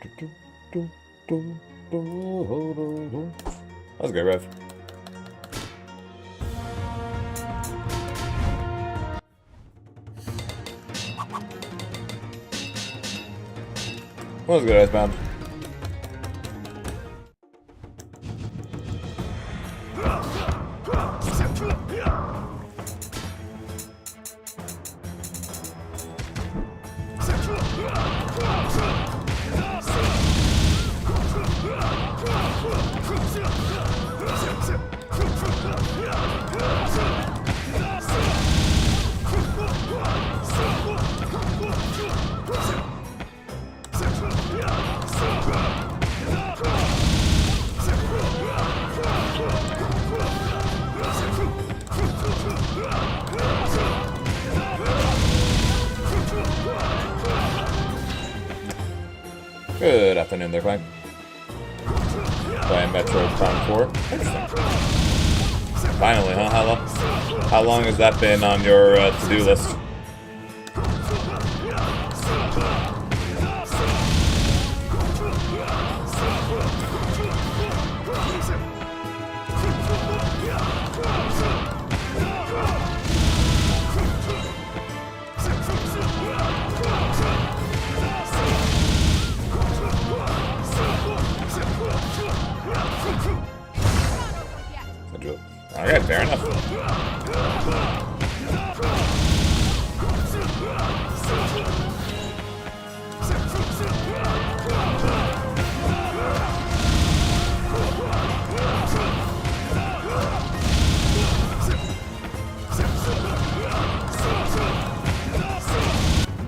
That was good, Rev. That was good, Icebound. Good afternoon there, Clank. Playing Metroid Prime 4. Interesting. Finally, huh? How long has that been on your to-do list? Okay, fair enough.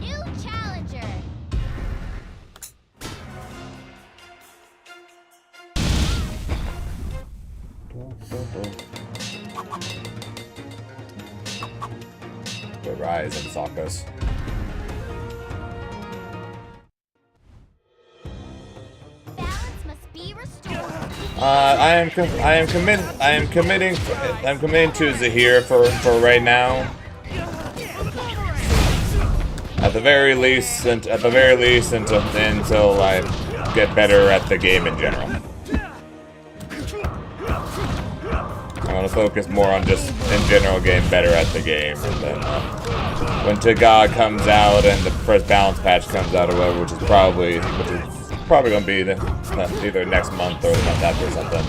New challenger. The rise of the Sakos. Balance must be restored. I am committing to Zahir for right now. At the very least until I get better at the game in general. I want to focus more on just in general getting better at the game, and then when Tagad comes out and the first balance patch comes out or whatever, which is probably going to be either next month or the month after or something.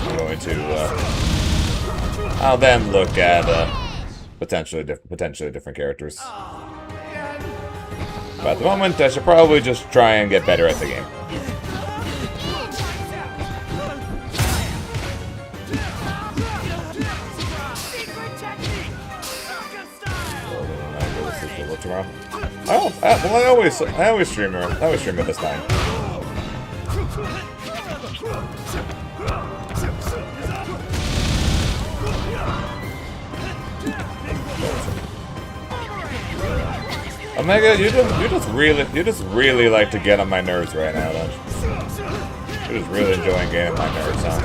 I'm going to I'll then look at potentially different characters. But at the moment, I should probably just try and get better at the game. Tomorrow. I always stream it this time. Omega, you just really like to get on my nerves right now, don't you? You're just really enjoying getting on my nerves, huh?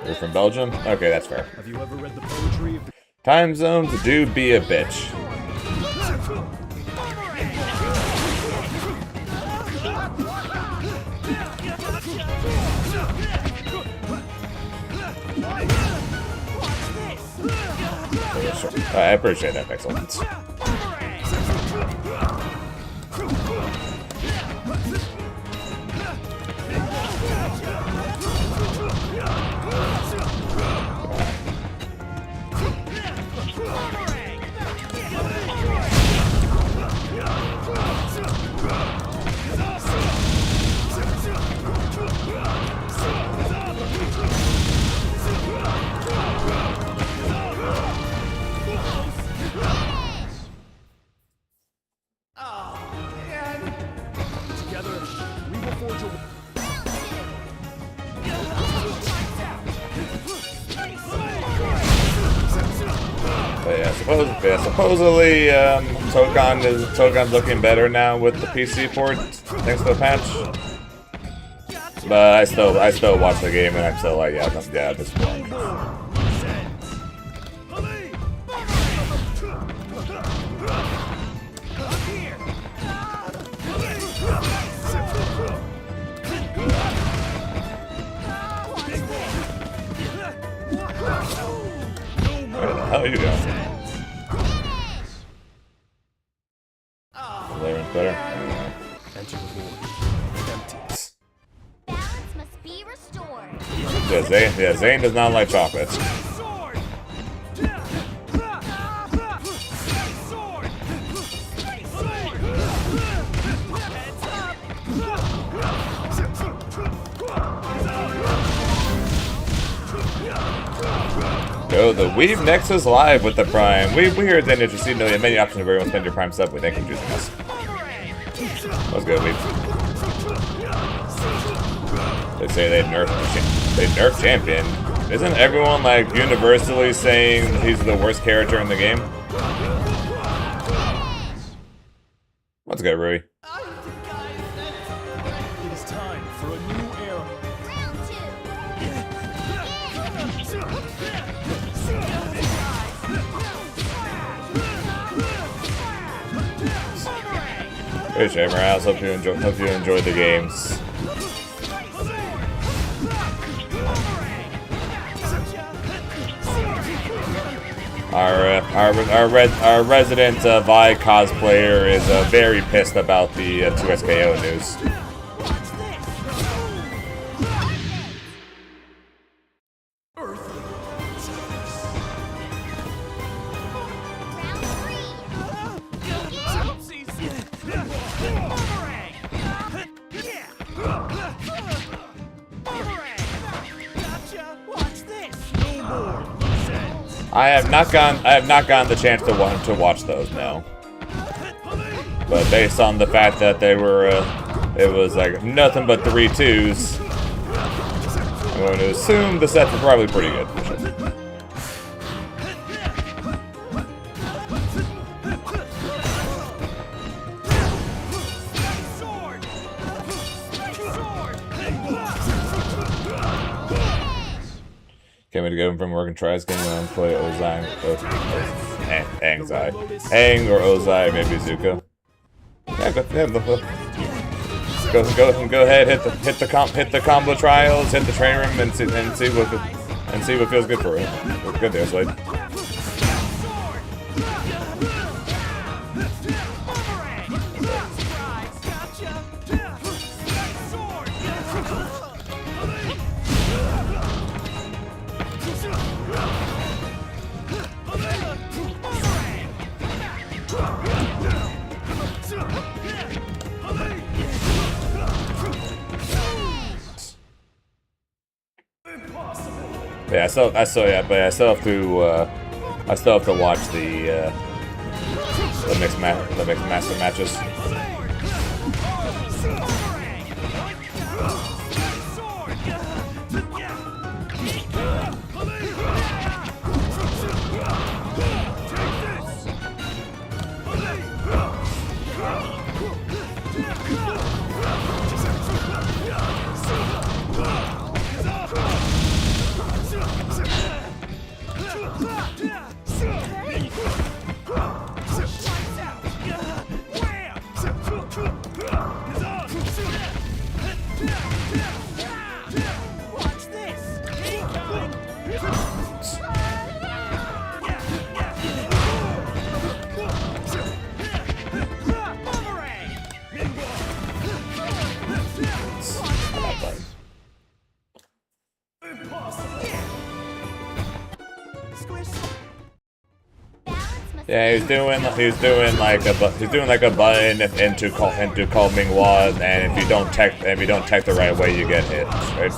You're from Belgium? Okay, that's fair. Have you ever read the poetry of the Time zones do be a bitch. Yeah, sure. I appreciate that, excellent. But yeah, supposedly Tokon's looking better now with the PC port, thanks to the patch. But I still watch the game and I'm still like, yeah, this is wrong. Where the hell are you going? Laren's better. Enter the void. Empty. Balance must be restored. Yeah, Zane does not like chocolates. Sword! Sword! Heads up! Yo, the Weave Nexus live with the Prime. We heard that interesting. Know many options where you want to spend your Prime sub. We thank you for choosing us. Let's go, Weave. They say they nerfed Champion. Isn't everyone like universally saying he's the worst character in the game? Let's go, Rui. It is time for a new era. Round 2. Hey, Jay Morales, hope you enjoyed the games. Our resident Vi cosplayer is very pissed about the 2SKO news. I have not gotten the chance to watch those, no. But based on the fact that they were, it was like nothing but 3 2s, I'm going to assume the sets were probably pretty good. Can't wait to go from work and try skin and play Ozai. Aang or Ozai, maybe Zuko. Yeah, go ahead, hit the combo trials, hit the train room, and see what feels good for it. Good there, Slade. Yeah, I still have to watch the mixed master matches. Yeah, he's doing like a button into call Minghua, and if you don't tech the right way, you get hit. Right?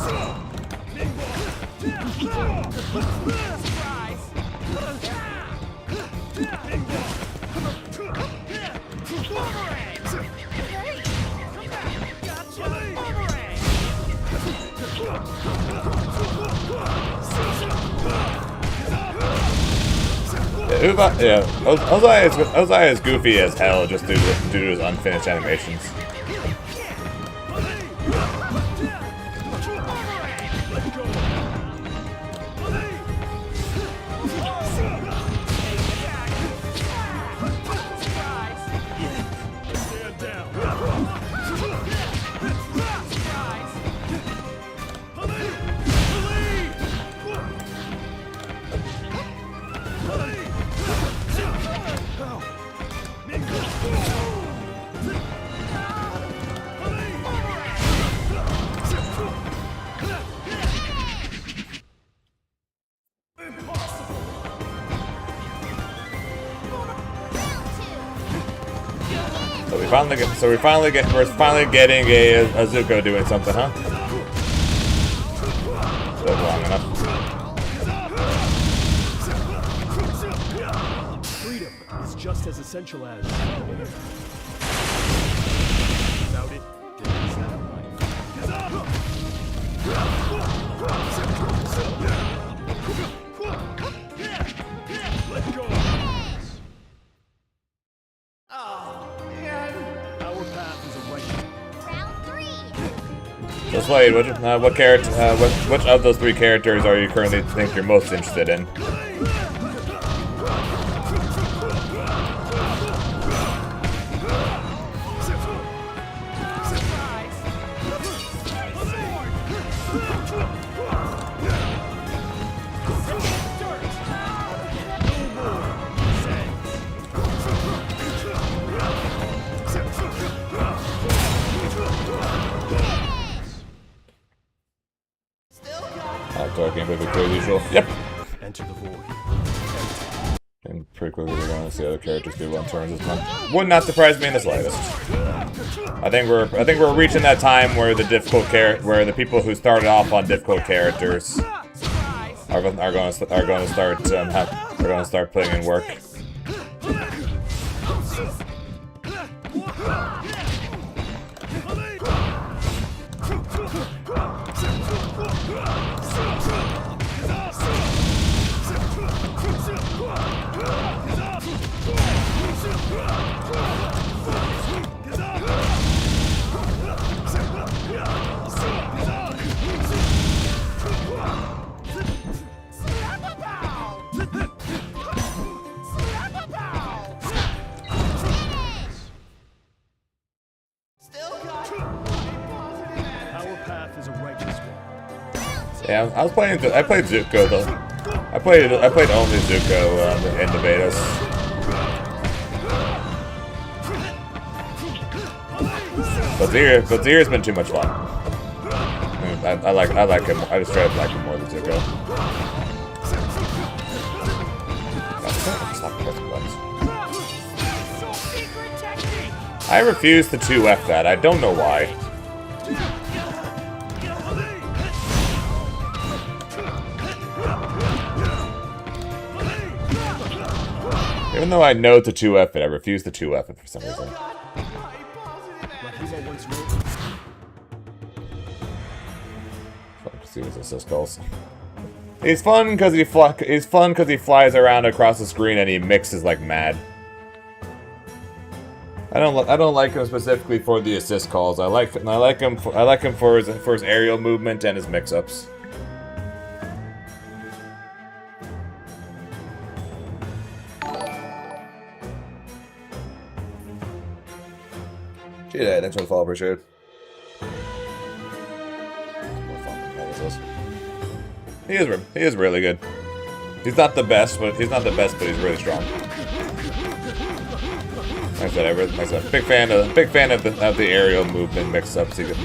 Yeah, Ozai is goofy as hell just due to his unfinished animations. We're finally getting a Zuko doing something, huh? Took long enough. Freedom is just as essential as without it, there is no life. Let go. Our path is a right. Round 3. So Slade, which of those 3 characters are you currently think you're most interested in? Talking pretty clear as usual. Yep. Enter the void. And pretty quickly we're going to see other characters do one turns this month. Would not surprise me in the slightest. I think we're reaching that time where the people who started off on difficult characters are going to start putting in work. Yeah, I played Zuko though. I played only Zuko in the betas. But Zier's been too much fun. I like him. I just try to like him more than Zuko. I refuse to 2F that. I don't know why. Even though I know to 2F it, I refuse to 2F it for some reason. Fuck, see what assist calls. He's fun because he flies around across the screen and he mixes like mad. I don't like him specifically for the assist calls. I like him for his aerial movement and his mix-ups. Yeah, thanks for the follow, appreciate it. He is really good. He's not the best, but he's really strong. Like I said, big fan of the aerial movement mix-ups that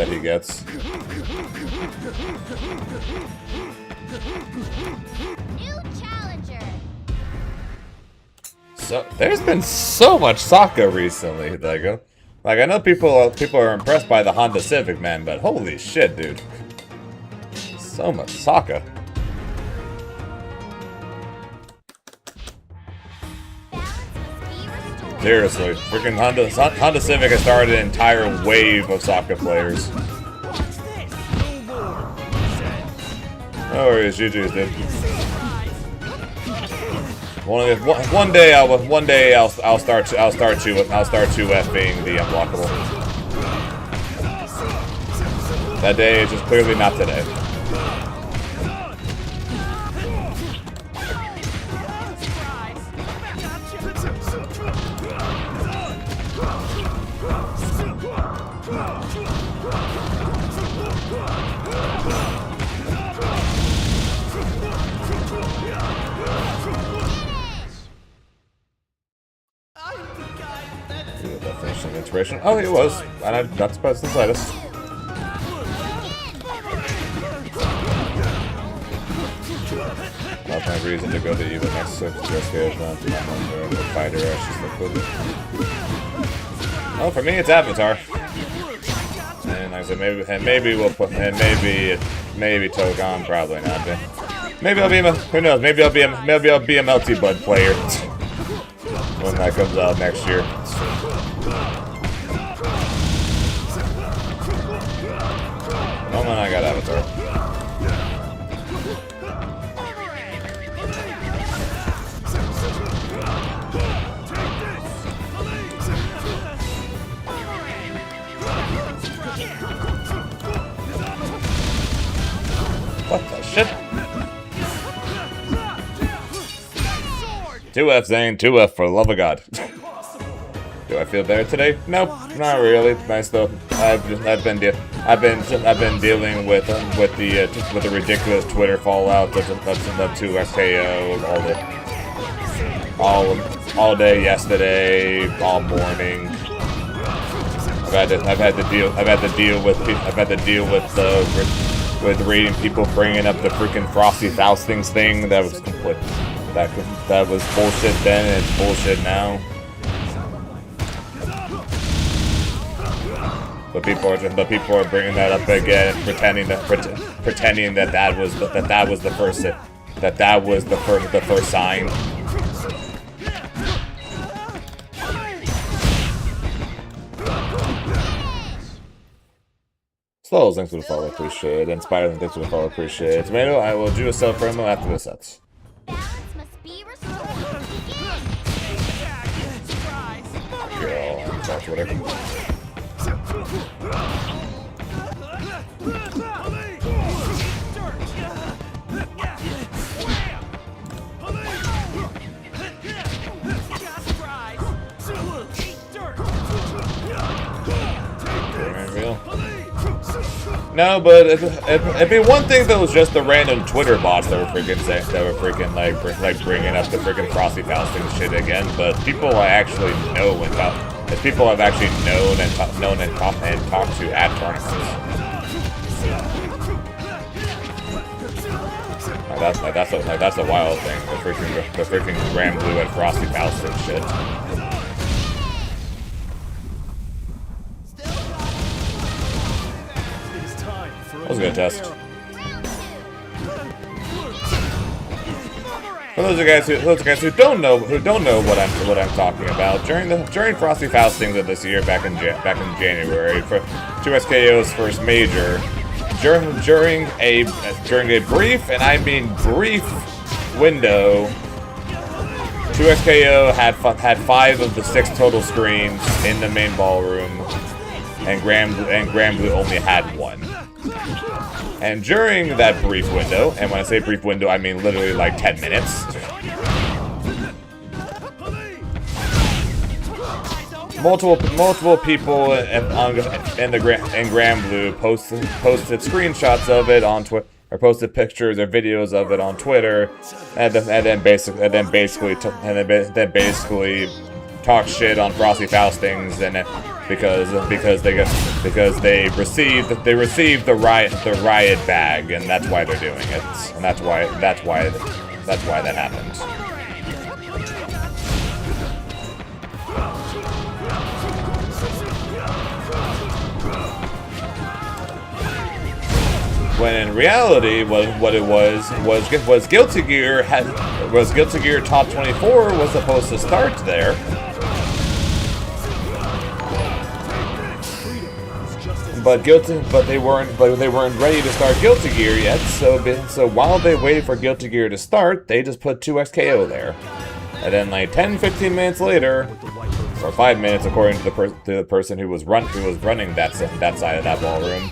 he gets. New challenger. So there's been so much Sokka recently, Lego. Like I know people are impressed by the Honda Civic, man, but holy shit, dude. So much Sokka. Seriously, freaking Honda Civic has started an entire wave of Sokka players. No worries, GG's, dude. One day I'll start to F being the unblockable. That day is just clearly not today. Definition inspiration. Oh, it was. And I'm not surprised in the slightest. Not my reason to go to even next to SKS not to the fighter. It's just liquid. Oh, for me, it's Avatar. And like I said, maybe we'll put, maybe Togon, probably not. But maybe I'll be who knows? Maybe I'll be a Melty Bud player when that comes out next year. Oh man, I got Avatar. What the shit? 2F Zane, 2F for the love of God. Do I feel better today? Nope, not really. Nice though. I've been dealing with the ridiculous Twitter fallout of 2SKO all day yesterday, all morning. I've had to deal with reading people bringing up the freaking Frosty Faustings thing. That was complete. That was bullshit then, and it's bullshit now. But people are bringing that up again, pretending that was the first sign. Slows, thanks for the follow, appreciate it. And Spider, thanks for the follow, appreciate it. Tomato, I will do a sub promo after the sets. Balance must be restored. Begin. Girl, on Twitter. No, but it'd be one thing if it was just the random Twitter bots that were freaking like bringing up the freaking Frosty Fausting shit again. But people I actually know and people I've actually known and talked to at tournaments. That's a wild thing. The freaking Grand Blue and Frosty Fausting shit. That was a good test. For those guys who don't know what I'm talking about, during Frosty Faustings of this year back in January for 2SKO's first major, during a brief, and I mean brief, window, 2SKO had 5 of the 6 total screens in the main ballroom, and Grand Blue only had 1. And during that brief window, and when I say brief window, I mean literally like 10 minutes, multiple people in Grand Blue posted screenshots of it on Twitter, or posted pictures or videos of it on Twitter, and then basically talk shit on Frosty Faustings, and because they received the riot bag, and that's why they're doing it, and that's why that happened. When in reality, what it was Guilty Gear Top 24 was supposed to start there. they weren't ready to start Guilty Gear yet. So while they waited for Guilty Gear to start, they just put 2XKO there. And then like 10-15 minutes later, or 5 minutes according to the person who was running that side of that ballroom,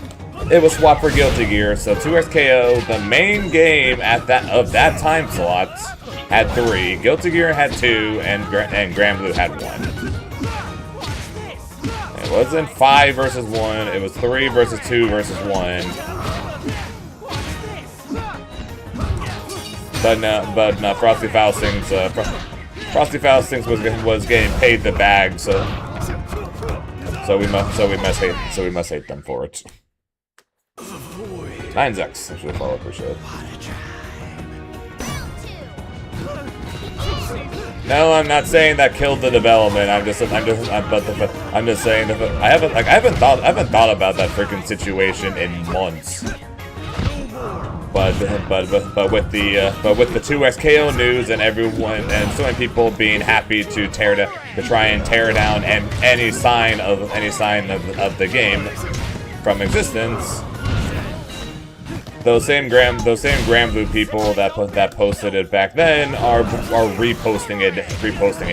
it was swapped for Guilty Gear. So 2XKO, the main game of that time slot, had 3. Guilty Gear had 2, and Granblue had 1. It wasn't 5 versus 1. It was 3 versus 2 versus 1. But no, Frosty Faustings was getting paid the bag, so we must hate them for it. 9X, I should follow up for sure. No, I'm not saying that killed the development. I'm just saying that I haven't thought about that freaking situation in months. But with the 2XKO news and everyone and so many people being happy to try and tear down any sign of the game from existence, those same Granblue people that posted it back then are reposting it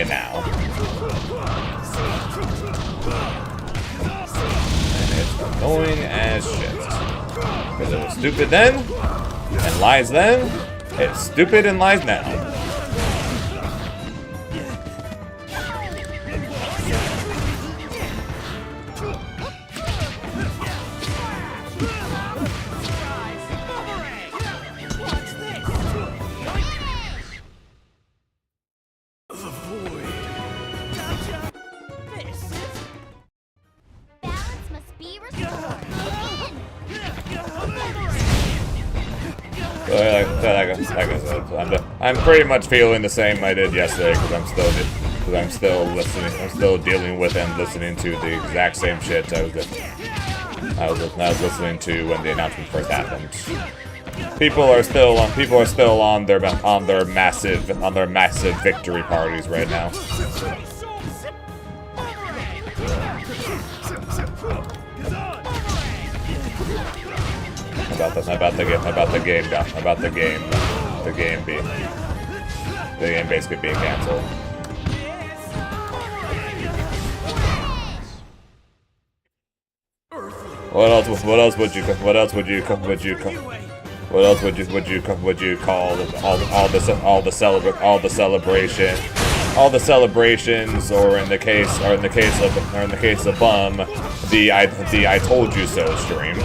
now. And it's annoying as shit. Because it was stupid then, and lies then, it's stupid and lies now. Balance must be restored. Like I said, I'm pretty much feeling the same I did yesterday because I'm still dealing with and listening to the exact same shit I was listening to when the announcement first happened. People are still on their massive victory parties right now. About the game basically being canceled. What else would you call all the celebrations, or in the case of Bum, the I told you so stream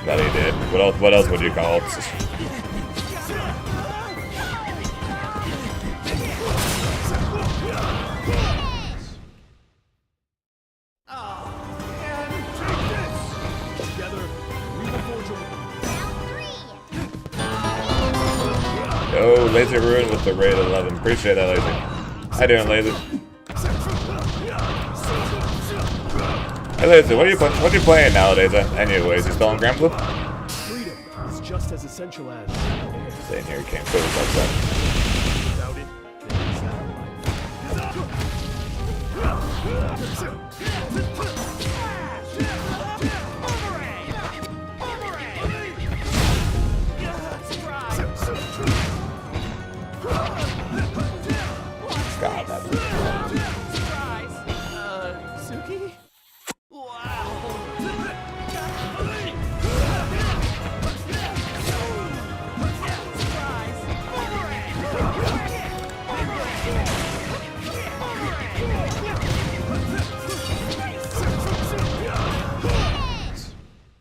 that he did. What else would you call it? Oh, Lazy Ruin with the raid 11. Appreciate that, Lazy. How you doing, Lazy? Hey, Lazy, what are you playing nowadays? Anyways, you still on Granblue? Freedom is just as essential as. Staying here, you can't put it outside. Without it, God, that's Suki? Wow.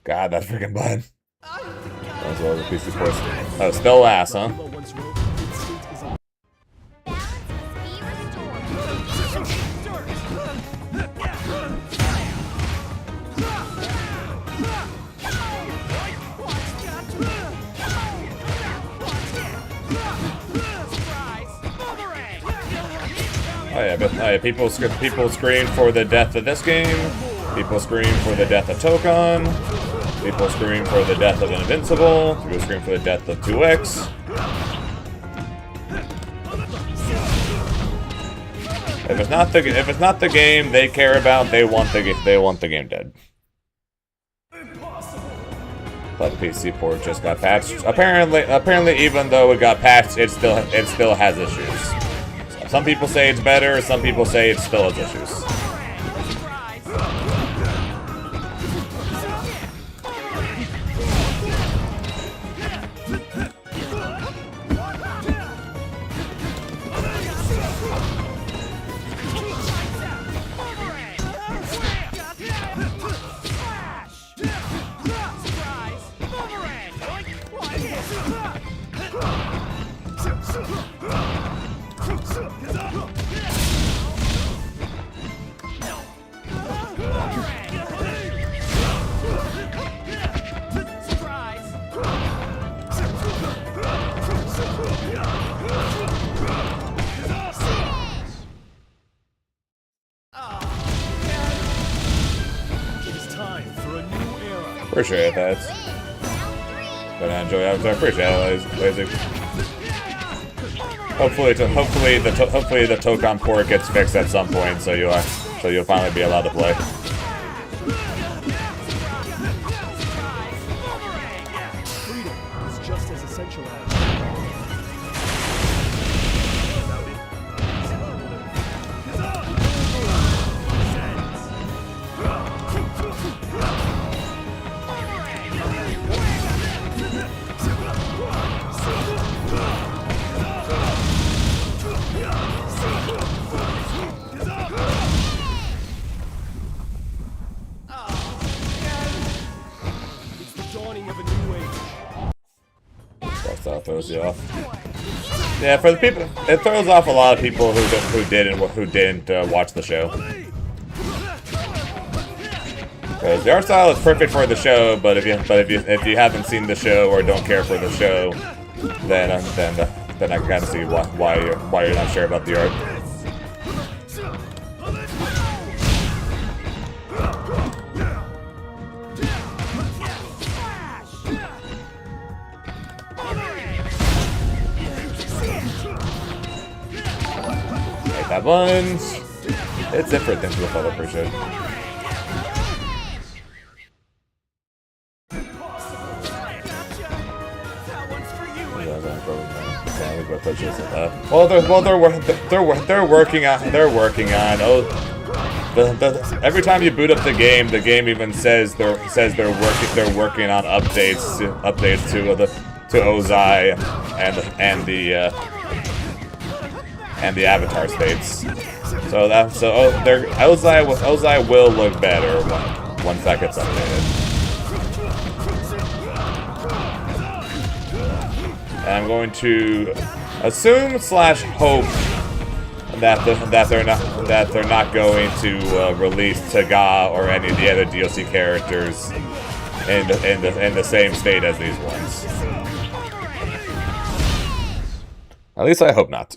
God, that's freaking bad. That was all the PC force. Oh, still ass, huh? Balance must be restored. Oh yeah, people scream for the death of this game. People scream for the death of Tokon. People scream for the death of Invincible. People scream for the death of 2X. If it's not the game they care about, they want the game dead. But the PC port just got patched. Apparently, even though it got patched, it still has issues. Some people say it's better. Some people say it still has issues. Appreciate that. But I enjoy it. I appreciate it, Lazy. Hopefully the Tocon port gets fixed at some point, so you'll finally be allowed to play. Freedom is just as essential as. Throws you off. Yeah, for the people, it throws off a lot of people who didn't watch the show. Because the art style is perfect for the show, but if you haven't seen the show or don't care for the show, then I can kind of see why you're not sure about the art. That one's... It's different things with other appreciate. Well, they're working on. Every time you boot up the game even says they're working on updates to Ozai and the avatar states. So Ozai will look better once that gets updated. And I'm going to assume / hope that they're not going to release Taga or any of the other DLC characters in the same state as these ones. At least I hope not.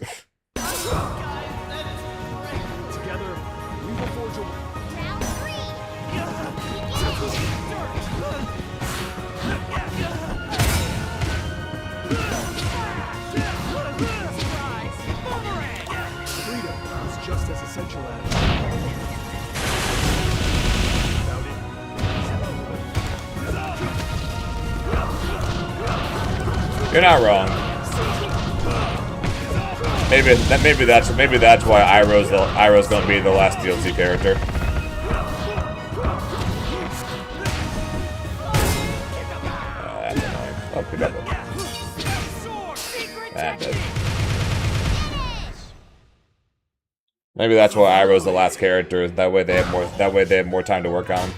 You're not wrong. Maybe that's why Iroh's gonna be the last DLC character. That's annoying. I'll pick up it. I'm dead. Maybe that's why Iroh's the last character. That way they have more time to work on.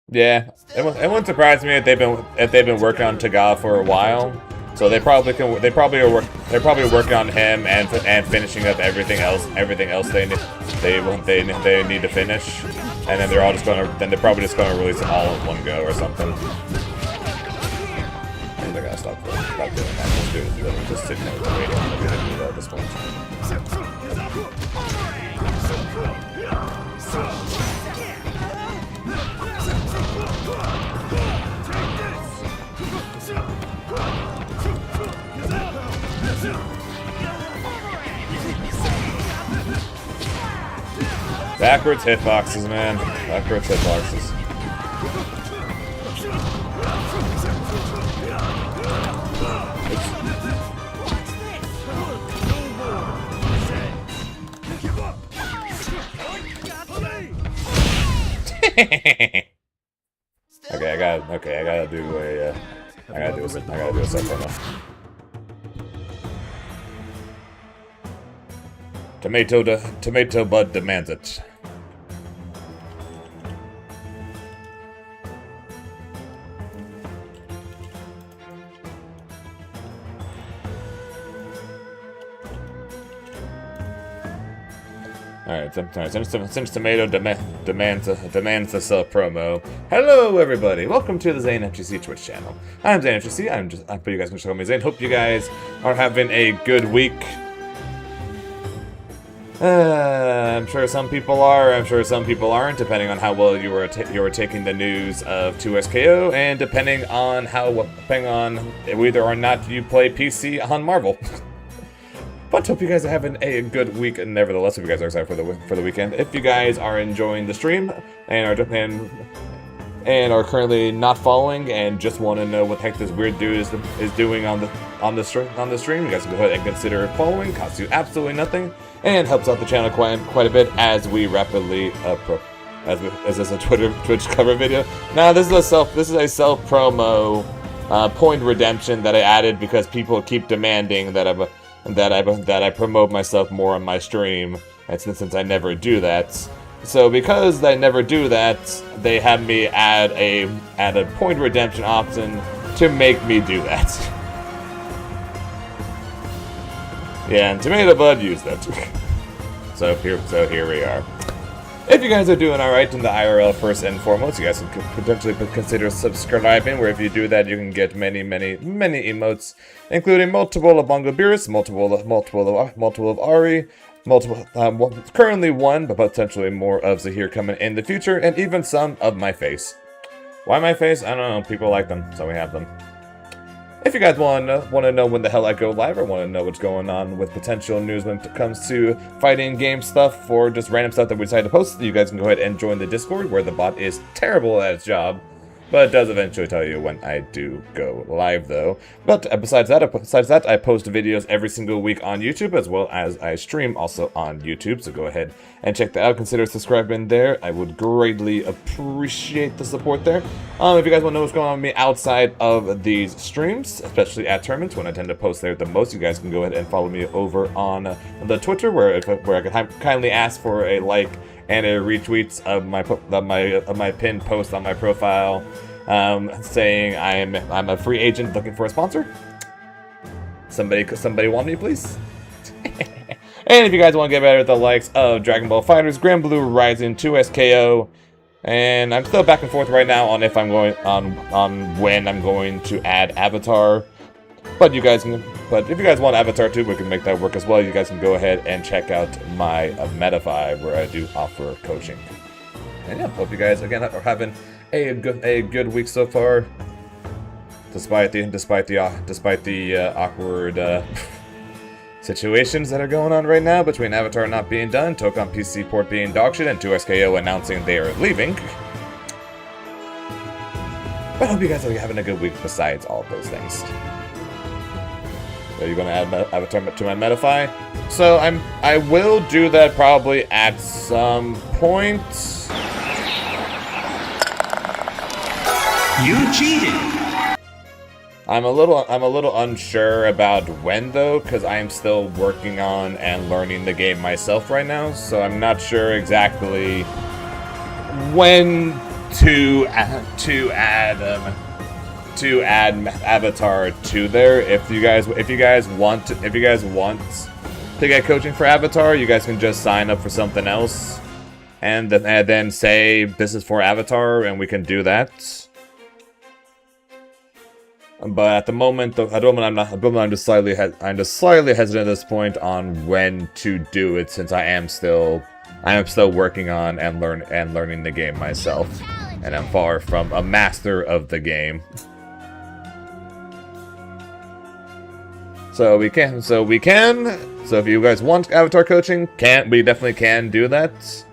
Yeah, it wouldn't surprise me if they've been working on Taga for a while, So they probably can. They're probably working on him and finishing up everything else they need to finish, and then they're probably just gonna release it all in one go or something. I think I gotta stop doing that. Just sitting there waiting on the video at this point. Backwards hitboxes, man. Backwards hitboxes. Okay, I gotta do a sub promo. Tomato Bud demands it. Alright, since Tomato demands a sub promo. Hello, everybody! Welcome to the Zane FGC Twitch channel. I'm Zane FGC. I put you guys can show me Zane. Hope you guys are having a good week. I'm sure some people are. I'm sure some people aren't, depending on how well you were taking the news of 2SKO, and depending on whether or not you play PC on Marvel. But hope you guys are having a good week, and nevertheless, if you guys are excited for the weekend, if you guys are enjoying the stream and are currently not following and just want to know what the heck this weird dude is doing on the stream, you guys can go ahead and consider following. Costs you absolutely nothing and helps out the channel quite a bit as we rapidly is this a Twitch cover video? Nah, this is a self promo point redemption that I added because people keep demanding that I promote myself more on my stream, and since I never do that. So because I never do that, they had me add a point redemption option to make me do that. Yeah, and Tomato Bud used that. So here we are. If you guys are doing alright in the IRL first and foremost, you guys can potentially consider subscribing, where if you do that, you can get many emotes, including multiple of Bongo Beerus, multiple of Ari, currently one, but potentially more of Zahir coming in the future, and even some of my face. Why my face? I don't know. People like them, so we have them. If you guys want to know when the hell I go live, or want to know what's going on with potential news when it comes to fighting game stuff or just random stuff that we decide to post, you guys can go ahead and join the Discord, where the bot is terrible at its job, but it does eventually tell you when I do go live, though. But besides that, I post videos every single week on YouTube, as well as I stream also on YouTube, so go ahead and check that out. Consider subscribing there. I would greatly appreciate the support there. If you guys want to know what's going on with me outside of these streams, especially at tournaments, when I tend to post there the most, you guys can go ahead and follow me over on the Twitter, where I can kindly ask for a like and a retweet of my pinned post on my profile, saying I'm a free agent looking for a sponsor. Somebody want me, please? And if you guys want to get better at the likes of Dragon Ball FighterZ, Granblue Rising, 2SKO, and I'm still back and forth right now on if I'm going on when I'm going to add Avatar. But if you guys want Avatar too, we can make that work as well. You guys can go ahead and check out my Medify, where I do offer coaching. And yeah, hope you guys again are having a good week so far, despite the awkward situations that are going on right now between Avatar not being done, Tokon PC port being dogshit, and 2SKO announcing they are leaving. But I hope you guys are having a good week besides all of those things. Are you going to add Avatar to my Medify? So I will do that probably at some point. You cheated. I'm a little unsure about when, though, because I am still working on and learning the game myself right now. So I'm not sure exactly when to add to add Avatar to there. If you guys want to get coaching for Avatar, you guys can just sign up for something else, and then say this is for Avatar, and we can do that. But at the moment, I'm just slightly hesitant at this point on when to do it, since I am still working on and learning the game myself, and I'm far from a master of the game. So if you guys want Avatar coaching, we definitely can do that.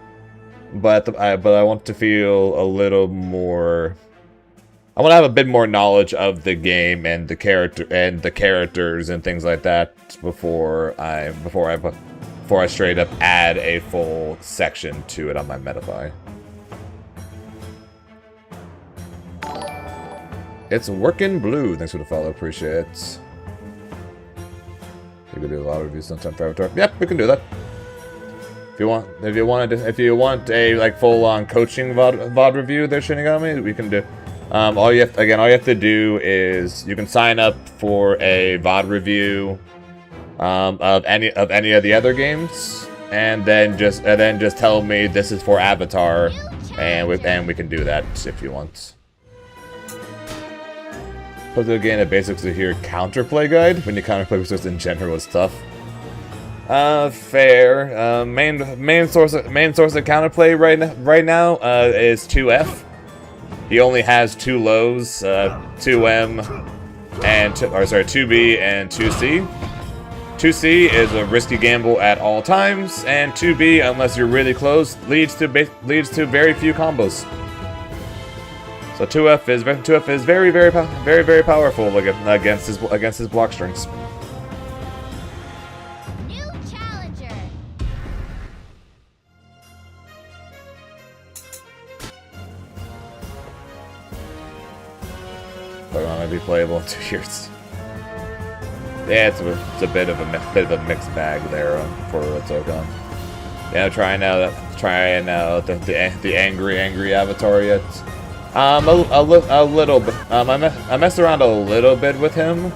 But I want to feel a little more. I want to have a bit more knowledge of the game and the characters and things like that before I straight up add a full section to it on my Metafy. It's working blue. Thanks for the follow. Appreciate it. You can do a lot of reviews sometime for Avatar. Yep, we can do that. If you want a like full-on coaching VOD review, there, Shinigami, we can do. All you have to do is you can sign up for a VOD review of any of the other games, and then just tell me this is for Avatar, and we can do that if you want. Put the game at basics to hear counterplay guide. When you counterplay just in general is tough. Fair. Main source of counterplay right now is 2F. He only has 2 lows, 2M and 2B and 2C. 2C is a risky gamble at all times, and 2B, unless you're really close, leads to very few combos. So 2F is very powerful against his block strings. New challenger. Pokemon might be playable in 2 years. Yeah, it's a bit of a mixed bag there for Otokon. Yeah, trying out the angry Avatar yet. A little bit. I messed around a little bit with him.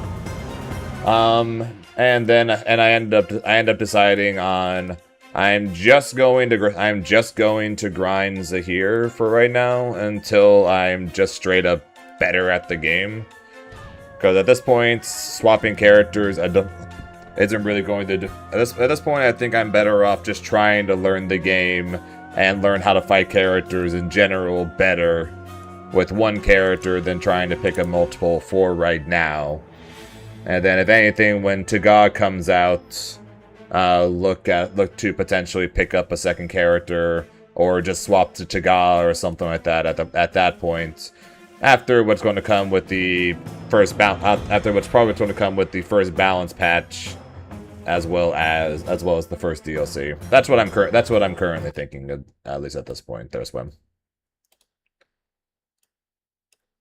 And I end up deciding on I'm just going to grind Zahir for right now until I'm just straight up better at the game. Because at this point, swapping characters isn't really going to do. At this point, I think I'm better off just trying to learn the game and learn how to fight characters in general better with one character than trying to pick a multiple for right now. And then, if anything, when Taga comes out, look to potentially pick up a second character or just swap to Taga or something like that at that point. After what's going to come with the first what's probably going to come with the first balance patch, as well as the first DLC. That's what I'm currently thinking, at least at this point. There, Swim.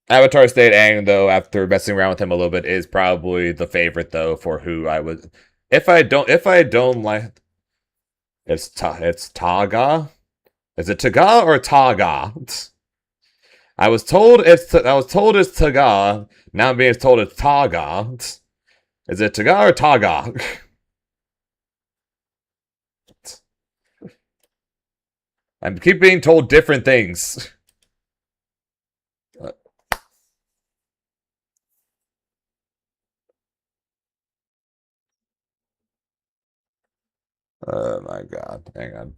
Avatar State Aang, though, after messing around with him a little bit, is probably the favorite, though, for who I would. If I don't like, it's Taga. Is it Taga or Taga? I was told it's Taga. Now I'm being told it's Taga. Is it Taga or Taga? I keep being told different things. Oh my god, hang on.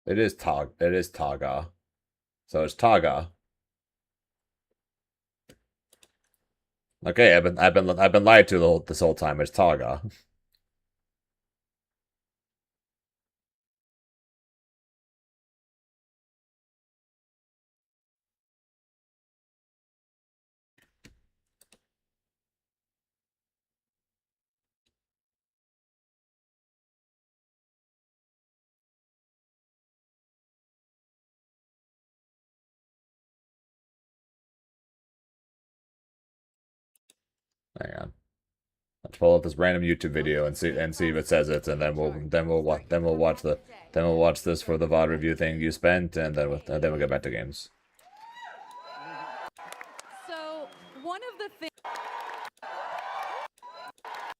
It is Taga. So it's Taga. Okay, I've been lied to this whole time. It's Taga. Hang on. Let's pull up this random YouTube video and see if it says it, and then we'll watch this for the VOD review thing you spent, and then we'll get back to games. So one of the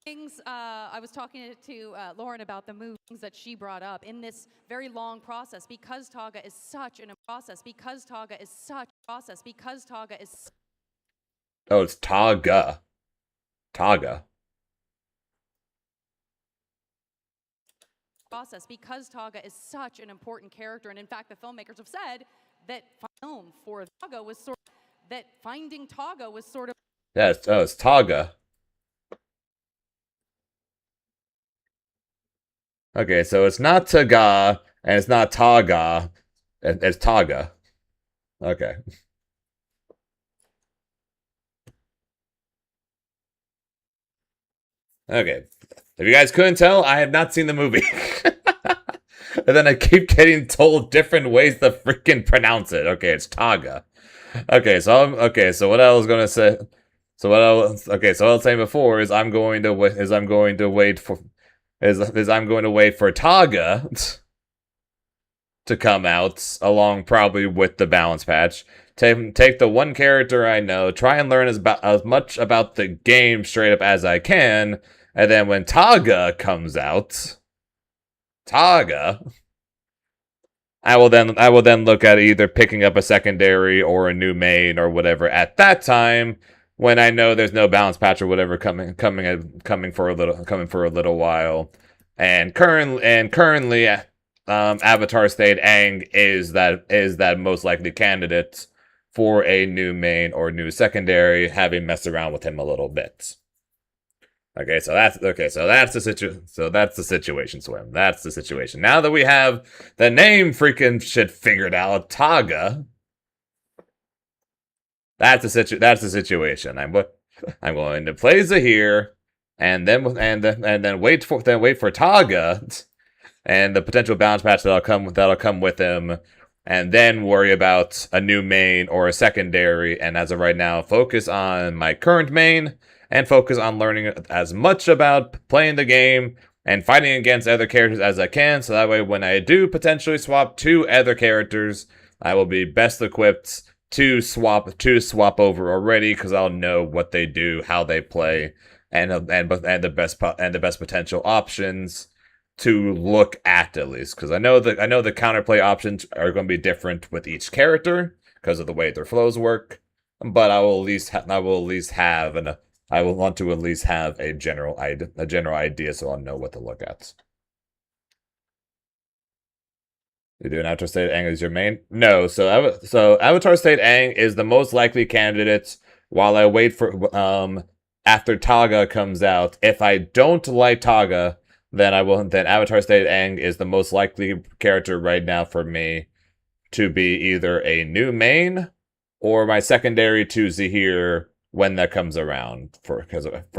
things I was talking to Lauren about the moves that she brought up in this very long process, because Taga is such an process, because Taga is such a process, because Taga is. Oh, it's Taga. Taga. Process, because Taga is such an important character, and in fact, the filmmakers have said that film for Taga was sort of, that finding Taga was sort of. Yeah, it's Taga. Okay, so it's not Taga, and it's not Taga. It's Taga. Okay. Okay. If you guys couldn't tell, I have not seen the movie. And then I keep getting told different ways to freaking pronounce it. Okay, it's Taga. Okay, so what I was gonna say. So what I was saying before is I'm going to wait for Taga to come out along probably with the balance patch. Take the one character I know, try and learn as much about the game straight up as I can, and then when Taga comes out, I will then look at either picking up a secondary or a new main or whatever at that time, when I know there's no balance patch or whatever coming for a little while. And currently Avatar State Aang is that most likely candidate for a new main or new secondary, having messed around with him a little bit. So that's the situation, Swim. That's the situation. Now that we have the name freaking shit figured out, Taga. That's the situation. I'm going to play Zahir, and then wait for Taga, and the potential balance patch that'll come with him, and then worry about a new main or a secondary. And as of right now, focus on my current main, and focus on learning as much about playing the game and fighting against other characters as I can, so that way when I do potentially swap to other characters, I will be best equipped to swap over already, because I'll know what they do, how they play, and the best potential options to look at least, because I know the counterplay options are going to be different with each character because of the way their flows work, but I will want to at least have a general idea, so I'll know what to look at. You do an Avatar State Aang as your main? No, so Avatar State Aang is the most likely candidate while I wait for after Taga comes out. If I don't like Taga, then Avatar State Aang is the most likely character right now for me to be either a new main or my secondary to Zahir when that comes around. For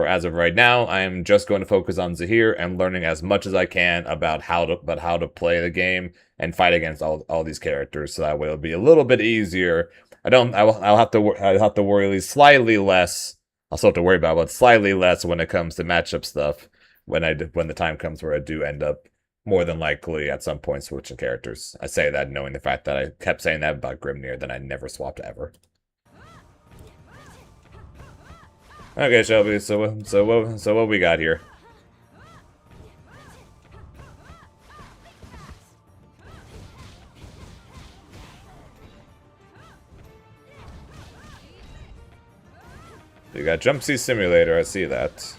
as of right now, I am just going to focus on Zahir and learning as much as I can about how to play the game and fight against all these characters, so that way it'll be a little bit easier. I'll have to worry at least slightly less. I'll still have to worry about, but slightly less when it comes to matchup stuff when the time comes where I do end up more than likely at some point switching characters. I say that knowing the fact that I kept saying that about Grimnir, then I never swapped ever. Okay, Shelby, so what we got here? You got Jump Sea Simulator, I see that.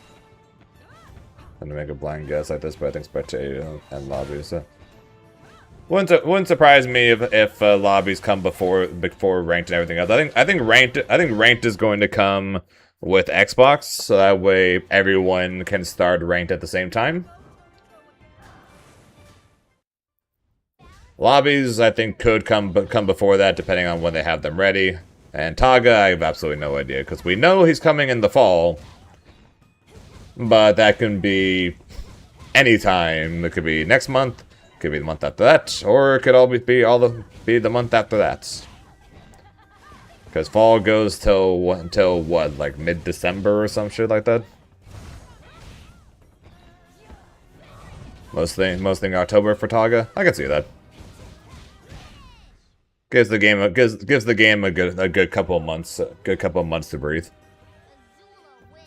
I'm gonna make a blind guess like this, but I think Spectator and Lobbies. Wouldn't surprise me if Lobbies come before Ranked and everything else. I think Ranked is going to come with Xbox, so that way everyone can start Ranked at the same time. Lobbies, I think, could come before that, depending on when they have them ready. And Taga, I have absolutely no idea, because we know he's coming in the fall. But that can be anytime. It could be next month, it could be the month after that, or it could always be the month after that. Because fall goes till what, like mid-December or some shit like that? Most thing October for Taga? I can see that. Gives the game a good couple of months to breathe. Azula win. 2.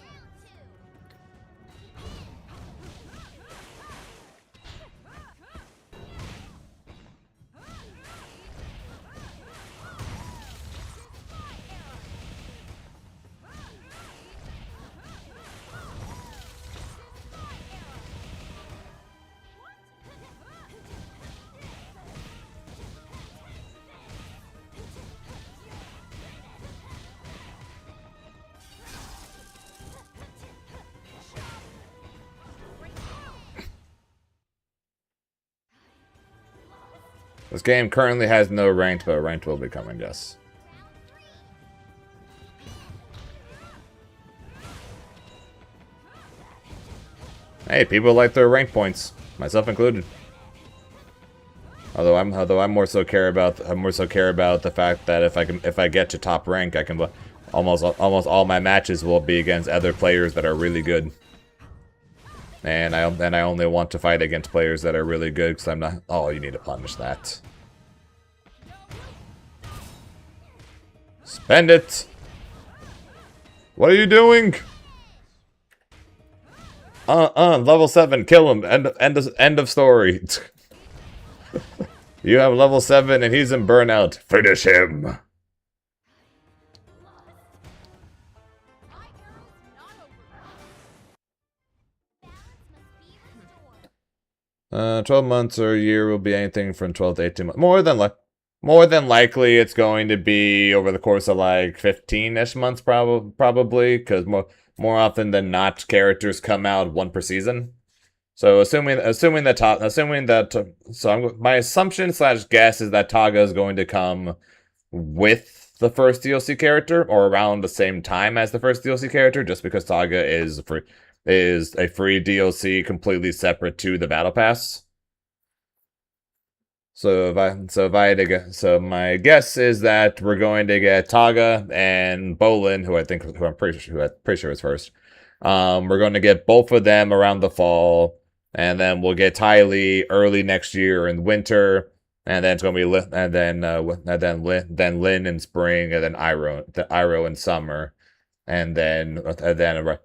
This game currently has no ranked, but ranked will be coming, yes. Hey, people like their rank points, myself included. Although I'm more so care about the fact that if I get to top rank, I can almost all my matches will be against other players that are really good. And I only want to fight against players that are really good because I'm not. Oh, you need to punish that. Spend it. What are you doing? Level 7, kill him. End of story. You have level 7 and he's in burnout. Finish him. My arrow's not over. Balance must be restored. 12 months or a year will be anything from 12 to 18 months. More than likely, it's going to be over the course of like 15-ish months, probably, because more often than not, characters come out one per season. So my assumption / guess is that Taga is going to come with the first DLC character or around the same time as the first DLC character, just because Taga is a free DLC completely separate to the Battle Pass. So my guess is that we're going to get Taga and Bolin, who I'm pretty sure is first. We're going to get both of them around the fall. And then we'll get Ty Lee early next year in winter, and then it's gonna be Lin in spring, and then Iroh in summer, and then at the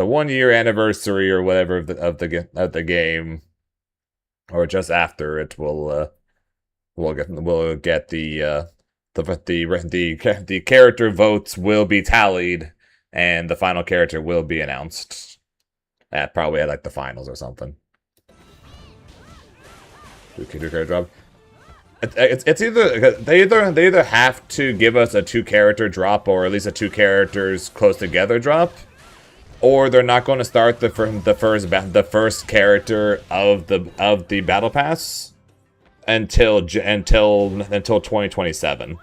1 year anniversary or whatever of the game, or just after it, we'll get the character votes will be tallied. And the final character will be announced probably at like the finals or something. Do character drop. It's either they either have to give us a 2-character drop or at least a 2 characters close together drop, or they're not going to start the first character of the battle pass until 2027.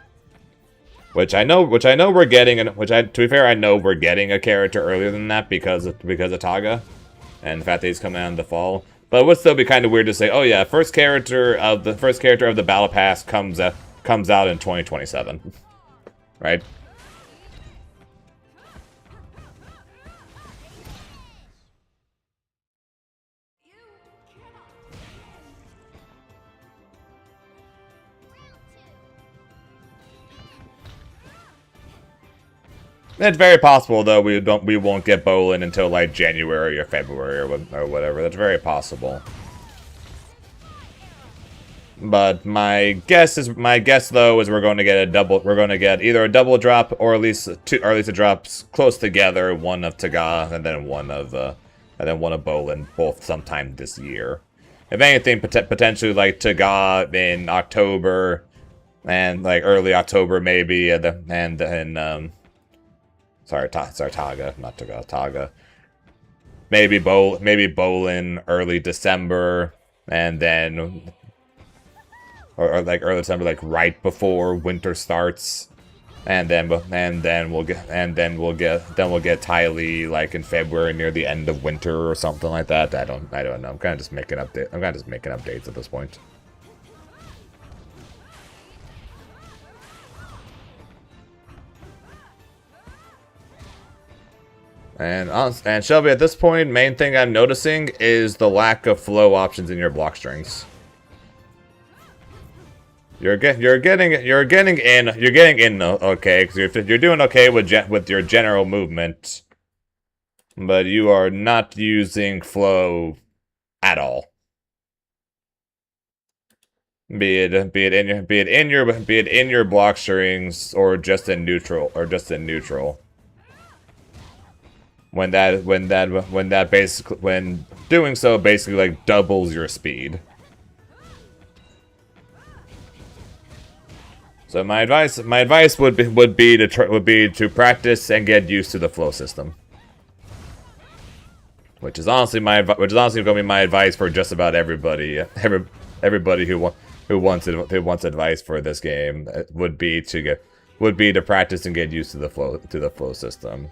Which I know we're getting, and to be fair, I know we're getting a character earlier than that because of Taga, and the fact that he's coming out in the fall. But it would still be kind of weird to say, oh yeah, first character of the Battle Pass comes out in 2027, right? It's very possible, though, we won't get Bolin until like January or February or whatever. That's very possible. But my guess though is we're going to get either a double drop or at least two drops close together, one of Taga and then one of Bolin, both sometime this year. If anything, potentially like Taga in October and like early October maybe, Taga, not Taga, Taga. Maybe Bolin early December, and then or like early December, like right before winter starts, and then we'll get Ty Lee like in February near the end of winter or something like that. I don't know. I'm kind of just making updates at this point. And Shelby, at this point, main thing I'm noticing is the lack of flow options in your block strings. You're getting in, okay, because you're doing okay with your general movement, but you are not using flow at all. Be it in your block strings or just in neutral When doing so basically like doubles your speed. So my advice would be to practice and get used to the flow system. Which is honestly going to be my advice for just about everybody. Everybody who wants advice for this game would be to practice and get used to the flow system.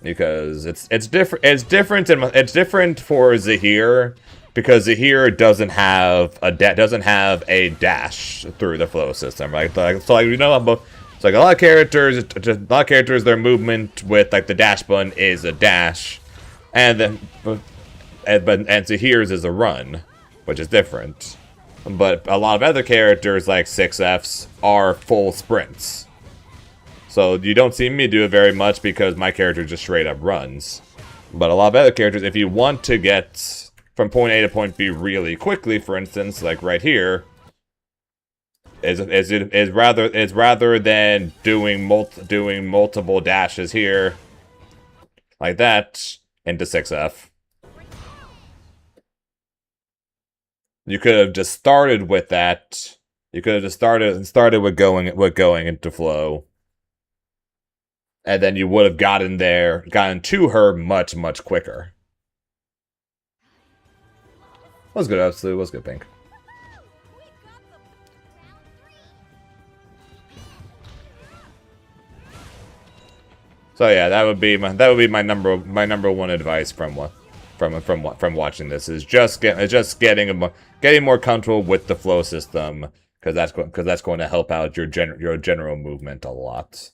Because it's different for Zahir, because Zahir doesn't have a dash through the flow system, right? So like, you know, it's like a lot of characters, their movement with like the dash button is a dash, and Zahir's is a run, which is different. But a lot of other characters like 6Fs are full sprints. So you don't see me do it very much because my character just straight up runs. But a lot of other characters, if you want to get from point A to point B really quickly, for instance, like right here, is rather than doing multiple dashes here, like that, into 6F. You could have just started with that. You could have just started with going into flow. And then you would have gotten to her much, much quicker. What's good, Absolute? What's good, Pink? So yeah, that would be my number one advice from watching this, is just getting more comfortable with the flow system, because that's going to help out your general movement a lot.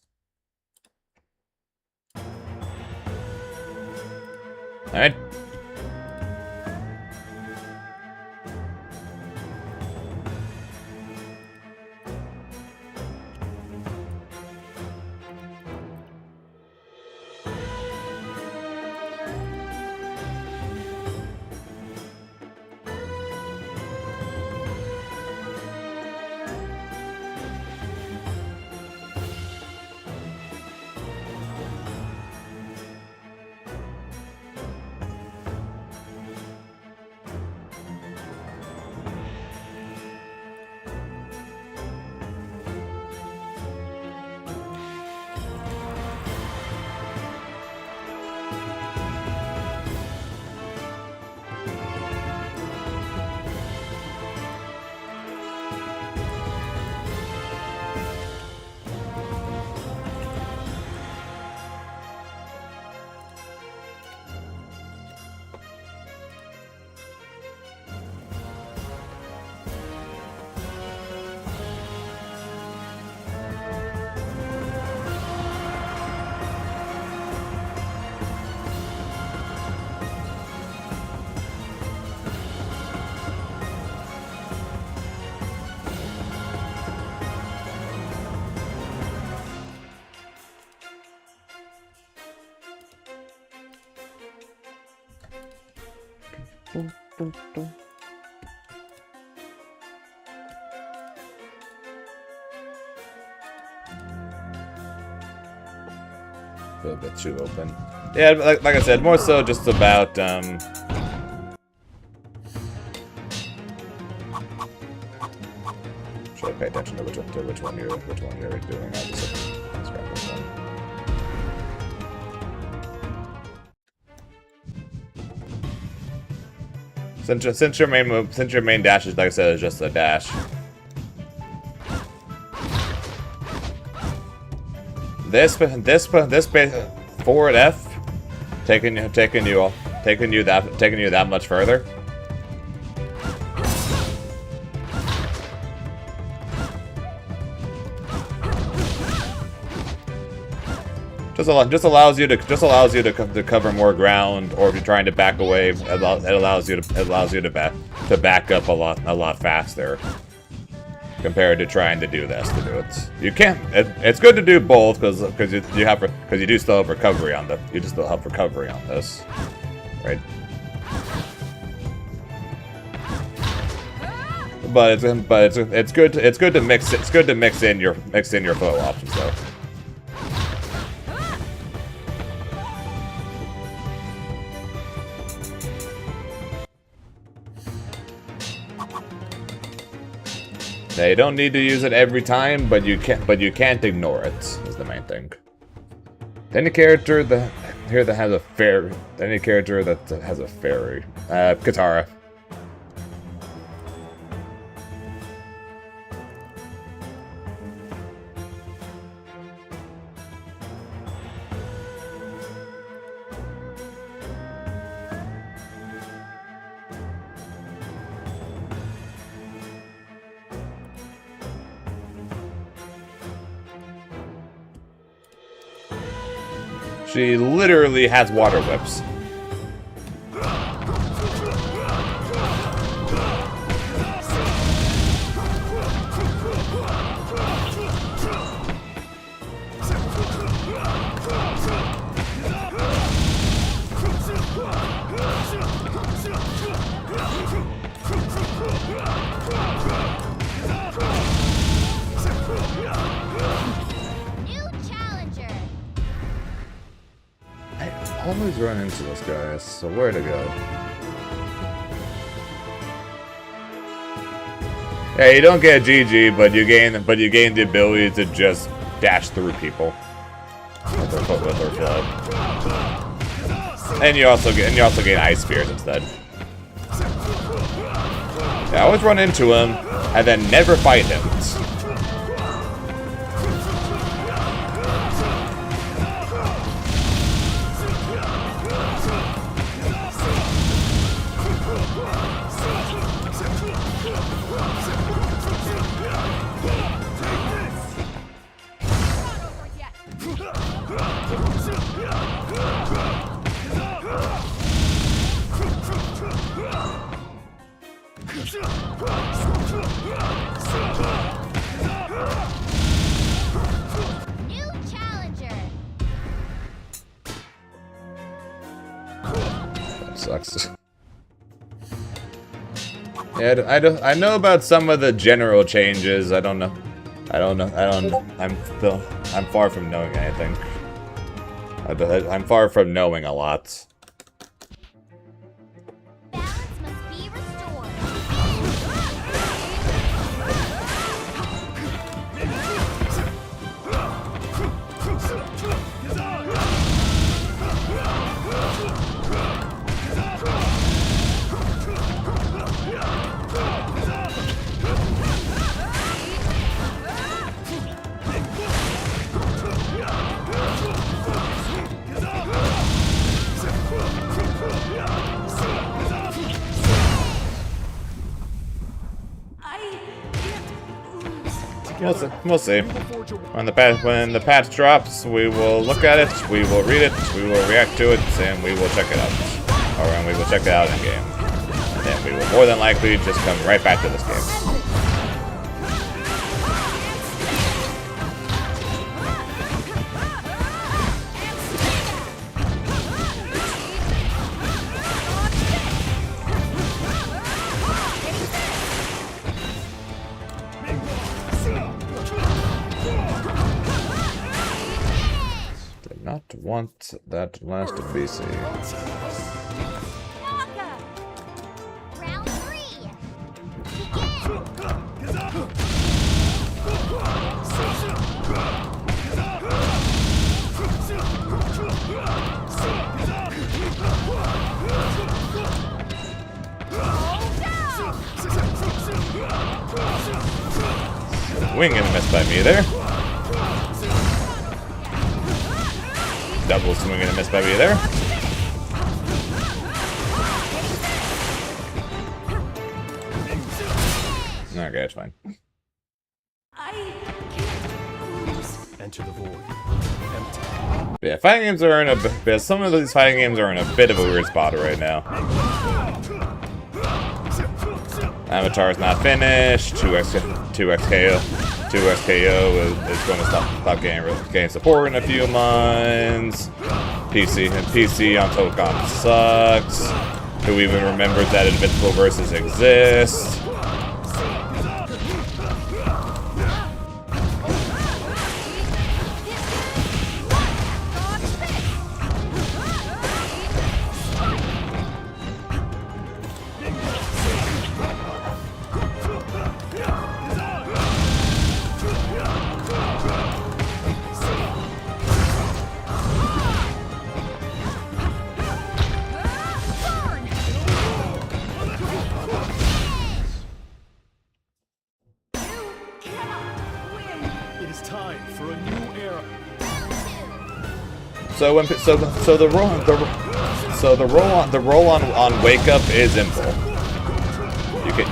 Alright. A bit too open. Yeah, like I said, more so just about should I pay attention to which one you're doing? I'll just scrap this one. Since your main dash is, like I said, is just a dash. This forward F, taking you that much further. Just allows you to cover more ground, or if you're trying to back away, it allows you to back up a lot faster compared to trying to do this to do it. You can't. It's good to do both because you do still have recovery on this, right? But it's good to mix in your flow options though. Now, you don't need to use it every time, but you can't ignore it. Is the main thing. Any character that has a fairy, Katara. She literally has water whips. Always run into those guys, so where to go? Yeah, you don't get GG, but you gain the ability to just dash through people with their flow. And you also gain ice spears instead. Yeah, I always run into him and then never fight him. New challenger. That sucks. Yeah, I know about some of the general changes. I don't know. I'm far from knowing anything. I'm far from knowing a lot. Balance must be restored. We'll see. When the patch drops, we will look at it, we will read it, we will react to it, and we will check it out. Or we will check it out in game. And then we will more than likely just come right back to this game. Not want that last BC. Naga. Round 3. Wing and a miss by me there. Double swing and a miss by me there. Okay, it's fine. Enter the void. empty. Yeah, fighting games are in a. Some of these fighting games are in a bit of a weird spot right now. Avatar's not finished. 2xKO. 2xKO is going to stop getting support in a few months. PC on Tokon sucks. Who even remembers that Invincible Versus exists? It is time for a new era. So the roll on wake up is simple.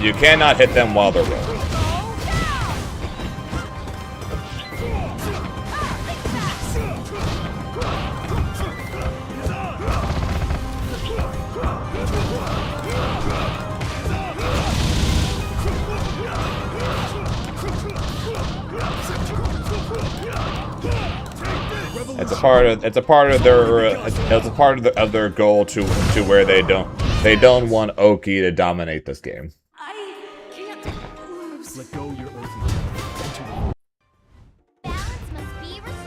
You cannot hit them while they're rolling. It's a part of their goal to where they don't want Oki to dominate this game. I can't lose. Let go your earthly temple. Balance must be restored.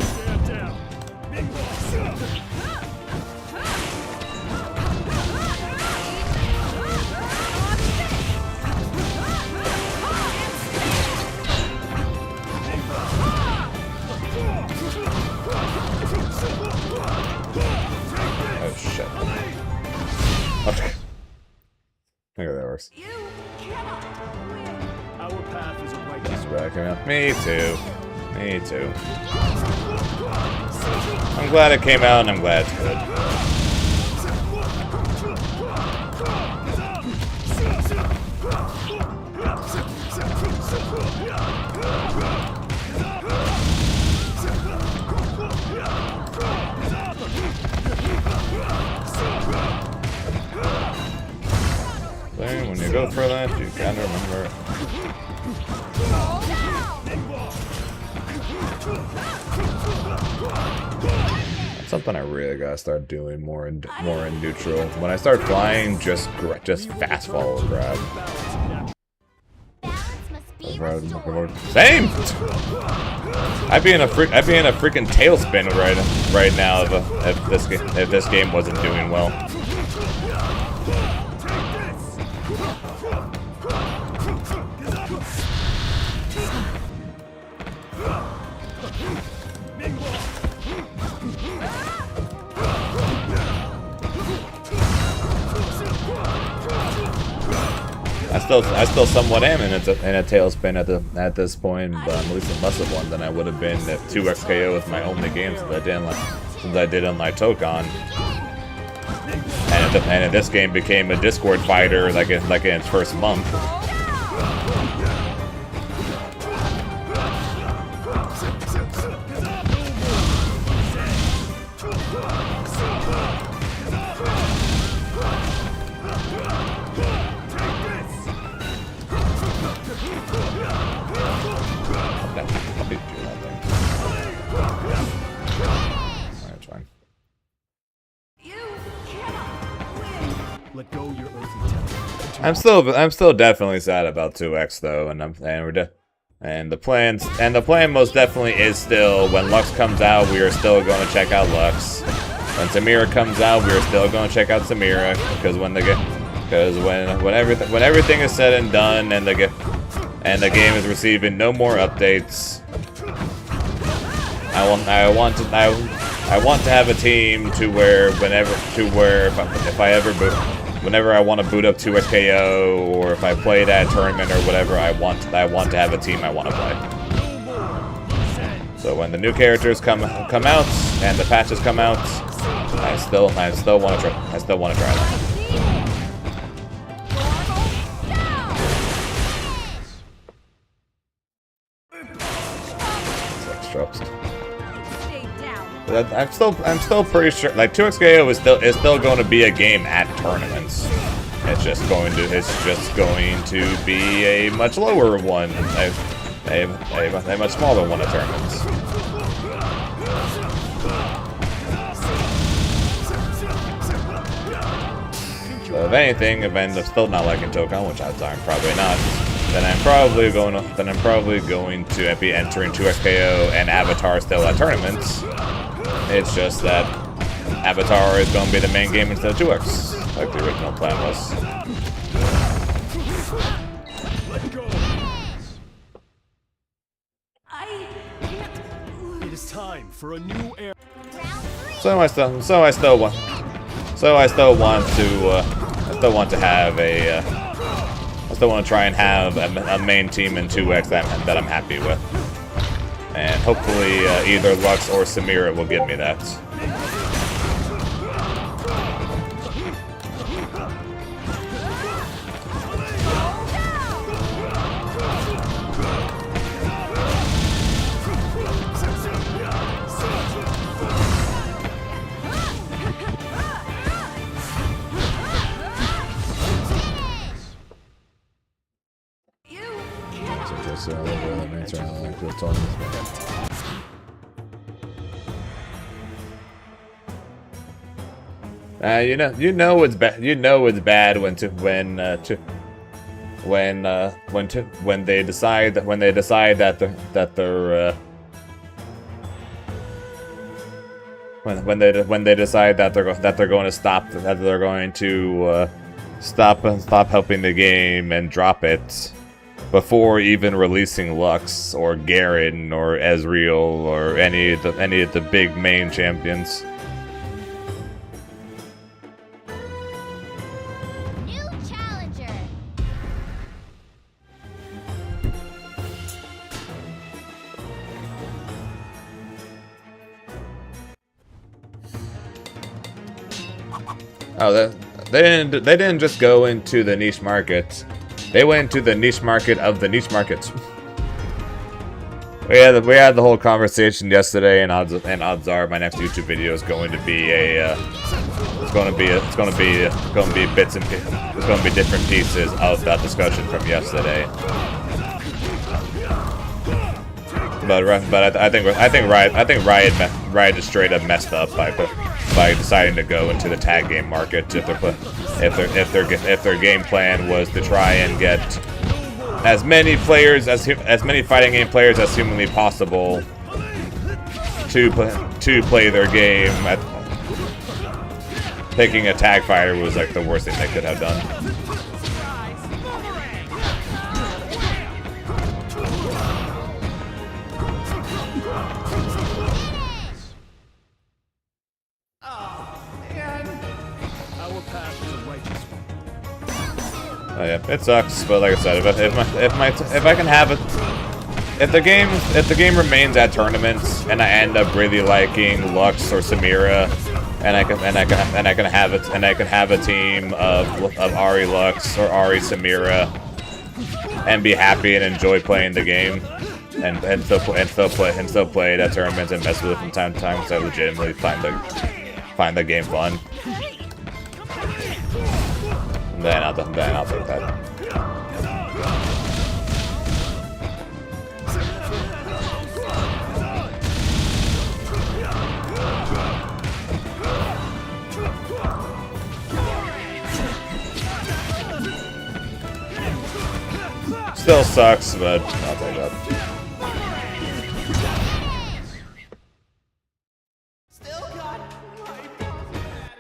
Stand down. Big boss. Oh shit. Okay. Okay, that works. You cannot win. Our path is a right Just backing up. Me too. Me too. I'm glad it came out and I'm glad it's good. Then when you go for that, you gotta remember. That's something I really gotta start doing more in neutral. When I start flying, just fast follow grab. Balance must be restored. Same. I'd be in a freaking tailspin right now if this game wasn't doing well. I still somewhat am in a tailspin at this point, but I'm at least less of one than I would have been at 2xKO with my only games since I did on my Tokon. And this game became a Discord fighter like in its first month. Let go your earthly temple. I'm still definitely sad about 2x though, and the plan most definitely is still when Lux comes out, we are still going to check out Lux. When Samira comes out, we are still going to check out Samira because Because when everything is said and done, and the game is receiving no more updates, I want to have a team to where whenever I want to boot up 2XKO, or if I play that tournament or whatever, I want to have a team I want to play. So when the new characters come out and the patches come out, I still want to try. I still want to try that. Stay down. But I'm still pretty sure, like, 2XKO is still going to be a game at tournaments. It's just going to be a much lower one, a much smaller one at tournaments. So if anything, if I'm still not liking Dokkan, which odds are I'm probably not, then I'm probably going to be entering 2XKO and Avatar still at tournaments. It's just that Avatar is going to be the main game instead of 2X, like the original plan was. I can't lose. It is time for a new era. Round 3. So I still want to try and have a main team in 2X that I'm happy with, and hopefully either Lux or Samira will give me that. You know it's bad. You know it's bad when they decide that they're going to stop helping the game and drop it before even releasing Lux or Garen or Ezreal or any of the big main champions. New challenger. Oh, they didn't just go into the niche market. They went into the niche market of the niche market. We had the whole conversation yesterday, and odds are my next YouTube video is going to be different pieces of that discussion from yesterday. But I think Riot just straight up messed up by deciding to go into the tag game market. If their game plan was to try and get as many fighting game players as humanly possible to play their game, picking a tag fighter was like the worst thing they could have done. Oh yeah, it sucks, but like I said, if I can have it, if the game remains at tournaments and I end up really liking Lux or Samira, and I can have a team of Ahri Lux or Ahri Samira, and be happy and enjoy playing the game, and still play it at tournaments and mess with it from time to time because I legitimately find the game fun. Then I'll take that. Still sucks, but I'll take that.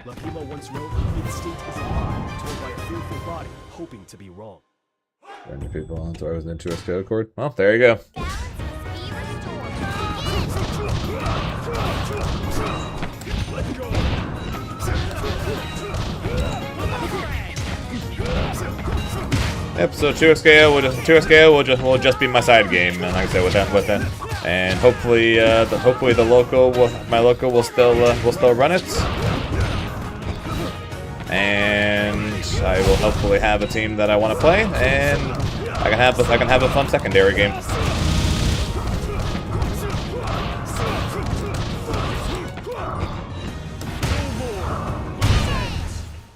Lakima once wrote, "Instinct is a lie told by a fearful Many people on so I was into a SKO cord. Well, there you go. Yep, so 2SKO will just be my side game, and like I said, with that, and hopefully my local will still run it, and I will hopefully have a team that I want to play, and I can have a fun secondary game.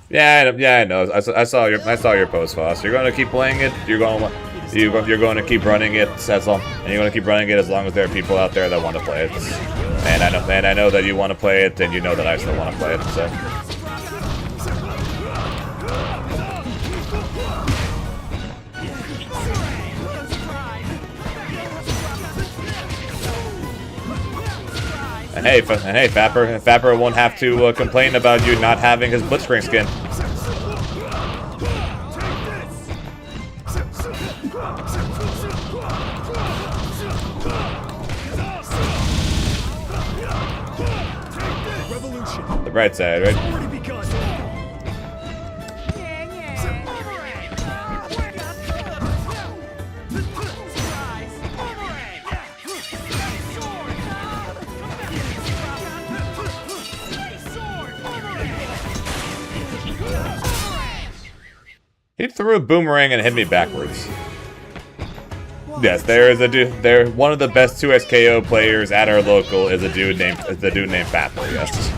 Yeah, I know. I saw your post, Foss. You're going to keep playing it. You're going to keep running it as long, and you're going to keep running it as long as there are people out there that want to play it. And I know that you want to play it, and you know that I still want to play it. So. And hey, Fapper won't have to complain about you not having his Blitzcrank skin. The bright side, right? He threw a boomerang and hit me backwards. Yes, there is a dude. One of the best 2SKO players at our local is a dude named Fapper. Yes.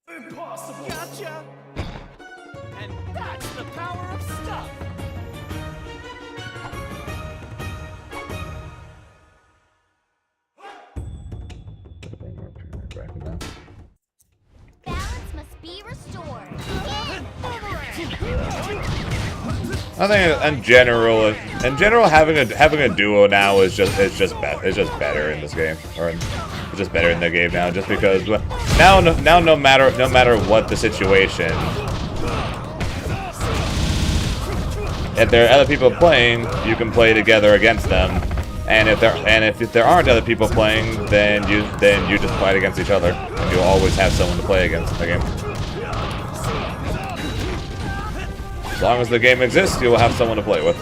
Impossible! Gotcha! And that's the power of stuff! Balance must be restored. I think in general, having a duo now is just better in this game, or it's just better in the game now, just because now no matter what the situation, if there are other people playing, you can play together against them, and if there aren't other people playing, then you just fight against each other, and you'll always have someone to play against in the game. As long as the game exists, you will have someone to play with.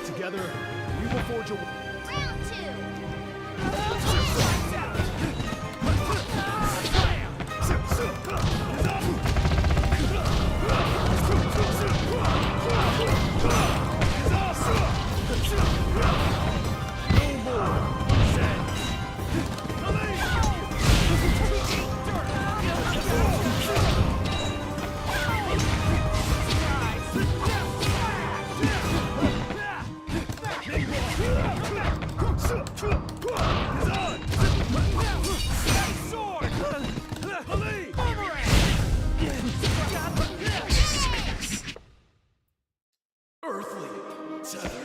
Together, we will forge a... Round two.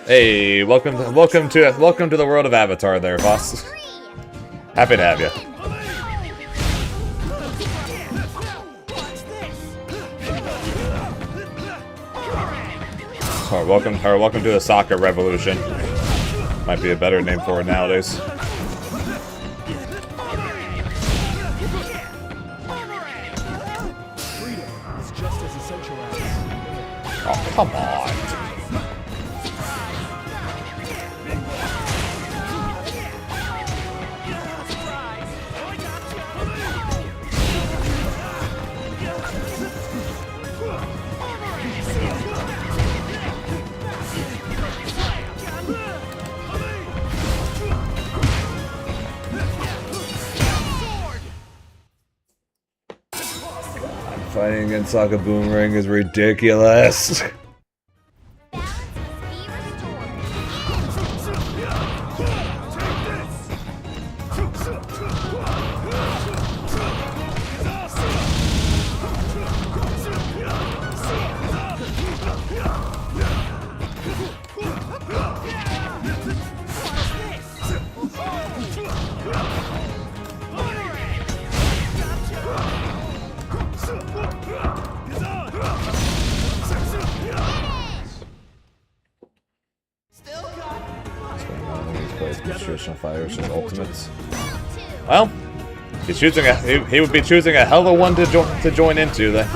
Hey, welcome to the world of Avatar there, boss. Happy to have you. Or welcome to the soccer revolution. Might be a better name for it nowadays. Freedom is just as essential as... Oh, come on. Fighting against Saga Boomerang is ridiculous. Balance must be restored. Traditional fighters and ultimates. Round 2. Well, he's choosing he would be choosing a hell of a one to join into then.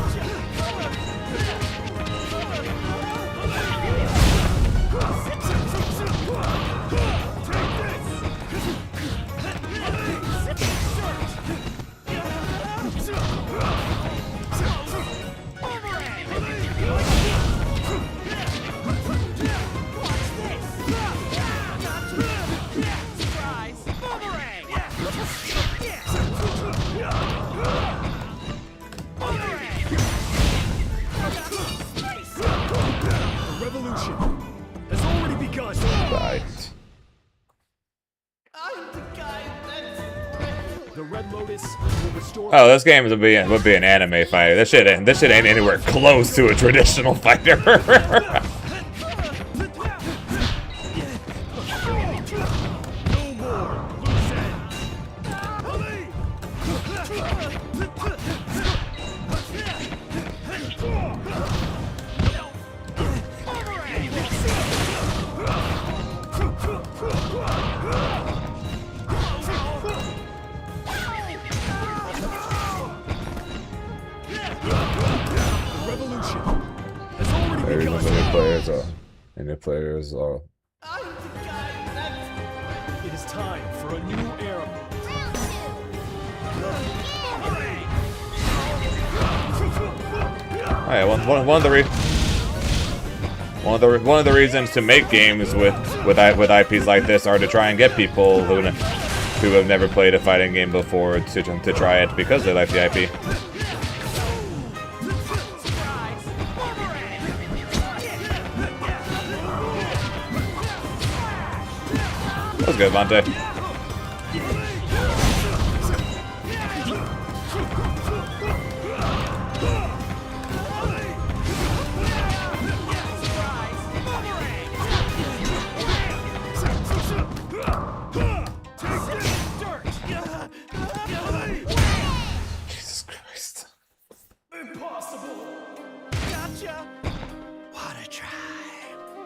Revolution has already begun. Right. The Red Lotus will restore. Oh, this game would be an anime fighter. This shit ain't anywhere close to a traditional fighter. No more loose ends. Revolution has already Maybe begun. the players are. It is time for a new era. Round 2. Hey, one of the reasons to make games with IPs like this are to try and get people who have never played a fighting game before to try it because they like the IP. That was good, Vontae. Jesus Christ.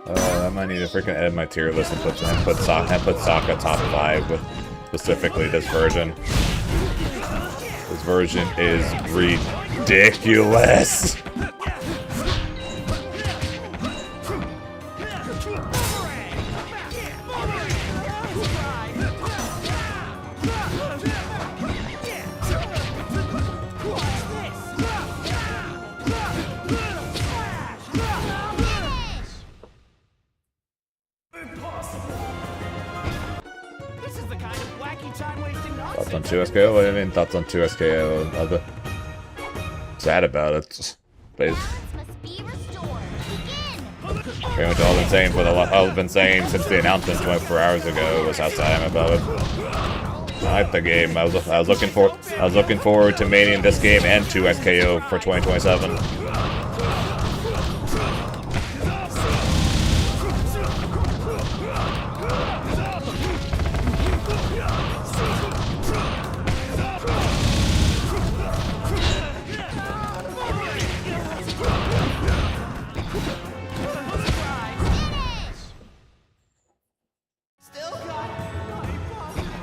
I might need to freaking edit my tier list and put Sokka top 5 with specifically this version. This version is ridiculous. Thoughts on 2SKO? What do you mean thoughts on 2SKO? I'm a bit sad about it. But Balance must be restored. Begin. pretty much all I've been saying since the announcement 24 hours ago was how sad I am about it. I like the game. I was looking forward to maining this game and 2SKO for 2027.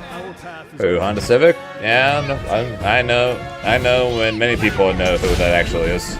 Our path is Who, Honda Civic? Yeah, I know, and many people know who that actually is.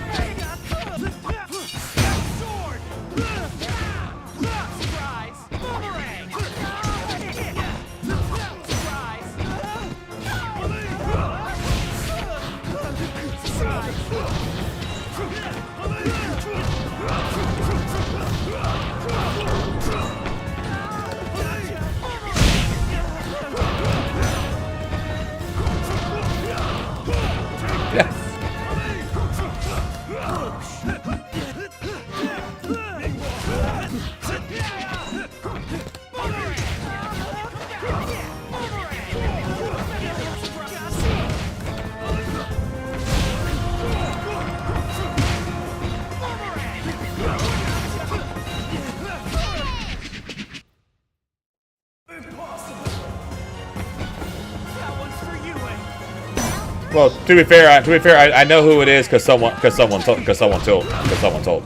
Well, to be fair, I know who it is because someone told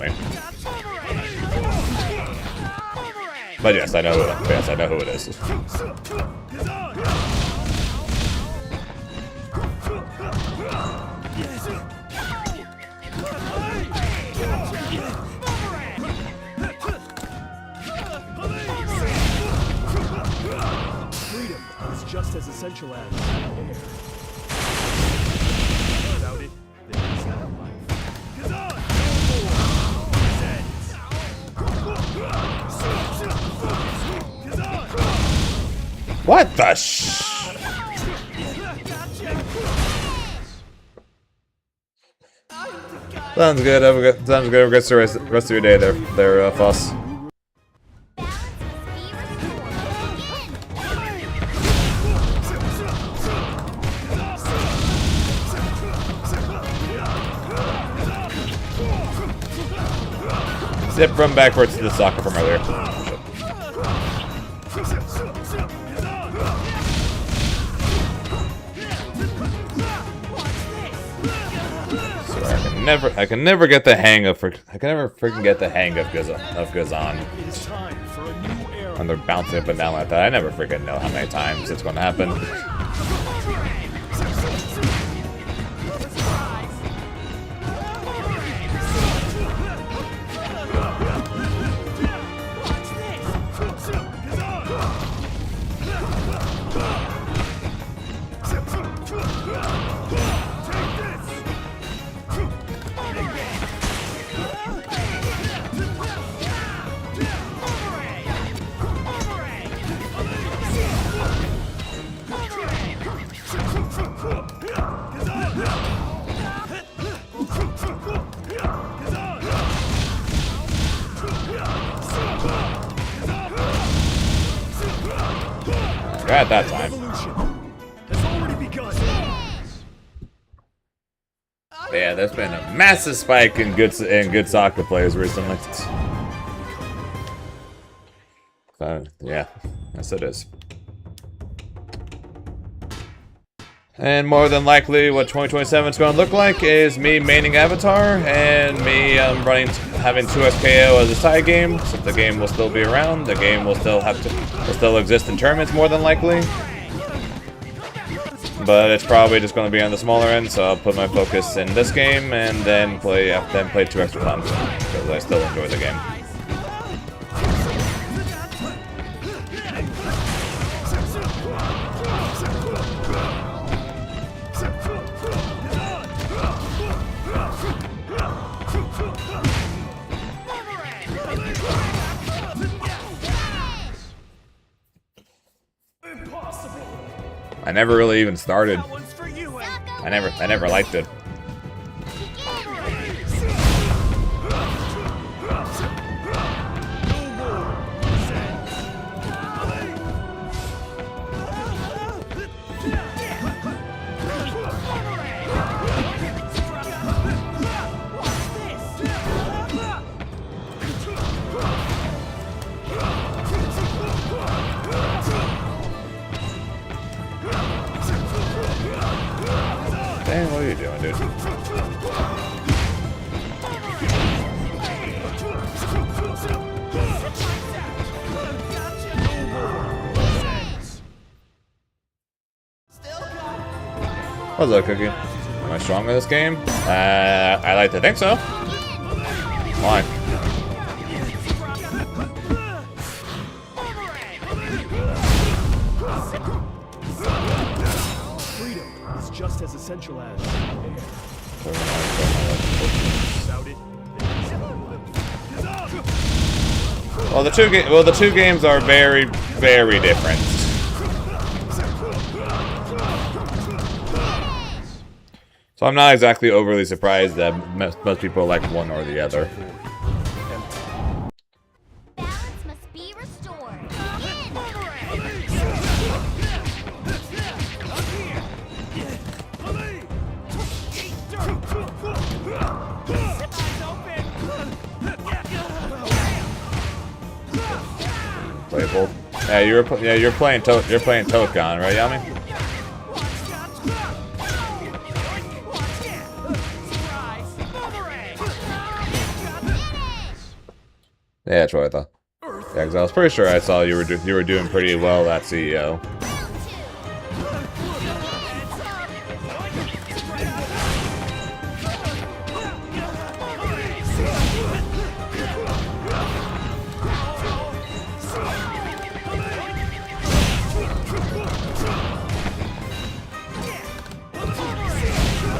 me. But yes, I know who it is. Freedom is just as essential as air. Without it, there is no life. What the sh? Sounds good. Have a good. Sounds good. Have a good rest of your day there, Foss. Zip from backwards to the soccer from earlier. I can never get the hang of. I can never freaking get the hang of Gazan. It's time for a new era. When they're bouncing up and down like that, I never freaking know how many times it's going to happen. At that time. Has already begun. Yeah, there's been a massive spike in good soccer players recently. Yeah, yes it is. And more than likely, what 2027 is going to look like is me maining Avatar and me having 2 SKO as a side game. Since the game will still be around, the game will still exist in tournaments more than likely. But it's probably just going to be on the smaller end, so I'll put my focus in this game and then play 2 extra times because I still enjoy the game. I never really even started. I never liked it. Dang, what are you doing, dude? What's up, Cookie? Am I strong in this game? I like to think so. Why? Freedom is just as essential as air. Without it, there is no life. Well, the two games are very, very different. So I'm not exactly overly surprised that most people like one or the other. Balance must be restored. Play both. Yeah, you're playing Tokan, right, Yami? Yeah, Troitha. Yeah, because I was pretty sure I saw you were doing pretty well at CEO.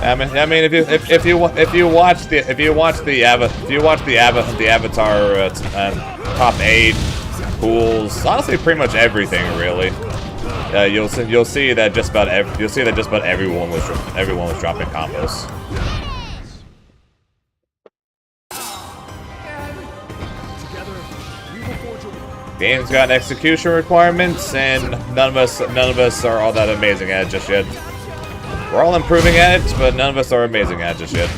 I mean, if you watch the Avatar top 8 pools, honestly, pretty much everything really, you'll see that just about everyone was dropping combos. Game's got execution requirements, and none of us are all that amazing at it just yet. We're all improving at it, but none of us are amazing at it just yet.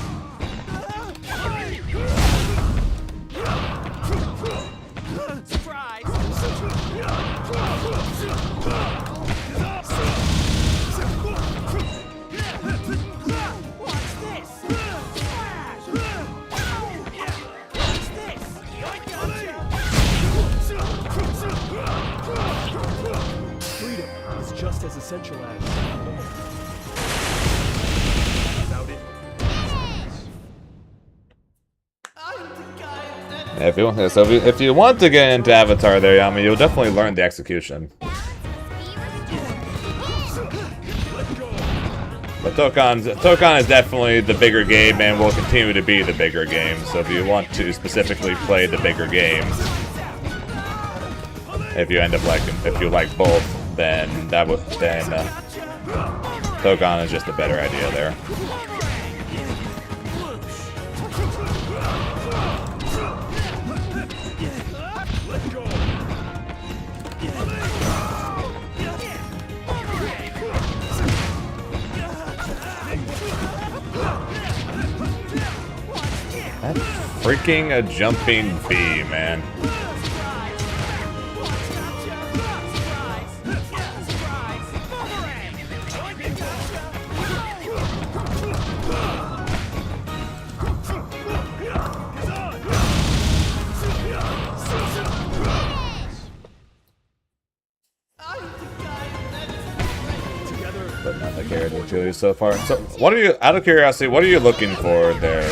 Freedom is just as essential as... If you want to get into Avatar there, Yami, you'll definitely learn the execution. But Dokkan is definitely the bigger game and will continue to be the bigger game. So if you want to specifically play the bigger game, if you like both, then Dokkan is just a better idea there. That's freaking a jumping bee, man. But not the character to so far. So, what are you? Out of curiosity, what are you looking for there?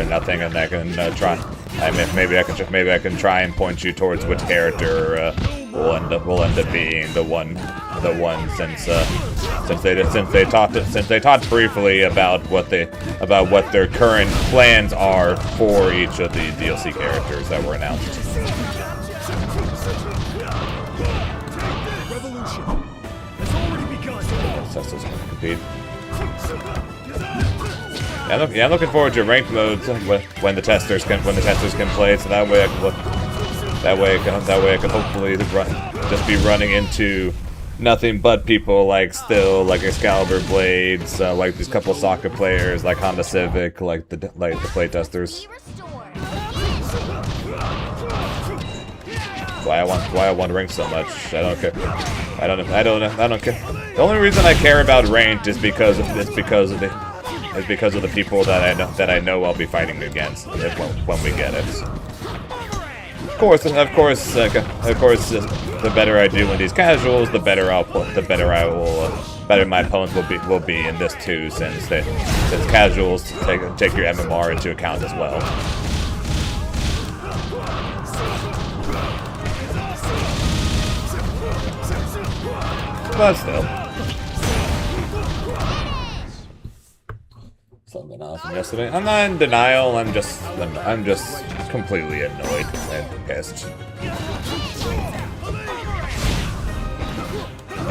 Nothing, and I can try. I mean, maybe I can try and point you towards which character will end up being the one. Since they talked briefly about what their current plans are for each of the DLC characters that were announced. Tesla's gonna compete. Yeah, I'm looking forward to ranked modes when the testers can play. So that way I can hopefully just be running into nothing but people like Excalibur Blades, like these couple soccer players, like Honda Civic, like the playtesters. Why I want ranked so much? I don't care. I don't care. The only reason I care about ranked is because of the people that I know I'll be fighting against when we get it. Of course, the better I do in these casuals, the better my opponents will be in this too, since casuals take your MMR into account as well. But still. Something off from yesterday. I'm not in denial, I'm just completely annoyed and pissed.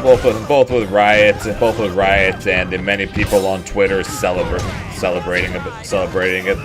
Both with Riot and the many people on Twitter celebrating it.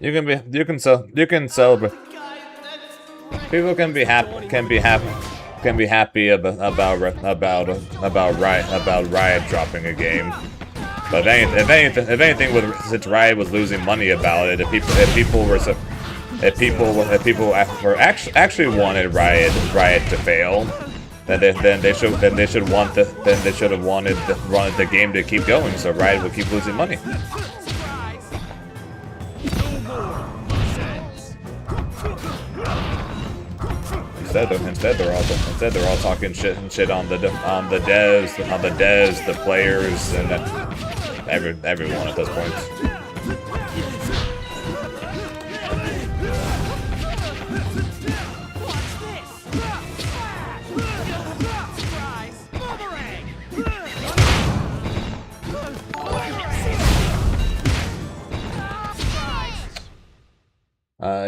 You can celebrate. People can be happy about Riot dropping a game. But if anything, since Riot was losing money about it, if people actually wanted Riot to fail, then they should have wanted the game to keep going, so Riot would keep losing money. Instead they're all talking shit on the devs, the players, and everyone at this point.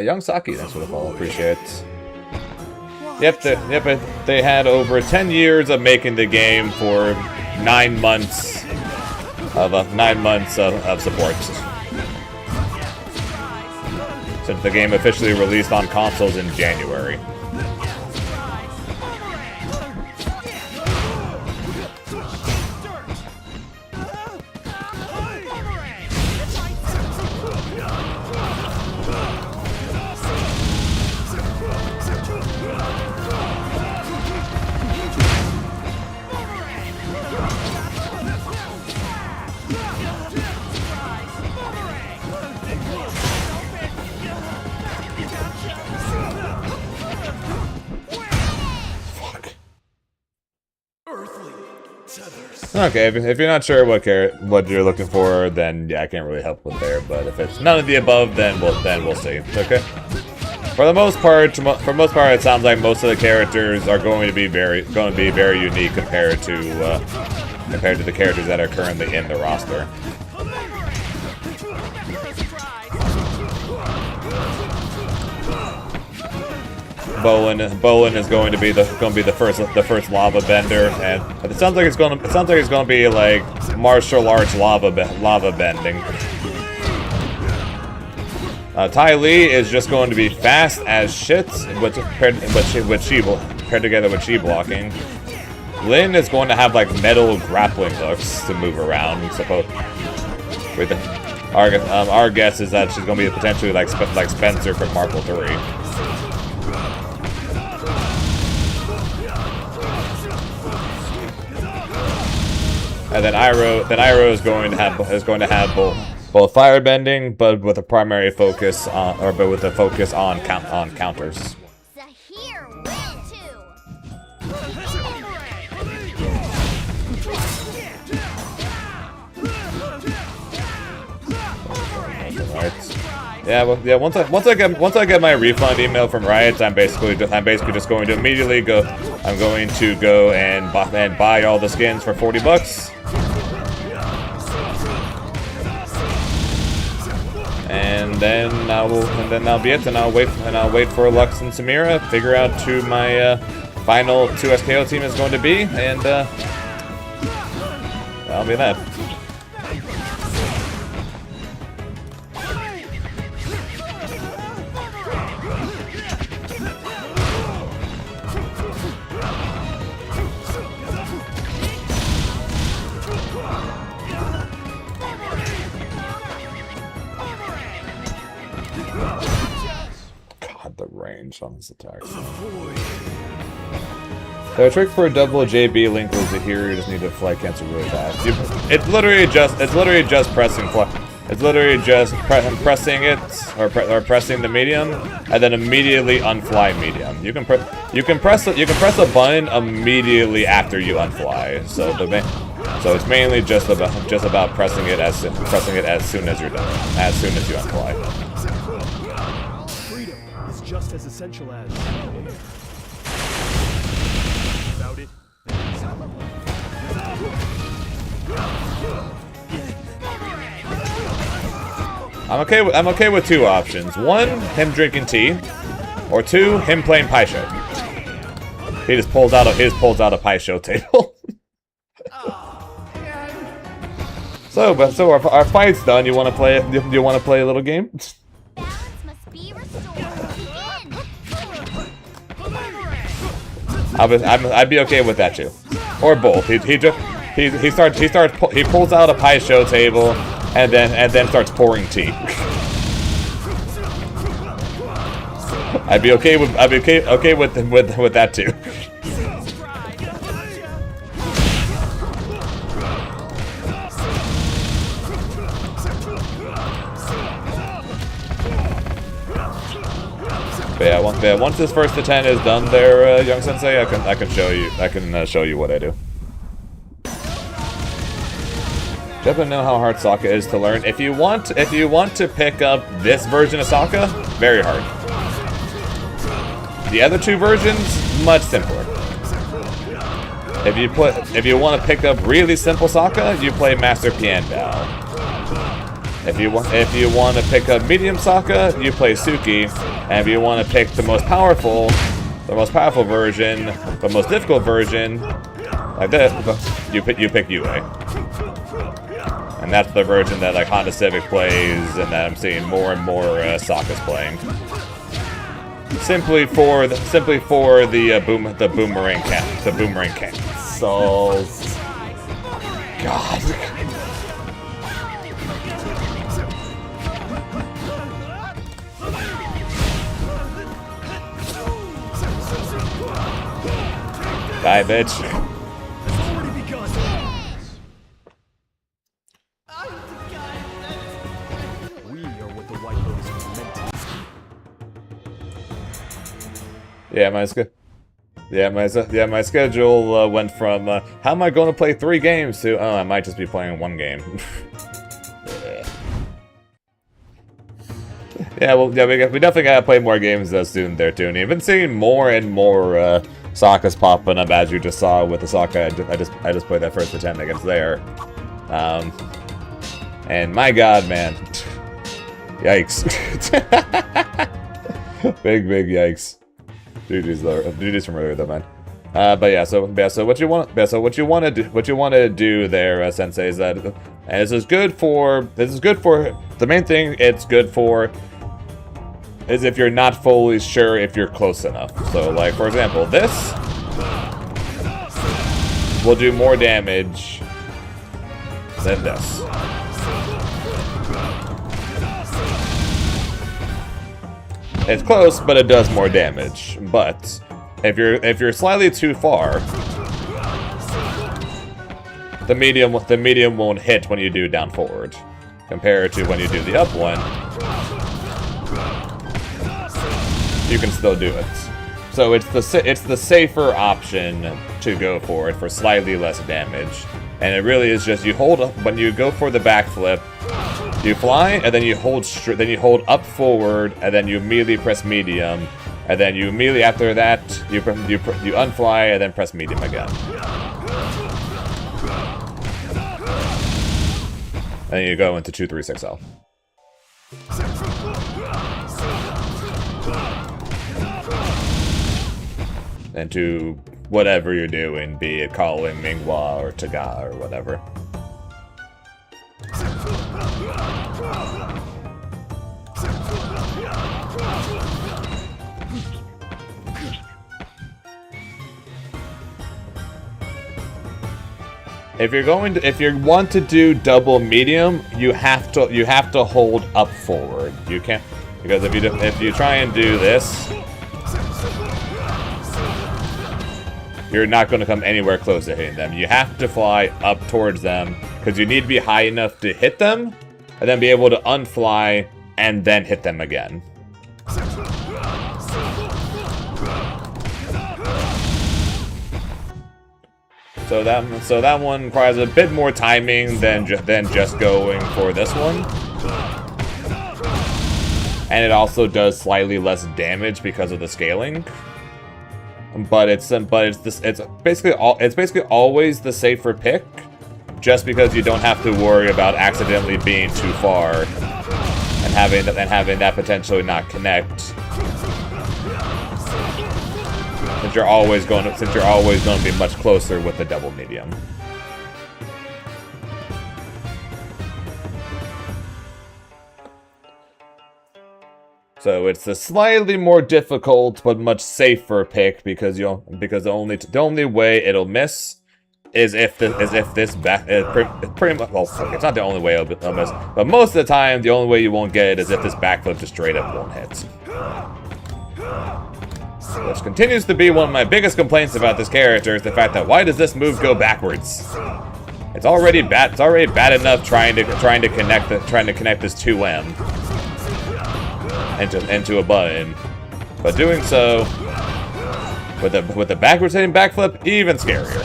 Young Saki, thanks for the follow, appreciate it. Yep, they had over 10 years of making the game for 9 months of support. Since the game officially released on consoles in January. Okay, if you're not sure what you're looking for, then yeah, I can't really help with there. But if it's none of the above, then we'll see. Okay. For the most part, it sounds like most of the characters are going to be very unique compared to the characters that are currently in the roster. Bolin is going to be the first lava bender, and it sounds like it's going to be like martial arts lava bending. Ty Lee is just going to be fast as shit, paired together with chi blocking. Lin is going to have like metal grappling hooks to move around. Our guess is that she's going to be potentially like Spencer from Marvel 3. And then Iroh is going to have both firebending, but with a primary focus on counters. Zahir will too. Right. Yeah, well, yeah. Once I get my refund email from Riot, I'm basically just going to immediately go. I'm going to go and buy all the skins for $40. And then that'll be it. And I'll wait for Lux and Samira, figure out who my final 2 SKO team is going to be, and that'll be that. The range on his attacks. The trick for a double JB link was to hear you just need to fly cancel really fast. It's literally just pressing it or pressing the medium and then immediately unfly medium. You can press a button immediately after you unfly. So it's mainly just about pressing it as soon as you're done, as soon as you unfly. Just as essential as without it. I'm okay with 2 options. 1, him drinking tea, or 2, him playing Pai Sho. He just pulls out a Pai Sho table. So our fight's done. You want to play a little game? I'd be okay with that too, or both. He pulls out a pie show table, and then starts pouring tea. I'd be okay with that too. But yeah, once this first to 10 is done, there, young sensei, I can show you what I do. Definitely know how hard Sokka is to learn. If you want to pick up this version of Sokka, very hard. The other two versions, much simpler. If you want to pick up really simple Sokka, you play Master Piandao. If you want to pick up medium Sokka, you play Suki. And if you want to pick the most powerful version, the most difficult version, like this, you pick Yue. And that's the version that like Honda Civic plays, and that I'm seeing more and more Sokkas playing. Simply for the boomerang camp. So, God. Die, bitch. We are what the White Lotus was meant to be. Yeah, my schedule went from how am I going to play 3 games to I might just be playing 1 game. Yeah, well, yeah, we definitely gotta play more games soon there, too. And you've been seeing more and more Sokkas popping up, as you just saw with the Sokka I just played that first attempt against there. And my God, man, yikes! big yikes. GG's from earlier though, man. But yeah, so what you want to do there, Sensei, is that, and this is good for the main thing. It's good for is if you're not fully sure if you're close enough. So, like, for example, this will do more damage than this. It's close, but it does more damage. But if you're slightly too far, the medium won't hit when you do down forward, compared to when you do the up one. You can still do it. So it's the safer option to go for it for slightly less damage. And it really is just you hold up when you go for the backflip, you fly and then you hold up forward and then you immediately press medium, and then you immediately after that you unfly and then press medium again. And then you go into 2-3-6-0. And to whatever you're doing, be it calling Minghua or Taga or whatever. If you want to do double medium, you have to hold up forward. You can't, because if you try and do this, you're not going to come anywhere close to hitting them. You have to fly up towards them, because you need to be high enough to hit them, and then be able to unfly, and then hit them again. So that one requires a bit more timing than just going for this one. And it also does slightly less damage because of the scaling. But it's basically always the safer pick, just because you don't have to worry about accidentally being too far and having that potentially not connect. Since you're always going to be much closer with the double medium. So it's a slightly more difficult but much safer pick because the only way it'll miss is if this back pretty much, well, okay, it's not the only way it'll miss, but most of the time the only way you won't get it is if this backflip just straight up won't hit. Which continues to be one of my biggest complaints about this character is the fact that why does this move go backwards? It's already bad. It's already bad enough trying to connect this 2M into a button, but doing so with the backwards hitting backflip, even scarier.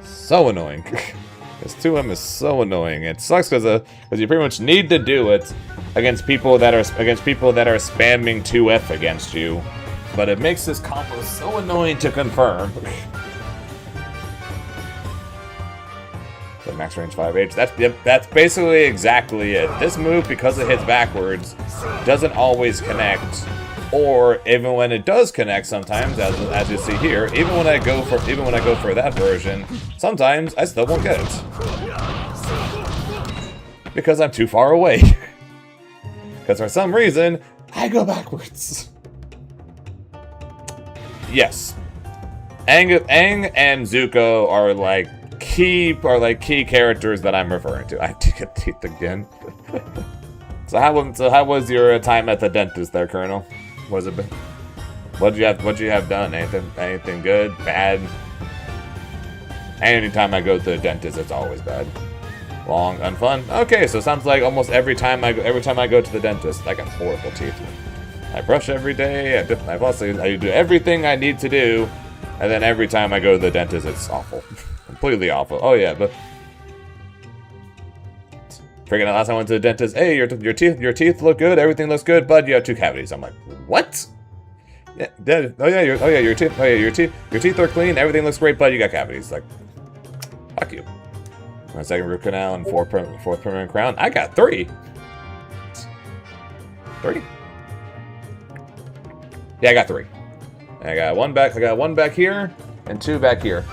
So annoying. This 2M is so annoying. It sucks because you pretty much need to do it against people that are spamming 2F against you, but it makes this combo so annoying to confirm. The max range 5H. That's basically exactly it. This move, because it hits backwards, doesn't always connect. Or even when it does connect, sometimes, as you see here, even when I go for that version, sometimes I still won't get it because I'm too far away. Because for some reason I go backwards. Yes, Aang and Zuko are like key characters that I'm referring to. I have to get teeth again. So how was your time at the dentist there, Colonel? Was it? What'd you have done? Anything good? Bad? Anytime I go to the dentist, it's always bad. Long, unfun. Okay, so it sounds like almost every time I go to the dentist, I got horrible teeth. I brush every day. I do everything I need to do, and then every time I go to the dentist, it's awful, completely awful. Oh yeah, but freaking out last time I went to the dentist. Hey, your teeth look good. Everything looks good, bud. You have 2 cavities. I'm like, what? Yeah, your teeth are clean. Everything looks great, bud. You got cavities. Like, fuck you. My second root canal and fourth permanent crown. I got 3. 3? Yeah, I got 3. I got one back. I got 1 back here and 2 back here.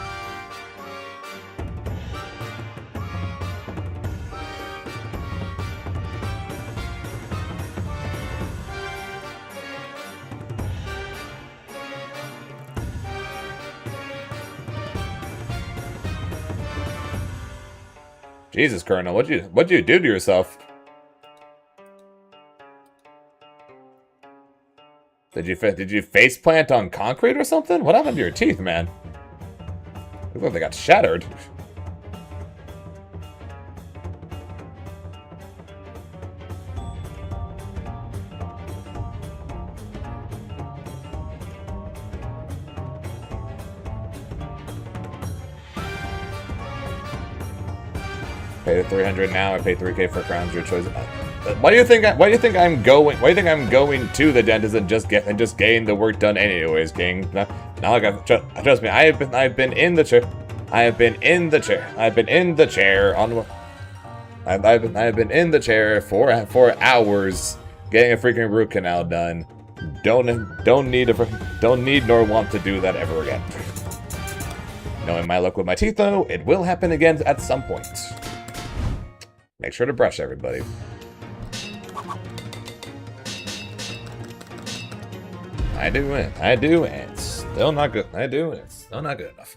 Jesus, Colonel, what'd you do to yourself? Did you face plant on concrete or something? What happened to your teeth, man? Look like they got shattered. Pay the 300 now. I pay 3K for crowns. Your choice. Why do you think I'm going to the dentist and just getting the work done anyways, King? Now trust me. I've been in the chair. I've been in the chair for hours getting a freaking root canal done. Don't need nor want to do that ever again. Knowing my luck with my teeth, though, it will happen again at some point. Make sure to brush, everybody. I do, and it's still not good. I do, and it's still not good enough.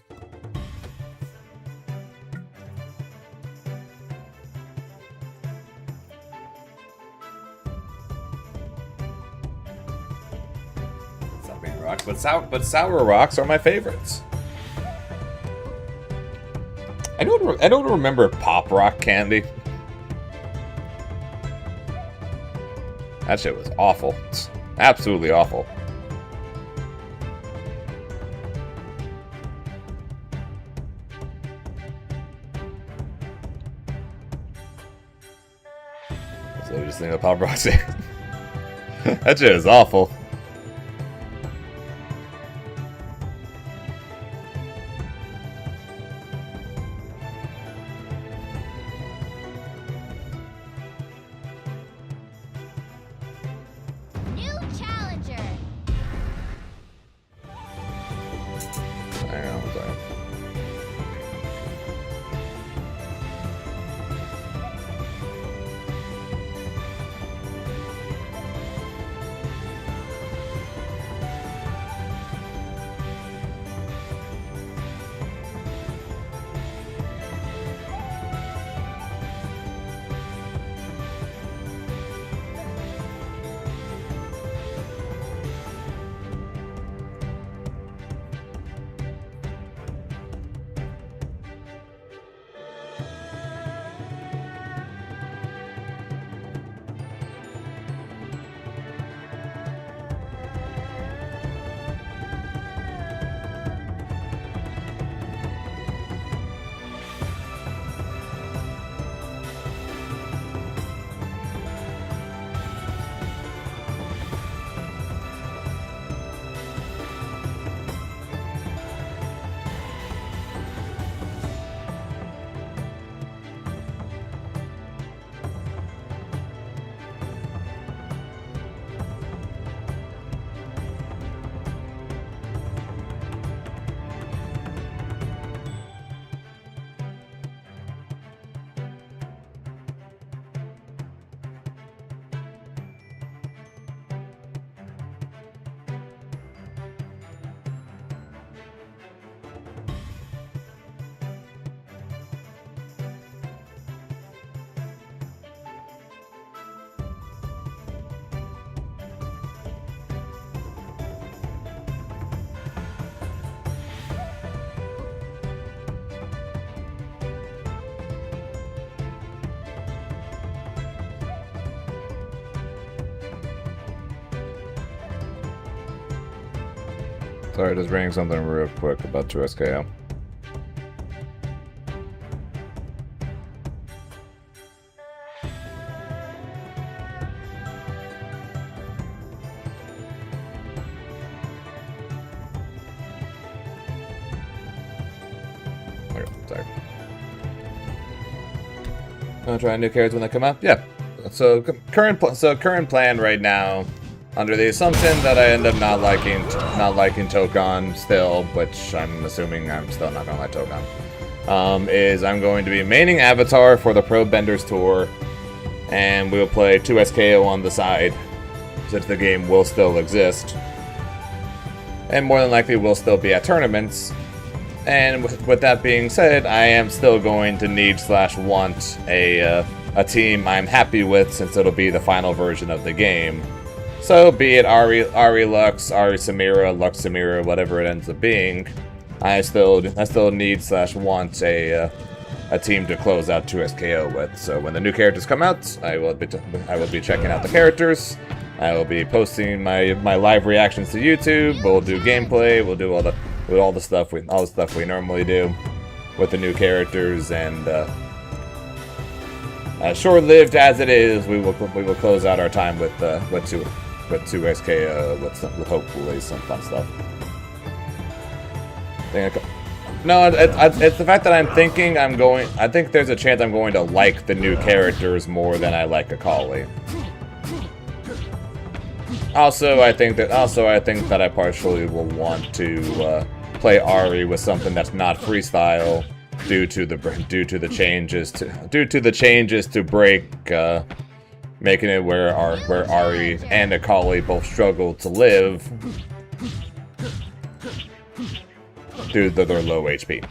Something rock, but sour rocks are my favorites. I don't remember Pop Rock candy. That shit was awful. Absolutely awful. So just think of Pop Rock. That shit is awful. Sorry, just reading something real quick about 2SKO. Sorry. I'll try new characters when they come out. Yeah. So current plan right now, under the assumption that I end up not liking Tokon still, which I'm assuming I'm still not gonna like Tokon, is I'm going to be maining Avatar for the Pro Benders Tour, and we'll play 2SKO on the side, since the game will still exist, and more than likely will still be at tournaments. And with that being said, I am still going to need/want a team I'm happy with, since it'll be the final version of the game. So be it Ahri Lux, Ahri Samira, Lux Samira, whatever it ends up being, I still need/want a team to close out 2SKO with. So when the new characters come out, I will be checking out the characters. I will be posting my live reactions to YouTube. We'll do gameplay. We'll do all the stuff we normally do with the new characters, and short-lived as it is, we will close out our time with 2SKO with hopefully some fun stuff. No, it's the fact that I'm thinking I think there's a chance I'm going to like the new characters more than I like Akali. Also, I think that I partially will want to play Ahri with something that's not freestyle due to the changes to break, making it where Ahri and Akali both struggle to live due to their low HP.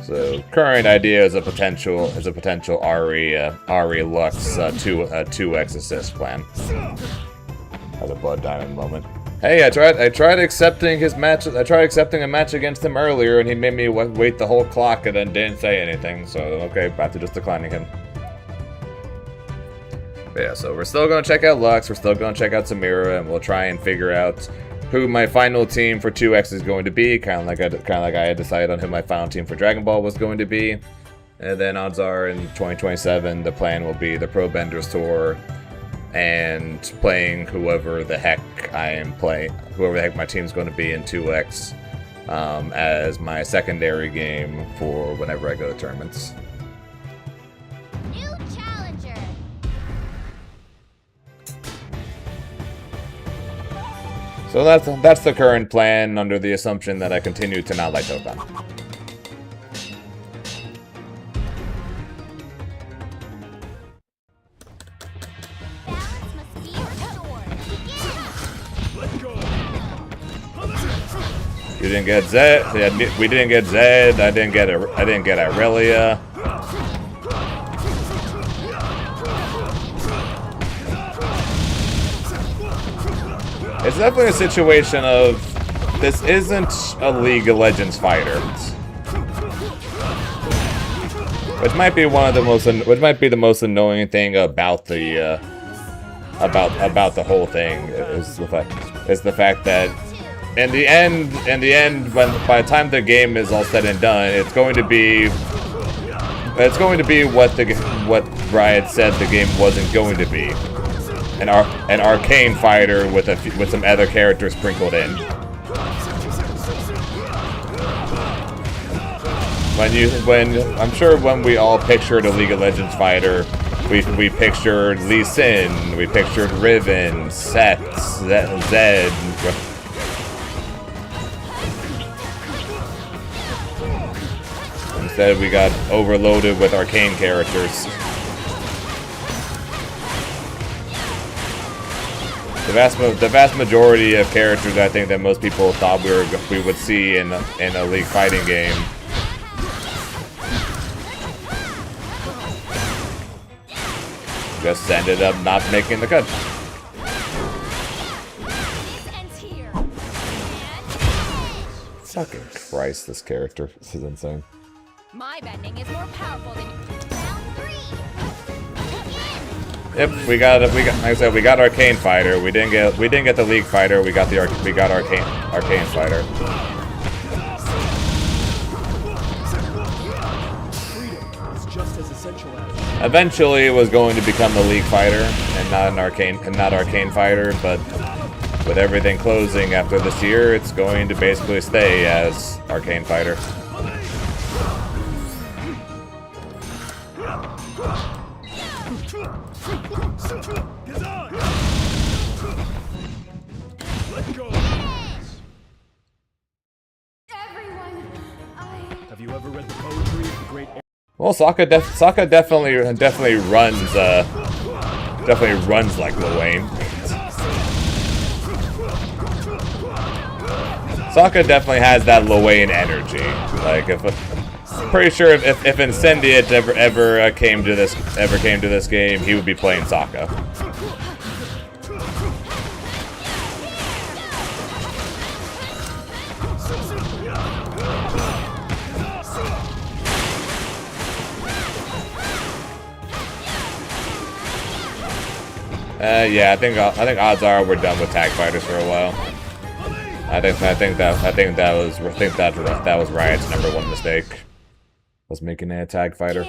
So current idea is a potential Ahri Lux 2x assist plan. Has a Blood Diamond moment. Hey, I tried accepting a match against him earlier, and he made me wait the whole clock and then didn't say anything. So okay, back to just declining him. But yeah, so we're still gonna check out Lux, we're still gonna check out Samira, and we'll try and figure out who my final team for 2X is going to be, kind of like I had decided on who my final team for Dragon Ball was going to be. And then odds are in 2027, the plan will be the Pro Benders Tour, and playing whoever the heck my team's going to be in 2X as my secondary game for whenever I go to tournaments. New challenger. So that's the current plan, under the assumption that I continue to not like Tokon. Balance must be restored. Let go. You didn't get Zed. Yeah, we didn't get Zed. I didn't get Irelia. It's definitely a situation of this isn't a League of Legends fighter, which might be the most annoying thing about the whole thing is the fact that in the end, when by the time the game is all said and done, it's going to be what Riot said the game wasn't going to be. An arcane fighter with some other characters sprinkled in. I'm sure when we all pictured a League of Legends fighter, we pictured Lee Sin, we pictured Riven, Sett, Zed. Instead, we got overloaded with arcane characters. The vast majority of characters I think that most people thought we would see in a League fighting game just ended up not making the cut. Fucking Christ, this character. This is insane. My bending is more powerful than round 3. Begin. Yep, we got like I said, we got Arcane Fighter. We didn't get the League Fighter. We got Arcane Fighter. Freedom is just as essential as. Eventually, it was going to become the League Fighter and not Arcane Fighter, but with everything closing after this year, it's going to basically stay as Arcane Fighter. Let go. Everyone, Have you ever read the poetry of the great? Well, Sokka definitely runs like Lil Wayne. Sokka definitely has that Lil Wayne energy. Like, pretty sure if Incendiate ever came to this game, he would be playing Sokka. Yeah, I think odds are we're done with tag fighters for a while. I think that was Riot's #1 mistake. Was making it a tag fighter.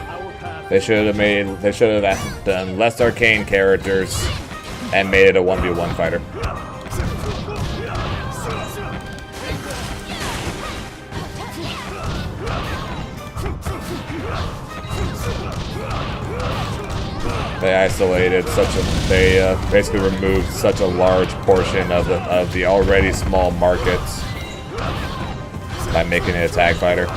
Our path. They should have done less arcane characters and made it a 1v1 fighter. They basically removed such a large portion of the already small markets by making it a tag fighter.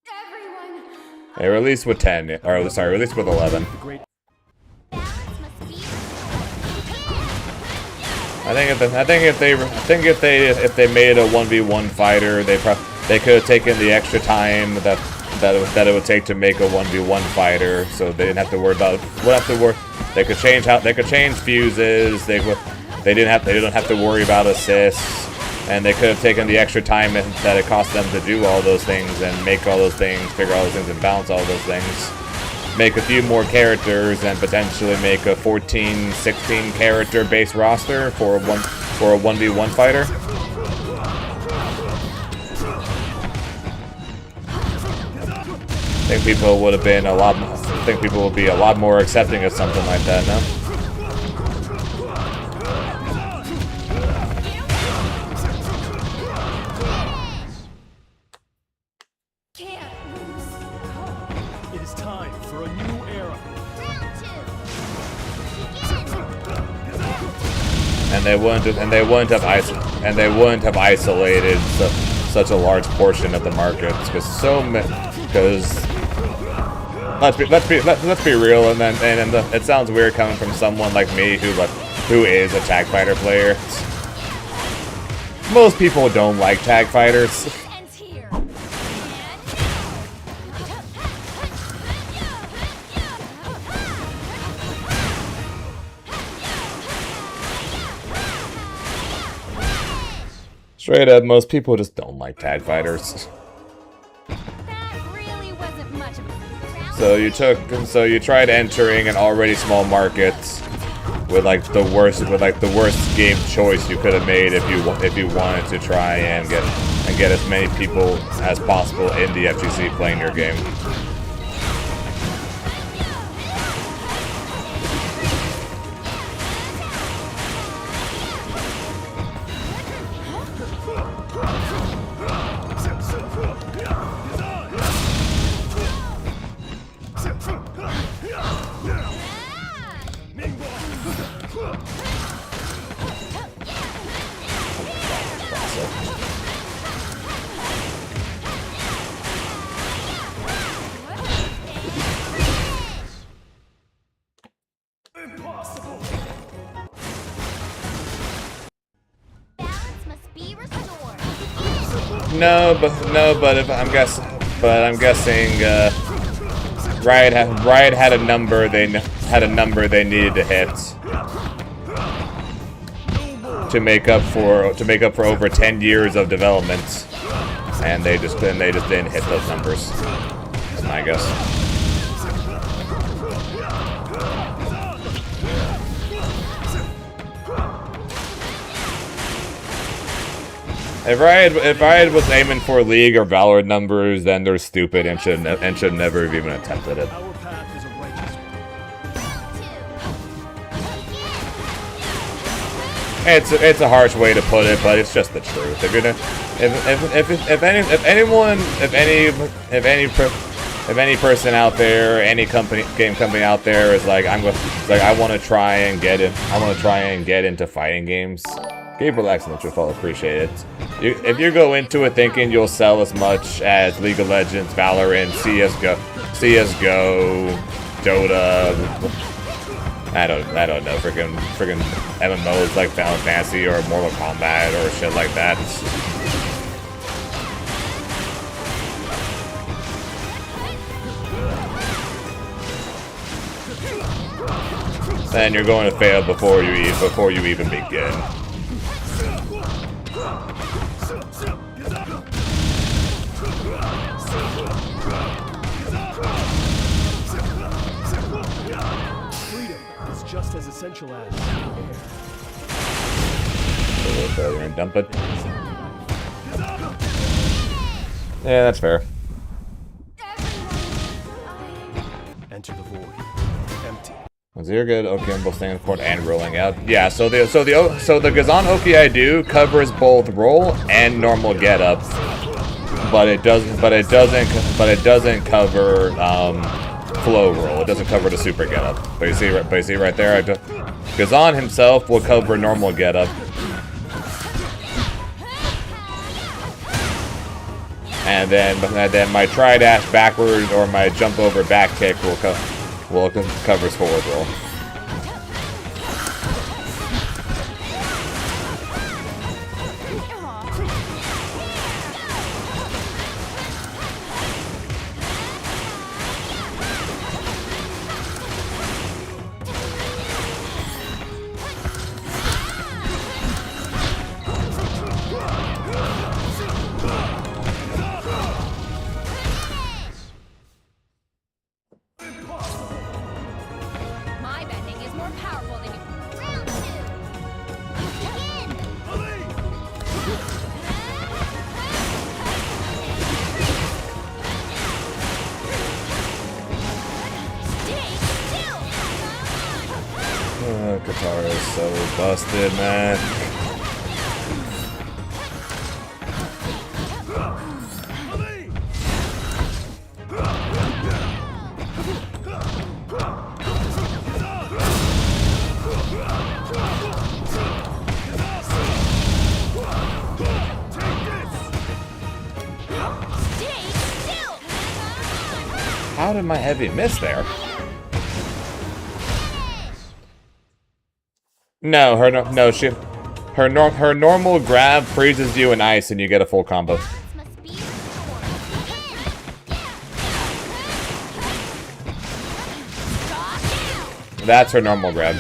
everyone, They released with 10, or sorry, released with 11. The great. I think if they made a 1v1 fighter, they could have taken the extra time that it would take to make a 1v1 fighter, so they didn't have to worry about. They could change fuses. They don't have to worry about assists, and they could have taken the extra time that it cost them to do all those things and make all those things, figure all those things, and balance all those things. Make a few more characters and potentially make a 14, 16 character base roster for a 1v1 fighter. I think people would be a lot more accepting of something like that now. can't lose. It is time for a new era. Round two. Begin. And they wouldn't have isolated such a large portion of the markets because let's be real, and it sounds weird coming from someone like me who is a tag fighter player. Most people don't like tag fighters. Ends here. Straight up, most people just don't like tag fighters. That really wasn't much of a round. So you tried entering an already small market with the worst game choice you could have made if you wanted to try and get as many people as possible in the FGC playing your game. Balance must be restored. I'm guessing Riot had a number had a number they needed to hit to make up for over 10 years of development, and they just didn't hit those numbers. That's my guess. If Riot was aiming for League or Valorant numbers, then they're stupid and should never have even attempted it. Our path is a righteous one. It's a harsh way to put it, but it's just the truth. If you're gonna, if any person out there, any game company out there is like, I want to try and get into fighting games. Gabriel Excellence would all appreciate it. If you go into it thinking you'll sell as much as League of Legends, Valorant, CS:GO, Dota, I don't know, freaking MMOs like Final Fantasy or Mortal Kombat or shit like that. Then you're going to fail before you even begin. Freedom is just as essential as Failure and dump it. Yeah, that's fair. enter the void. Empty. You're good. Okay, I'm both staying in court and rolling out. Yeah, so the Gazan Oki I do covers both roll and normal getup, but it doesn't cover flow roll. It doesn't cover the super getup. But you see right there, Gazan himself will cover normal getup, and then my try dash backwards or my jump over back kick covers forward roll. My bending is more powerful than you. Round two. Begin. Stay still. Katara is so busted, man. Stay still. How did my heavy miss there? No, her normal grab freezes you in ice and you get a full combo. Must be restored. Drop down. That's her normal grab.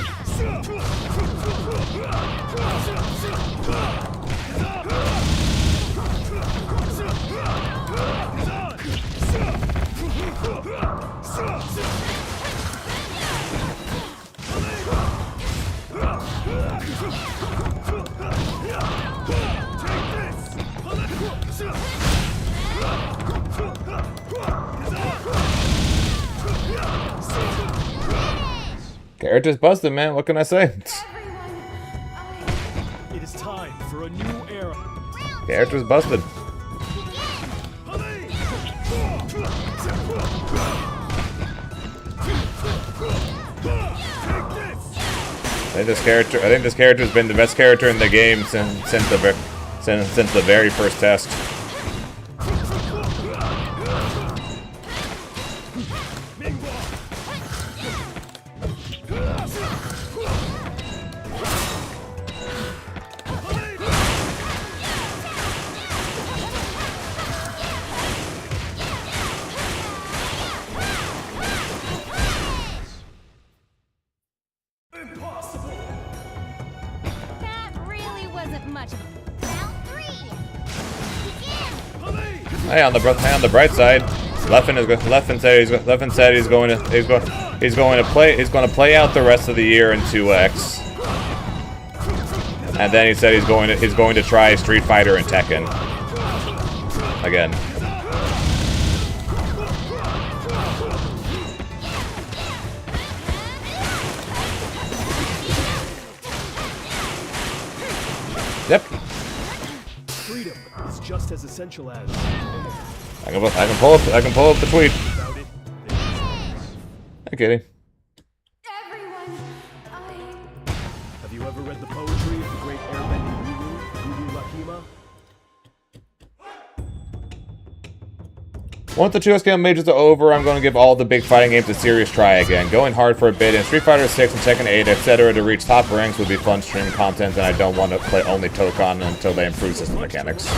Character's busted, man. What can I say? It is time for a new era. Character's busted. I think this character has been the best character in the game since the very first test. wasn't much of a round 3. Begin. Hey, on the bright side, Leffen said he's going to play out the rest of the year in 2X, and then he said he's going to try Street Fighter and Tekken again. Yep. Freedom is just as essential as. I can pull up the tweet. Without it, Hi, Kitty. Everyone, have you ever read the poetry of the great airbending Guru Lakima? Once the 2X majors are over, I'm going to give all the big fighting games a serious try again. Going hard for a bit in Street Fighter 6 and Tekken 8, etc. to reach top ranks would be fun stream content, and I don't want to play only Tokon until they improve system mechanics.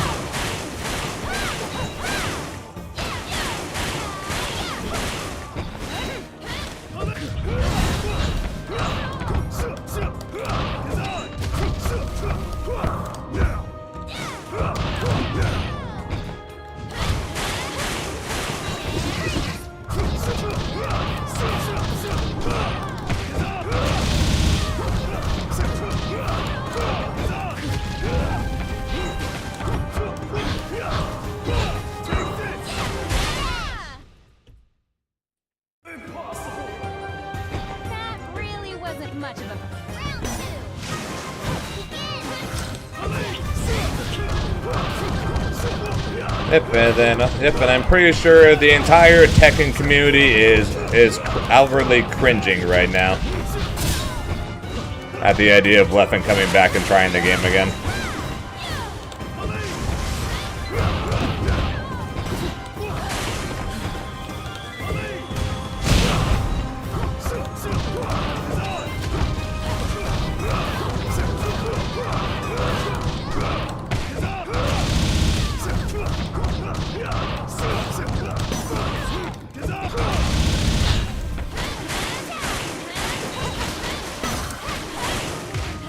that really wasn't much of a round 2. Yep, and I'm pretty sure the entire Tekken community is outwardly cringing right now at the idea of Leffen coming back and trying the game again.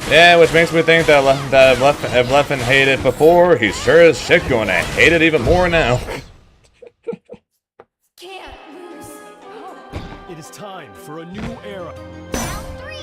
Yeah, which makes me think that if Leffen hated it before, he's sure as shit going to hate it even more now. Can't lose. It is time for a new era. Round 3.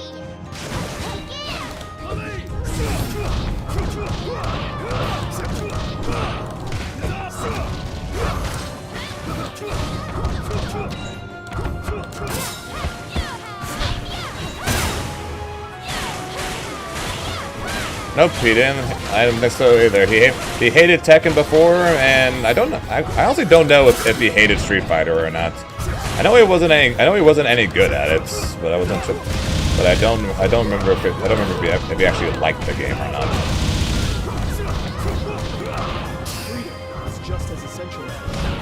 Nope, he didn't. I didn't think so either. He hated Tekken before, and I don't know. I honestly don't know if he hated Street Fighter or not. I know he wasn't any good at it, but I wasn't sure. But I don't remember if he actually liked the game or not. Freedom is just as essential as.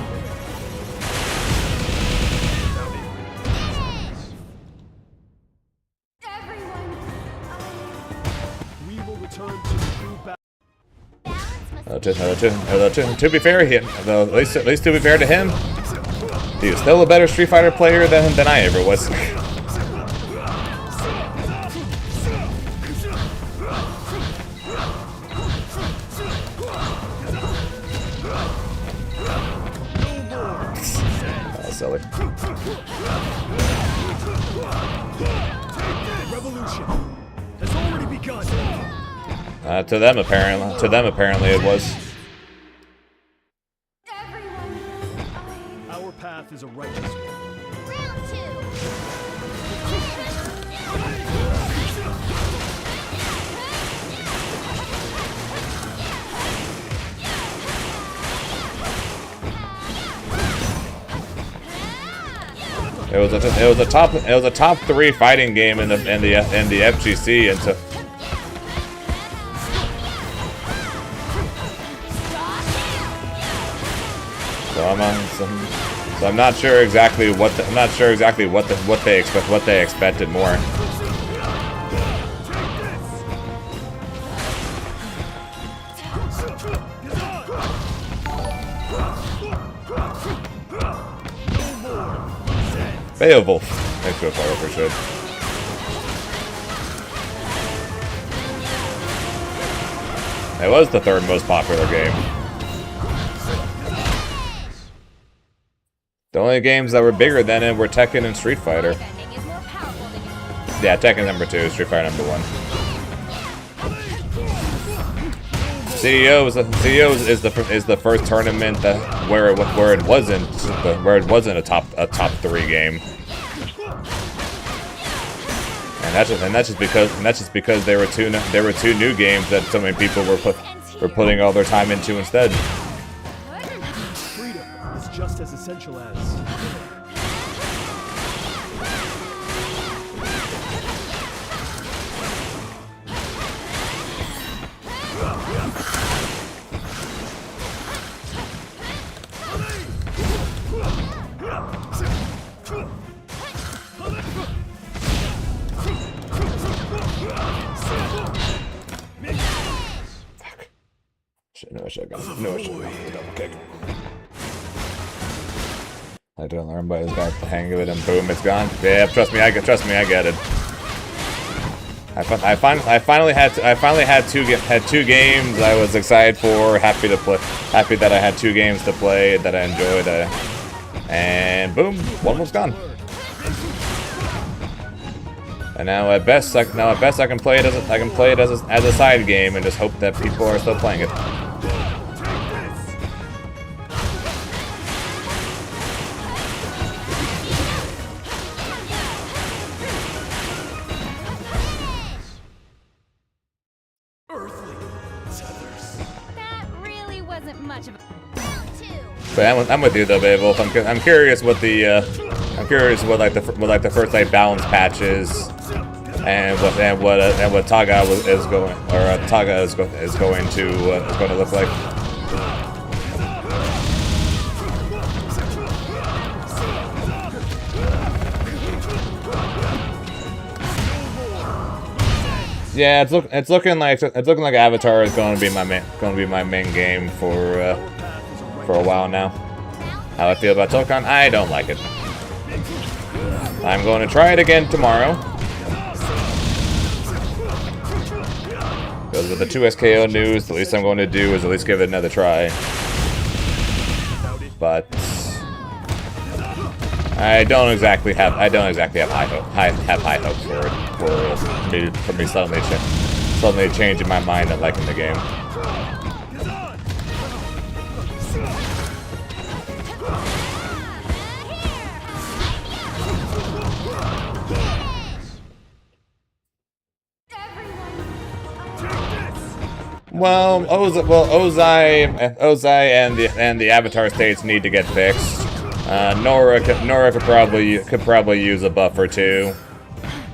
Everyone, We will return to the true battle. balance must To be fair, at least to be fair to him, he was still a better Street Fighter player than I ever was. Oh, silly. The revolution has already begun. To them apparently it was. everyone. Our path is a righteous one. Round 2. It was a top 3 fighting game in the FGC, and so I'm not sure exactly what they expected more. Beowulf. Thanks for the follow, appreciate it. It was the third most popular game. The only games that were bigger than it were Tekken and Street Fighter. Bending is more powerful than you. Yeah, Tekken number 2, Street Fighter number 1. CEO is the first tournament that where it wasn't a top 3 game. And that's just because there were two new games that so many people were putting all their time into instead. Freedom is just as essential as... No shotgun. No shotgun. Double kick. I don't learn, but it's got the hang of it, and boom, it's gone. Yeah, trust me, I get it. I finally had two games I was excited for, happy that I had 2 games to play that I enjoyed, and boom, one was gone. And now at best I can play it as a side game and just hope that people are still playing it. That really wasn't much of a... But I'm with you though, Babel. I'm curious what the like the first like balance patch is, and what Taga is going to look like. Yeah, it's looking like Avatar is going to be my main game for a while now. How I feel about Dokkan? I don't like it. I'm going to try it again tomorrow. Because with the 2 SKO news, the least I'm going to do is at least give it another try. But I don't exactly have high hopes for me suddenly changing my mind and liking the game. Well, Ozai and the Avatar states need to get fixed. Nora could probably use a buff or 2.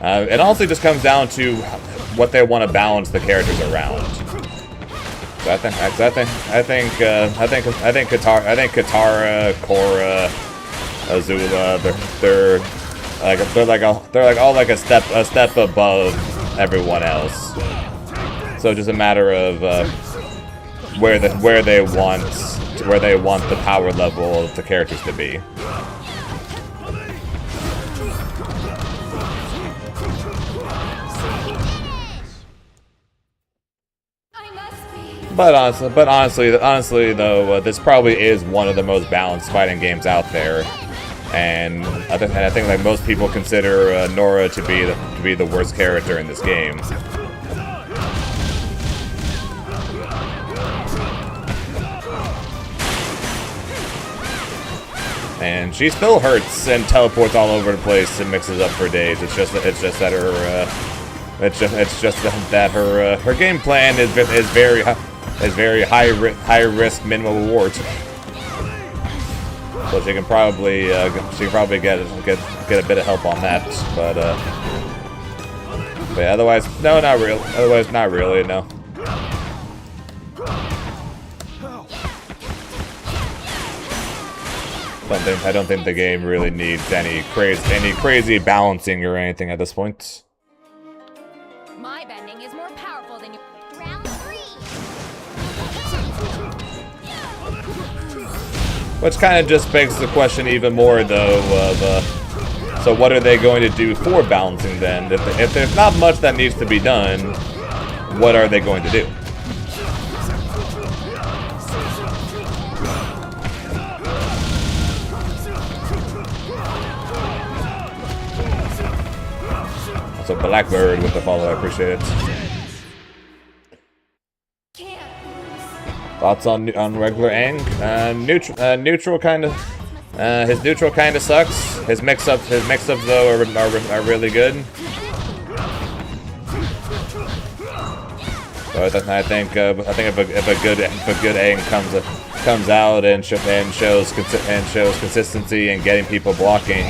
It also just comes down to what they want to balance the characters around. So I think Katara, Korra, Azula, they're all like a step above everyone else. So just a matter of where they want the power level of the characters to be. But honestly though, this probably is one of the most balanced fighting games out there, and I think like most people consider Nora to be the worst character in this game. And she still hurts and teleports all over the place and mixes up for days. It's just that her game plan is very high risk, minimal rewards. So she can probably get a bit of help on that, but yeah, otherwise not really, no. I don't think the game really needs any crazy balancing or anything at this point. My bending is more powerful than your... Round 3. Which kind of just begs the question even more, though, of so what are they going to do for balancing then? If there's not much that needs to be done, what are they going to do? also Blackbird with the follow. I appreciate it. Thoughts on regular Aang? Neutral kind of. His neutral kind of sucks. His mix-ups though are really good. But I think if a good Aang comes out and shows consistency and getting people blocking,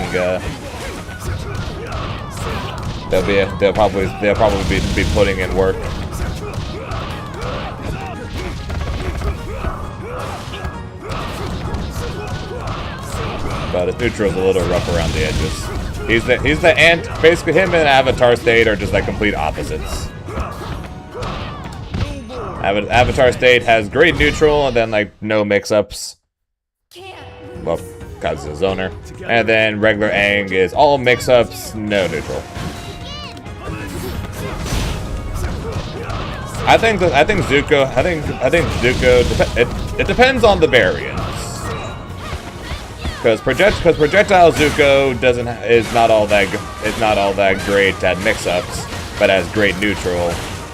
they'll probably be putting in work. But his neutral's a little rough around the edges. He's the ant. Basically, him and Avatar State are just like complete opposites. Avatar State has great neutral and then like no mix-ups. Well, because he's a zoner. And then regular Aang is all mix-ups, no neutral. I think Zuko. It depends on the variants. Because projectile Zuko is not all that great at mix-ups, but has great neutral.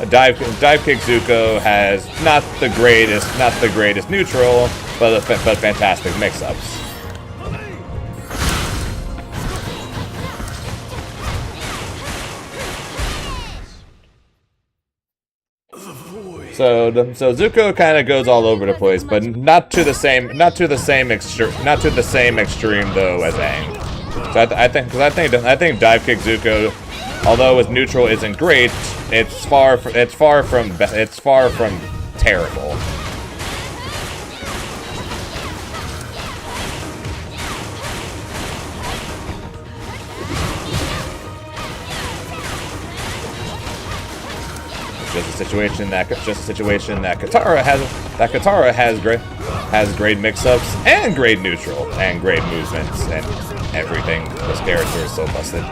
Dive kick Zuko has not the greatest neutral, but fantastic mix-ups. So Zuko kind of goes all over the place, but not to the same extreme though as Aang. So I think dive kick Zuko, although his neutral isn't great, it's far from terrible. Just a situation that Katara has great mix-ups and great neutral and great movements and everything. This character is so busted.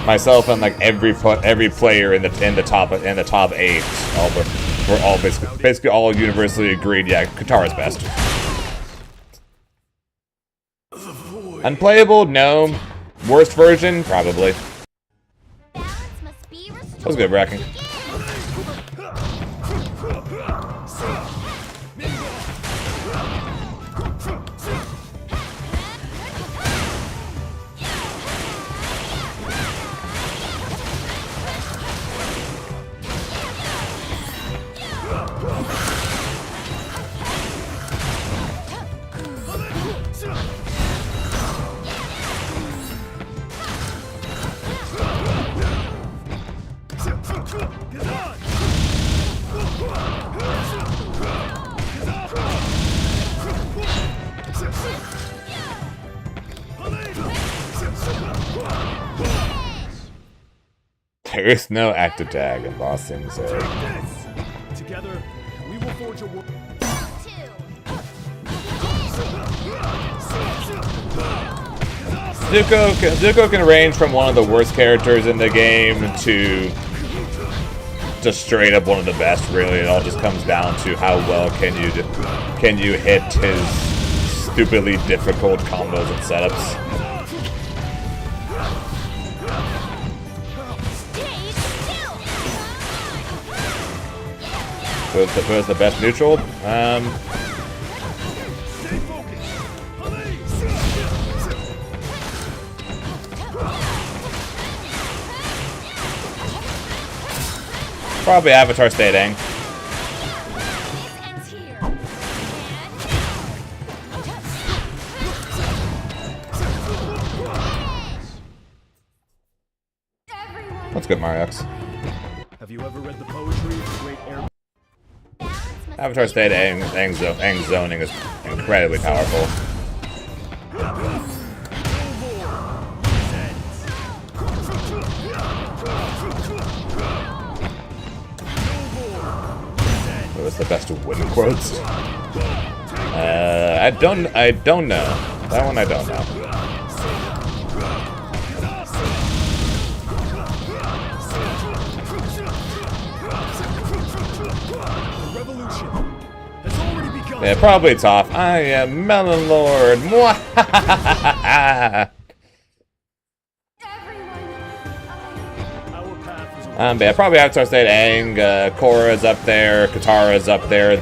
Myself and like every player in the top 8, we're all basically all universally agreed. Yeah, Katara's best. Unplayable? No. Worst version? Probably. That was good, Bracken. There is no active tag in Boston, so. Together, we will forge a world. Zuko can range from one of the worst characters in the game to just straight up one of the best. Really, it all just comes down to how well can you hit his stupidly difficult combos and setups. Who's the best neutral? Probably Avatar State Aang. That's good, Mariox. Have you ever read the poetry of the great air? Avatar State Aang zoning is incredibly powerful. What's the best wooden quotes? I don't know. That one I don't know. Yeah, probably Toph. I am Melon Lord. But yeah, probably Avatar State Aang, Korra's up there, Katara's up there.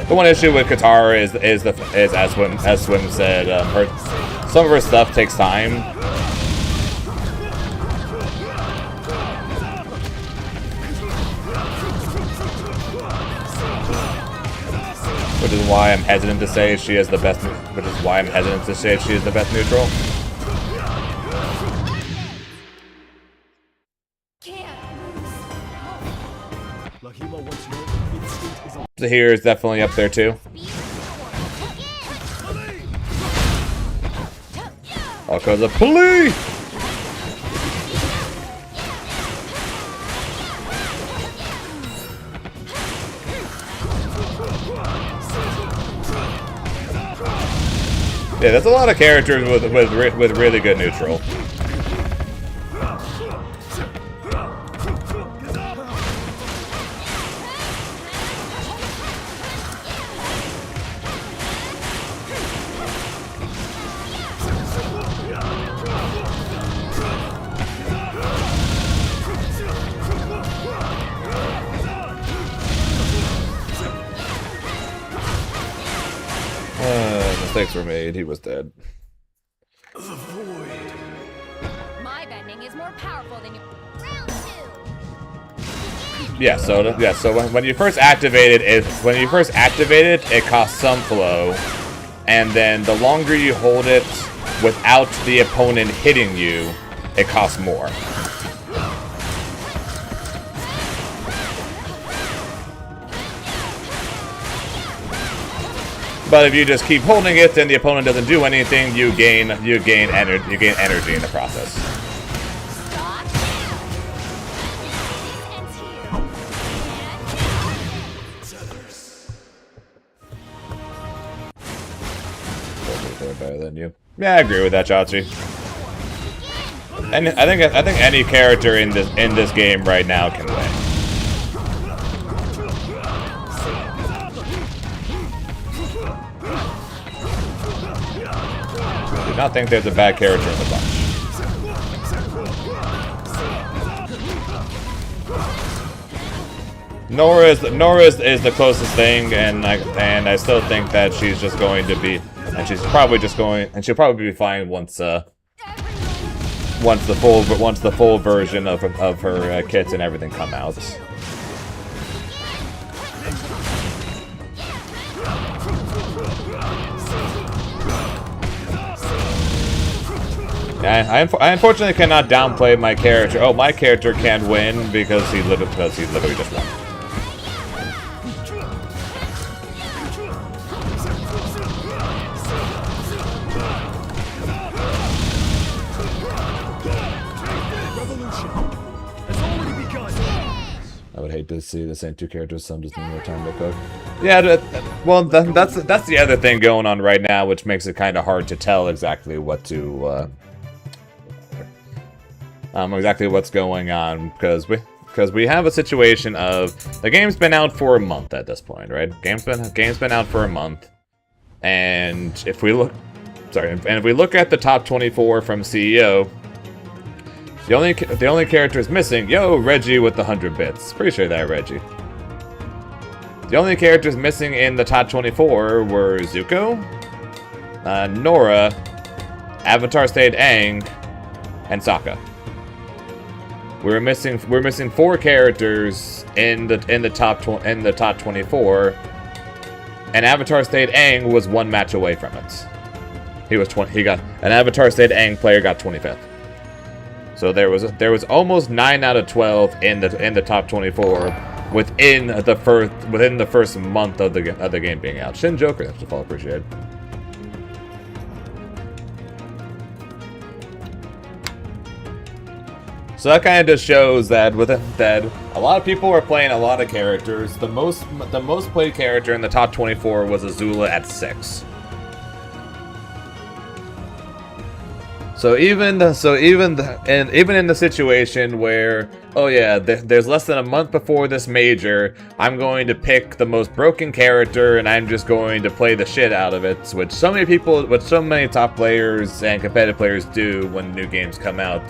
The one issue with Katara is as Swim said, some of her stuff takes time. Which is why I'm hesitant to say she is the best. Which is why I'm hesitant to say she is the best neutral. Zahir is definitely up there too. All because of police. Yeah, there's a lot of characters with really good neutral. Mistakes were made. He was dead. My bending is more powerful than your round 2. Yeah. So when you first activate it, it costs some flow, and then the longer you hold it without the opponent hitting you, it costs more. But if you just keep holding it and the opponent doesn't do anything, you gain energy in the process. They're better than you. Yeah, I agree with that, Chachi. And I think any character in this game right now can win. I do not think there's a bad character in the bunch. Nora is the closest thing, and I still think that she's just going to be, and she'll probably be fine once the full version of her kits and everything come out. I unfortunately cannot downplay my character. Oh, my character can win because he literally just won. I would hate to see the same two characters. Some just need more time to cook. Yeah, well, that's the other thing going on right now, which makes it kind of hard to tell exactly what to. Exactly what's going on, because we have a situation of the game's been out for a month at this point, right? Game's been out for a month, and if we look at the top 24 from CEO, the only characters missing, Reggie with the 100 bits, pretty sure that Reggie. The only characters missing in the top 24 were Zuko, Nora, Avatar State Aang, and Sokka. We're missing 4 characters in the top 24, and Avatar State Aang was 1 match away from it. An Avatar State Aang player got 25th. So there was almost 9 out of 12 in the top 24 within the first month of the game being out. Shin Joker, that's all appreciated. So that kind of just shows that a lot of people are playing a lot of characters. The most played character in the top 24 was Azula at 6. So even in the situation where, oh yeah, there's less than a month before this major, I'm going to pick the most broken character and I'm just going to play the shit out of it, which so many top players and competitive players do when new games come out.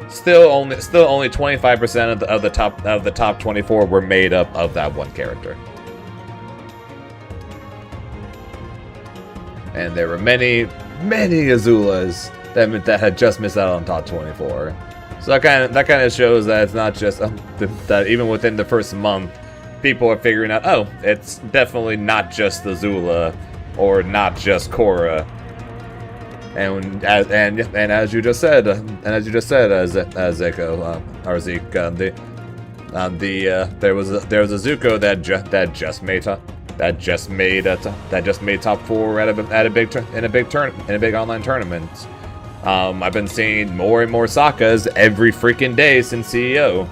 still only 25% of the top 24 were made up of that one character. And there were many Azulas that had just missed out on top 24. So that kind of shows that it's not just that even within the first month, people are figuring out, oh, it's definitely not just Azula or not just Korra. And as you just said, Zeko, or Zeke, there was a Zuko that just made top 4 in a big online tournament. I've been seeing more and more Sokkas every freaking day since CEO.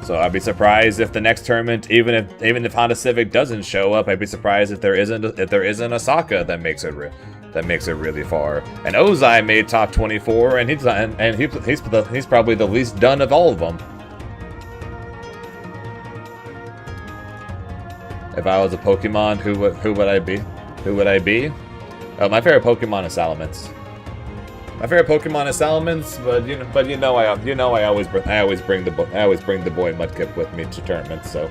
So I'd be surprised if the next tournament, even if Honda Civic doesn't show up, I'd be surprised if there isn't a Sokka that makes it really far. And Ozai made top 24, and he's probably the least done of all of them. If I was a Pokemon, who would I be? Oh, my favorite Pokemon is Salamence. My favorite Pokemon is Salamence, but I always bring the boy Mudkip with me to tournaments. So.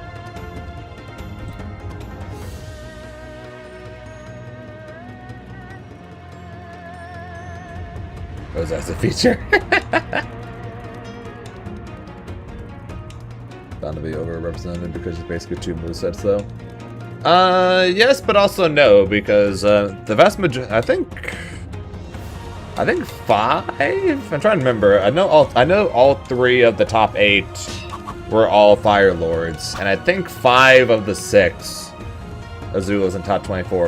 Was that a feature? Bound to be overrepresented because it's basically 2 movesets, though. Yes, but also no, because the vast majority. I think 5. I'm trying to remember. I know all 3 of the top 8 were all Fire Lords, and I think 5 of the 6 Azulas in top 24,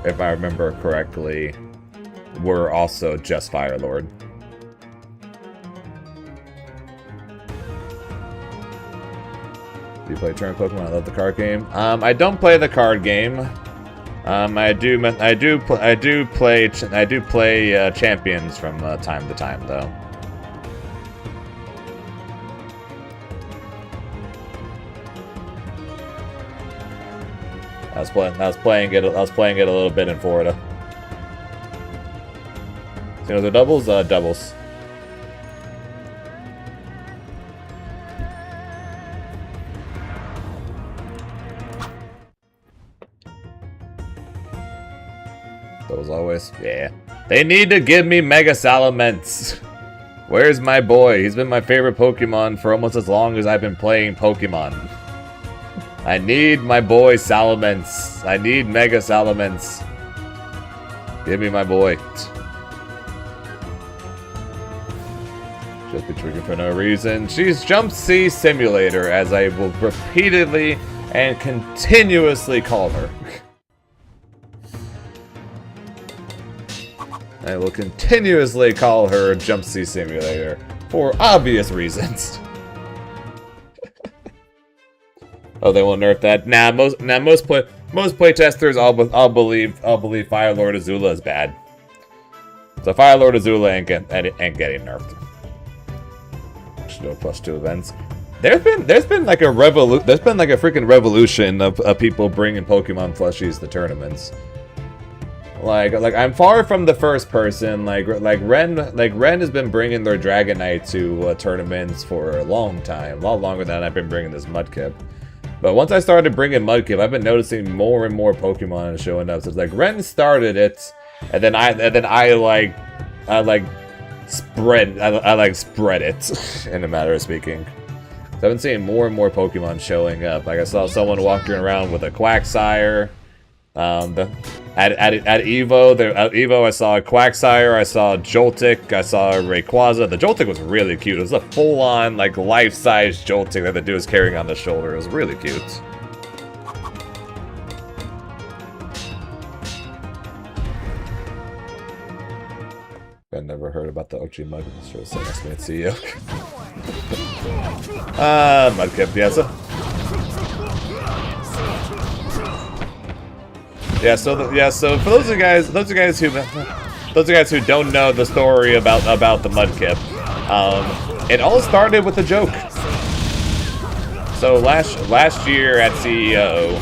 if I remember correctly, were also just Fire Lord. Do you play tournament Pokemon? I love the card game. I don't play the card game. I do play champions from time to time, though. I was playing it a little bit in Florida. Singles or doubles? Doubles. Those always. Yeah. They need to give me Mega Salamence. Where's my boy? He's been my favorite Pokemon for almost as long as I've been playing Pokemon. I need my boy Salamence. I need Mega Salamence. Give me my boy. Just be triggered for no reason. She's Jump C Simulator, as I will repeatedly and continuously call her. I will continuously call her Jump C Simulator for obvious reasons. Oh, they will nerf that. Nah, most playtesters all believe Fire Lord Azula is bad. So Fire Lord Azula ain't getting nerfed. Should do a +2 events. There's been like a freaking revolution of people bringing Pokemon plushies to tournaments. Like I'm far from the first person. Like Ren has been bringing their Dragonite to tournaments for a long time, a lot longer than I've been bringing this Mudkip. But once I started bringing Mudkip, I've been noticing more and more Pokemon showing up. So it's like Ren started it, and then I spread it in a matter of speaking. So I've been seeing more and more Pokemon showing up. Like I saw someone walking around with a Quagsire. At Evo, I saw a Quagsire, I saw a Joltik, I saw a Rayquaza. The Joltik was really cute. It was a full-on, like, life-size Joltik that the dude was carrying on the shoulder. It was really cute. I never heard about the OG Mud. Sure, so nice to meet CEO. Mudkip, yes. So for those guys who don't know the story about the Mudkip, it all started with a joke. So last year at CEO,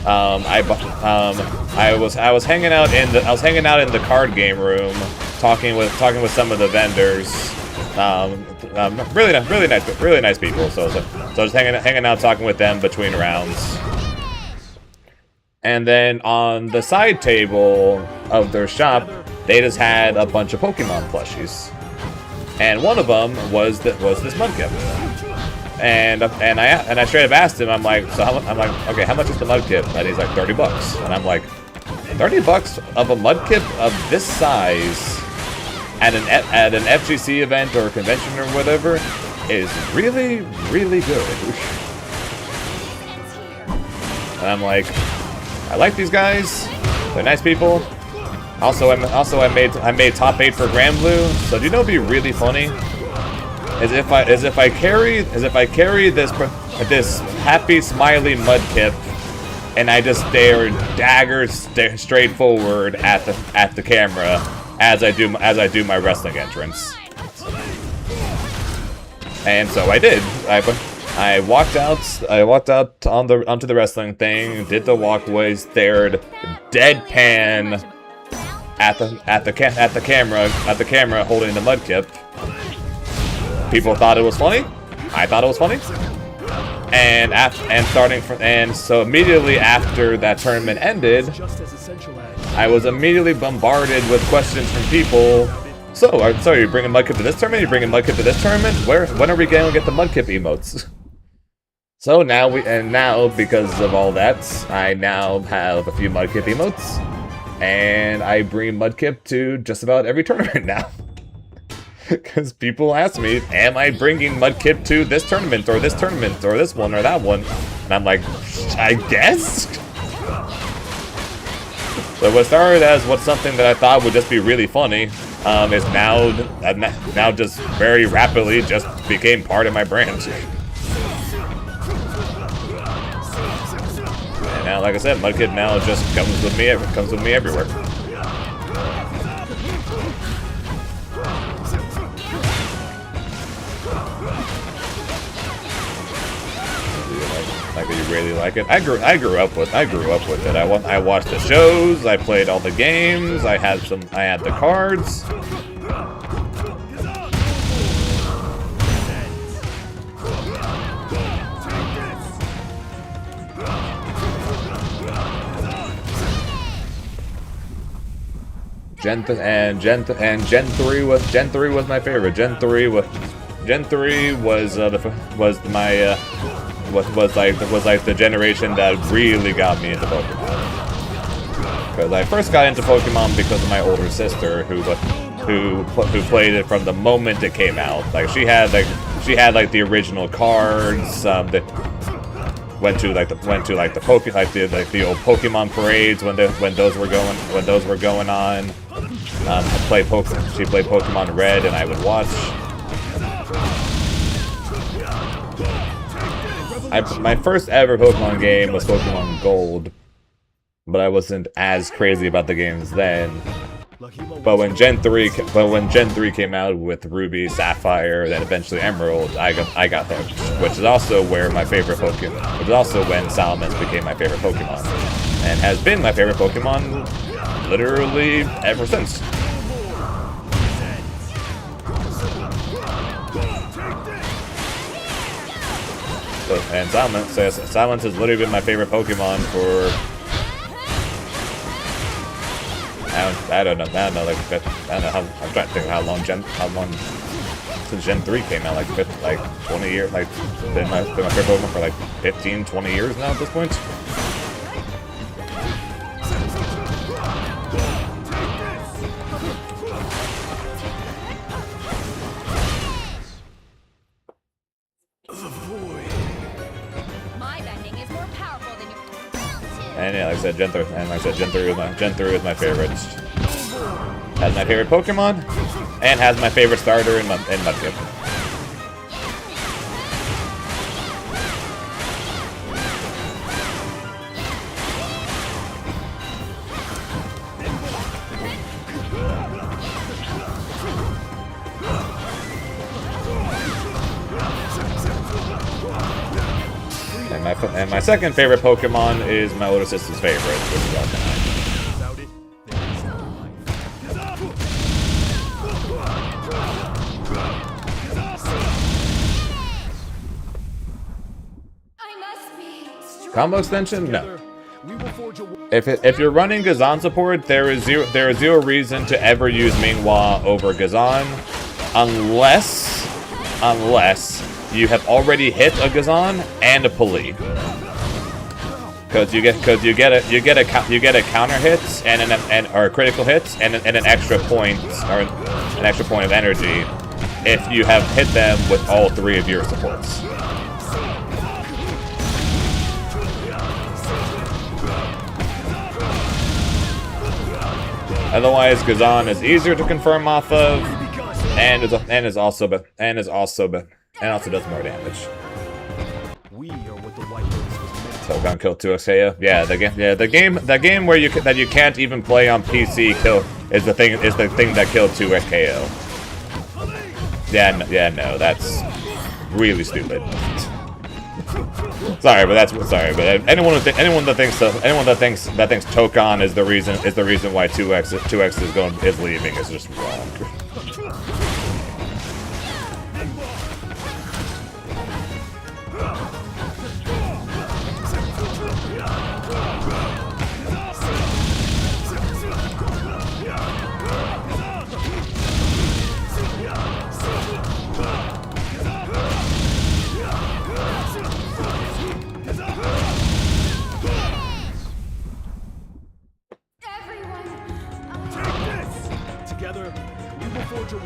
I was hanging out in the card game room talking with some of the vendors. Really nice people. So just hanging out, talking with them between rounds. And then on the side table of their shop, they just had a bunch of Pokemon plushies, and one of them was this Mudkip. And I straight up asked him, I'm like, okay, how much is the Mudkip? And he's like, $30. And I'm like, $30 of a Mudkip of this size at an FGC event or a convention or whatever is really, really good. And I'm like, I like these guys. They're nice people. Also, I made top 8 for Granblue. So do you know what'd be really funny? Is if I carry this happy smiley Mudkip and I just stare daggers straight forward at the camera as I do my wrestling entrance. And so I did. I walked out onto the wrestling thing, did the walkway, stared deadpan at the camera holding the Mudkip. People thought it was funny. I thought it was funny. And so immediately after that tournament ended, I was immediately bombarded with questions from people. So are you bringing Mudkip to this tournament? Are you bringing Mudkip to this tournament? When are we going to get the Mudkip emotes? So now because of all that, I now have a few Mudkip emotes, and I bring Mudkip to just about every tournament now. Because people ask me, am I bringing Mudkip to this tournament or this one or that one? And I'm like, I guess? So what started as something that I thought would just be really funny is now just very rapidly just became part of my brand. And now, like I said, Mudkip now just comes with me everywhere. Like, you really like it? I grew up with it. I watched the shows. I played all the games. I had the cards. Gen 3 was my favorite. Gen 3 was like the generation that really got me into Pokemon. Because I first got into Pokemon because of my older sister, who played it from the moment it came out. Like she had the original cards. That went to the old Pokemon parades when those were going on. She played Pokemon Red, and I would watch. My first ever Pokemon game was Pokemon Gold, but I wasn't as crazy about the games then. But when Gen 3 came out with Ruby, Sapphire, then eventually Emerald, I got hooked. Which is also where my favorite Pokemon. Which is also when Salamence became my favorite Pokemon, and has been my favorite Pokemon literally ever since. And Salamence has literally been my favorite Pokemon for I don't know. I'm trying to think how long since Gen 3 came out, like 20 years, like been my favorite Pokemon for like 15, 20 years now at this point. And yeah, like I said, Gen 3 was my favorite. Has my favorite Pokemon, and has my favorite starter in Mudkip. And my second favorite Pokemon is my older sister's favorite, which is Arcanine. Combo extension? No. Together, we will forge a If you're running Gazan support, there is zero reason to ever use Minghua over Gazan, unless you have already hit a Gazan and a Pali. Because you get a counter hit or critical hits and an extra point of energy if you have hit them with all 3 of your supports. Otherwise, Gazan is easier to confirm off of, and also does more damage. We are what the White Lotus was meant to Togan kill 2xKO. Yeah, the game where you can't even play on PC is the thing that killed 2xKO. Yeah, no, that's really stupid. Sorry, but anyone that thinks Tokan is the reason why 2x is leaving is just wrong. Together, we will forge a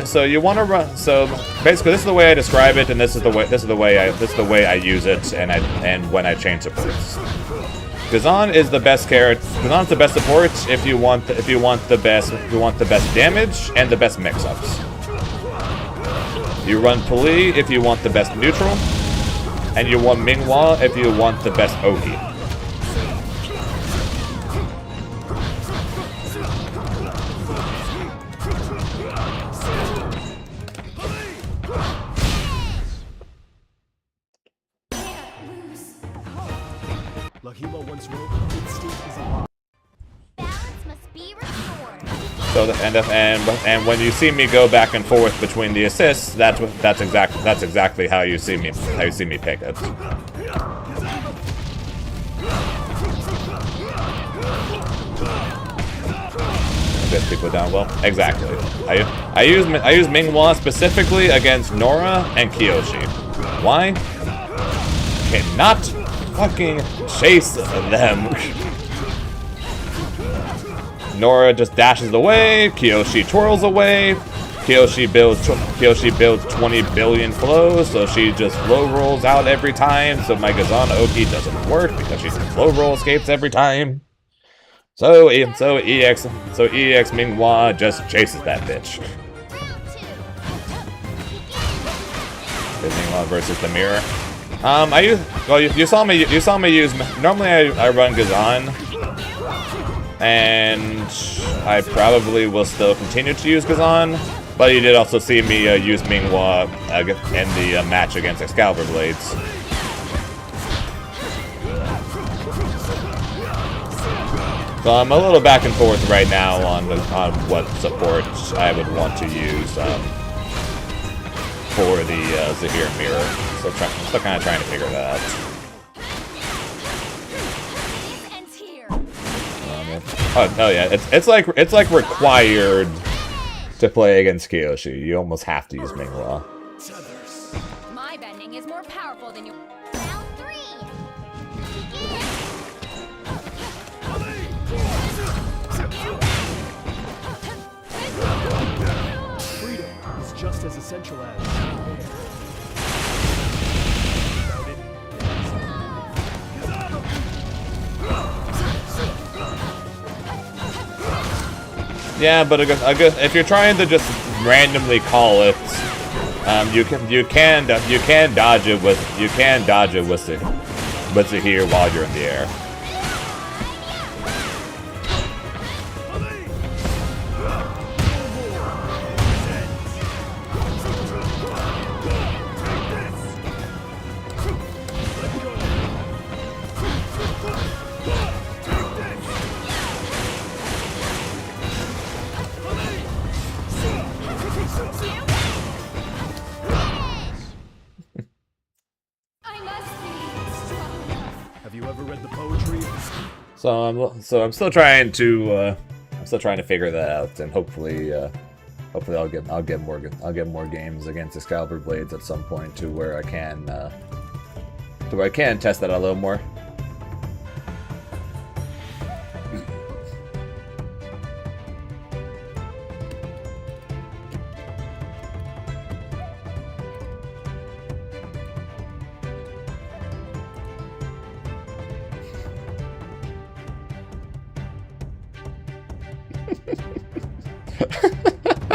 So you want to run. So basically, this is the way I describe it, and this is the way I use it, and when I change supports. Gazan is the best character. Gazan's the best support if you want the best damage and the best mix-ups. You run Pali if you want the best neutral, and you want Minghua if you want the best Oki. Lahima once wrote, "Instinct is a Balance must be restored. So and when you see me go back and forth between the assists, that's exactly how you see me pick it. Get people down well. Exactly. I use Minghua specifically against Nora and Kiyoshi. Why? Cannot fucking chase them. Nora just dashes away, Kiyoshi twirls away, Kiyoshi builds 20 billion flows, so she just flow rolls out every time, so my Gazan Oki doesn't work because she flow roll escapes every time. So EX Minghua just chases that bitch. Minghua versus the mirror. You saw me use. Normally I run Gazan, and I probably will still continue to use Gazan, but you did also see me use Minghua in the match against Excalibur Blades. So I'm a little back and forth right now on what support I would want to use for the Zahir mirror. So I'm still kind of trying to figure that out. Ends here. Oh yeah, it's like required to play against Kiyoshi. You almost have to use Minghua. My bending is more powerful than your. Round 3. freedom is just as essential as air. Without it, Yeah, but if you're trying to just randomly call it, you can dodge it with Zahir while you're in the air. I must be strong. Have you ever read the poetry? So I'm still trying to figure that out, and hopefully I'll get more games against Excalibur Blades at some point to where I can test that a little more.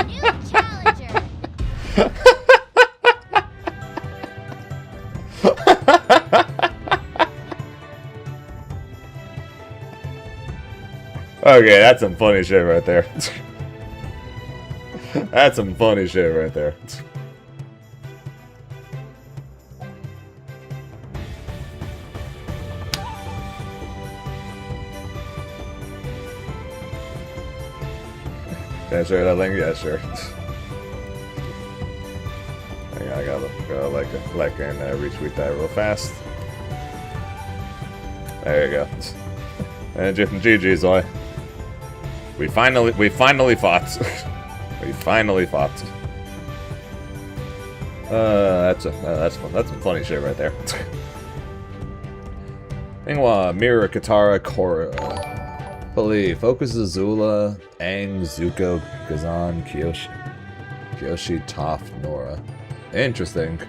New challenger. Okay, that's some funny shit right there. That's some funny shit right there. Can I share that link? Yeah, sure. Hang on, I gotta like and retweet that real fast. There you go. And GG, Zoe. We finally fought. We finally fought. That's fun. That's some funny shit right there. Mingwa, Mira, Katara, Korra. Pali, Focus, Azula, Aang, Zuko, Gazan, Kyoshi, Toph, Nora. Interesting.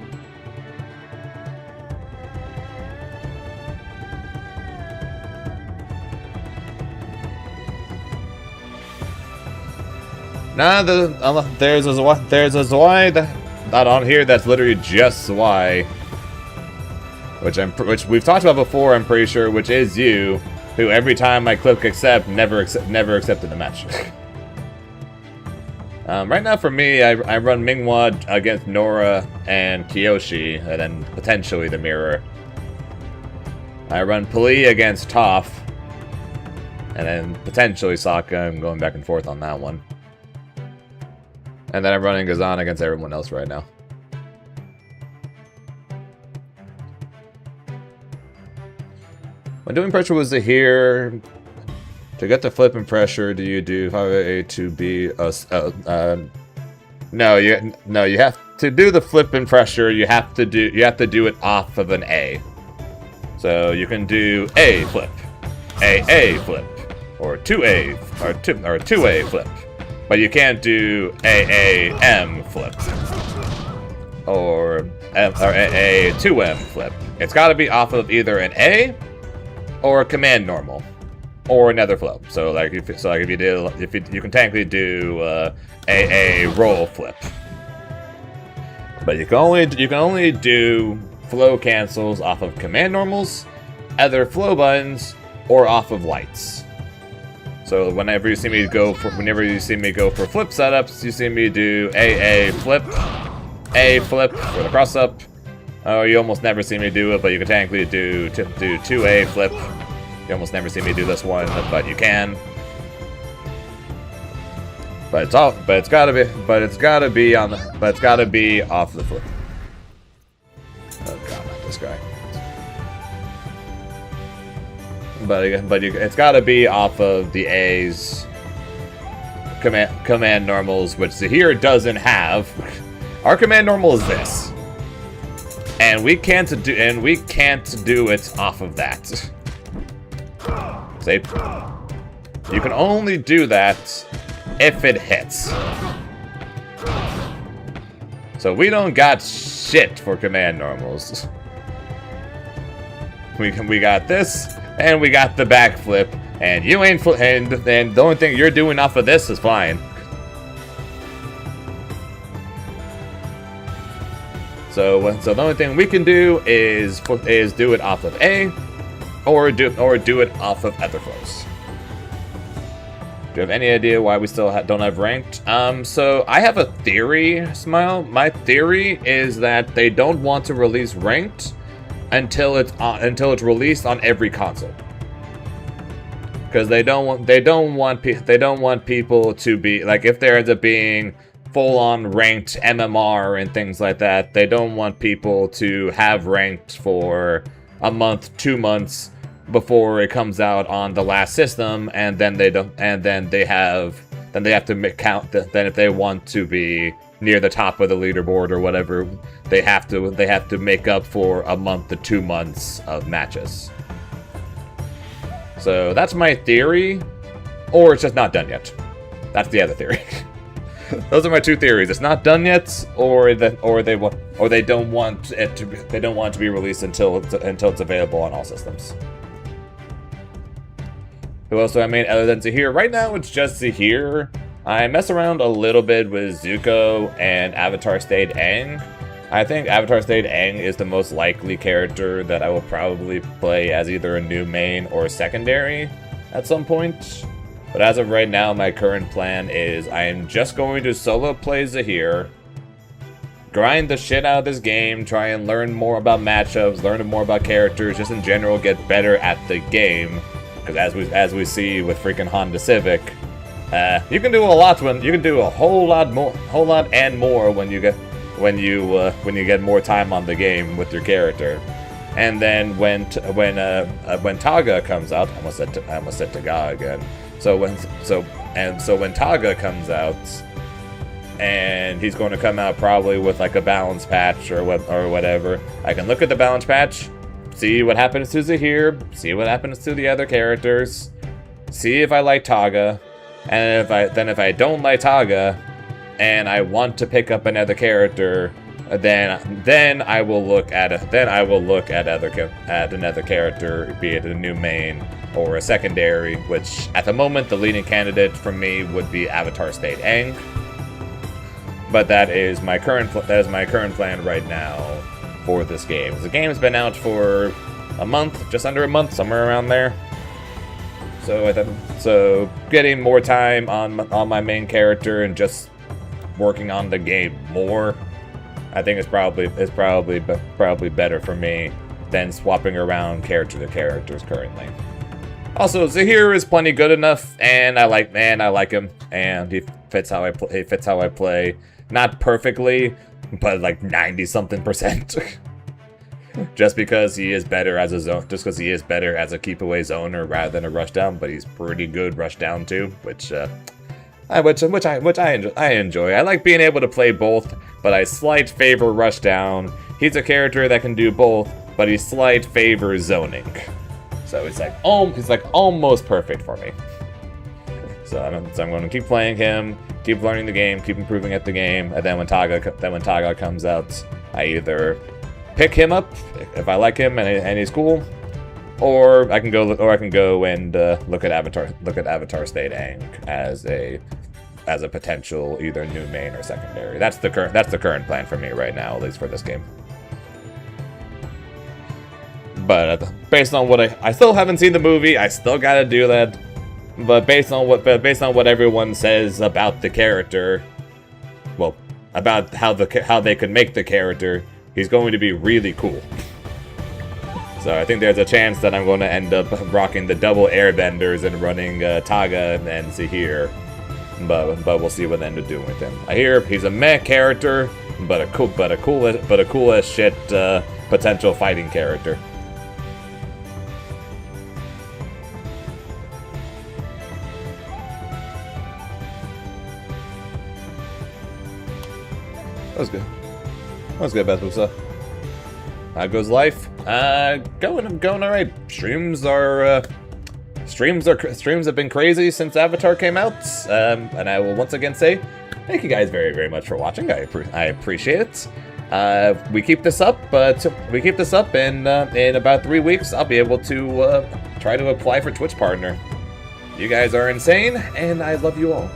Nah, there's a Zwei that on here that's literally just Zwei, which we've talked about before. I'm pretty sure, which is you, who every time I click accept, never accepted the match. Right now, for me, I run Mingwa against Nora and Kyoshi, and then potentially the Mirror. I run Pali against Toph, and then potentially Sokka. I'm going back and forth on that one. And then I'm running Gazan against everyone else right now. When doing pressure was to here. To get the flip and pressure, do you do 5A to B? No, you have to do the flip and pressure. You have to do it off of an A. So you can do A flip, A flip, or 2A or 2A flip. But you can't do M flip or A 2M flip. It's got to be off of either an A or a command normal or another flow. So like if you can technically do a roll flip, but you can only do flow cancels off of command normals, other flow buttons, or off of lights. So whenever you see me go for flip setups, you see me do A flip for the cross up. Oh, you almost never see me do it, but you can technically do 2A flip. You almost never see me do this one, but you can. But it's gotta be off the flip. Oh god, not this guy. It's got to be off of the A's command normals, which Zahir doesn't have. Our command normal is this, and we can't do it off of that. See, you can only do that if it hits. So we don't got shit for command normals. We got this. And we got the backflip, and you ain't and the only thing you're doing off of this is fine. So the only thing we can do is do it off of A, or do it off of other flows. Do you have any idea why we still don't have ranked? So I have a theory, Smile. My theory is that they don't want to release ranked until it's released on every console, because they don't want people to be like, if there ends up being full-on ranked MMR and things like that, they don't want people to have ranked for a month, 2 months, before it comes out on the last system, and then they don't, and then they have to count. Then if they want to be near the top of the leaderboard or whatever, they have to make up for a month to 2 months of matches. So that's my theory, or it's just not done yet. That's the other theory. Those are my two theories. It's not done yet, or they don't want it to be released until it's available on all systems. Who else do I main other than Zahir? Right now, it's just Zahir. I mess around a little bit with Zuko and Avatar State Aang. I think Avatar State Aang is the most likely character that I will probably play as either a new main or secondary at some point. But as of right now, my current plan is I am just going to solo play Zahir, grind the shit out of this game, try and learn more about matchups, learn more about characters, just in general get better at the game. Because as we see with freaking Honda Civic, you can do a lot you can do a whole lot and more when you get more time on the game with your character. And then when Taga comes out, I almost said Taga again. So when Taga comes out, and he's going to come out probably with like a balance patch or whatever, I can look at the balance patch, see what happens to Zahir, see what happens to the other characters, see if I like Taga, and if I don't like Taga, and I want to pick up another character, then I will look at another character, be it a new main or a secondary. Which at the moment the leading candidate for me would be Avatar State Aang. But that is my current plan right now for this game. The game's been out for a month, just under a month, somewhere around there. So getting more time on my main character and just working on the game more, I think is probably better for me than swapping around character to characters currently. Also, Zahir is plenty good enough, and I like him, and he fits how I play. Not perfectly, but like 90-something%. Just because he is better as a keep away zoner rather than a rushdown, but he's pretty good rushdown too, which I enjoy. I like being able to play both, but I slight favor rushdown. He's a character that can do both, but he slight favors zoning. So it's like almost perfect for me. So I'm going to keep playing him, keep learning the game, keep improving at the game, and then when Taga comes out, I either pick him up if I like him and he's cool, or I can go and look at Avatar State Aang as a potential either new main or secondary. That's the current plan for me right now, at least for this game. But based on what I still haven't seen the movie, I still gotta do that. But based on what everyone says about the character, well, about how they could make the character, he's going to be really cool. So I think there's a chance that I'm going to end up rocking the double airbenders and running Taga and Zahir. But we'll see what they end up doing with him. I hear he's a meh character, but a cool as shit potential fighting character. That was good. That was good, Bethbusa. How goes life? Going alright. Streams have been crazy since Avatar came out. And I will once again say, thank you guys very, very much for watching. I appreciate it. We keep this up, in about 3 weeks, I'll be able to try to apply for Twitch Partner. You guys are insane, and I love you all.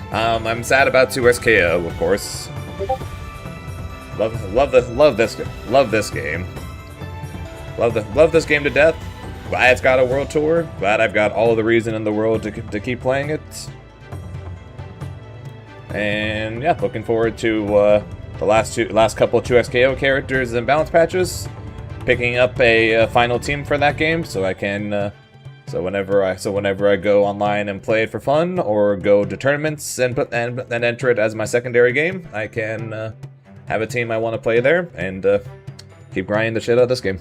I'm sad about 2SKO, of course. Love this game. Love this game to death. Glad it's got a world tour. Glad I've got all the reason in the world to keep playing it. And yeah, looking forward to the last couple of 2SKO characters and balance patches. Picking up a final team for that game, so I can. So whenever I go online and play it for fun, or go to tournaments and enter it as my secondary game, I can have a team I want to play there and keep grinding the shit out of this game.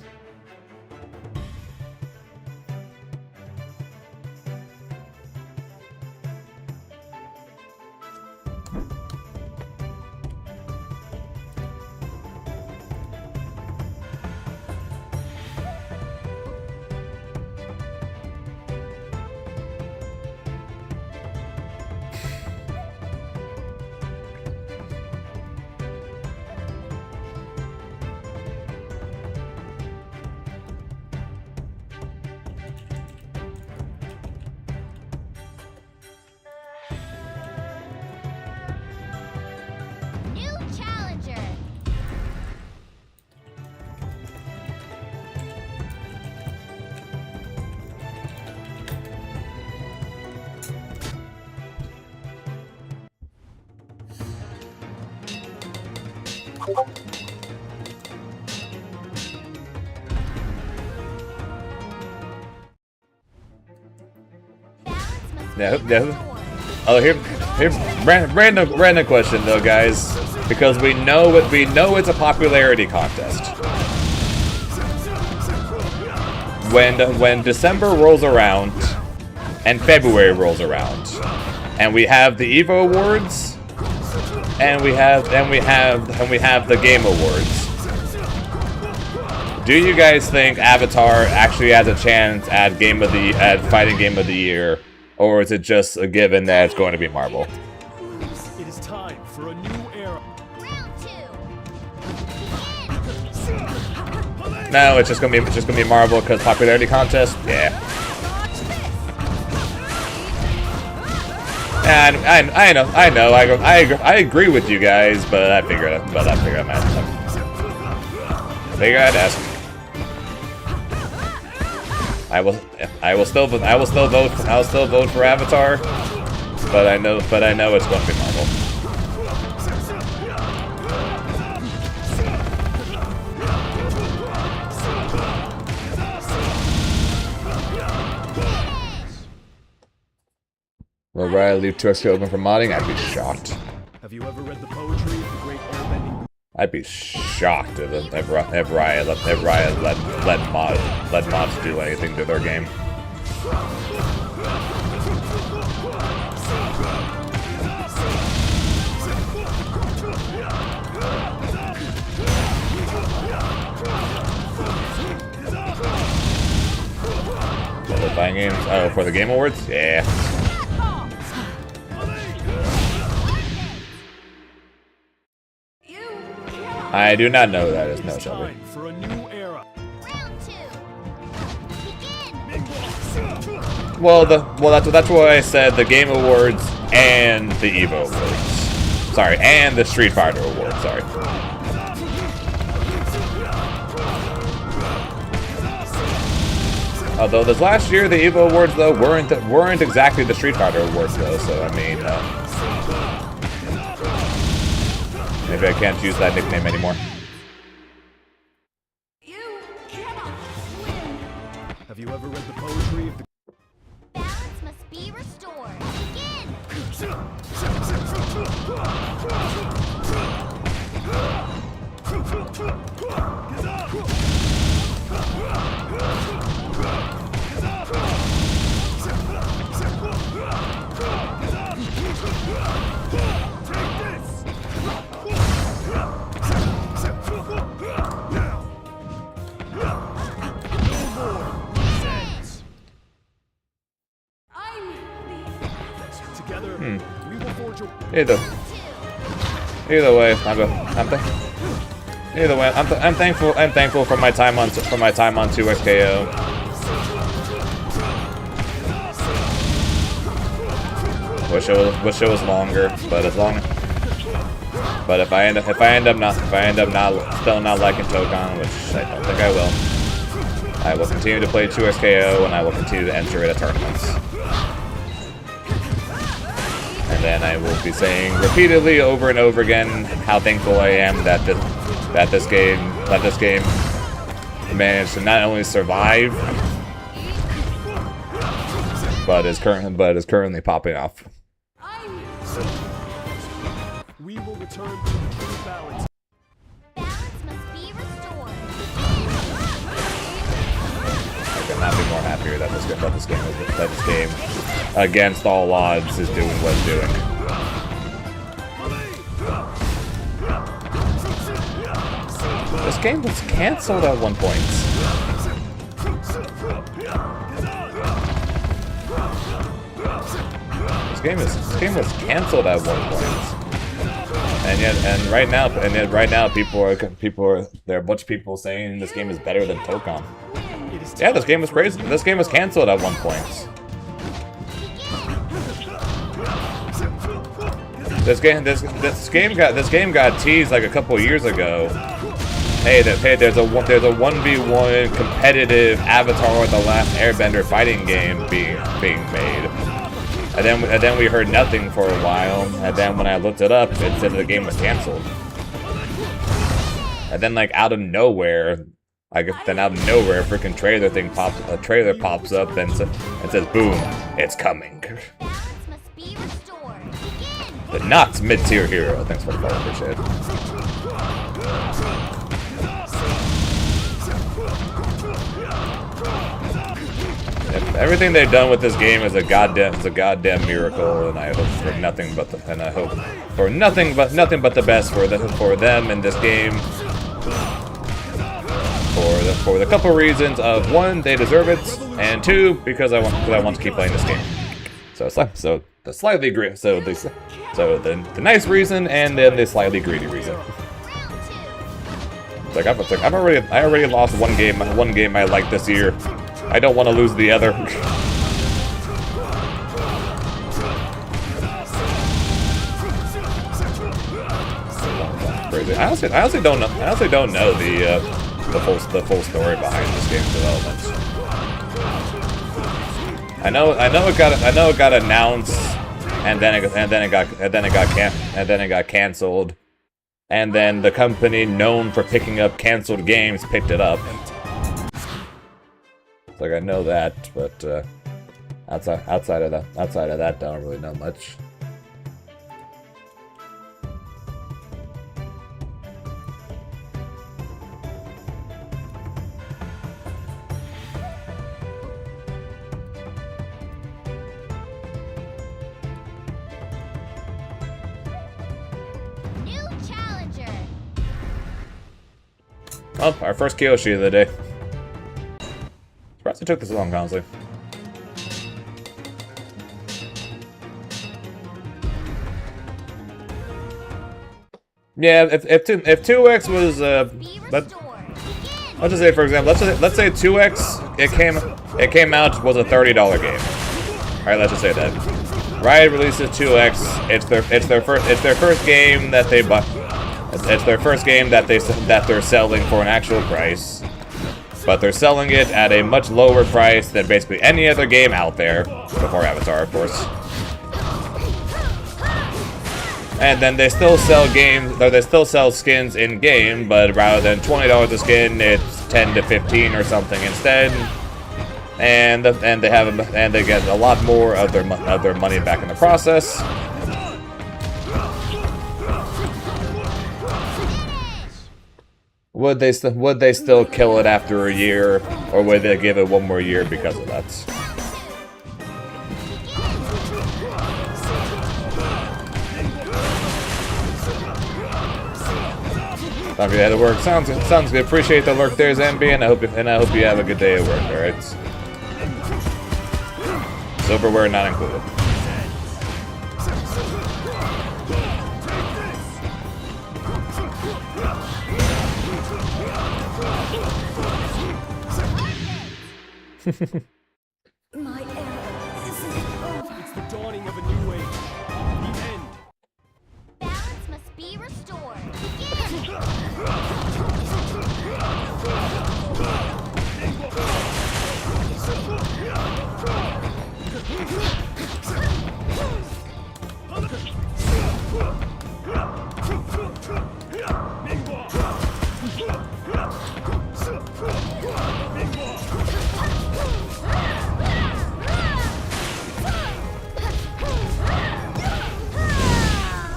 Oh, here, random question though, guys, because we know it's a popularity contest. When December rolls around and February rolls around, and we have the EVO Awards, and we have the Game Awards. Do you guys think Avatar actually has a chance at Fighting Game of the Year, or is it just a given that it's going to be Marvel? It is time for a new era. No, it's just gonna be Marvel because popularity contest. Yeah. And I know. I agree with you guys, but I figured I'd ask. I will still vote for Avatar, but I know it's going to be Marvel. Will Raya leave Turksky open for modding? I'd be shocked. Have you ever read the poetry of the great airbending? I'd be shocked if Raya let mods do anything to their game. Buying games? Oh, for the Game Awards? Yeah. I do not know who that is. No, Shelby. For a new era. Well, that's why I said the Game Awards and the EVO Awards. Sorry, and the Street Fighter Awards. Sorry. Although this last year, the EVO Awards though weren't exactly the Street Fighter Awards though. So I mean, maybe I can't use that nickname anymore. Have you ever read the poetry of the Balance must be restored. Begin! Together, we will forge a Either way, I'm thankful for my time on 2XKO. Wish it was longer, but as long. But if I end up still not liking Tokon, which I don't think I will continue to play 2XKO and I will continue to enter it at tournaments. And then I will be saying repeatedly over and over again how thankful I am that this game managed to not only survive, but is currently popping off. We will return to the true balance. Balance must be restored. I could not be more happier that this game, against all odds, is doing what it's doing. This game was cancelled at one point. This game was cancelled at one point. And yet right now there are a bunch of people saying this game is better than Tokon. Yeah, this game was crazy. This game was cancelled at one point. This game got teased like a couple years ago. Hey, there's a 1v1 competitive Avatar: The Last Airbender fighting game being made. And then we heard nothing for a while, and then when I looked it up, it said the game was canceled. And then, like, out of nowhere, then out of nowhere, a freaking trailer pops up and says, "Boom, it's coming." Balance must be restored. Begin. The Knox mid-tier hero. Thanks for the follow, appreciate it. Everything they've done with this game is a goddamn miracle, and I hope for nothing but the best for them in this game. For the couple reasons of, one, they deserve it, and two, because I want to keep playing this game. So the nice reason, and then the slightly greedy reason. I already lost one game I liked this year. I don't want to lose the other. Crazy. I honestly don't know the full story behind this game's development. I know it got announced, and then it got canceled, and then the company known for picking up canceled games picked it up. Like, I know that, but outside of that, don't really know much. New challenger. Well, our first Kyoshi of the day. Surprised it took this long, honestly. Yeah, if 2x was let's just say, for example, let's say 2x it came out was a $30 game. All right, let's just say that. Riot releases 2x. It's their first game that they bought. It's their first game that they're selling for an actual price. But they're selling it at a much lower price than basically any other game out there, before Avatar, of course. And then they still sell skins in game, but rather than $20 a skin, it's 10 to 15 or something instead. And they get a lot more of their money back in the process. Would they still kill it after a year, or would they give it one more year because of that? Time to head to work. Sounds good. Appreciate the lurk there, Zambi, and I hope you have a good day at work. All right. Silverware not included. My era isn't over. It's the dawning of a new age. The end. Balance must be restored.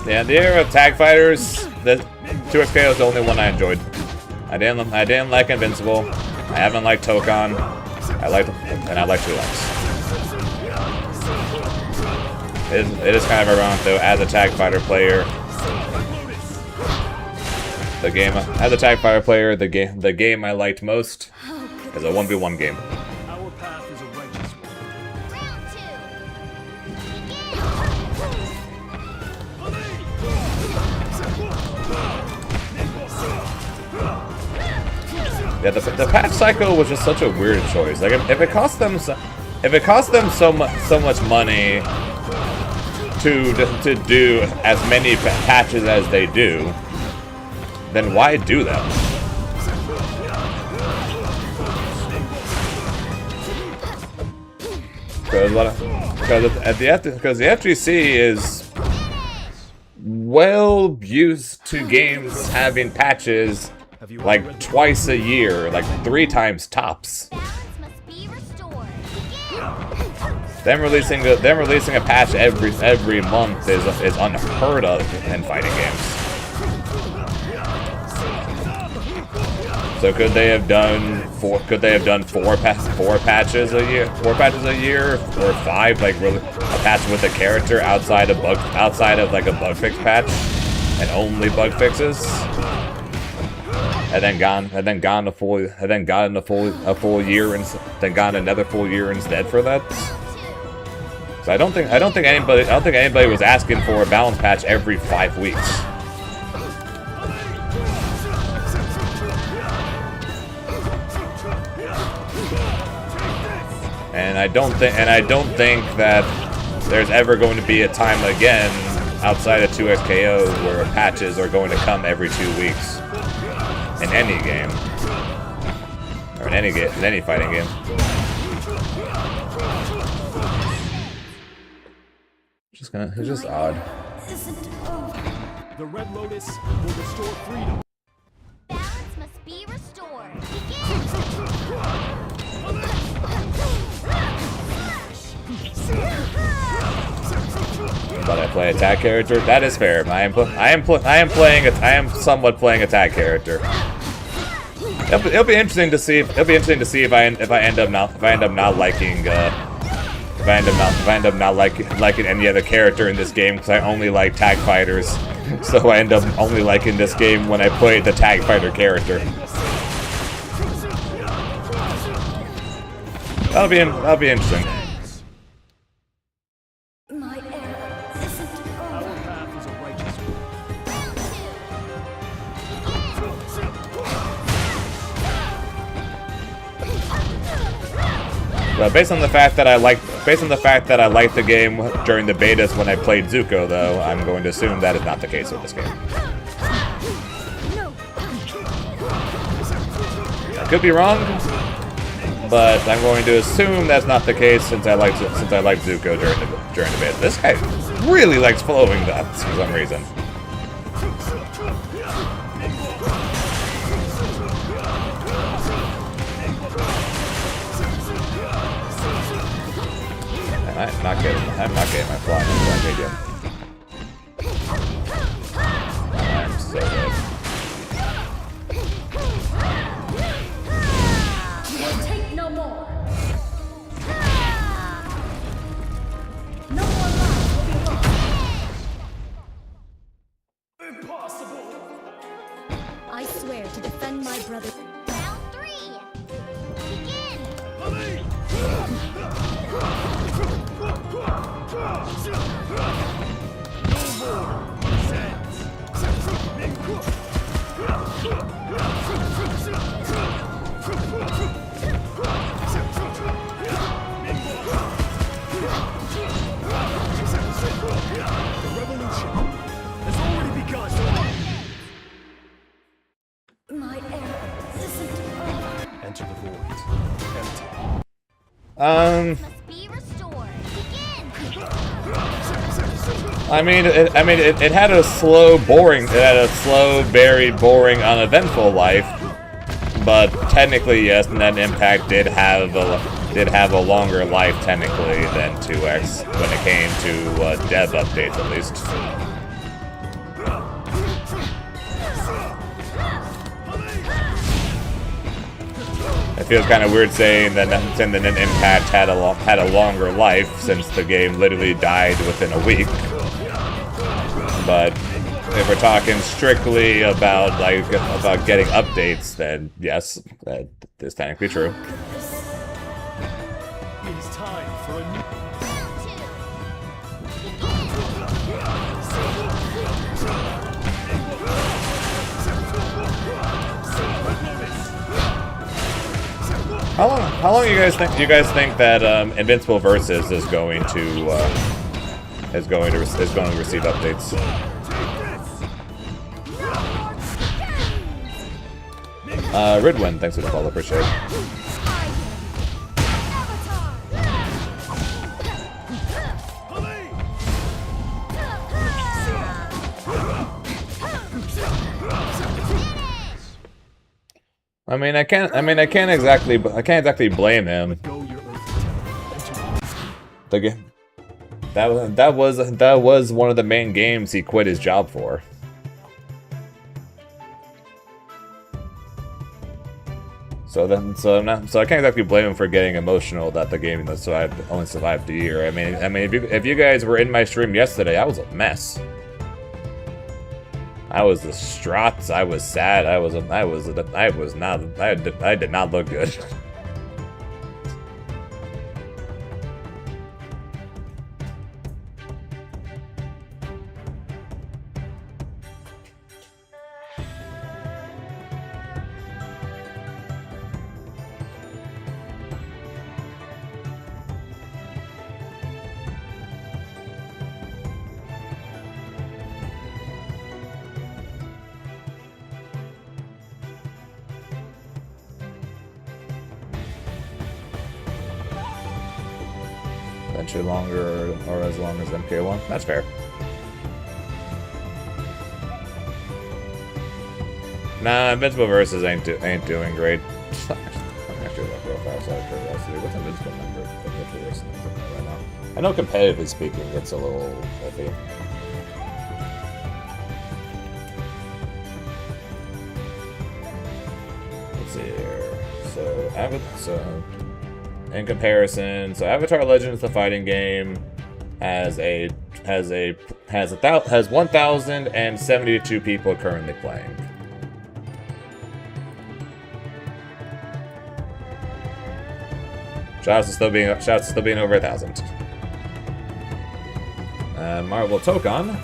Yeah, the era of tag fighters, the 2XK was the only one I enjoyed. I didn't like Invincible. I haven't liked Tokon. I like 2X. It is kind of ironic though, as a tag fighter player. The game I liked most is a 1v1 game. Our path is a righteous one. Round Yeah, the patch cycle was just such a weird choice. Like, if it cost them so much money to do as many patches as they do, then why do them? Because the FGC is well used to games having patches Have you ever like read the twice a year, like 3 times tops. Balance must be restored. Them releasing a patch every month is unheard of in fighting games. So could they have done four patches a year, or 5, like really a patch with a character outside of like a bug fix patch, and only bug fixes, and then gone a full year, and then gone another full year instead for that. So I don't think anybody was asking for a balance patch every 5 weeks. And I don't think that there's ever going to be a time again outside of 2XKO where patches are going to come every 2 weeks in any game, or in any fighting game. It's just odd. The Red Lotus will restore freedom. Balance must be restored. But I play attack character. That is fair. I am somewhat playing attack character. It'll be interesting to see. If I end up not liking any other character in this game, because I only like tag fighters. So I end up only liking this game when I play the tag fighter character. That'll be interesting. My era isn't Our over. path is a righteous one. But based on the fact that I liked the game during the betas when I played Zuko, though, I'm going to assume that is not the case with this game. I could be wrong, but I'm going to assume that's not the case since I liked Zuko during the beta. This guy really likes following that for some reason. I'm not getting my fly medium. I'm so dead. We'll take no more. No more lives will be lost. Impossible! I swear to defend my brother. Round 3. Begin. The revolution has already begun. My era isn't over. Enter the void. Empty. Must be restored. Begin. It had a slow, very boring, uneventful life. But technically, yes, Net Impact did have a longer life technically than 2X when it came to dev updates, at least. It feels kind of weird saying that the Net Impact had a longer life since the game literally died within a week. But if we're talking strictly about getting updates, then yes, that is technically true. It is time for a new... How long do you guys think that Invincible Versus is going to receive updates? Ridwin, thanks for the follow, appreciate it. I mean, I can't exactly blame him. Go your earthly temple. The game. That was one of the main games he quit his job for. So I can't exactly blame him for getting emotional that the game only survived a year. I mean, if you guys were in my stream yesterday, I was a mess. I was distraught. I was sad. I did not look good. Venture longer or as long as MK1. That's fair. Nah, Invincible Versus ain't doing great. I'm actually look real fast out of curiosity. What's Invincible number? Invincible Versus right now. I know competitively speaking, it's a little iffy. Let's see here. In comparison, so Avatar Legends, the fighting game, has 1,072 people currently playing. Shouts to still being over 1,000. Marvel Tokon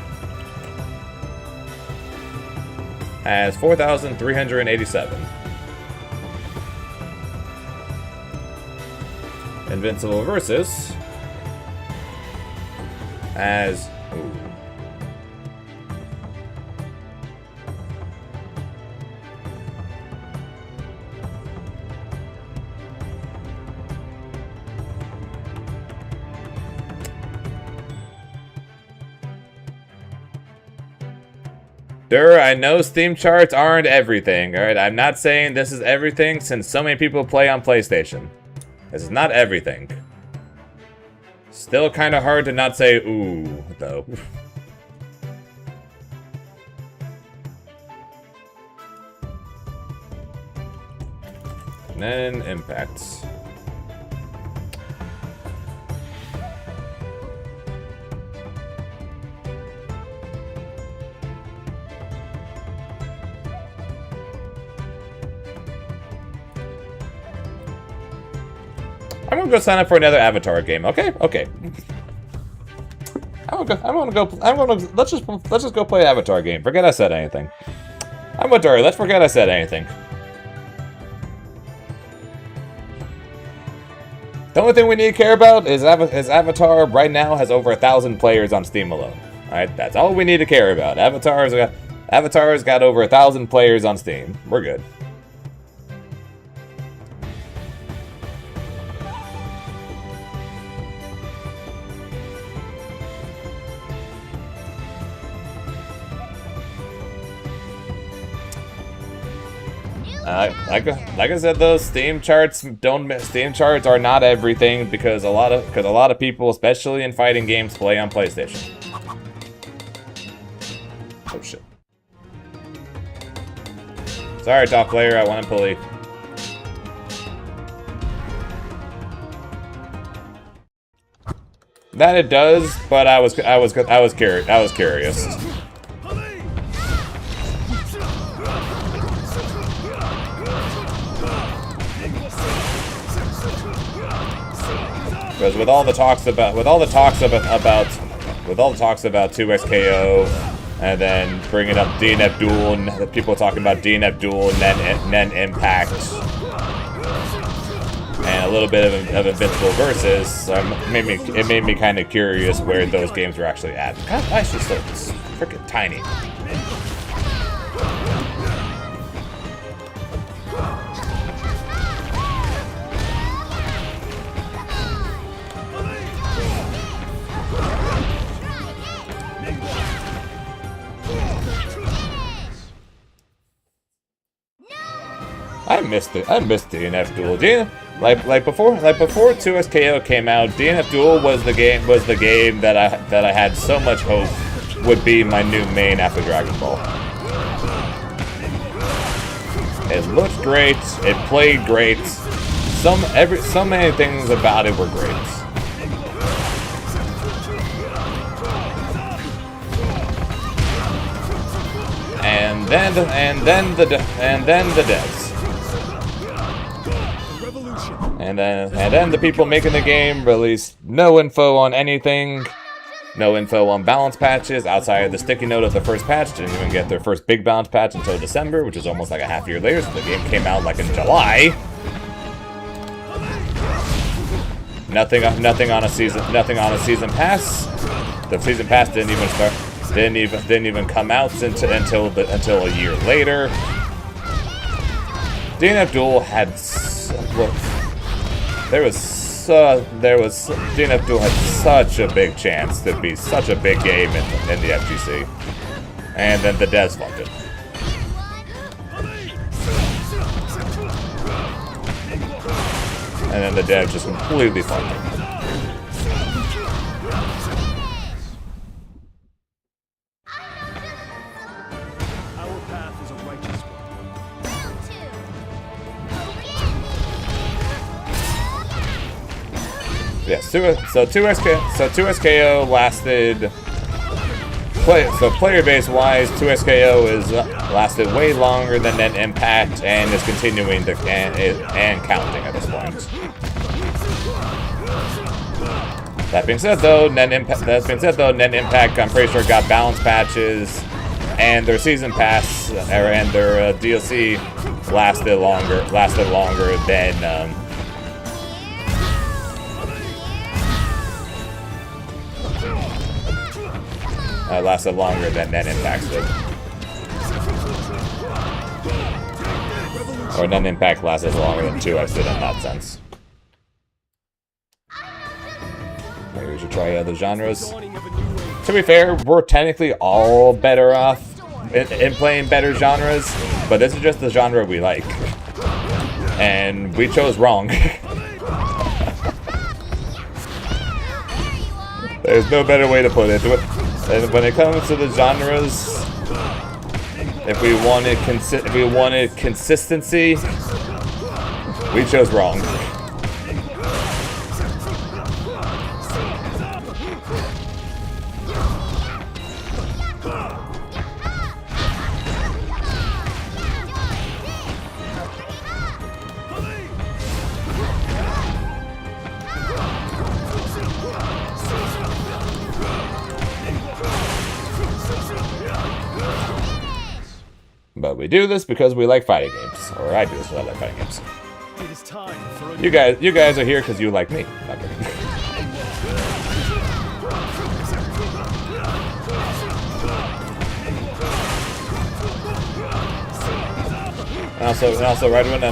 has 4,387. Invincible Versus as I know Steam charts aren't everything, alright? I'm not saying this is everything since so many people play on PlayStation. This is not everything. Still kind of hard to not say ooh, though. And then impacts. I'm gonna go sign up for another Avatar game. Okay. Let's just go play an Avatar game. Forget I said anything. Let's forget I said anything. The only thing we need to care about is Avatar right now has over 1,000 players on Steam alone. Alright, that's all we need to care about. Avatar's got over 1,000 players on Steam. We're good. Like I said, those Steam charts are not everything because a lot of people, especially in fighting games, play on PlayStation. Oh shit! Sorry, top player. I want to pulley. That it does, but I was curious. Because with all the talks about 2XKO, and then bringing up DNF Duel, people talking about DNF Duel, and then Impact, and a little bit of Invincible Versus, it made me kind of curious where those games were actually at. God, why is she so freaking tiny? I missed it. I missed DNF Duel. Like before 2SKO came out, DNF Duel was the game that I had so much hope would be my new main after Dragon Ball. It looked great. It played great. So many things about it were great. And then the devs. And then the people making the game released no info on anything. No info on balance patches outside of the sticky note of the first patch. Didn't even get their first big balance patch until December, which is almost like a half year later. So the game came out like in July. Nothing on a season pass. The season pass didn't even start. Didn't even come out until a year later. DNF Duel had DNF Duel had such a big chance to be such a big game in the FGC, and then the devs fucked it. And then the devs just completely fucked it. Yeah, so 2SKO lasted. So player base wise, 2SKO is lasted way longer than Net Impact and is continuing to and counting at this point. That being said, though, Net Impact, I'm pretty sure got balance patches, and their season pass and their DLC lasted longer than. Lasted longer than Net Impact did. Or Net Impact lasted longer than 2X did in that sense. Maybe we should try other genres. To be fair, we're technically all better off in playing better genres, but this is just the genre we like. And we chose wrong. There's no better way to put it. And when it comes to the genres, if we wanted consistency, we chose wrong. But we do this because we like fighting games. Or I do this because I like fighting games. It is time for You guys are here because you like me. Not kidding. And also, right when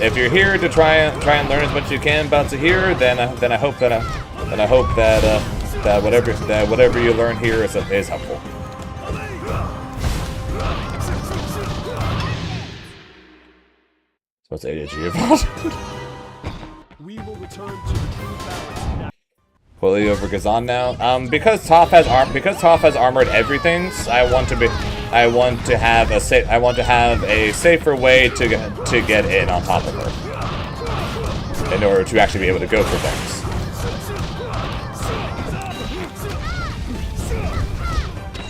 if you're here to try and learn as much as you can about Zahir, then I hope that whatever you learn here is helpful. So it's ADHD involved. We will return to the true balance now. Fully over Gazan now. Because Toph has armored everything, I want to have a safer way to get in on top of her, in order to actually be able to go for things.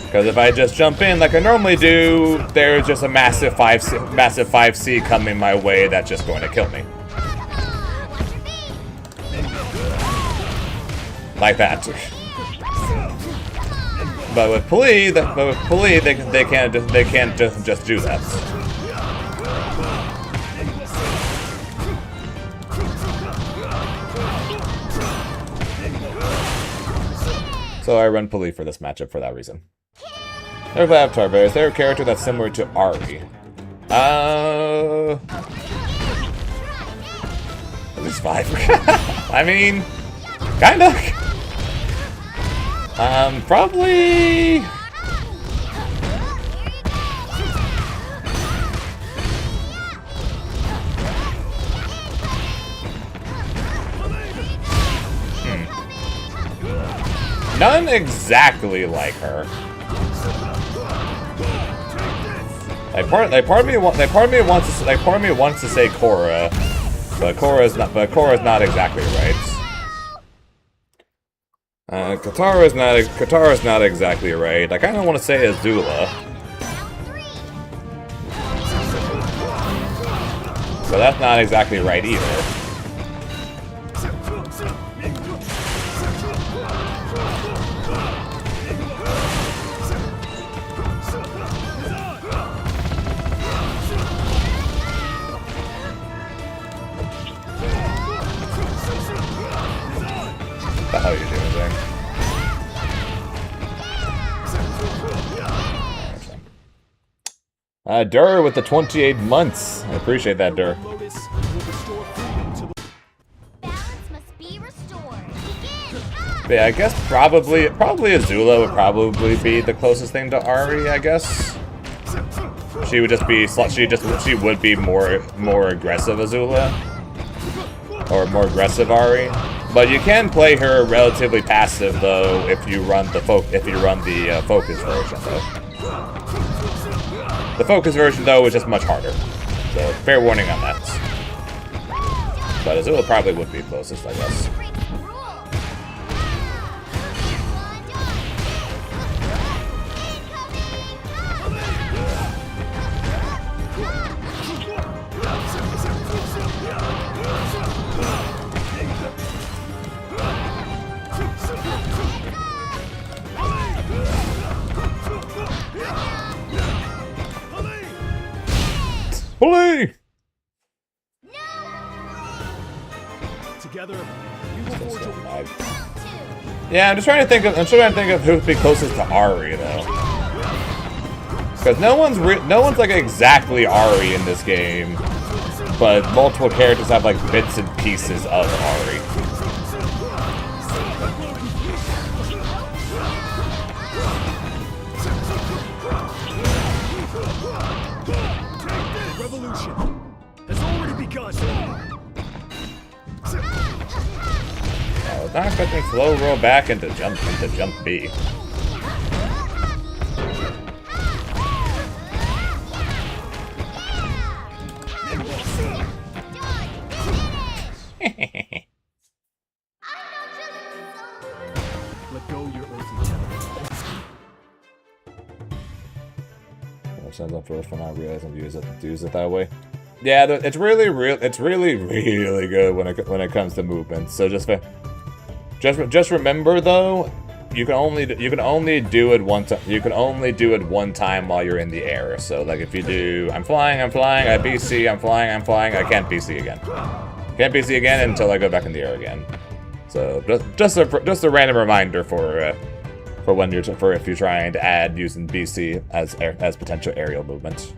Because if I just jump in like I normally do, there's just a massive 5C coming my way that's just going to kill me. Like that. But with Pali, they can't just do that. So I run Pali for this matchup for that reason. Their Avatar Bear, is there a character that's similar to Ari? At least 5. I mean, kinda. Probably. none exactly like her. Part of me wants to say Korra, but Korra's not exactly right. Katara's not exactly right. I kind of want to say Azula, but that's not exactly right either. What the hell are you doing there? Dur with the 28 months. I appreciate that, Dur. Lotus will restore freedom to the Balance must be restored. Begin. But yeah, I guess probably Azula would probably be the closest thing to Ari, I guess. She would just be she would be more aggressive Azula, or more aggressive Ari. But you can play her relatively passive though if you run the focus version though. The focus version though is just much harder, so fair warning on that. But Azula probably would be closest, I guess. Holy! together. We will forge a Yeah, I'm trying to think of who would be closest to Ari though. Because no one's like exactly Ari in this game, but multiple characters have like bits and pieces of Ari. revolution has already begun. I was not expecting slow roll back into jump B. Let go your earthly tether. Sounds up first for not realizing to use it that way. Yeah, it's really good when it comes to movement. So just remember though, you can only do it one time. You can only do it one time while you're in the air. So like if you do, I'm flying, I BC, I'm flying, I can't BC again. Can't BC again until I go back in the air again. So just a random reminder for if you're trying to add using BC as potential aerial movement.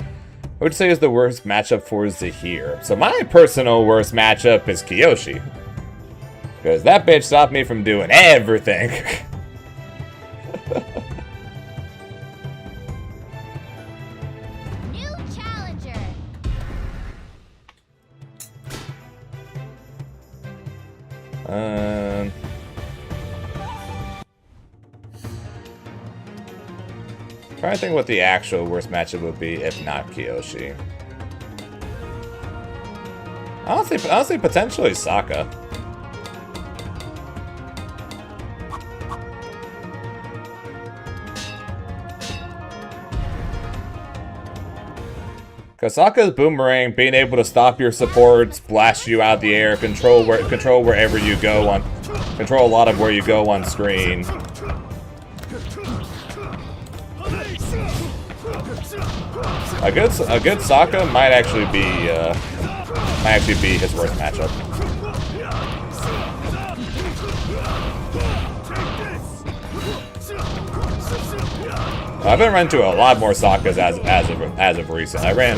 I would say is the worst matchup for Zahir. So my personal worst matchup is Kyoshi, because that bitch stopped me from doing everything. New challenger. Trying to think what the actual worst matchup would be if not Kyoshi. Honestly, potentially Sokka. Because Sokka's boomerang, being able to stop your supports, blast you out the air, control wherever you go control a lot of where you go on screen. A good Sokka might actually be his worst matchup. I've been running to a lot more Sokkas as of recent. I ran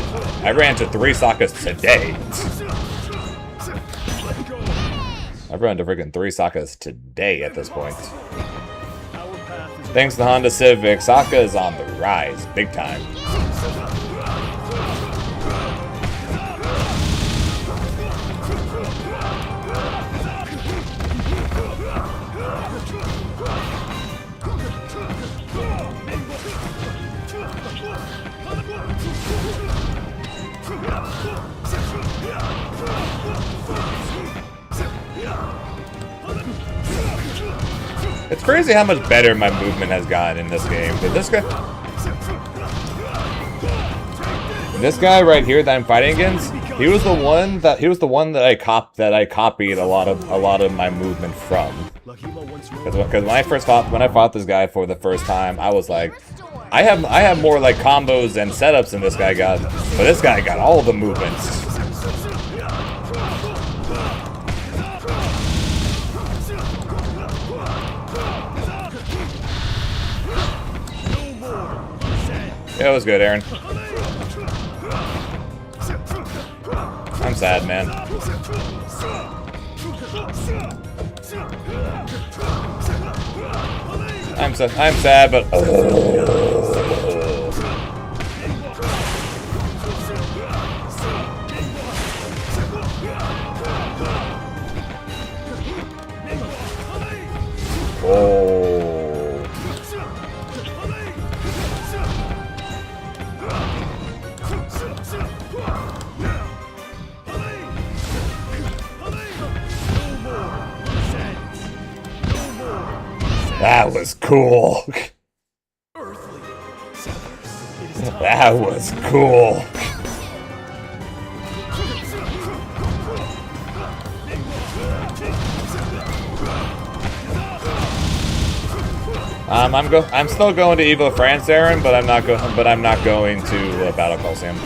to 3 Sokkas today. I've run to freaking 3 Sokkas today at this point. Thanks to Honda Civic, Sokka is on the rise, big time. It's crazy how much better my movement has gotten in this game. But this guy right here that I'm fighting against, he was the one that I copied a lot of my movement from. Because when I fought this guy for the first time, I was like, I have more like combos and setups than this guy got, but this guy got all the movements. Yeah, it was good, Aaron. I'm sad, man. I'm sad, but that was cool. That was cool. I'm still going to Evo France, Aaron, but I'm not going to Battle Coliseum.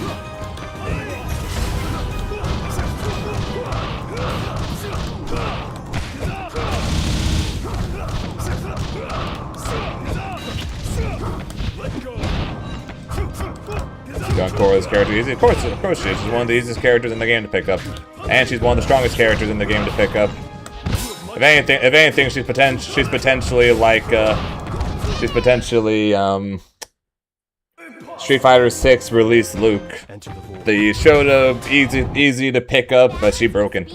Gun Cora's character easy. Of course she is. She's one of the easiest characters in the game to pick up, and she's one of the strongest characters in the game to pick up. If anything, she's potentially like Street Fighter 6 released Luke. The Shota easy to pick up, but she broken.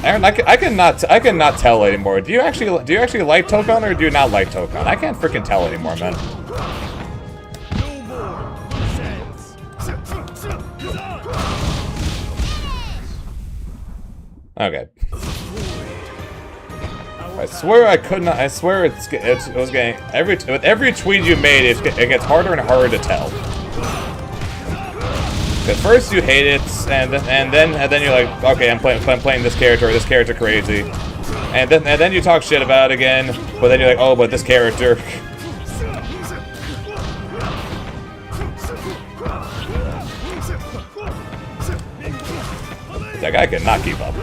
Aaron, I cannot tell anymore. Do you actually like Tokon or do you not like Tokon? I can't freaking tell anymore, man. Okay. I swear I could not. I swear it was getting with every tweet you made, it gets harder and harder to tell. At first you hate it, and then you're like, okay, I'm playing this character, or this character crazy, and then you talk shit about it again, but then you're like, oh, but this character. That guy cannot keep up.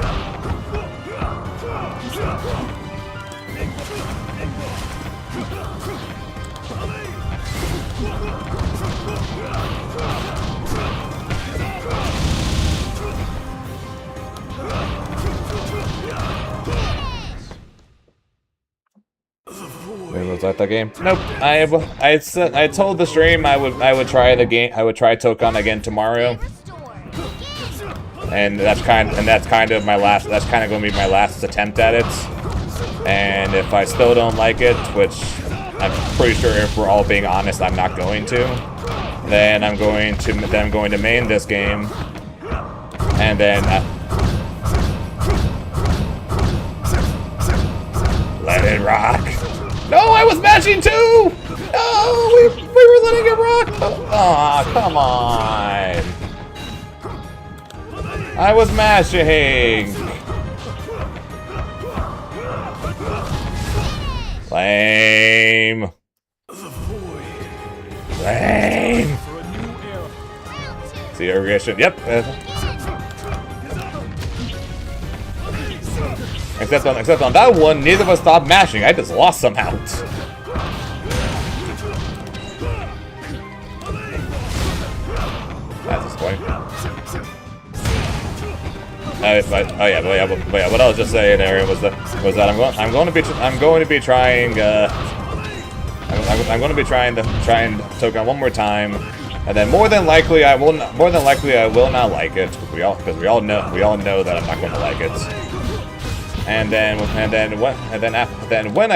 Was that the game? Nope. I told the stream I would try the game. I would try Tokon again tomorrow, and that's kind of my last. That's kind of going to be my last attempt at it. And if I still don't like it, which I'm pretty sure, if we're all being honest, I'm not going to, then I'm going to main this game, and then let it rock. No, I was mashing too! No, we were letting it rock! Aw, come on! I was mashing! Lame! Lame! See, irrigation. Yep. Except on that one, neither of us stopped mashing. I just lost somehow. That's disappointing. But what I was just saying, Aaron, was that I'm going to be trying Tokon one more time, And then more than likely I will not like it. Because we all know that I'm not going to like it. And then when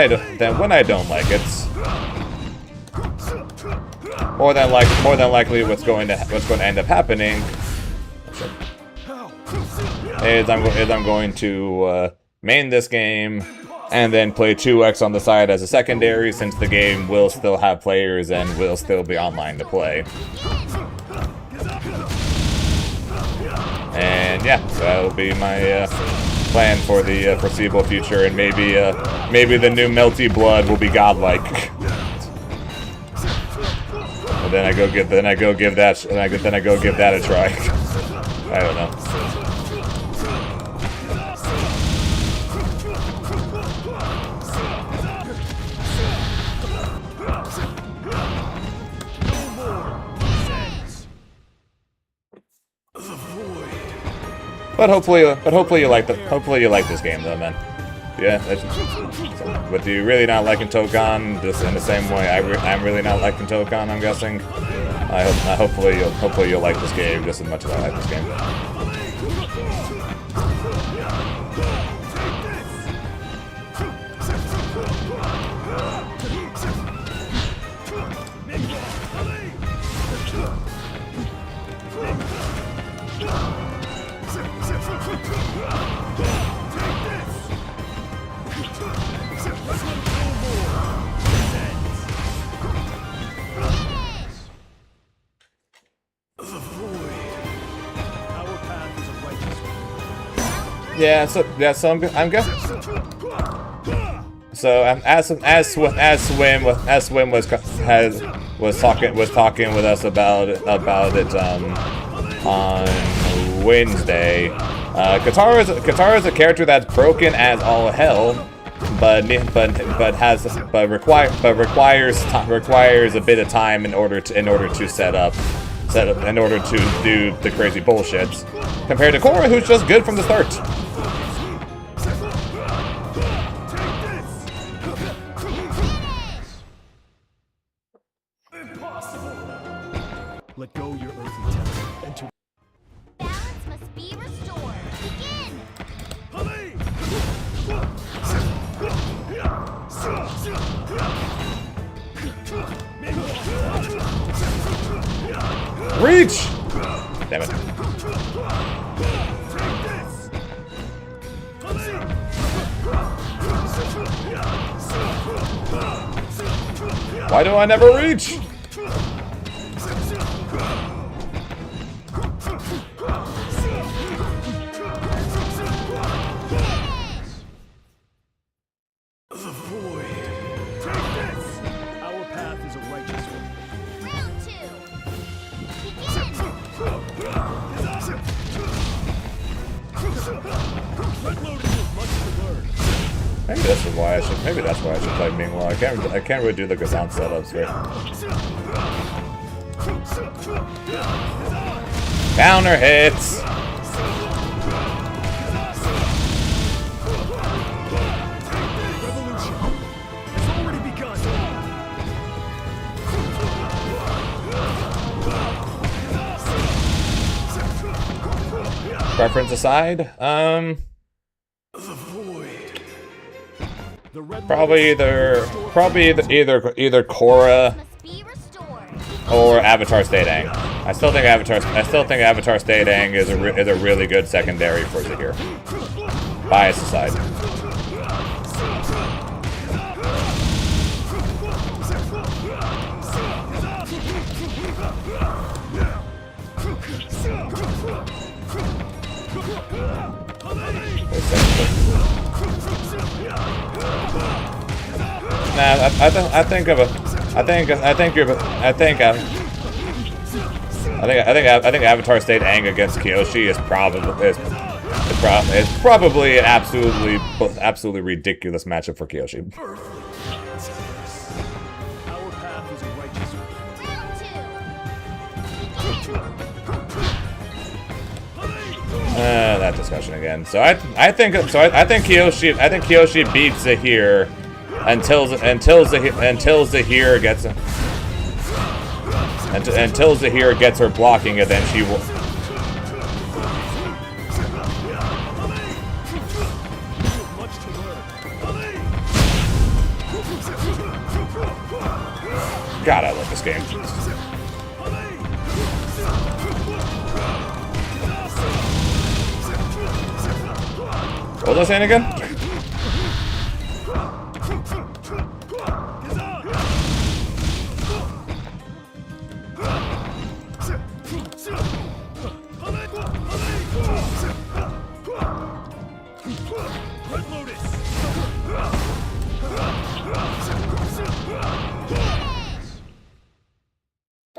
I don't like it, more than likely what's going to end up happening is I'm going to main this game and then play 2x on the side as a secondary, since the game will still have players and will still be online to play. And yeah, that'll be my plan for the foreseeable future, and maybe the new Melty Blood will be godlike. And then I go give that a try. I don't know. But hopefully you like this game though, man. Yeah. But do you really not liking Tokan just in the same way I'm really not liking Tokan? I'm guessing. Hopefully you'll like this game just as much as I like this game. So I'm guessing. So as Swim was talking with us about it on Wednesday. Katara is a character that's broken as all hell, but requires a bit of time in order to do the crazy bullshit. Compared to Korra, who's just good from the start. Let go your earthly temple and to Balance must be restored. Begin! Reach! Damn it. Why do I never reach? Maybe that's why I should play Mingla. I can't really do the Gazan setups here. Counter hits. revolution has already begun. Preference aside, probably either Korra or Avatar State Aang. I still think Avatar State Aang is a really good secondary for Zahir. Bias aside. Nah, I think Avatar State Aang against Kyoshi is probably an absolutely ridiculous matchup for Kyoshi. That discussion again. So I think Kyoshi beats Zahir until Zahir gets him. until Zahir gets her blocking it, then she will. God, I love this game. What was I saying again?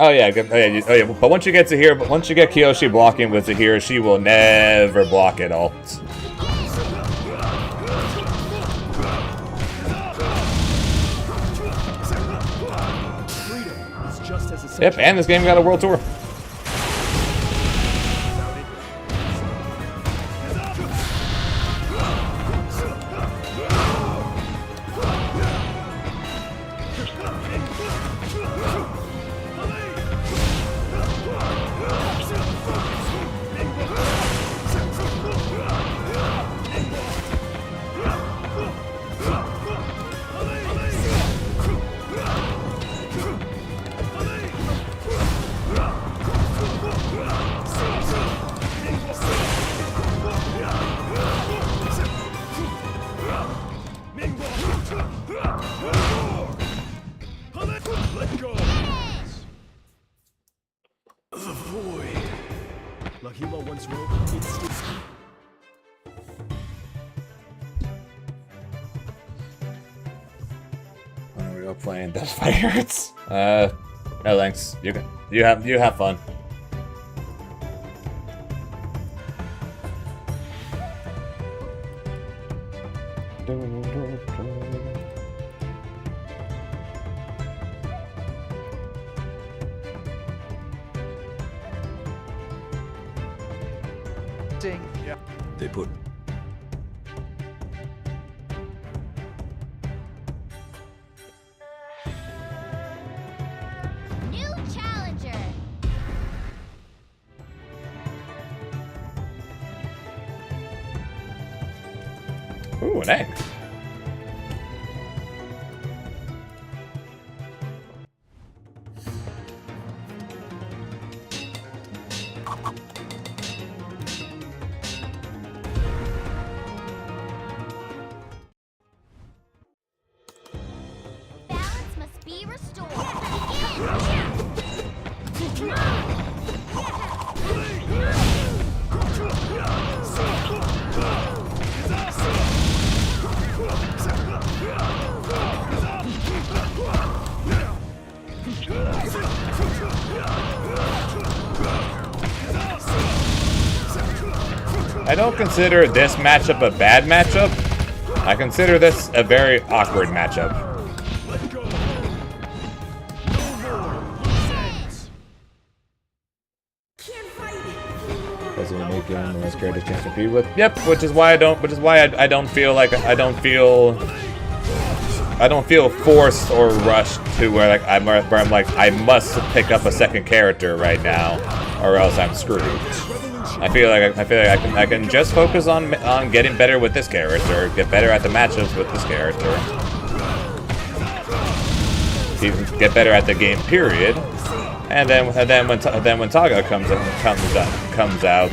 Oh yeah, good. Oh yeah. But once you get Kiyoshi blocking with Zahir, she will never block at all. Yep, and this game got a world tour. Lahima once wrote, it's when are we all playing Death Pirates? No thanks. You have fun. yeah. They put New challenger. Ooh, an egg. Balance must be restored. I don't consider this matchup a bad matchup. I consider this a very awkward matchup. Let go. No more. Sense. Can't fight it. That's a unique game, the most creative chance to compete with. Yep, which is why I don't feel like I don't feel forced or rushed to where I'm like I must pick up a second character right now, or else I'm screwed. I feel like I can just focus on getting better with this character, get better at the matchups with this character, even get better at the game period, and then when Taga comes out,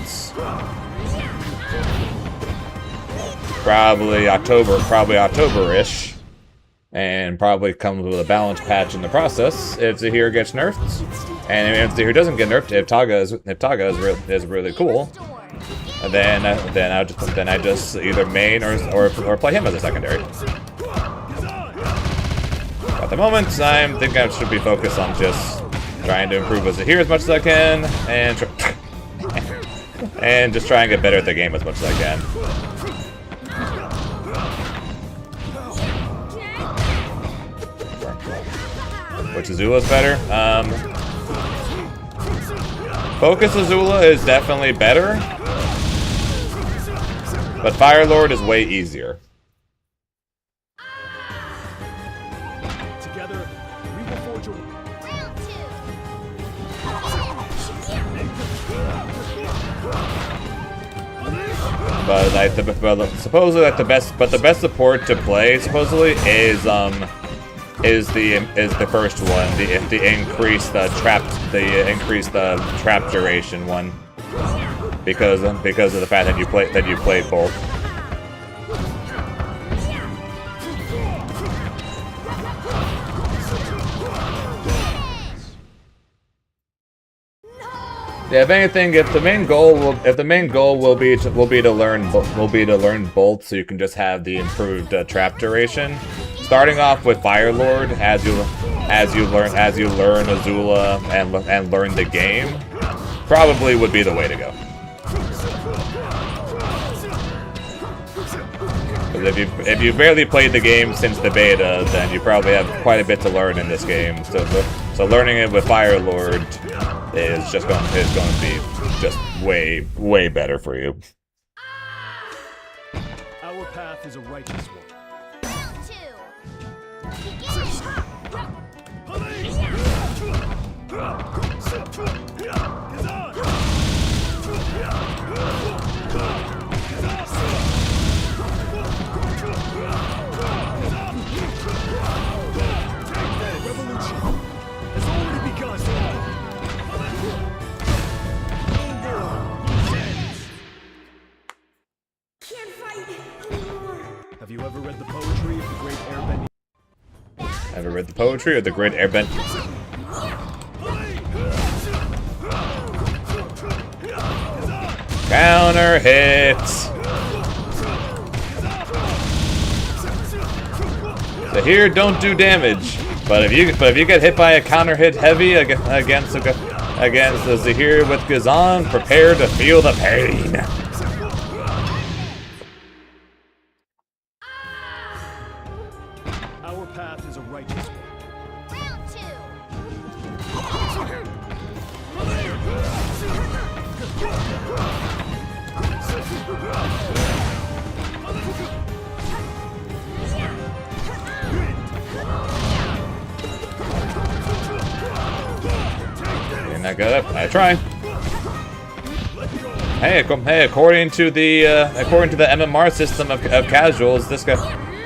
probably October-ish, and probably comes with a balance patch in the process if Zahir gets nerfed. And if Zahir doesn't get nerfed, if Taga is really cool, then I just either main or play him as a secondary. At the moment, I think I should be focused on just trying to improve with Zahir as much as I can, and just try and get better at the game as much as I can. Which Azula's better? Focus Azula is definitely better, but Fire Lord is way easier. Together, we will forge a... Round two. But like supposedly like the best support to play supposedly is the first one, the increase the trap duration one, because of the fact that you played both. Yeah, if anything, if the main goal will be to learn both, so you can just have the improved trap duration. Starting off with Firelord as you learn Azula and learn the game, probably would be the way to go. Because if you barely played the game since the beta, then you probably have quite a bit to learn in this game. So learning it with Firelord is going to be just way better for you. Our path is a righteous one. Have you ever read the poetry of the great airbending? Ever read the poetry of the great airbending? Counter hits. So here, don't do damage, but if you get hit by a counter hit heavy against the Zahir with Gazan, prepare to feel the pain. Our path is a righteous one. Round 2. And I got up. I try. Hey, according to the MMR system of casuals,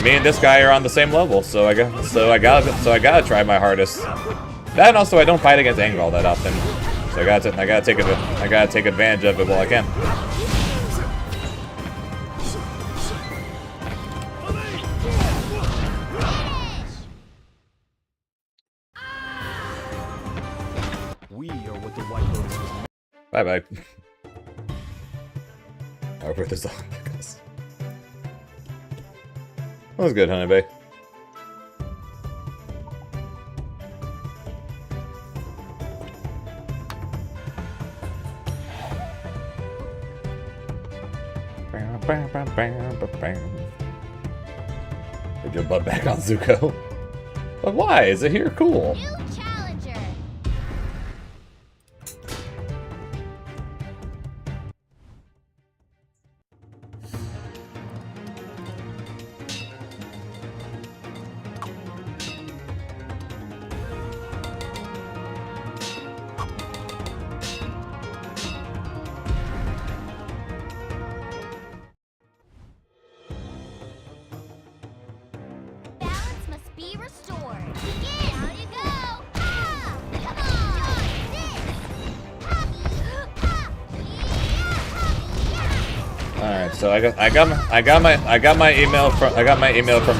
me and this guy are on the same level, so I gotta try my hardest. That, and also I don't fight against Aang all that often, so I gotta take advantage of it while I can. We are what the White Lotus was. Bye bye. Over the Zombicles. That was good, Honey Bay. Put your butt back on Zuko. But why? Is it here cool? New challenger. Balance must be restored. Down you go. Ah! Come on. Alright, so I got my email from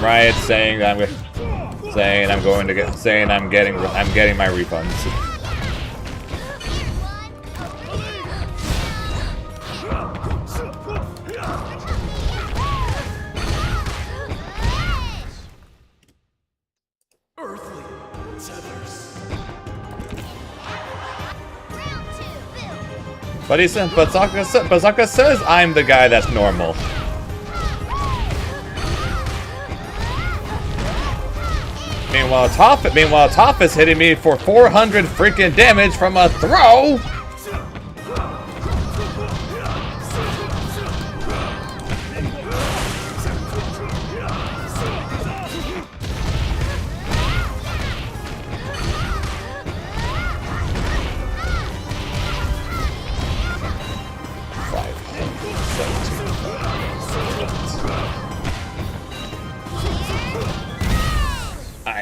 Riot saying I'm getting my refunds. Earthly tethers. Round 2. But Sokka says I'm the guy that's normal. Meanwhile, Toph is hitting me for 400 freaking damage from a throw.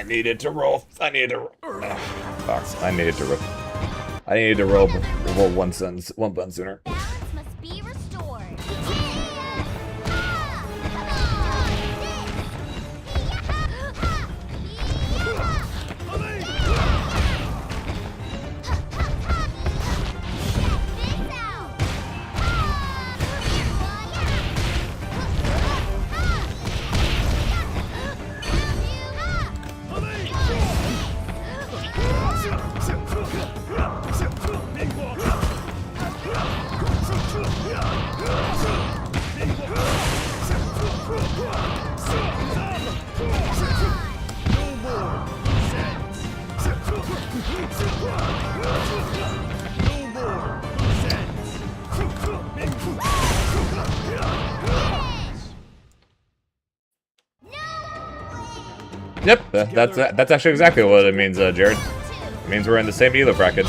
needed to roll. I needed to roll. Fuck. I needed to roll. I needed to roll one button sooner. Balance must be restored. Yep, that's actually exactly what it means, Jared. It means we're in the same Elo bracket.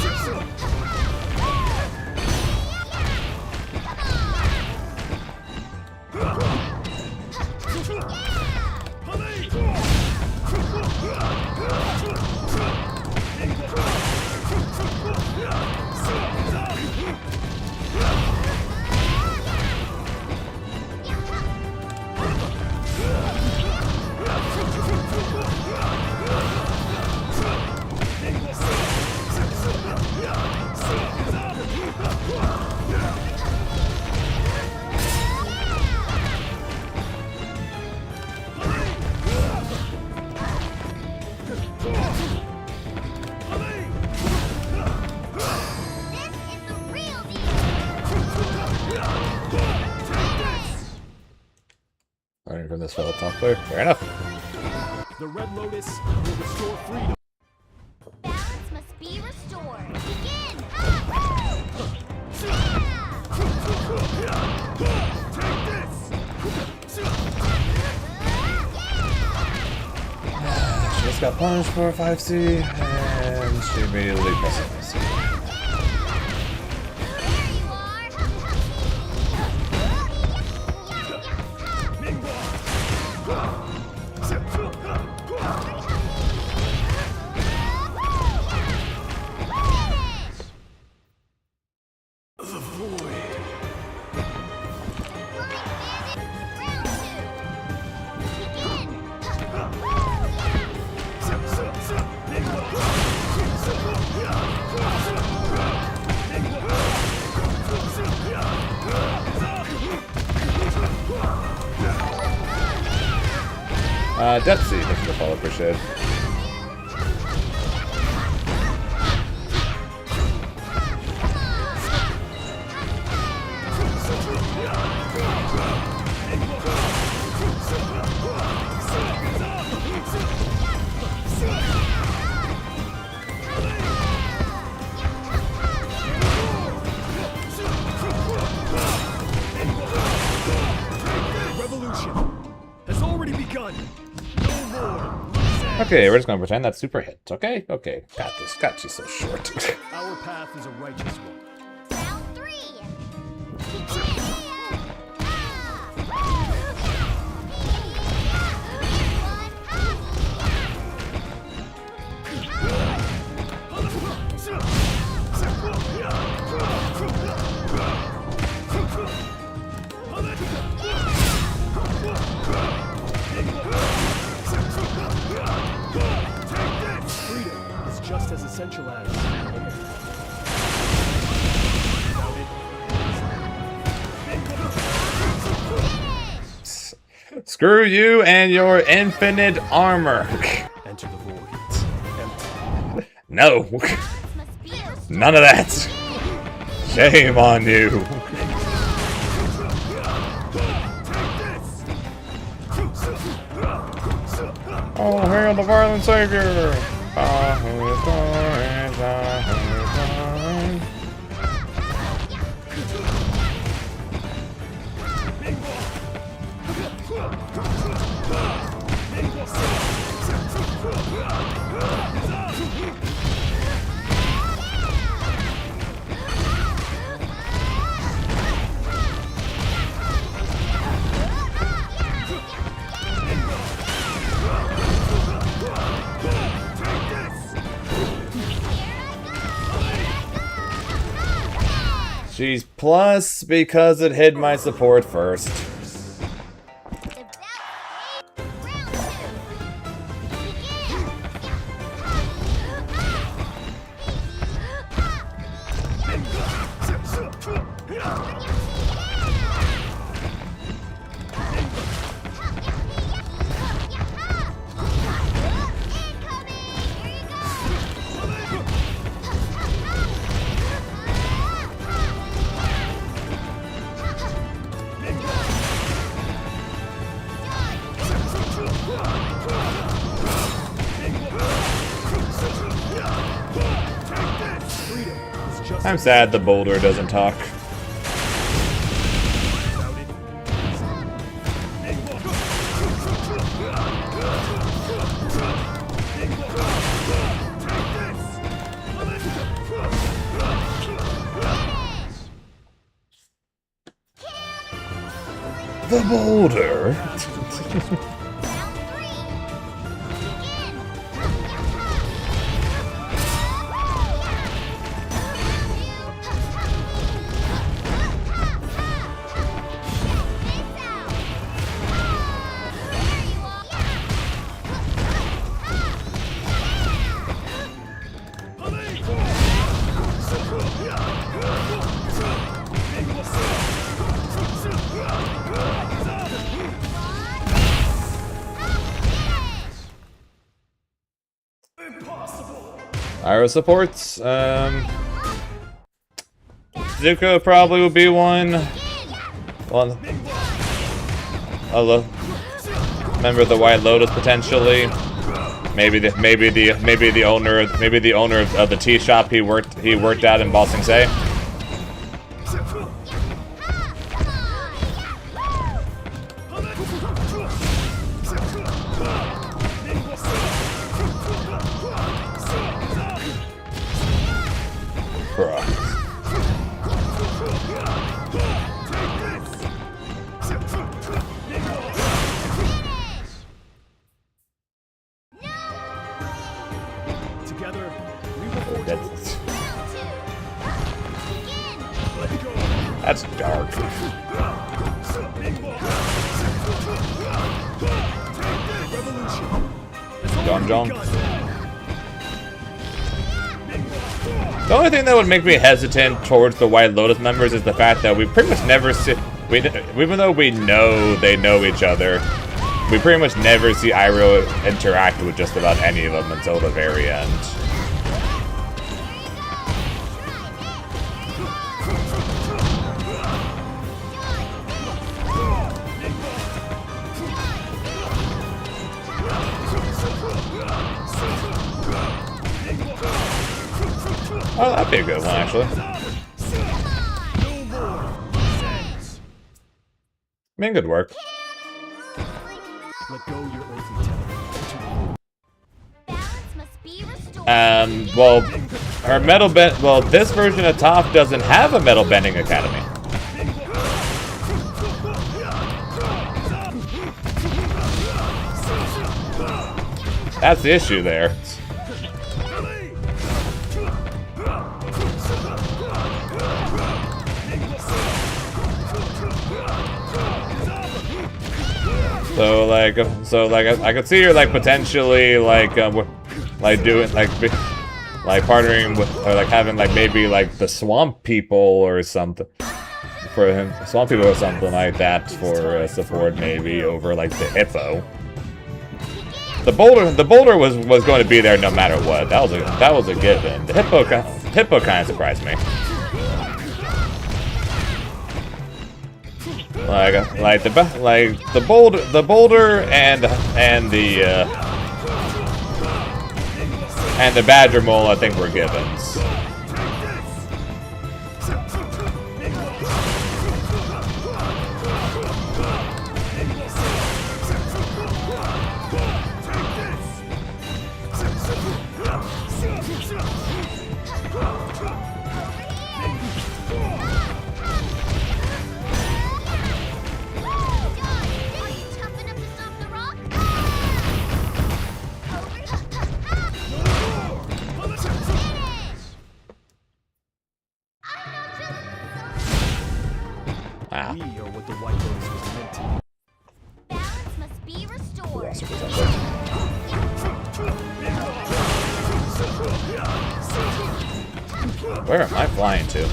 Learning from this fellow top player. Fair enough. The Red Lotus will restore freedom. Balance must be restored. Begin! She just got punished for 5C, and she immediately presses me. Depsy, thanks for the follow, appreciate it. Okay, we're just gonna pretend that's super hit. Okay, okay, got this. Got you so short. Our path is a righteous one. Round 3. Freedom is just as essential as without it. Screw you and your infinite armor. Enter the void. Empty. No, Must be restored. none of that. Shame on you. Oh, hail the violent savior! She's plus because it hid my support first. I'm sad the boulder doesn't talk. The boulder. Iroh supports, Zuko probably would be one. Well, a member of the White Lotus potentially. Maybe the owner of the tea shop he worked at in Ba Sing Se. That's dark. Jong. The only thing that would make me hesitant towards the White Lotus members is the fact that we pretty much never see, even though we know they know each other, we pretty much never see Iroh interact with just about any of them until the very end. Oh, that'd be a good one, actually. I mean, good work. Let go your earthly tether. Balance must be restored. Well, her metal bend. Well, this version of Toph doesn't have a metal bending academy. That's the issue there. So like, I could see her like potentially like doing like partnering with, or like having like maybe like the Swamp People or something for him, Swamp People or something like that for support maybe over like the Hippo. The boulder was going to be there no matter what. That was a given. The Hippo kind of surprised me. Like the boulder and the Badger Mole, I think, were givens. Ah. We are what the White Lotus was meant to be. Balance must be restored. Lost her potential. Where am I flying to?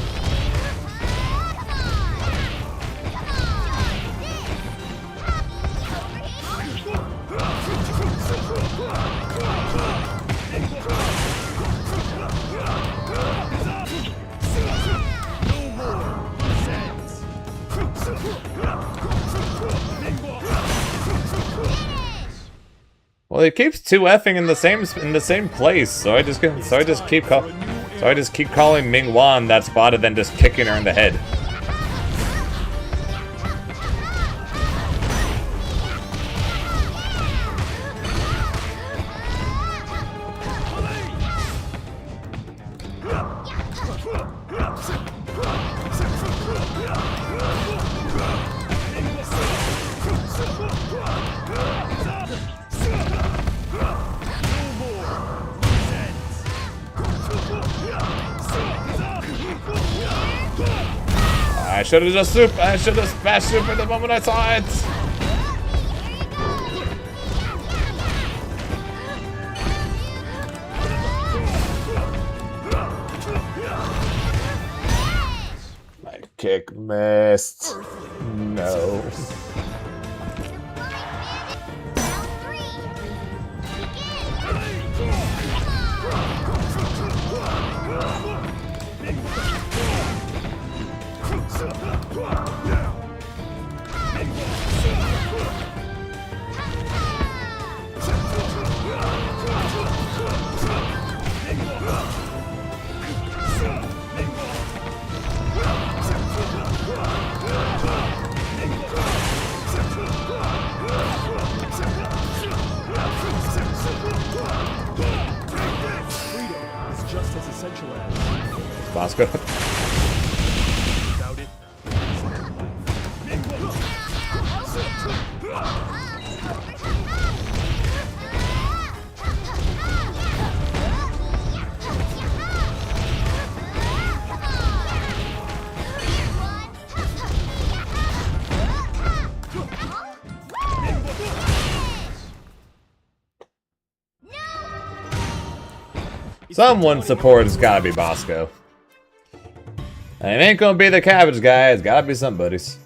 Well, it keeps 2Fing in the same place, so I just keep calling Ming Wan that spot and then just kicking her in the head. I should have just smashed super the moment I saw it. My kick missed. No. Bosco. Without it, Someone's support has gotta be Bosco. And it ain't gonna be the cabbage guy, it's gotta be somebody's.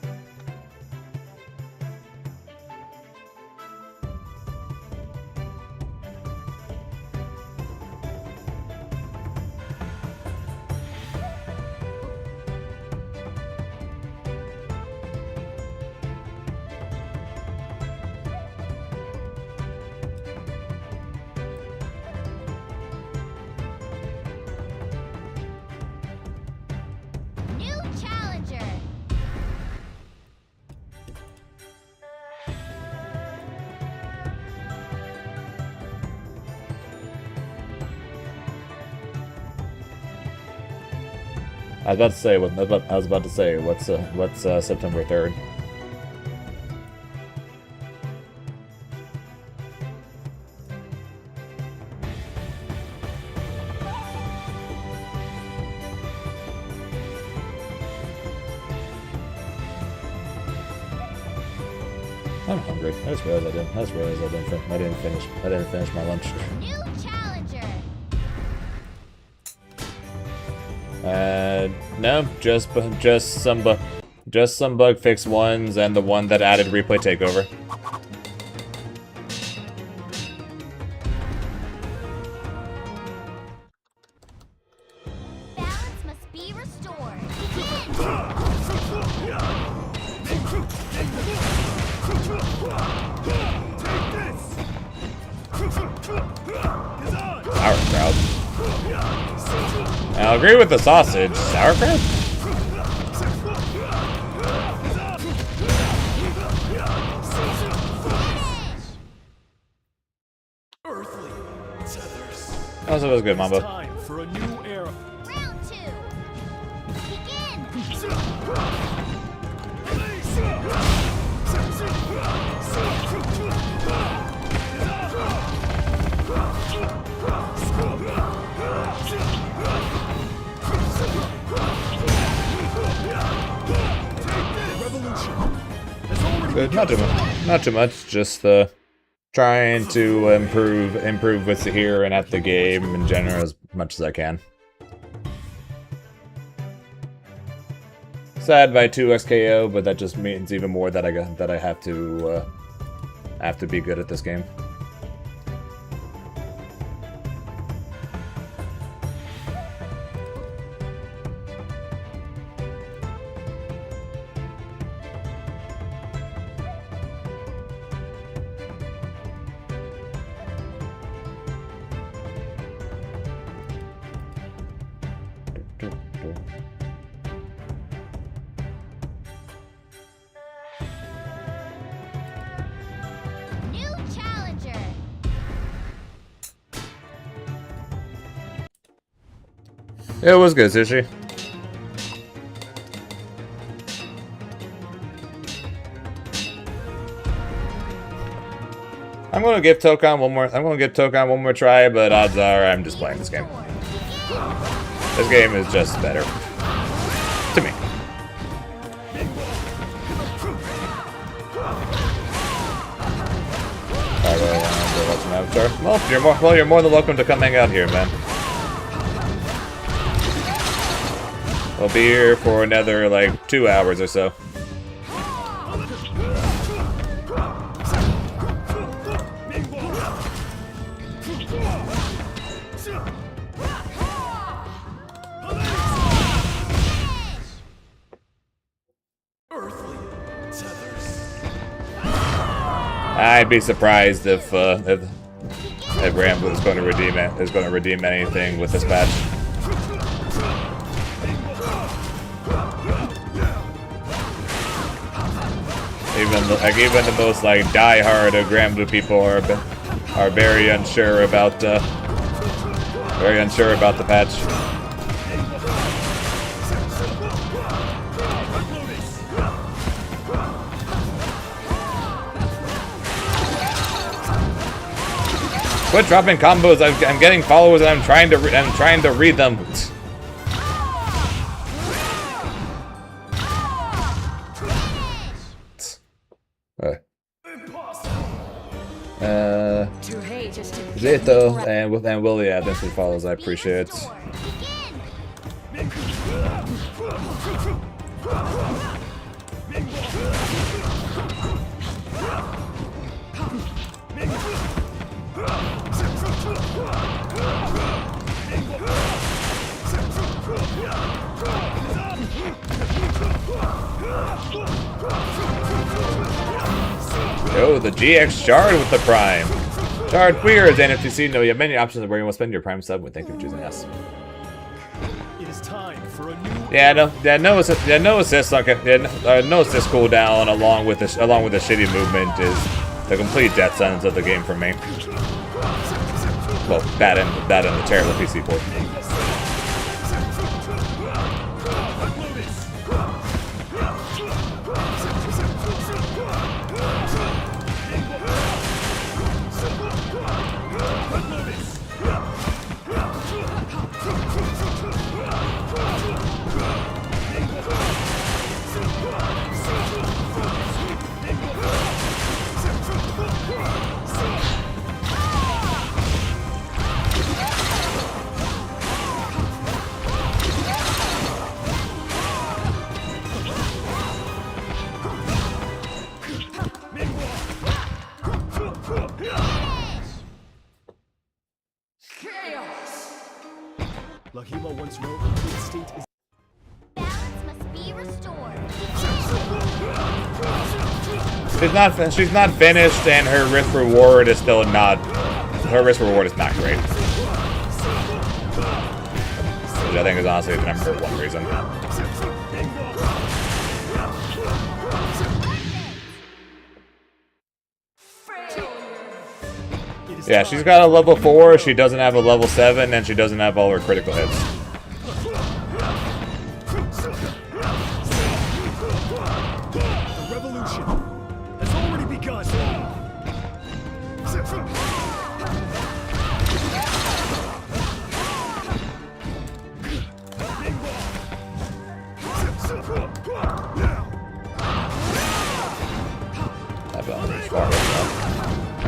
New challenger. I was about to say, what's September 3rd? I'm hungry. I just realized I didn't finish my lunch. New challenger. No, just some bug fix ones and the one that added replay takeover. Balance must be restored. Sauerkraut. I'll agree with the sausage. Sauerkraut? That was good, Mambo. time for a new era. Round 2. Begin. Not too much. Not too much. Just trying to improve with here and at the game in general as much as I can. Sad by 2x KO, but that just means even more that I have to be good at this game. New challenger. It was good, Sushi. I'm gonna give Tokon one more try, but odds are I'm just playing this game. This game is just better. To me. Well, you're more than welcome to come hang out here, man. We'll be here for another, like, 2 hours or so. I'd be surprised if Rambo is going to redeem anything with this patch. Even the most like die-hard of Granblue people are very unsure about the patch. Quit dropping combos. I'm getting followers and I'm trying to read them. Zeto and Willie Adams who follows. I appreciate it. Yo, the GX Shard with the Prime. Shard queers and FTC. No, you have many options of where you want to spend your Prime sub. Thank you for choosing us. It is time for a new no assist cooldown along with the shitty movement is the complete death sentence of the game for me. Well, that and the terrible PC port. Lahima once wrote, "The state is Balance must be restored. She's not finished, and her risk reward is still not. Her risk reward is not great. Which I think is honestly the number one reason. Yeah, she's got a level 4, she doesn't have a level 7, and she doesn't have all her critical hits. the revolution has already begun."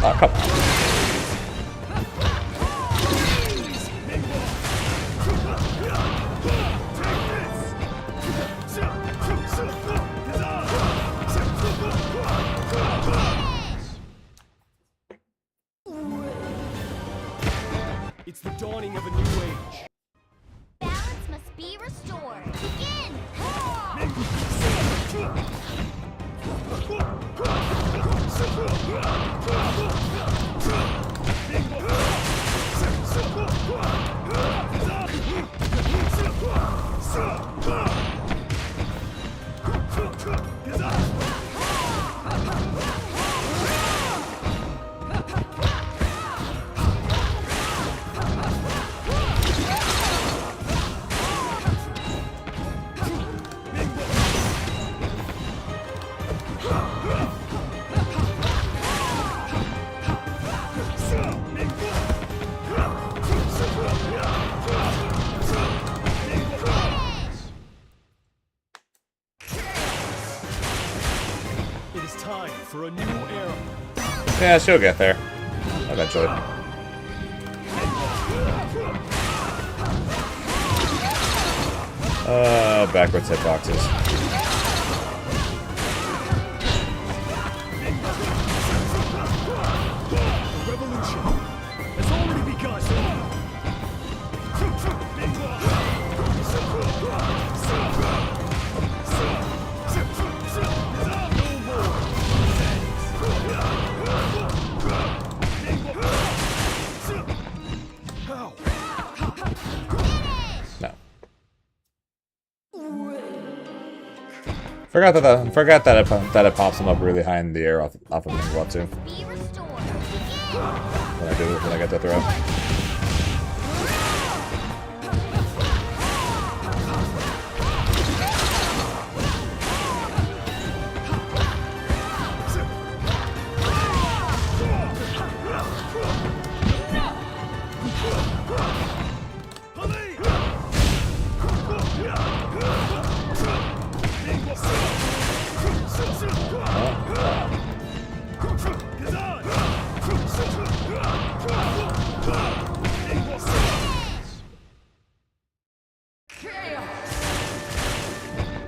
Oh, come on. It's the dawning of a new age. Balance must be restored. Begin! It is time for a new era. Yeah, she'll get there. Eventually. Backwards hitboxes. The revolution has already begun. No. Forgot that it pops him up really high in the air off of Mingwa too. Be restored. When I get that throw.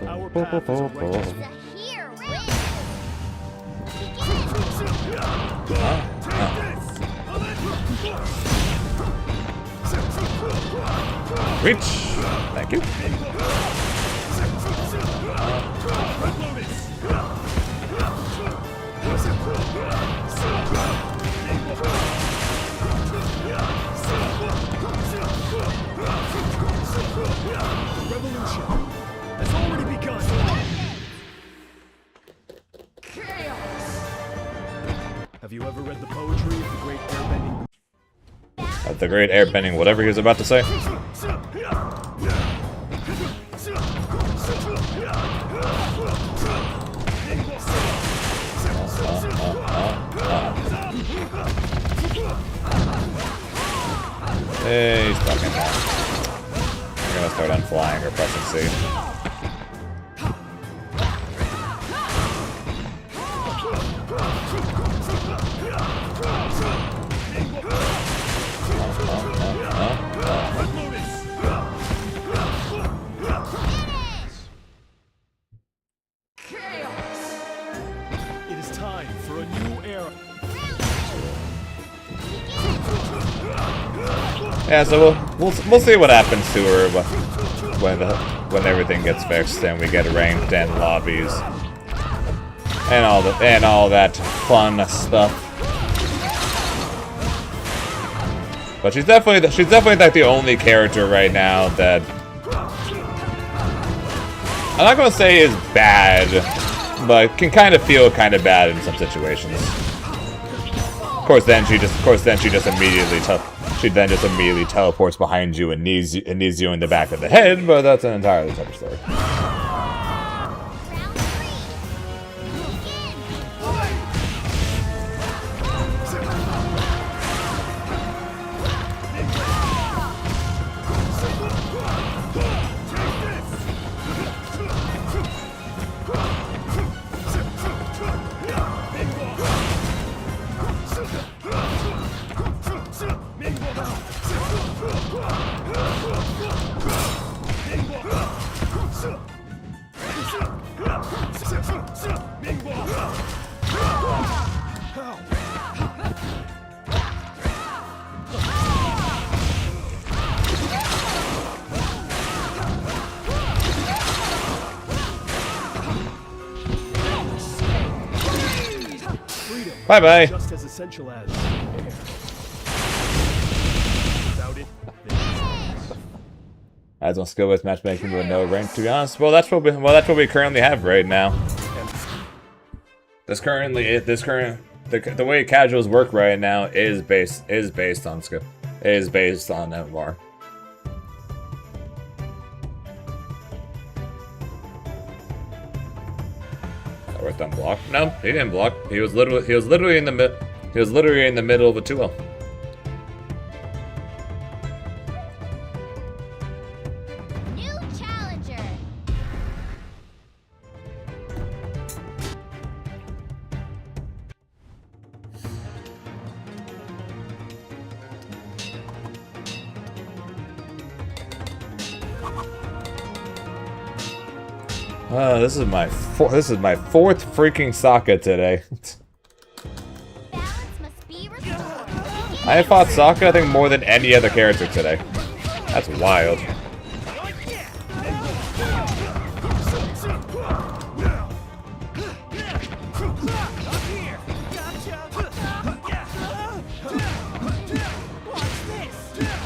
Our path is righteous. The here wins. Reach! Thank you. The revolution has already begun. Have you ever read the poetry of the great airbending? At the great airbending, whatever he was about to say. Hey, he's fucking down. I'm gonna start unflying or pressing C. It is time for a new era. Yeah, so we'll see what happens to her when everything gets fixed and we get ranked and lobbies and all that fun stuff. But she's definitely like the only character right now that I'm not gonna say is bad, but can kind of feel kind of bad in some situations. Of course, then she just immediately teleports behind you and knees you in the back of the head. But that's an entirely separate story. Bye bye. Just as essential as without it. Adds on skill based matchmaking with no rank. To be honest, well that's what we currently have right now. The way casuals work right now is based on skill. Is based on MMR. Worth unblock? No, he didn't block. He was literally in the middle of a 2-0. New challenger. This is my fourth freaking Sokka today. Balance must be restored. I have fought Sokka I think more than any other character today. That's wild.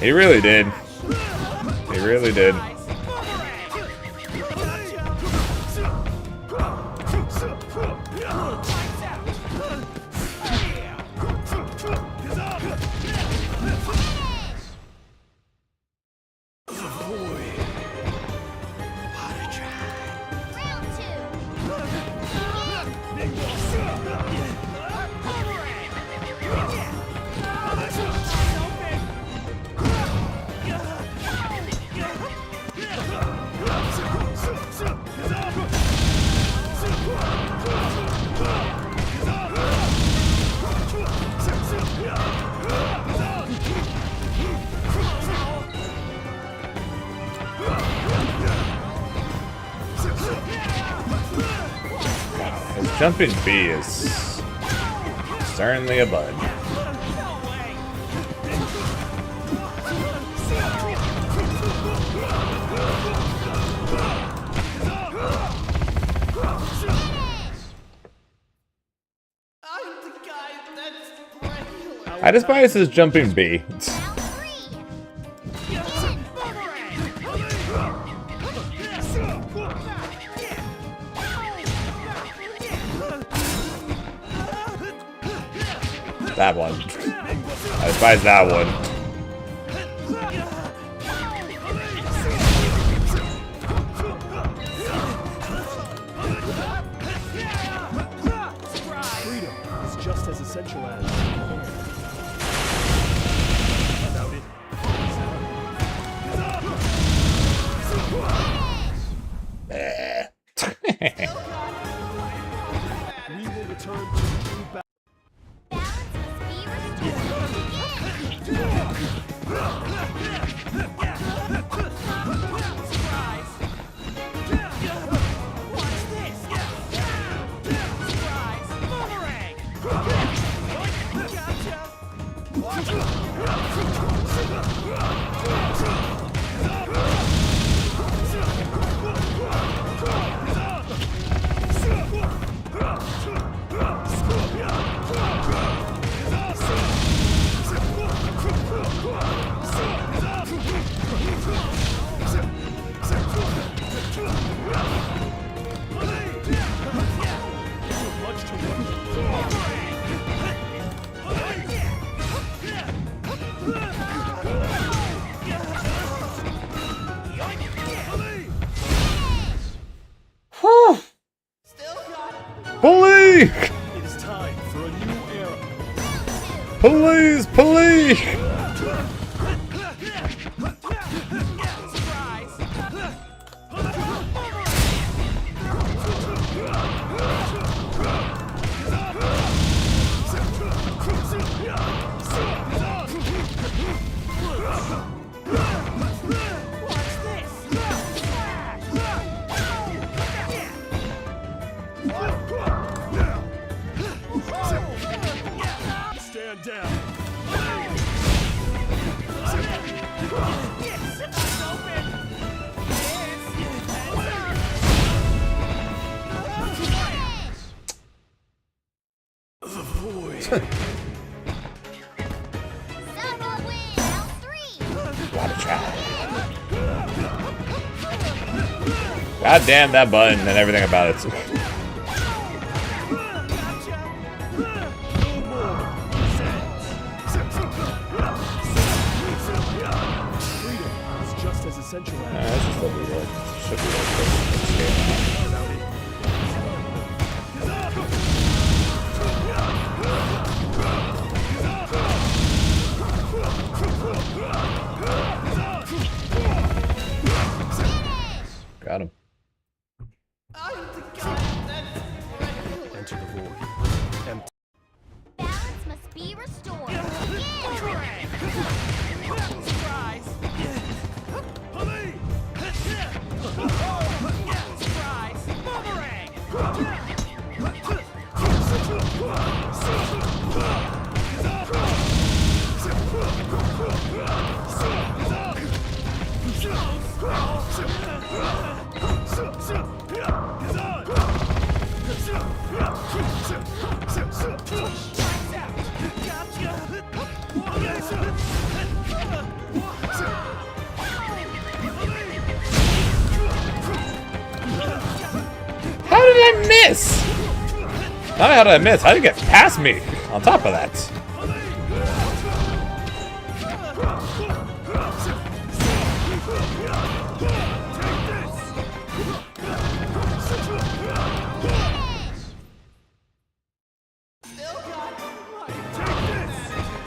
He really did. He really did. Round 'Cause jumping B is certainly a bud. I despise his jumping B. That one. I despise that one. Freedom is just as essential as without it. We will return to new battle. Bully! It is time for a new era. Police! Police! down. What a try. God damn that button and everything about it. Freedom is just as essential as That's just what we were. Should be like this. Got him. enter the void. Empty. Balance must be restored. Surprise! Surprise! Boomerang! How did I miss? Not only how did I miss, how did it get past me? On top of that.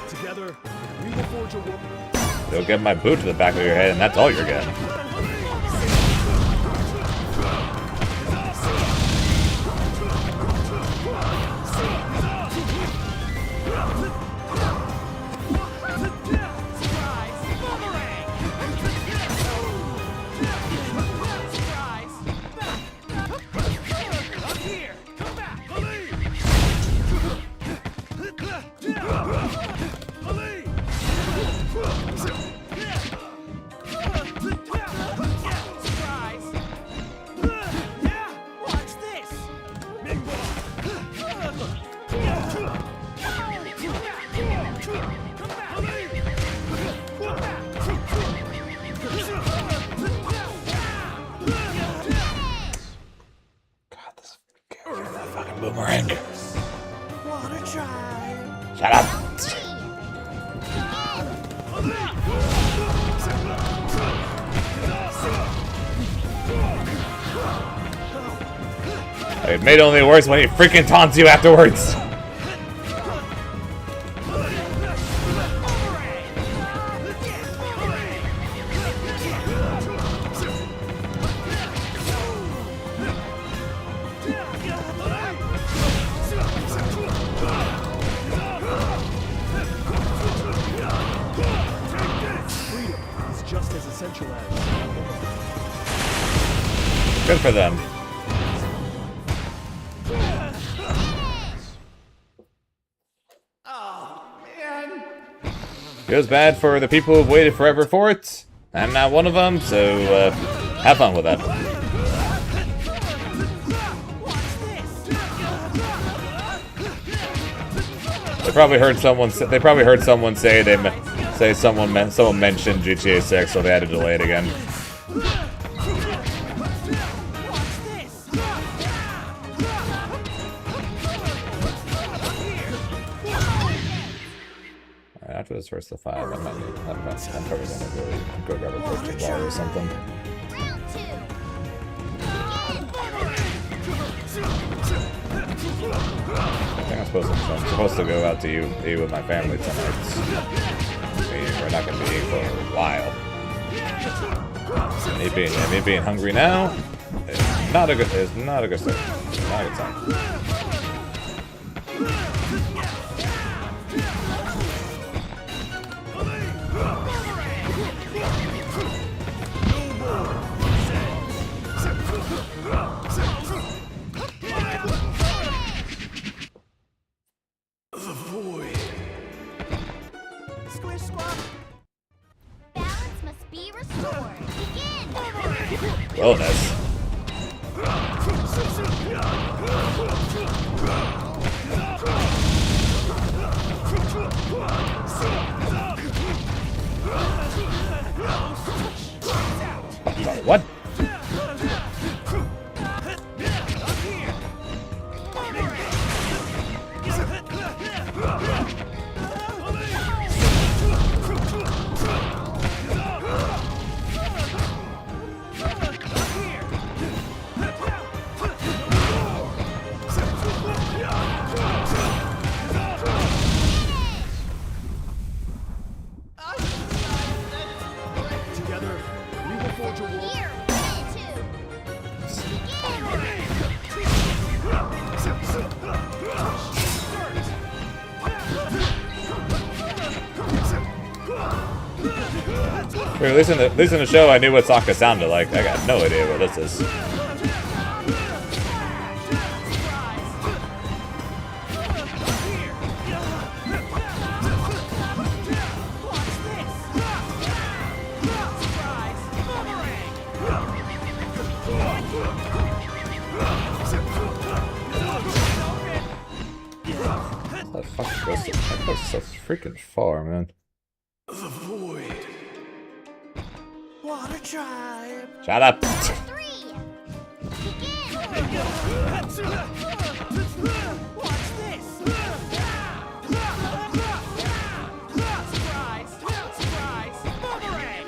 Together, we will forge a world. They'll get my boot to the back of your head, and that's all you're getting. Boomerang. Shut up. It made it only worse when he freaking taunts you afterwards. Just as essential as. Good for them. Feels bad for the people who've waited forever for it. I'm not one of them, so have fun with that. They probably heard someone. They probably heard someone say someone mentioned GTA 6, so they had to delay it again. After this first to 5, I'm probably gonna really go grab a protein bar or something. Round 2. I think I'm supposed to go out to eat with my family tonight. We're not gonna be eating for a while. And me being hungry now is not a good start. Not a good sign. bonus. What? Together, we will forge a war. Here, At least in the show, I knew what Sokka sounded like. I got no idea what this is. That fuck goes so freaking far, man. The void. Water tribe. Shut up. 3. Watch this. Surprise. Surprise. Boomerang.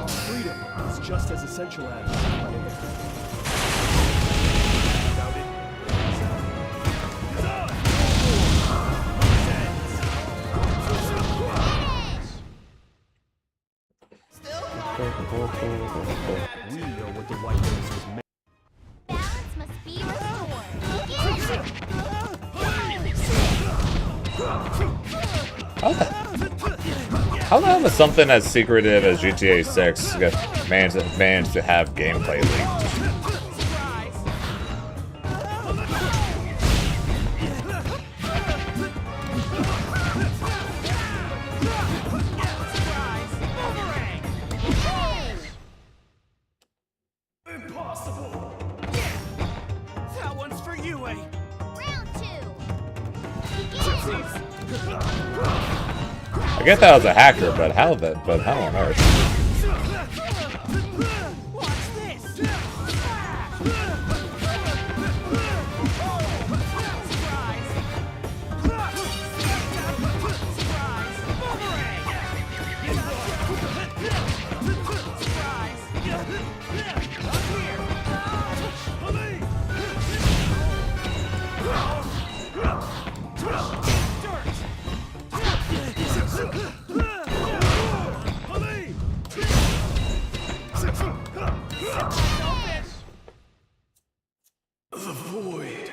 Freedom is just as essential as without it. We know what the White Race was meant. Balance must be restored. How the hell is something as secretive as GTA 6 managed to have gameplay leaked? Impossible! That one's for you, eh? Round 2. I guess that was a hacker, but how on earth? Watch this. The void.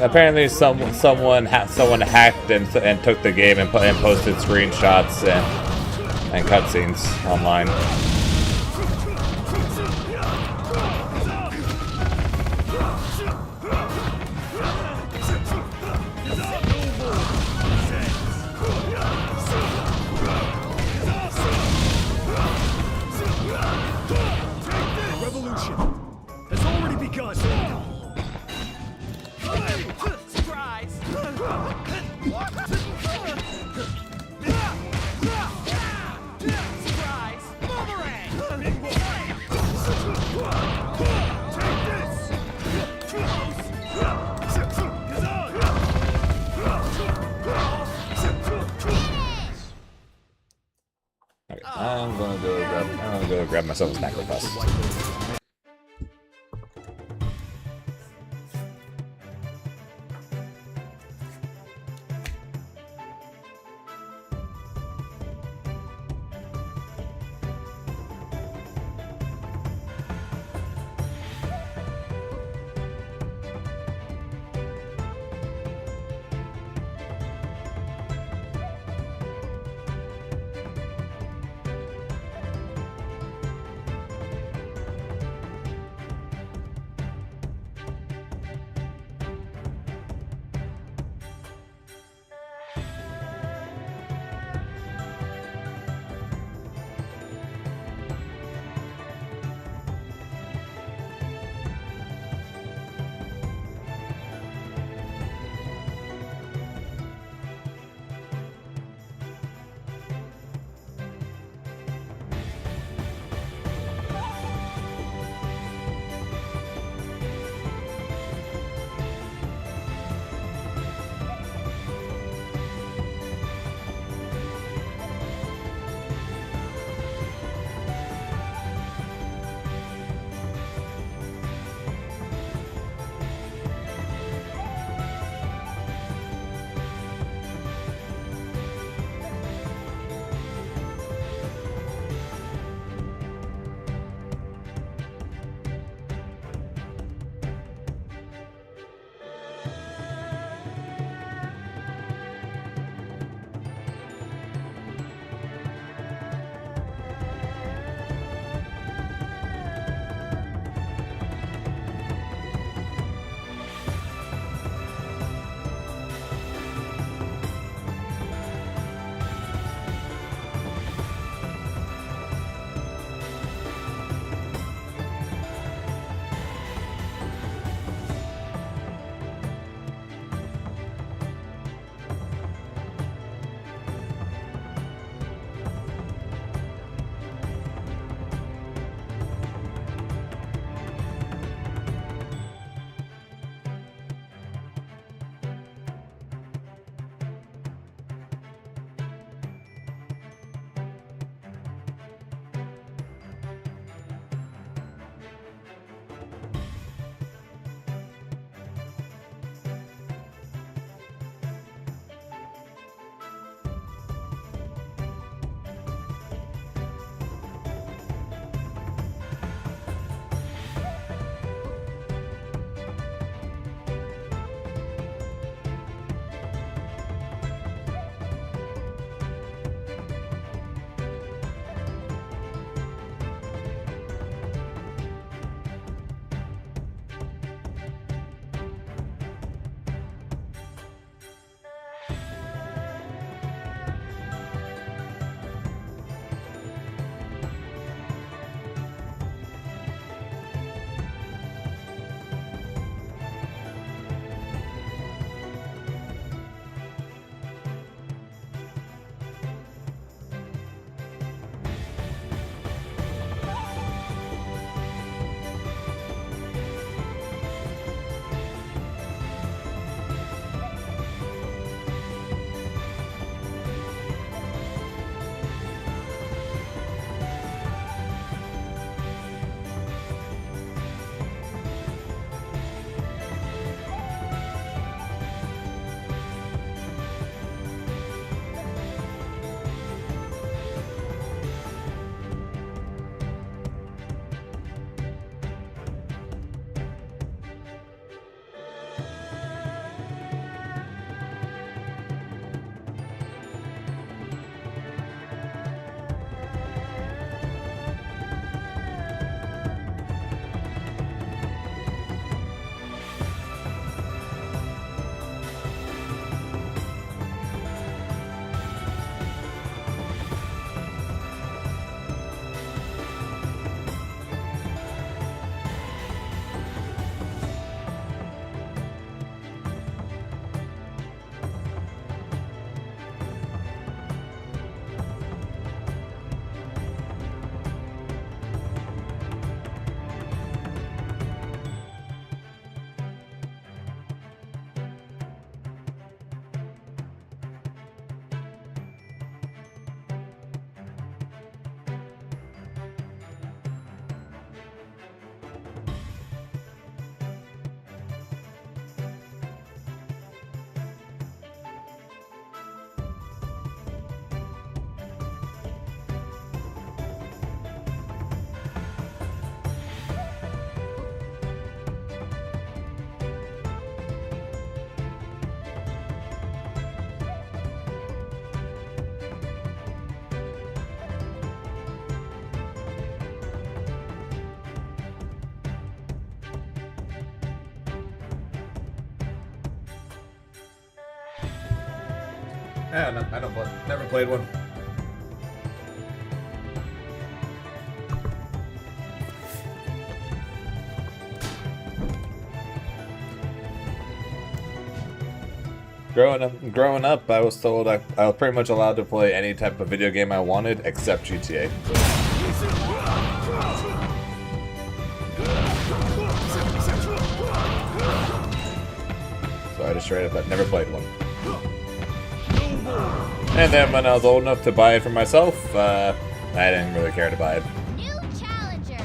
Apparently, someone hacked and took the game and posted screenshots and cutscenes online. Revolution has already begun. Surprise! Surprise! Boomerang! Take this! go grab myself a snack real fast. Yeah, no, I don't play. Never played one. Growing up, I was told I was pretty much allowed to play any type of video game I wanted except GTA. So I just straight up never played one. And then when I was old enough to buy it for myself, I didn't really care to buy it. New challenger.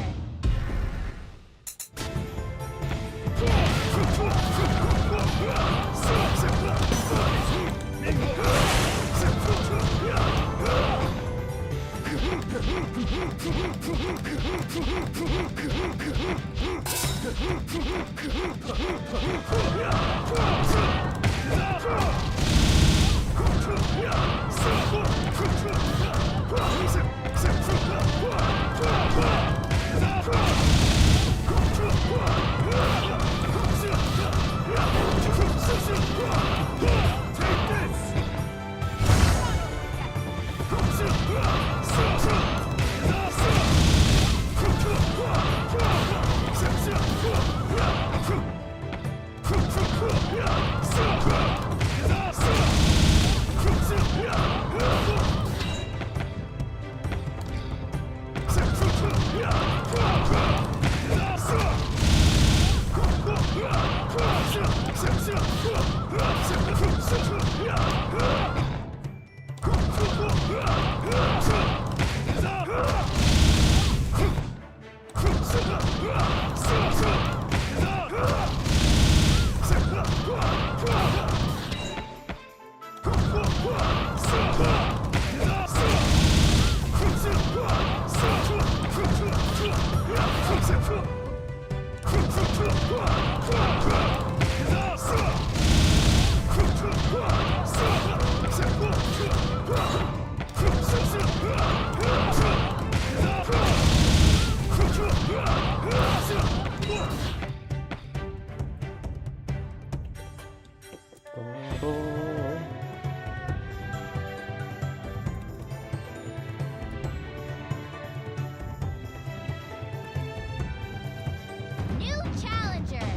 New challenger.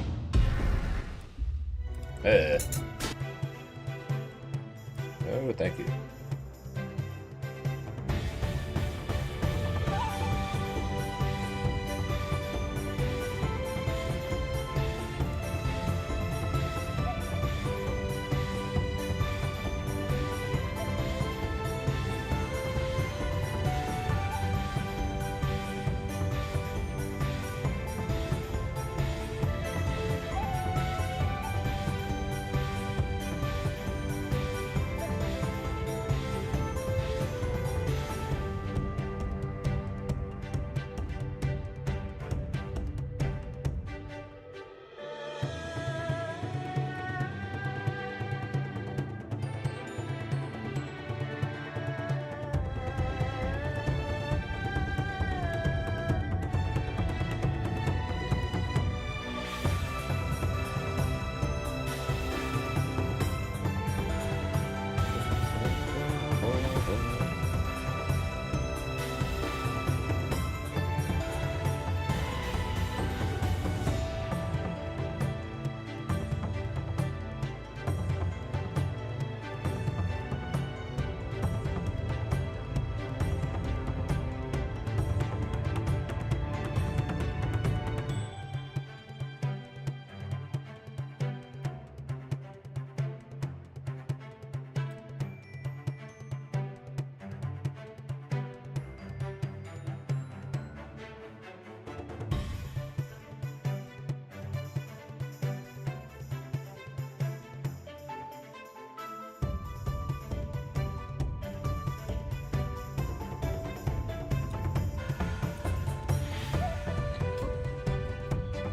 Oh, thank you.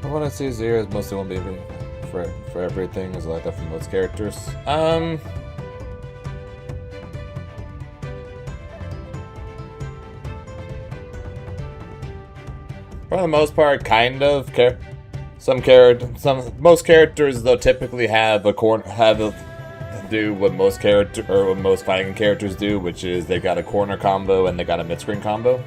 What I see Zero is mostly one baby for everything is like that for most characters. For the most part, kind of. Most characters though typically have do what most fighting characters do, which is they got a corner combo and they got a mid-screen combo.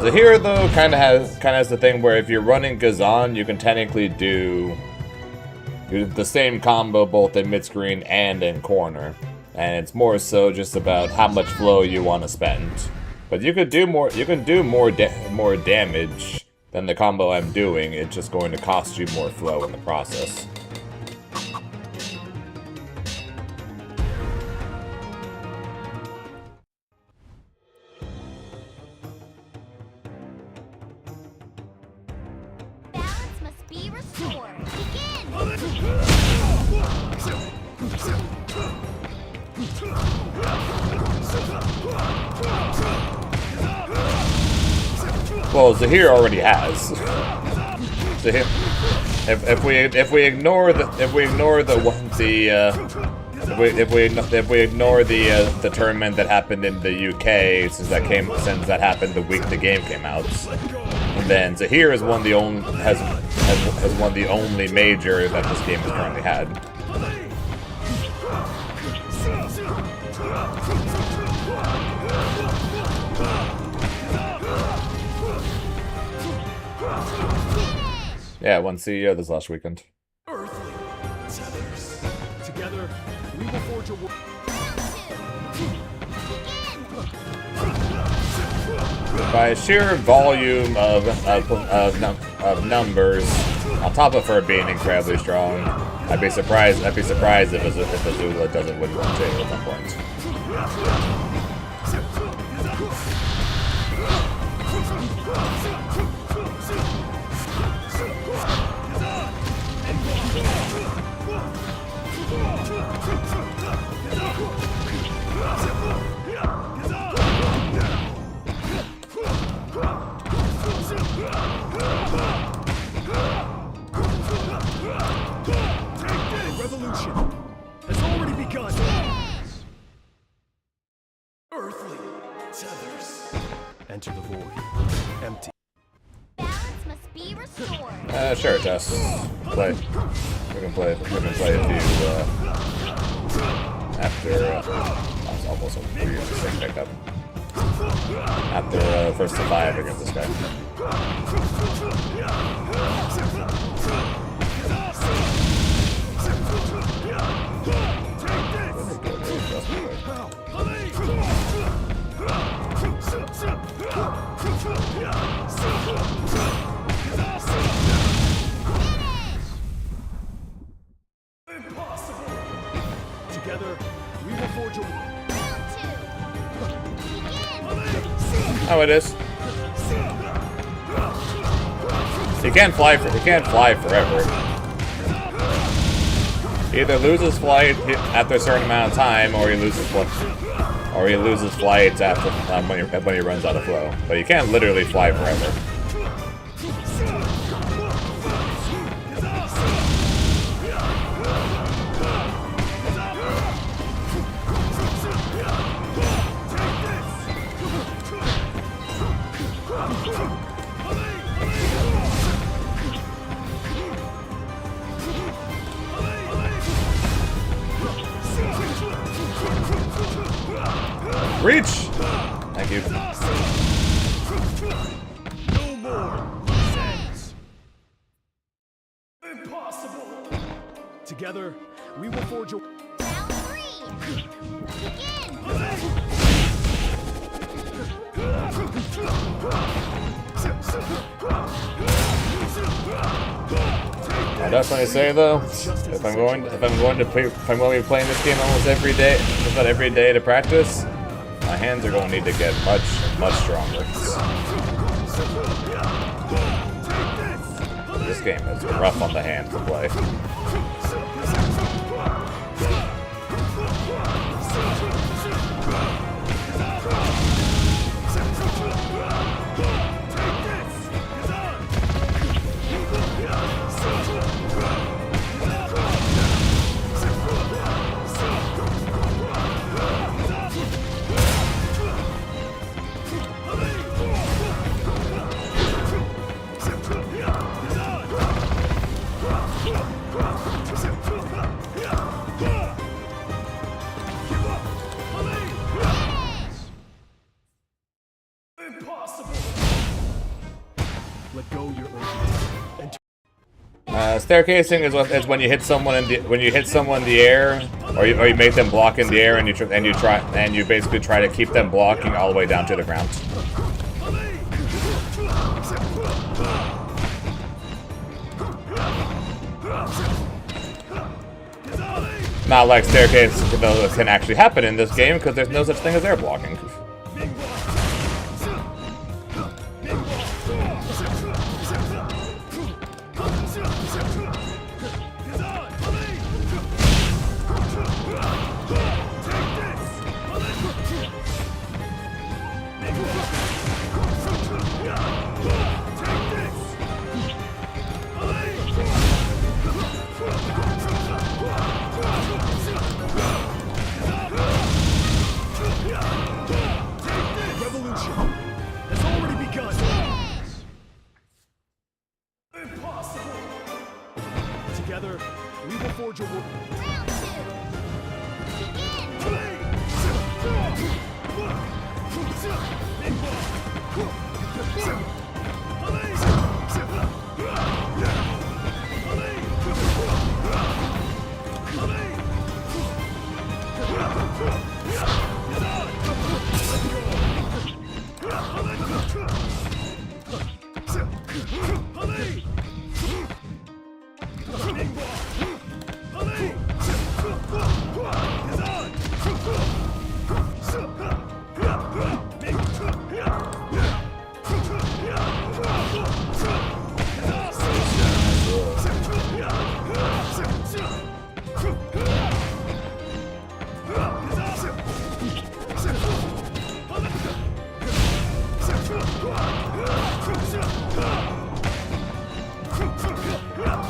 Zahir though kind of has the thing where if you're running Ghazan, you can technically do the same combo both in mid-screen and in corner, and it's more so just about how much flow you want to spend. But you could do more. You can do more damage than the combo I'm doing. It's just going to cost you more flow in the process. Balance must be restored. Begin! Well, Zahir already has. Zahir, if we ignore the tournament that happened in the UK, since that happened the week the game came out, and then Zahir is one of the only has won the only major that this game has currently had. Yeah, won CEO this last weekend. Earthly tethers. Together, we will forge a world. By sheer volume of numbers, on top of her being incredibly strong, I'd be surprised if Azula doesn't win 1-2 at some point. Revolution has already begun. Earthly tethers. Enter the void. Empty. Balance must be restored. Sure, Jess. Play. We can play a few, after, that's almost a weird thing picked up. After, first to 5 against this guy. Impossible. Together, we will forge a world. Oh, it is. He can't fly forever. He either loses flight after a certain amount of time, or he loses flight after when he runs out of flow. But he can't literally fly forever. Reach! Thank you. No more sense. Impossible. Together, we will forge a. Round 3. Begin! I'll definitely say though, if I'm going to be playing this game almost every day, just about every day to practice, my hands are going to need to get much stronger. This game is rough on the hands to play. Staircasing is when you hit someone in the air, or you make them block in the air, and you basically try to keep them blocking all the way down to the ground. Not like staircase can actually happen in this game because there's no such thing as air blocking. Together, we will forge a world. Round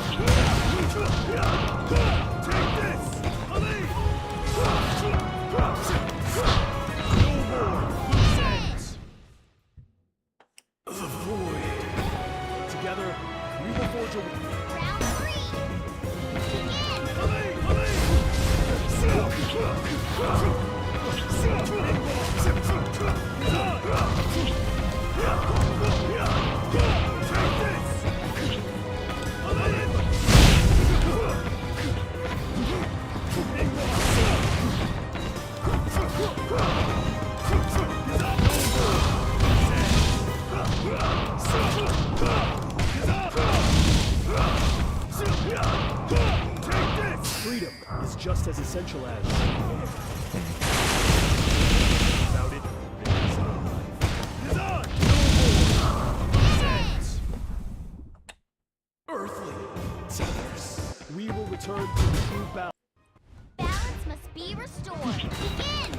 2. Together, we will forge a world. Round Freedom is just as essential as. Without it, there is no life. Earthly tethers. We will return to the true balance. Balance must be restored. Begin!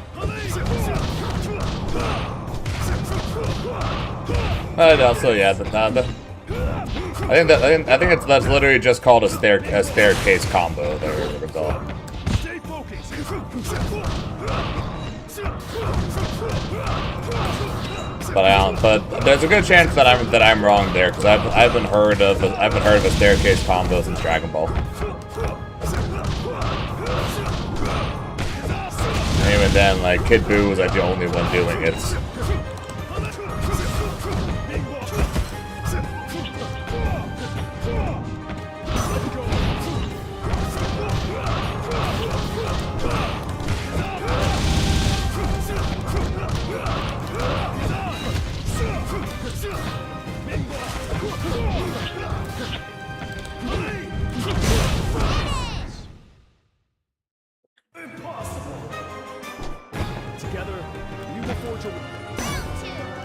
And also, yeah, I think that's literally just called a staircase combo. There, Stay focused. but there's a good chance that I'm wrong there because I haven't heard of a staircase combo since Dragon Ball. And even then, like Kid Buu was like the only one doing it. Together, we will forge a world.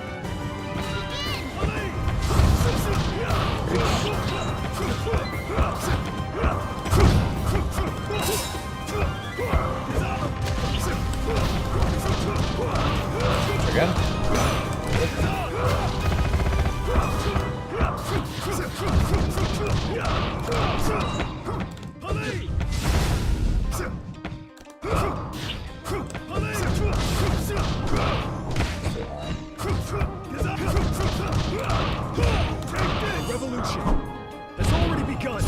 Again? Revolution has already begun.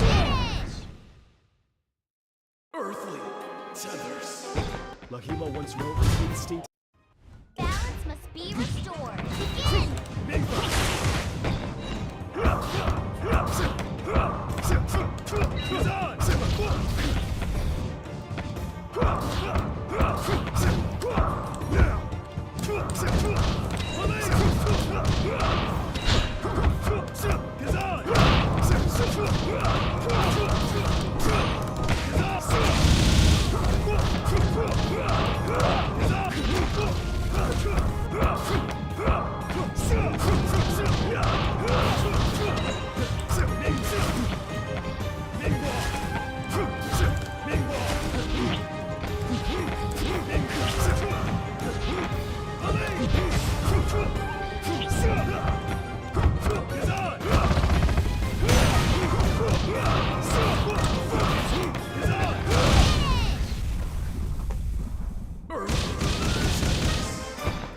Earthly tethers. Lahima once wrote, instinct. Balance must be restored. Begin!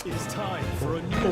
It's time for a new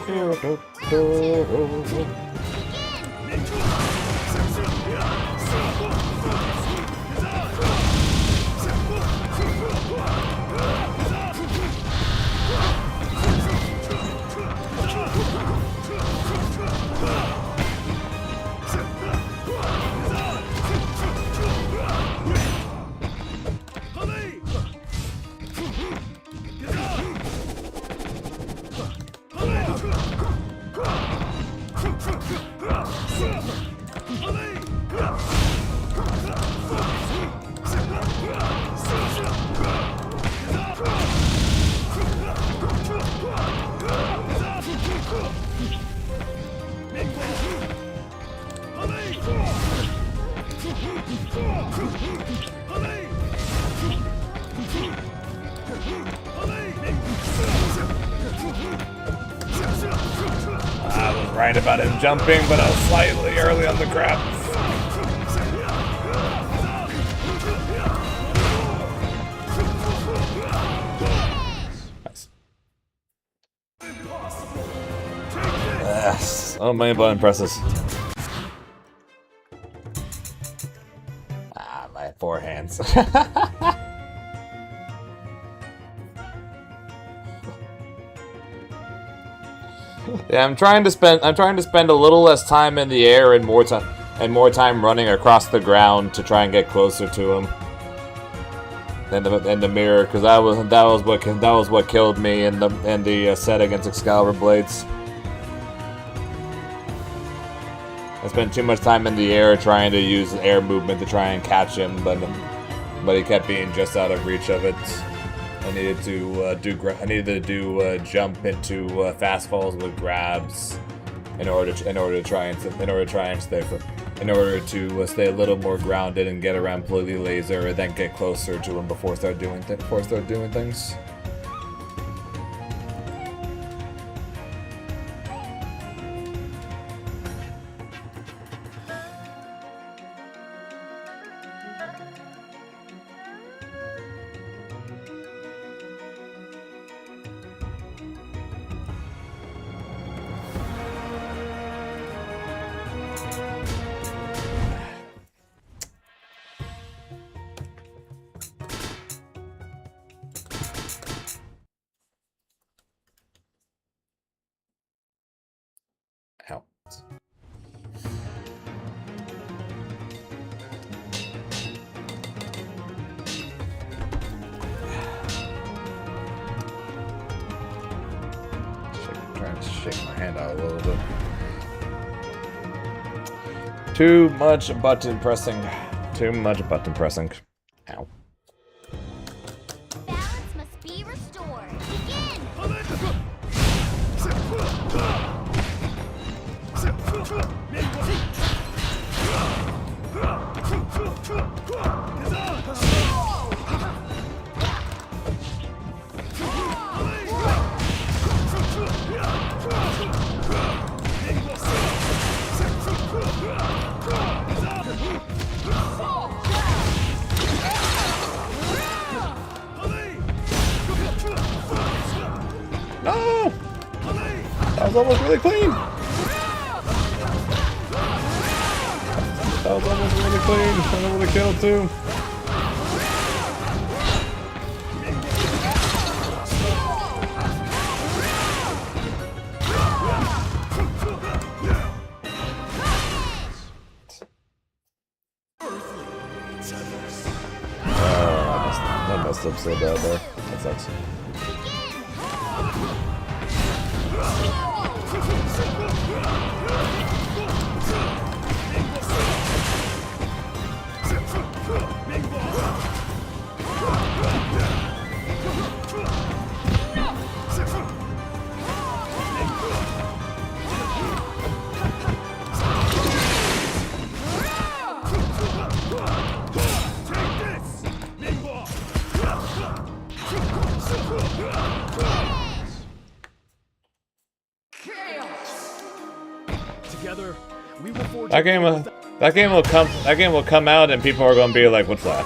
I was right about him jumping, but I was slightly early on the grab. Nice. So many button presses. My forehands. Yeah, I'm trying to spend a little less time in the air and more time running across the ground to try and get closer to him than the mirror, because that was what killed me in the set against Excalibur Blades. I spent too much time in the air trying to use air movement to try and catch him, but he kept being just out of reach of it. I needed to do jump into fast falls with grabs in order to try and stay a little more grounded and get around Plily Laser and then get closer to him before I start doing things. Too much button pressing. Ow. Balance must be restored. Begin! No! That was almost really clean! That was almost really clean. I would have killed too. so bad there. That sucks. Together, we will forge That game will come out and people are gonna be like, what's that?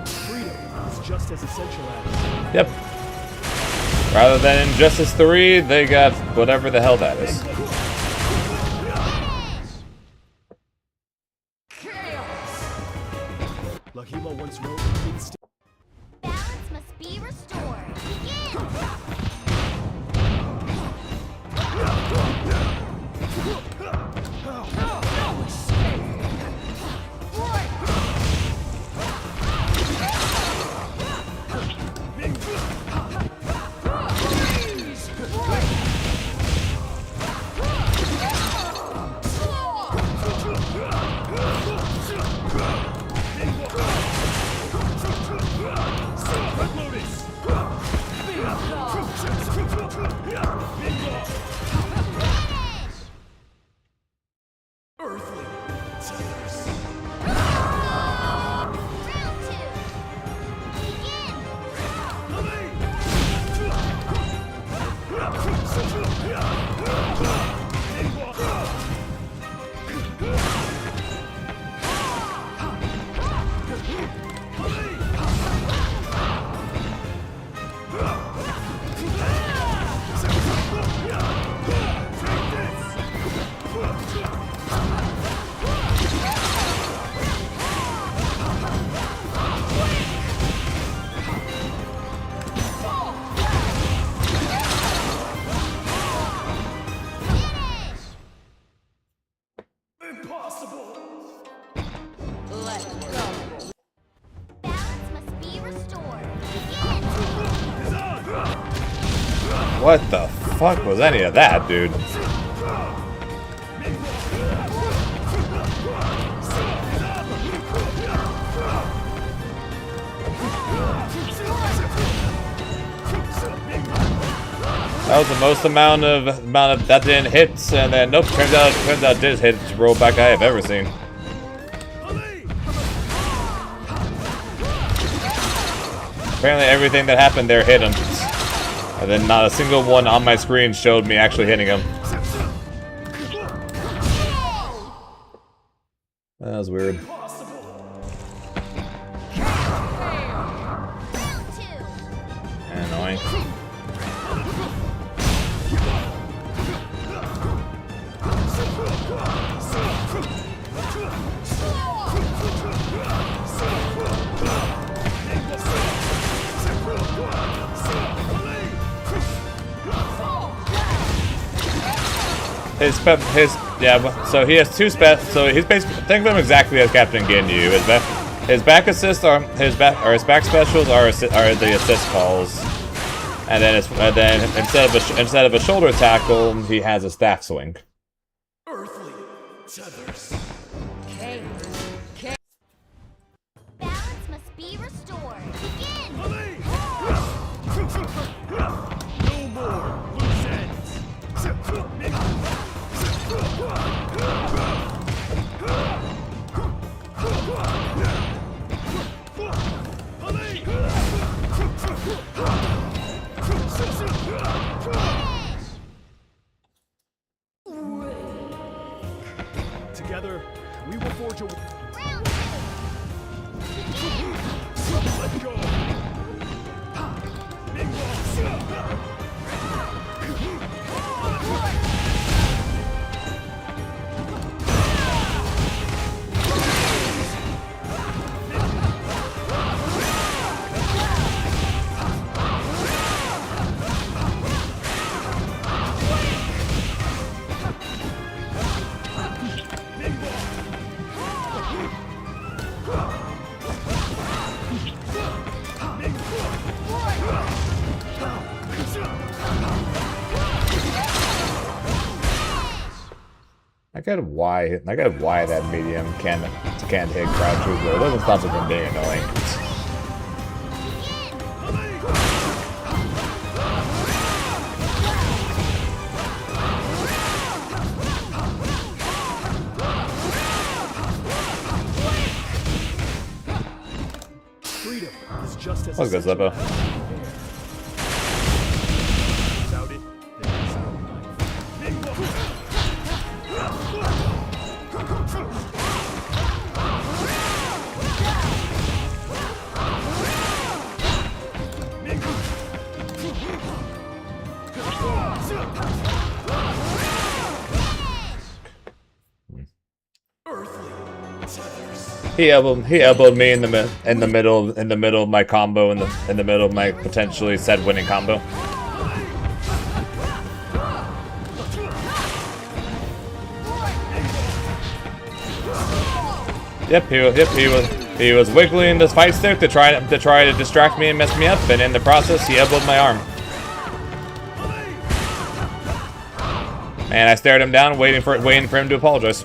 freedom is just as essential as Yep. Rather than Injustice 3, they got whatever the hell that is. Lahima once wrote, instinct. Balance must be restored. Begin! Earthly. Round 2. Begin! Impossible. Balance must be restored. Begin! What the fuck was any of that, dude? That was the most amount of that didn't hit, and then nope. Turns out it did hit rollback I have ever seen. Apparently everything that happened there hit him, and then not a single one on my screen showed me actually hitting him. That was weird. Round 2. Annoying. So he has two so he's basically, think of him exactly as Captain Ginyu. His back assists are his back specials are the assist calls, and then instead of a shoulder tackle, he has a staff swing. Earthly tethers. Balance must be restored. Begin! No more loose ends. Together, I get why that medium can't hit crouches, but it doesn't stop it from being annoying. Freedom is just as Let's go, essential Zeppo. as the air. Without it, there is no life. He elbowed me in the middle of my combo, in the middle of my potentially said winning combo. He was wiggling this fight stick to try to distract me and mess me up, and in the process he elbowed my arm. And I stared him down, waiting for him to apologize.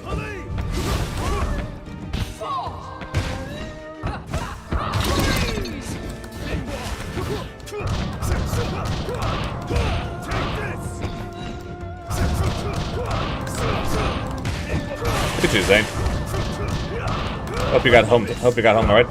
Look at you, Zane. Hope you got home all right.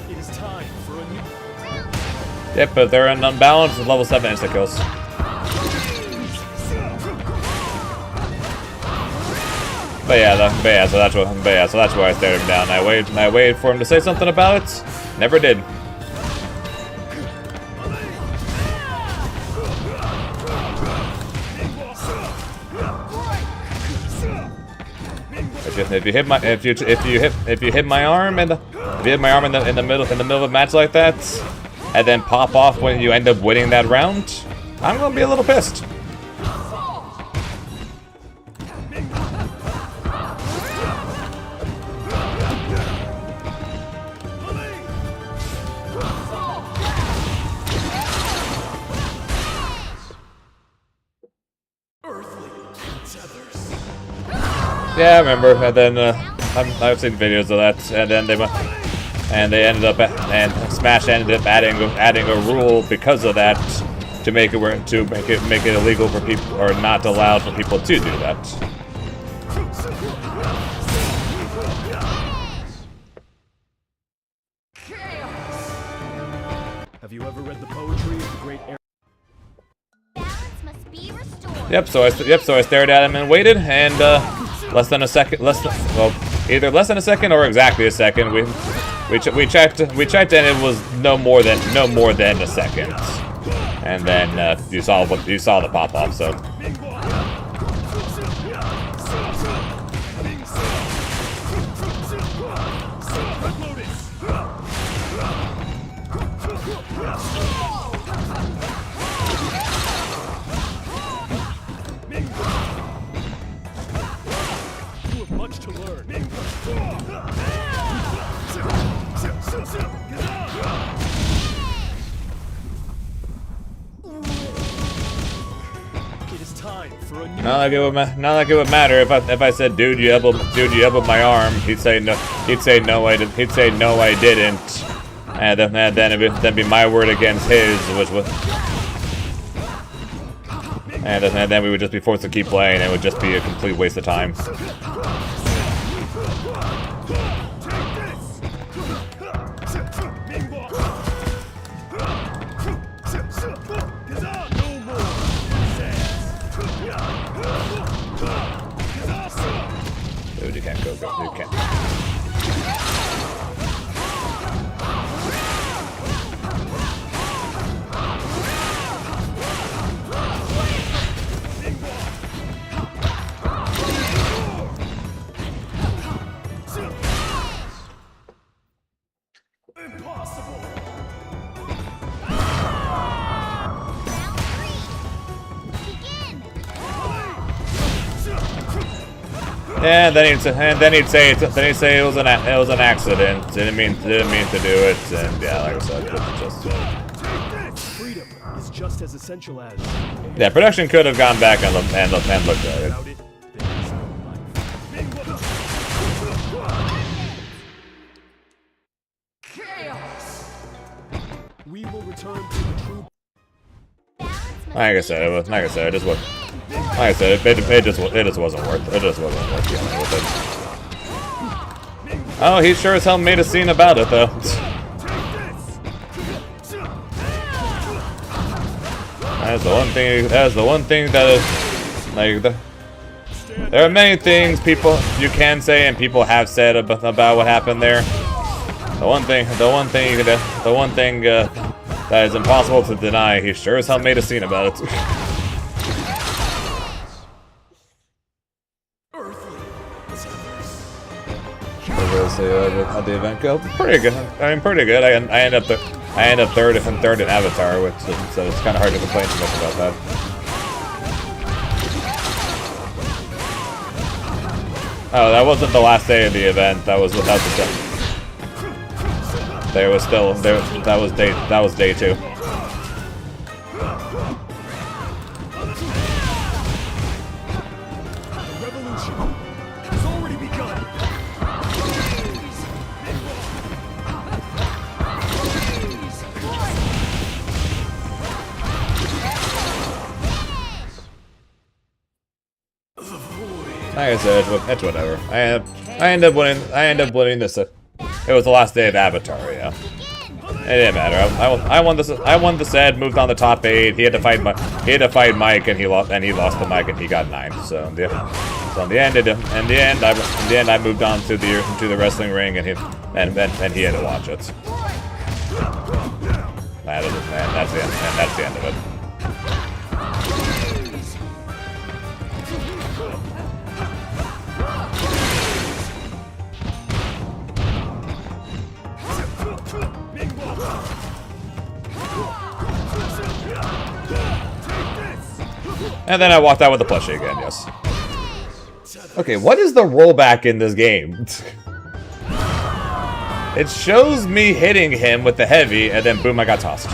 It is time for a new. Yep, but they're in unbalanced with level 7 insta kills. But yeah, so that's why I stared him down. I waited for him to say something about it. Never did. If you hit my arm in the middle of a match like that, and then pop off when you end up winning that round, I'm gonna be a little pissed. Yeah, I remember. And then I've seen videos of that, and then they ended up and Smash ended up adding a rule because of that to make it illegal for people, or not allowed for people to do that. Have you ever read the poetry of the great air? Balance must be restored. Yep. So I stared at him and waited, and either less than a second or exactly a second. We checked, and it was no more than a second. And then you saw the pop off. So You have much to learn. It is time for a new. not like it would matter if I said, dude, you elbowed my arm. He'd say no, I didn't. And then it'd be my word against his, which was. And then we would just be forced to keep playing, and it would just be a complete waste of time. Dude, you can't go. You can't. And then he'd say it was an accident. Didn't mean to do it. And yeah, like I said, it's just. Freedom is just as essential as. Yeah, production could have gone back and looked at it. Without it, there is no life. We will return to the true. Like I said, it just wasn't. Like I said, it just wasn't worth dealing with it. Oh, he sure as hell made a scene about it, though. That's the one thing that is like. There are many things you can say and people have said about what happened there. The one thing that is impossible to deny. He sure as hell made a scene about it. How'd the event go? Pretty good. I mean, pretty good. I end up third in Avatar, which so it's kind of hard to complain too much about that. Oh, that wasn't the last day of the event. That was the there was still there. That was day 2. Like I said, it's whatever. I end up winning this. It was the last day of Avatar, yeah. It didn't matter. I won this. I won the set. Moved on the top 8. He had to fight Mike, and he lost the mic, and he got 9th. So in the end, I moved on to the wrestling ring, and he had to watch it. That's the end of it. And then I walked out with the plushie again, yes. Okay, what is the rollback in this game? It shows me hitting him with the heavy, and then boom, I got tossed.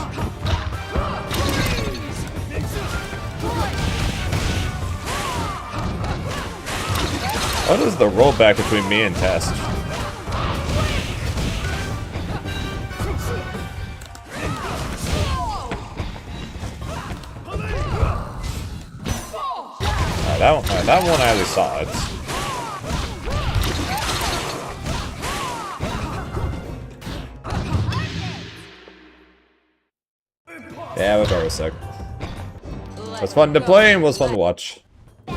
What is the rollback between me and Test? That one I already saw it. Yeah, Avatar was sick. It was fun to play and was fun to watch. I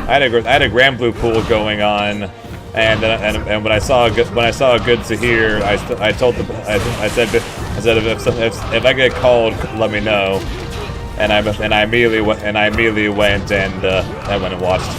had a Grand Blue pool going on, and when I saw a good Zahir, I said if I get called, let me know. And I immediately went and went and watched.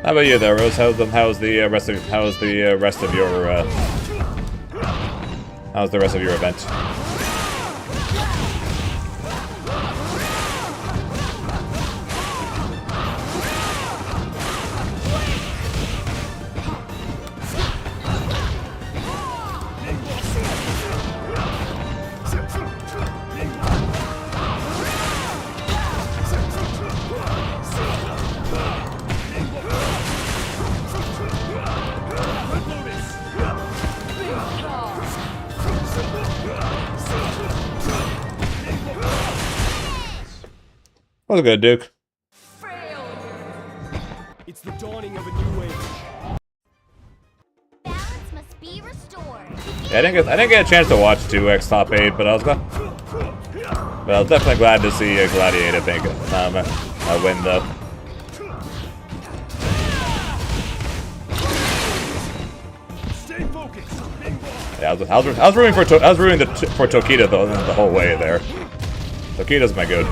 How about you, though, Rose? How's the rest of your event? What's good, Duke? It's the dawning of a new age. Balance must be restored. Yeah, I didn't get a chance to watch 2X Top 8, but I was definitely glad to see Gladiator make a win though. Stay focused. Yeah, I was rooting for Tokita the whole way there. Tokido's my good.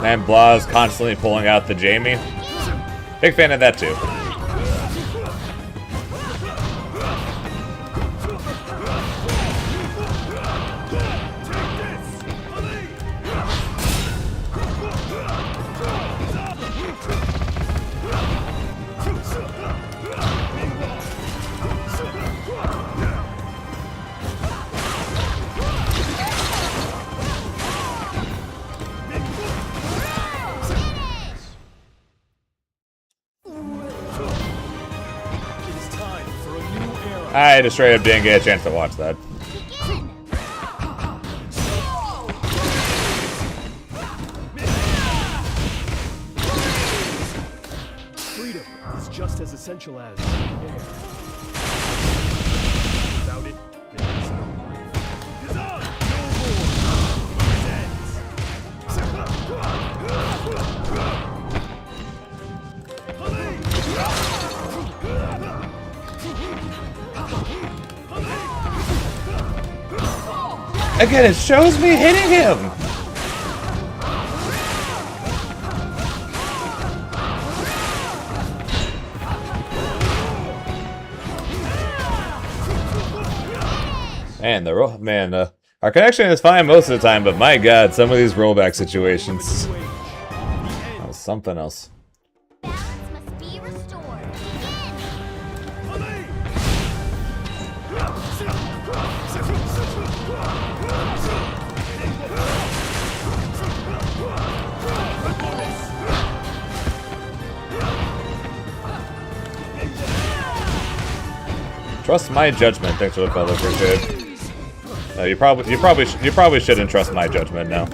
And Blah's constantly pulling out the Jamie. Big fan of that too. I just straight up didn't get a chance to watch that. Freedom is just as essential as air. Without it, there is no life. No more. Again, it shows me hitting him! Man, our connection is fine most of the time, but my god, some of these rollback situations. That was something else. Balance must be restored. Trust my judgment. Thanks for the fellow for shit. No, you probably shouldn't trust my judgment now.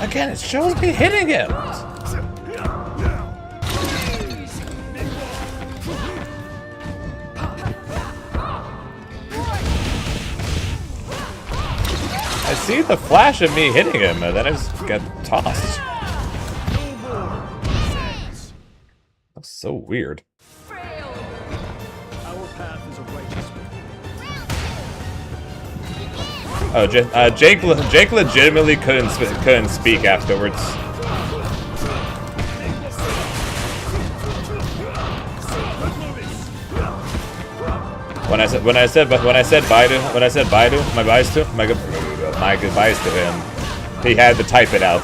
Again, it shows me hitting him. I see the flash of me hitting him, and then I just get tossed. That's so weird. Our path is a righteous one. Oh, Jake legitimately couldn't speak afterwards. When I said my goodbyes to him, he had to type it out.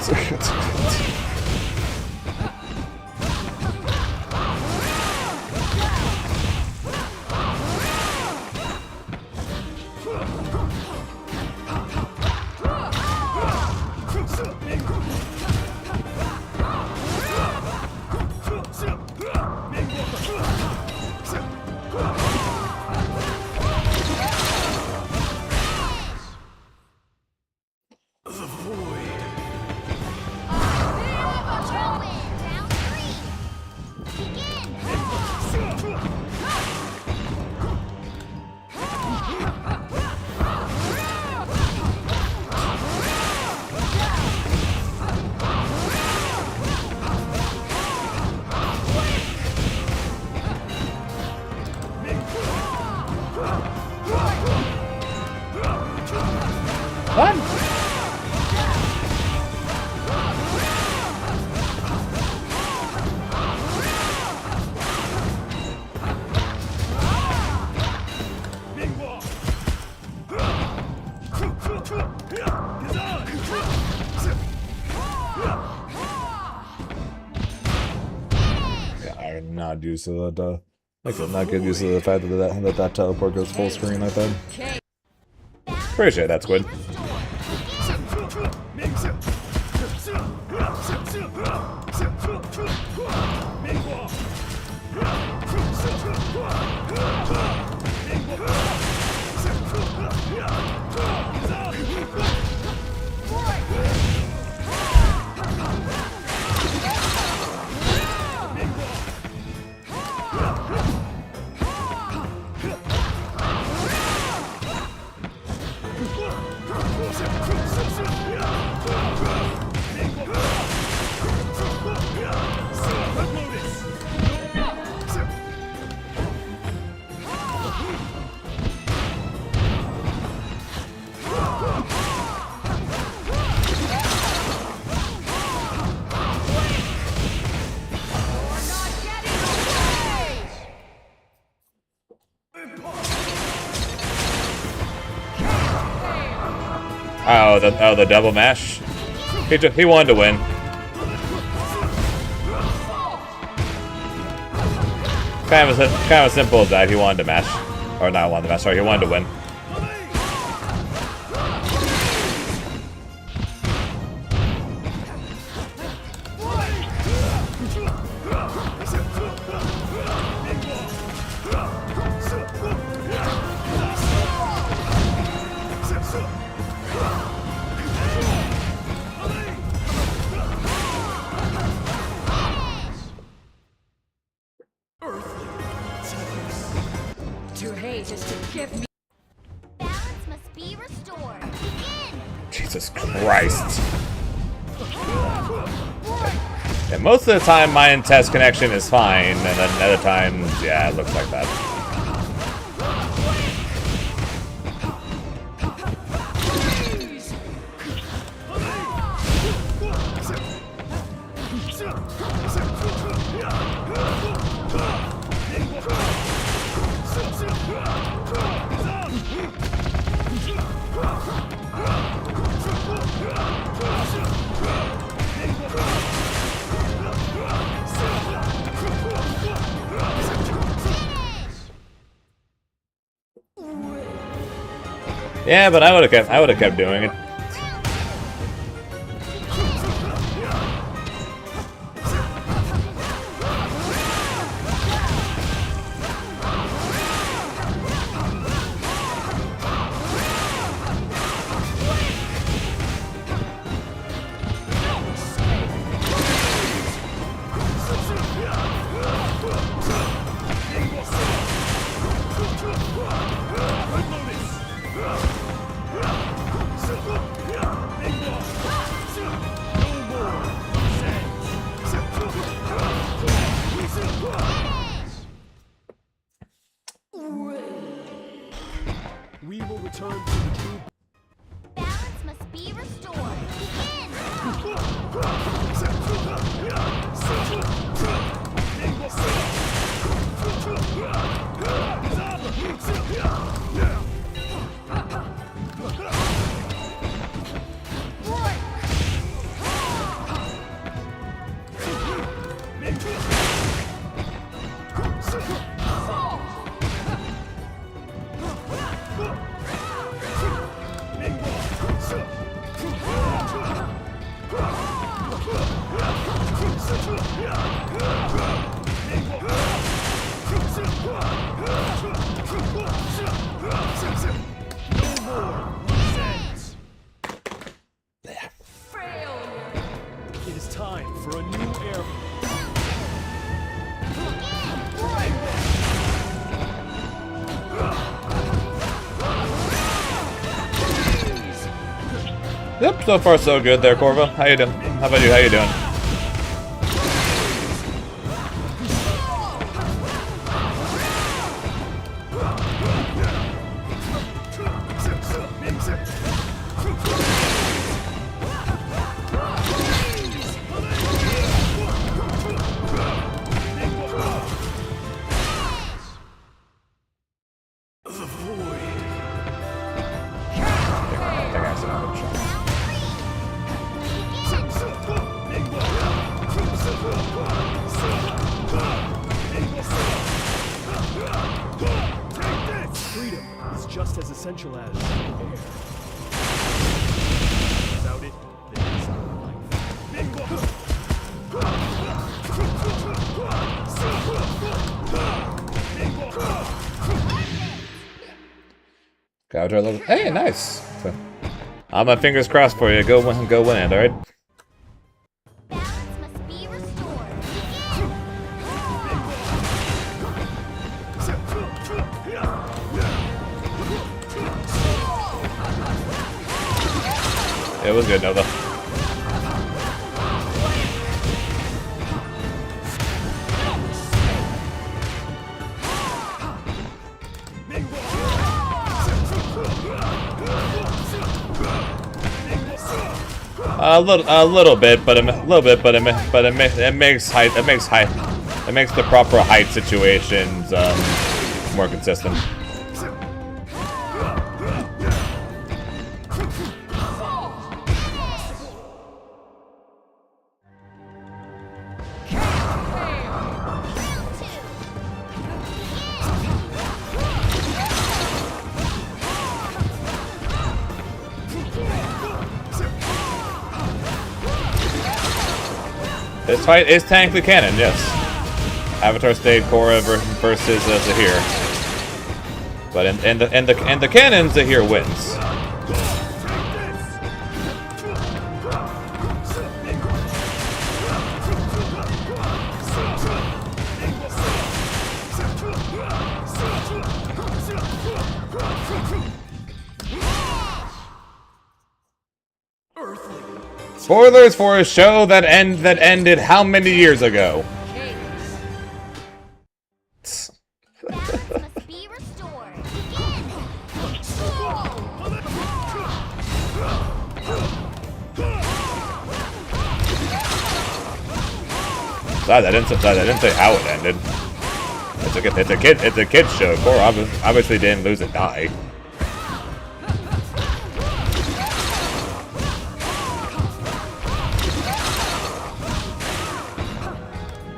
What? Yeah, I'm not used to that. I could not get used to the fact that teleport goes full screen like that. Appreciate that, Squid. Oh, the double mash. He wanted to win. Kind of as simple as that. He wanted to mash, or not wanted to mash. Sorry, he wanted to win. To hate is to give me. Balance must be restored. Begin! Jesus Christ. Yeah, most of the time my test connection is fine, and then other times, yeah, it looks like that. Yeah, but I would have kept doing it. We will return to the true. Balance must be restored. Begin! It is time for a new era. Yep, so far so good there, Corvo. How you doing? How about you? How you doing? Freedom is just as essential as air. Without it, there is no life. Gouger a little. Hey, nice. So, I'm my fingers crossed for you. Go win it, all right? Balance must be restored. It was good, Nova. A little bit, but it makes the proper height situations more consistent. This fight is technically canon, yes. Avatar stayed Korra versus Zahir. But in the canon, Zahir wins. Spoilers for a show that ended how many years ago? Must be restored. I didn't say how it ended. It's a kid's show. Korra obviously didn't lose a die.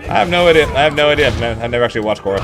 I have no idea. I've never actually watched Korra.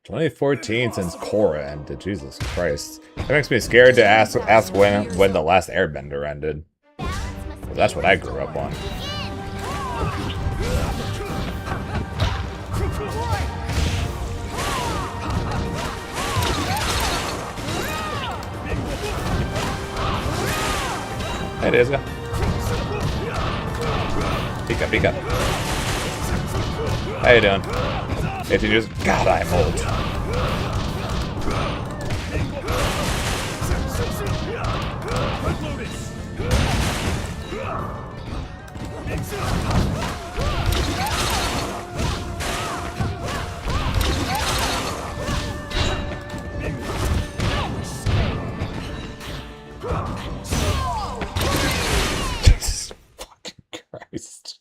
$2014 since Korra ended. Jesus Christ. That makes me scared to ask when the last Airbender ended. Well, that's what I grew up on. Hey, it is. Pika. How you doing? 18 years. God, I'm old. Jesus fucking Christ.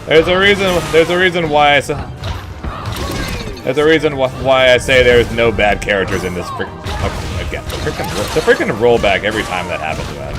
There's a reason why I say there's no bad characters in this again. The freaking rollback every time that happens, man.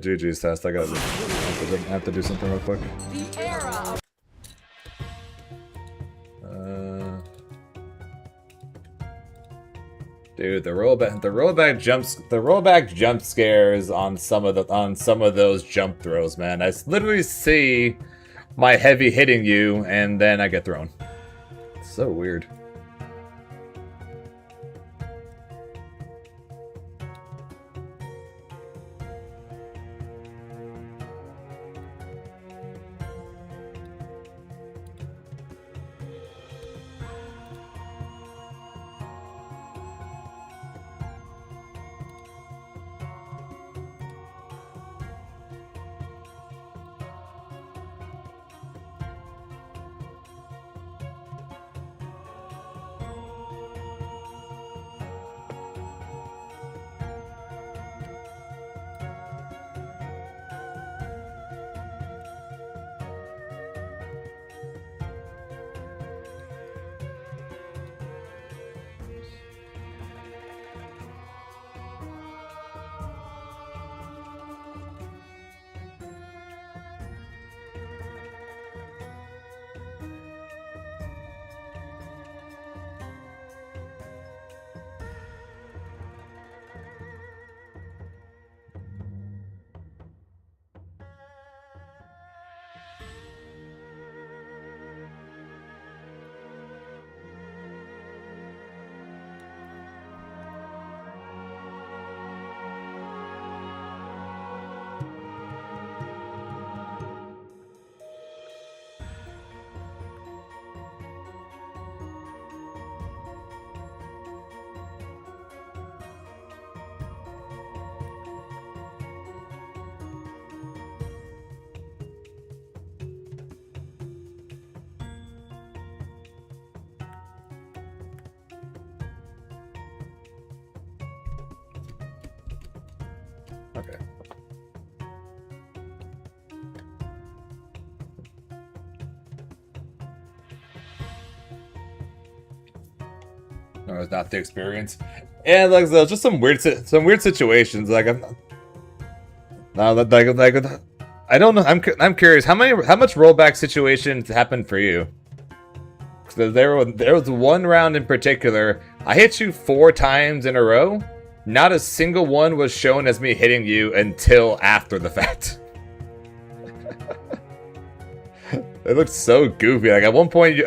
GG's test. I have to do something real quick. Dude, the rollback jump scares on some of those jump throws, man. I literally see my heavy hitting you, and then I get thrown. It's so weird. Or was not the experience. And like there's just some weird situations. Like I'm I don't know. I'm curious how much rollback situations happened for you. So there was one round in particular. I hit you 4 times in a row. Not a single one was shown as me hitting you until after the fact. It looked so goofy. Like at one point you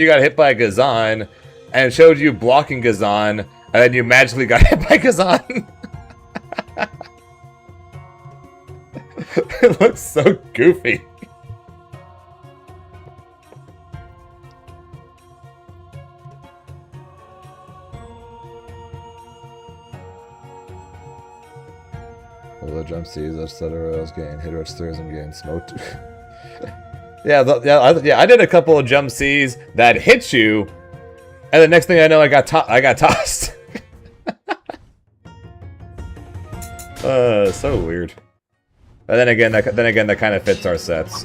got hit by a Gazan, and it showed you blocking Gazan, and then you magically got hit by Gazan. It looks so goofy. All the jump C's, etc. I was getting hit with stairs and getting smoked. I did a couple of jump C's that hit you, and the next thing I know, I got tossed. So weird. But then again, that kind of fits our sets.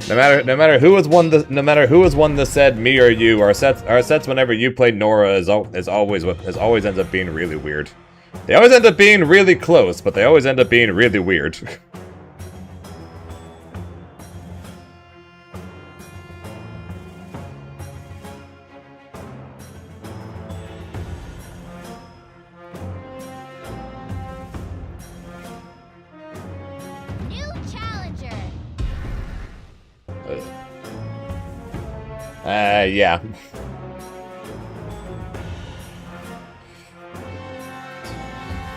No matter who has won the set, me or you, our sets whenever you play Nora is always ends up being really weird. They always end up being really close, but they always end up being really weird. New challenger. Yeah.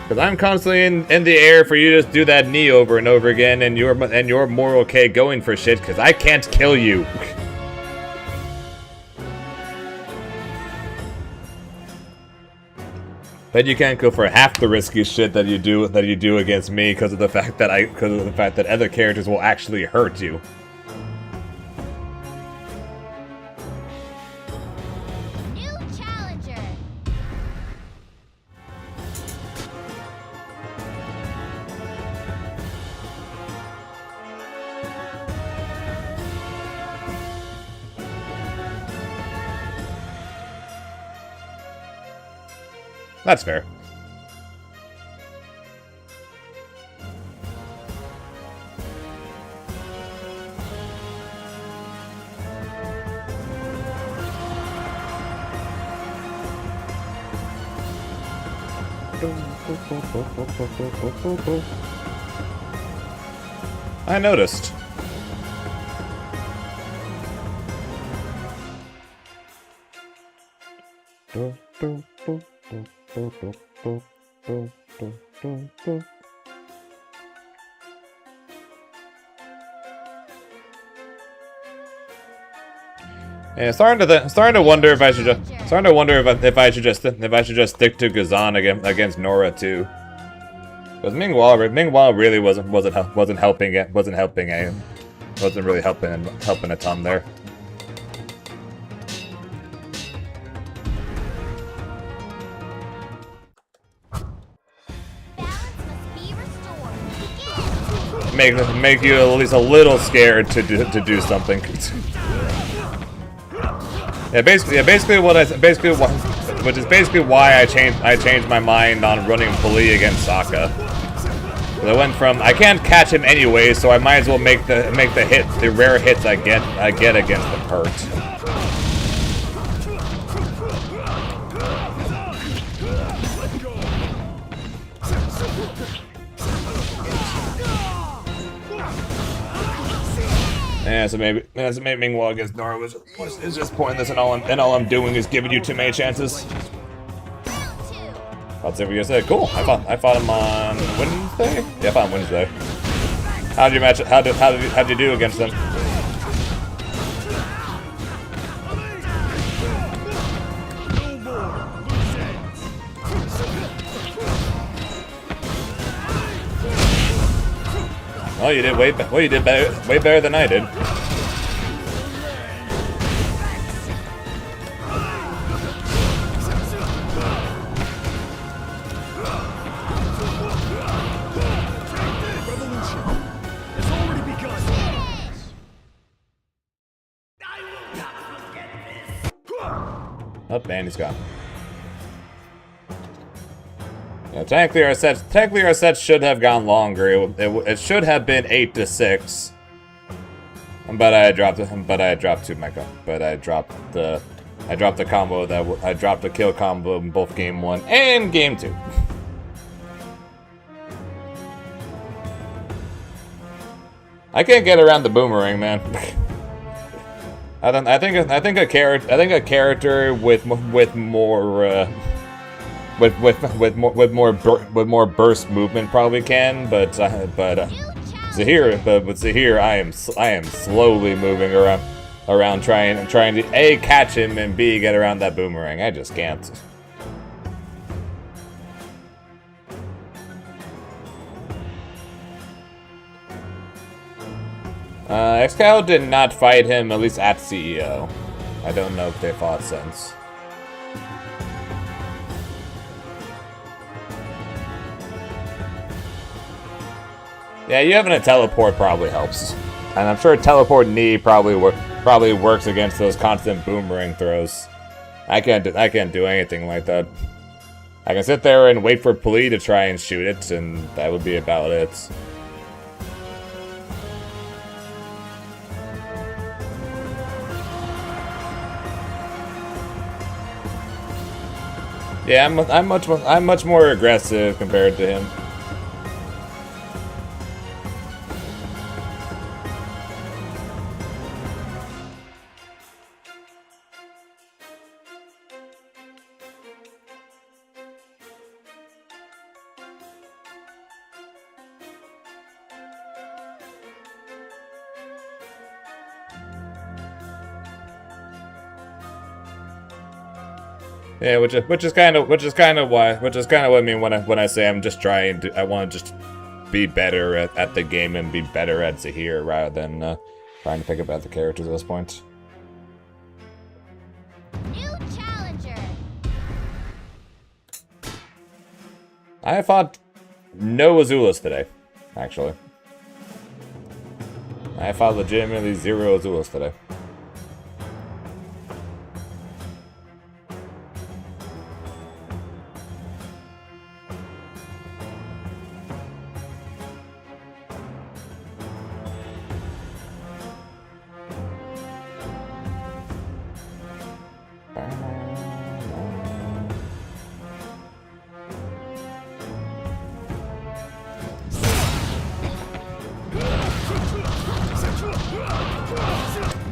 Because I'm constantly in the air for you to just do that knee over and over again, and you're more okay going for shit because I can't kill you. But you can't go for half the risky shit that you do against me because of the fact that other characters will actually hurt you. New challenger. That's fair. I noticed. Yeah, starting to wonder if I should just stick to Gazan against Nora too. Because Mingwall really wasn't really helping a ton there. Make you at least a little scared to do something. Which is basically why I changed my mind on running Pali against Sokka. I went from I can't catch him anyway, so I might as well make the rare hits I get against him hurt. Yeah, so maybe Mingwall against Nora is just pointless, and all I'm doing is giving you too many chances. I'll see what you guys say. Cool. I fought him on Wednesday. Yeah, I fought him Wednesday. How'd you match it? How'd you do against him? Oh, you did way better than I did. Up, and he's gone. Yeah, technically our set should have gone longer. It should have been 8-6. But I dropped two mecha. But I dropped the combo I dropped the kill combo in both game 1 and game 2. I can't get around the boomerang, man. I think a character with more burst movement probably can, but Zahir, I am slowly moving around trying to A, catch him, and B, get around that boomerang. I just can't. Excalibur did not fight him, at least at CEO. I don't know if they fought since. Yeah, you having a teleport probably helps. And I'm sure teleport knee probably works against those constant boomerang throws. I can't do anything like that. I can sit there and wait for Pali to try and shoot it, and that would be about it. Yeah, I'm much more aggressive compared to him. Yeah, which is kind of what I mean when I say I want to just be better at the game and be better at Zahir rather than trying to pick up other characters at this point. New challenger. I fought no Azulas today, actually. I fought legitimately 0 Azulas today.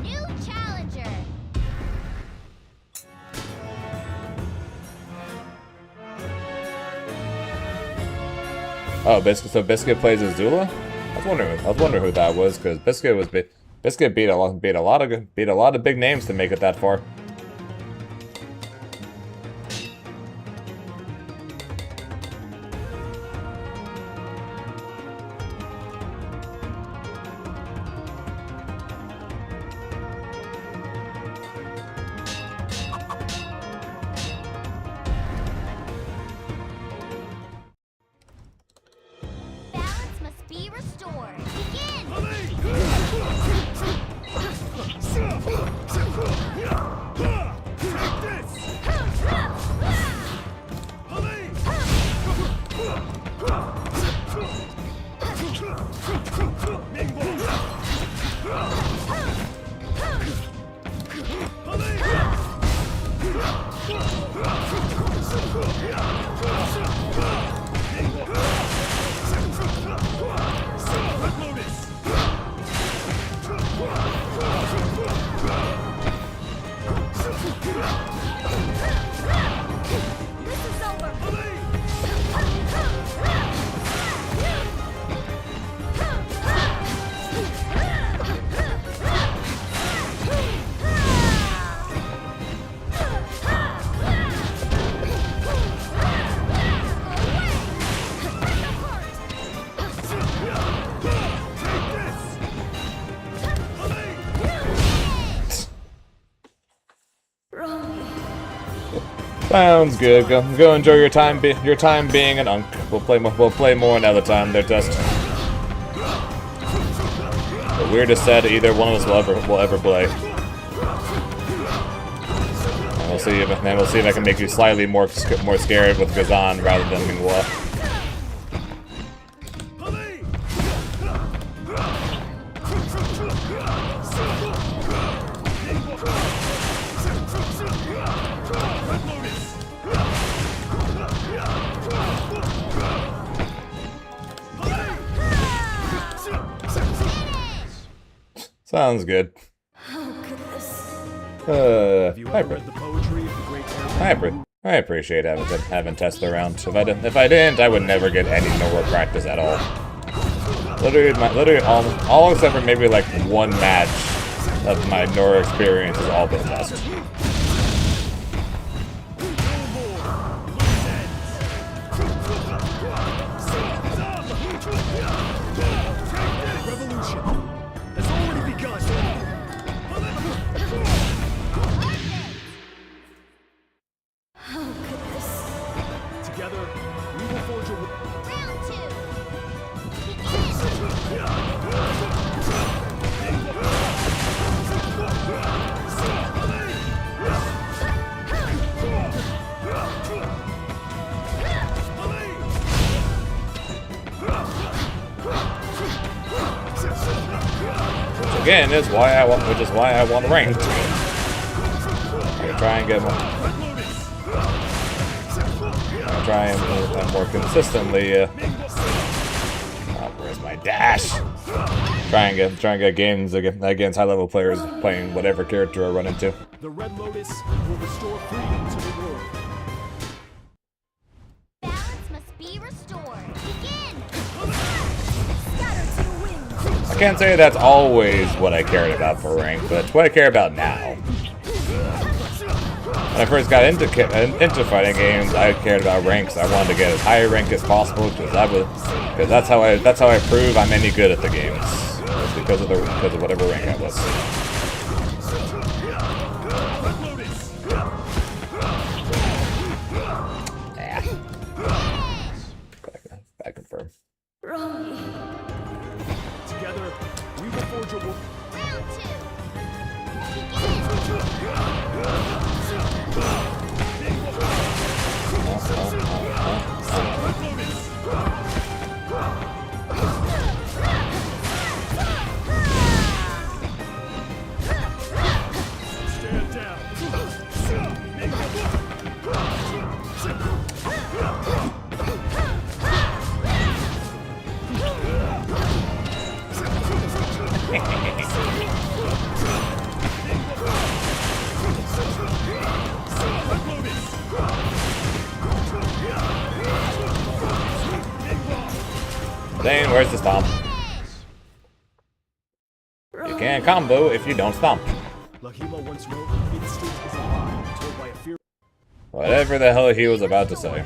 New challenger. Oh, so Biscuit plays Azula? I was wondering who that was, because Biscuit beat a lot of big names to make it that far. Balance must be restored. Begin. This is over. Sounds good. Go enjoy your time being an unk. We'll play more another time. They're just the weirdest set either one of us will ever play. We'll see if I can make you slightly more scared with Gazan rather than Mingwa. Sounds good. Have you ever Hybrid. read the poetry of the great airbender? Hybrid. I appreciate having tested around. If I didn't, I would never get any Nora practice at all. Literally all except for maybe like one match of my Nora experience has all been tested. Revolution has already begun. Together, we will forge a Round two. Again, which is why I want ranked. I try and get more. I try and more consistently. Where's my dash? Try and get games against high level players playing whatever character I run into. The Red Lotus will restore freedom to the world. Balance must be restored. Begin. Scatter to the wind. I can't say that's always what I cared about for rank, but it's what I care about now. When I first got into fighting games, I cared about ranks. I wanted to get as high a rank as possible because that's how I prove I'm any good at the games. It's because of whatever rank I was. I confirm. Together, we will forge a world. Round two. Stand down. Zane, where's the stomp? You can't combo if you don't stomp. Lahima once wrote, "Instinct is a lie told by a fear." Whatever the hell he was about to say.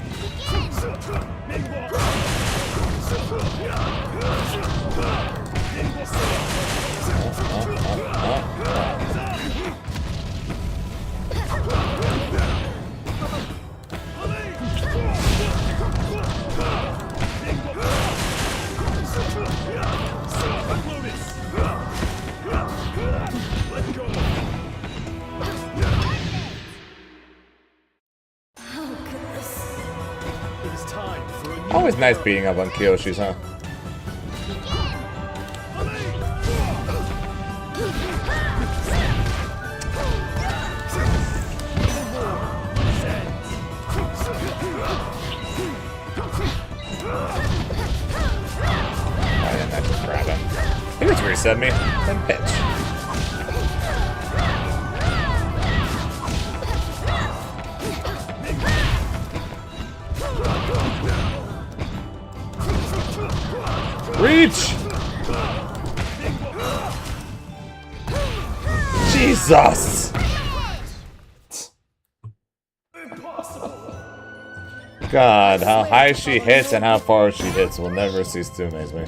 It is time for a new Always nice beating up on Kiyoshi's, huh? Why didn't I just grab him? He was reset me. That bitch. Reach! Jesus! God, how high she hits and how far she hits will never cease to amaze me.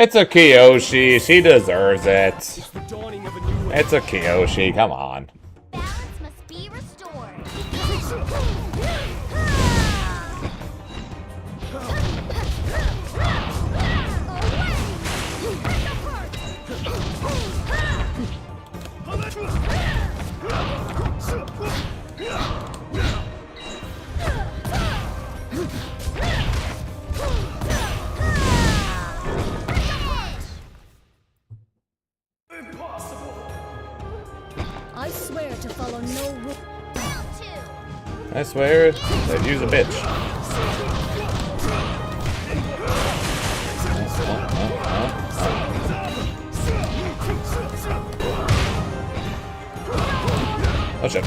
It's a Kyoshi. She deserves it. The dawning of a new age. It's a Kyoshi. Come on. Balance must be restored. I swear to follow no rule. Round 2. I swear, they'd use a bitch. Oh shit.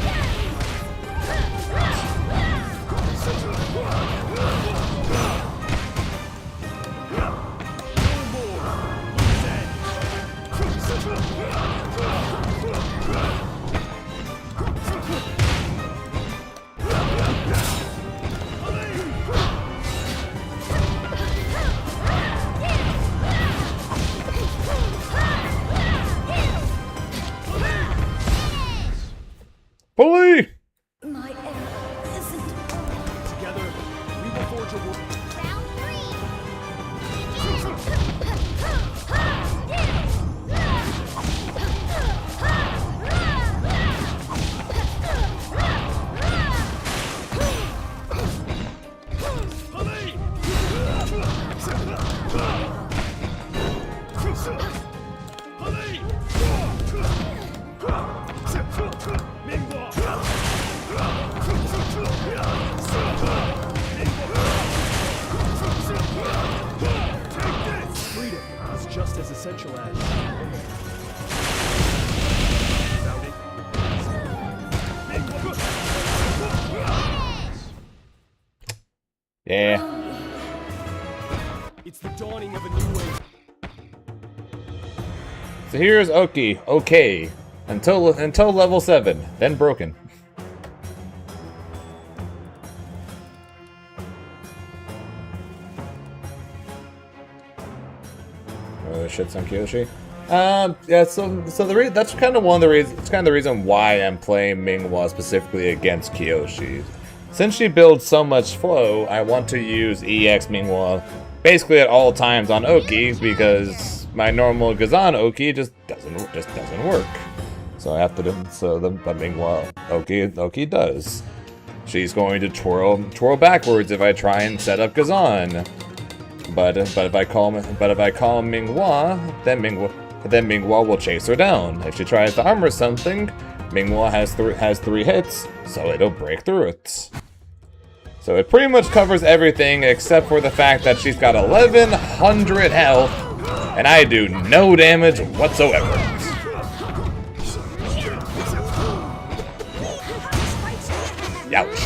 Bully! My error isn't. Together, we will forge a world. Round Freedom is just as essential as. Found it. Yeah. It's the dawning of a new age. So here's Oki. Okay. Until level 7. Then broken. Oh, shit's on Kyoshi. Yeah, so that's kind of one of the reasons. It's kind of the reason why I'm playing Minghua specifically against Kyoshi. Since she builds so much flow, I want to use EX Minghua basically at all times on Oki because my normal Gazan Oki just doesn't work. So I have to the Minghua Oki does. She's going to twirl backwards if I try and set up Gazan. But if I call Minghua, then Minghua will chase her down. If she tries to armor something, Minghua has 3 hits, so it'll break through it. So it pretty much covers everything except for the fact that she's got 1100 health, and I do no damage whatsoever. Ouch.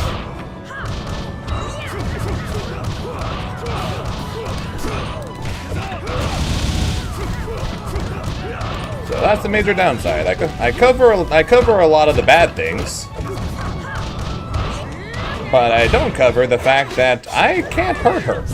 So that's the major downside. I cover a lot of the bad things, but I don't cover the fact that I can't hurt her.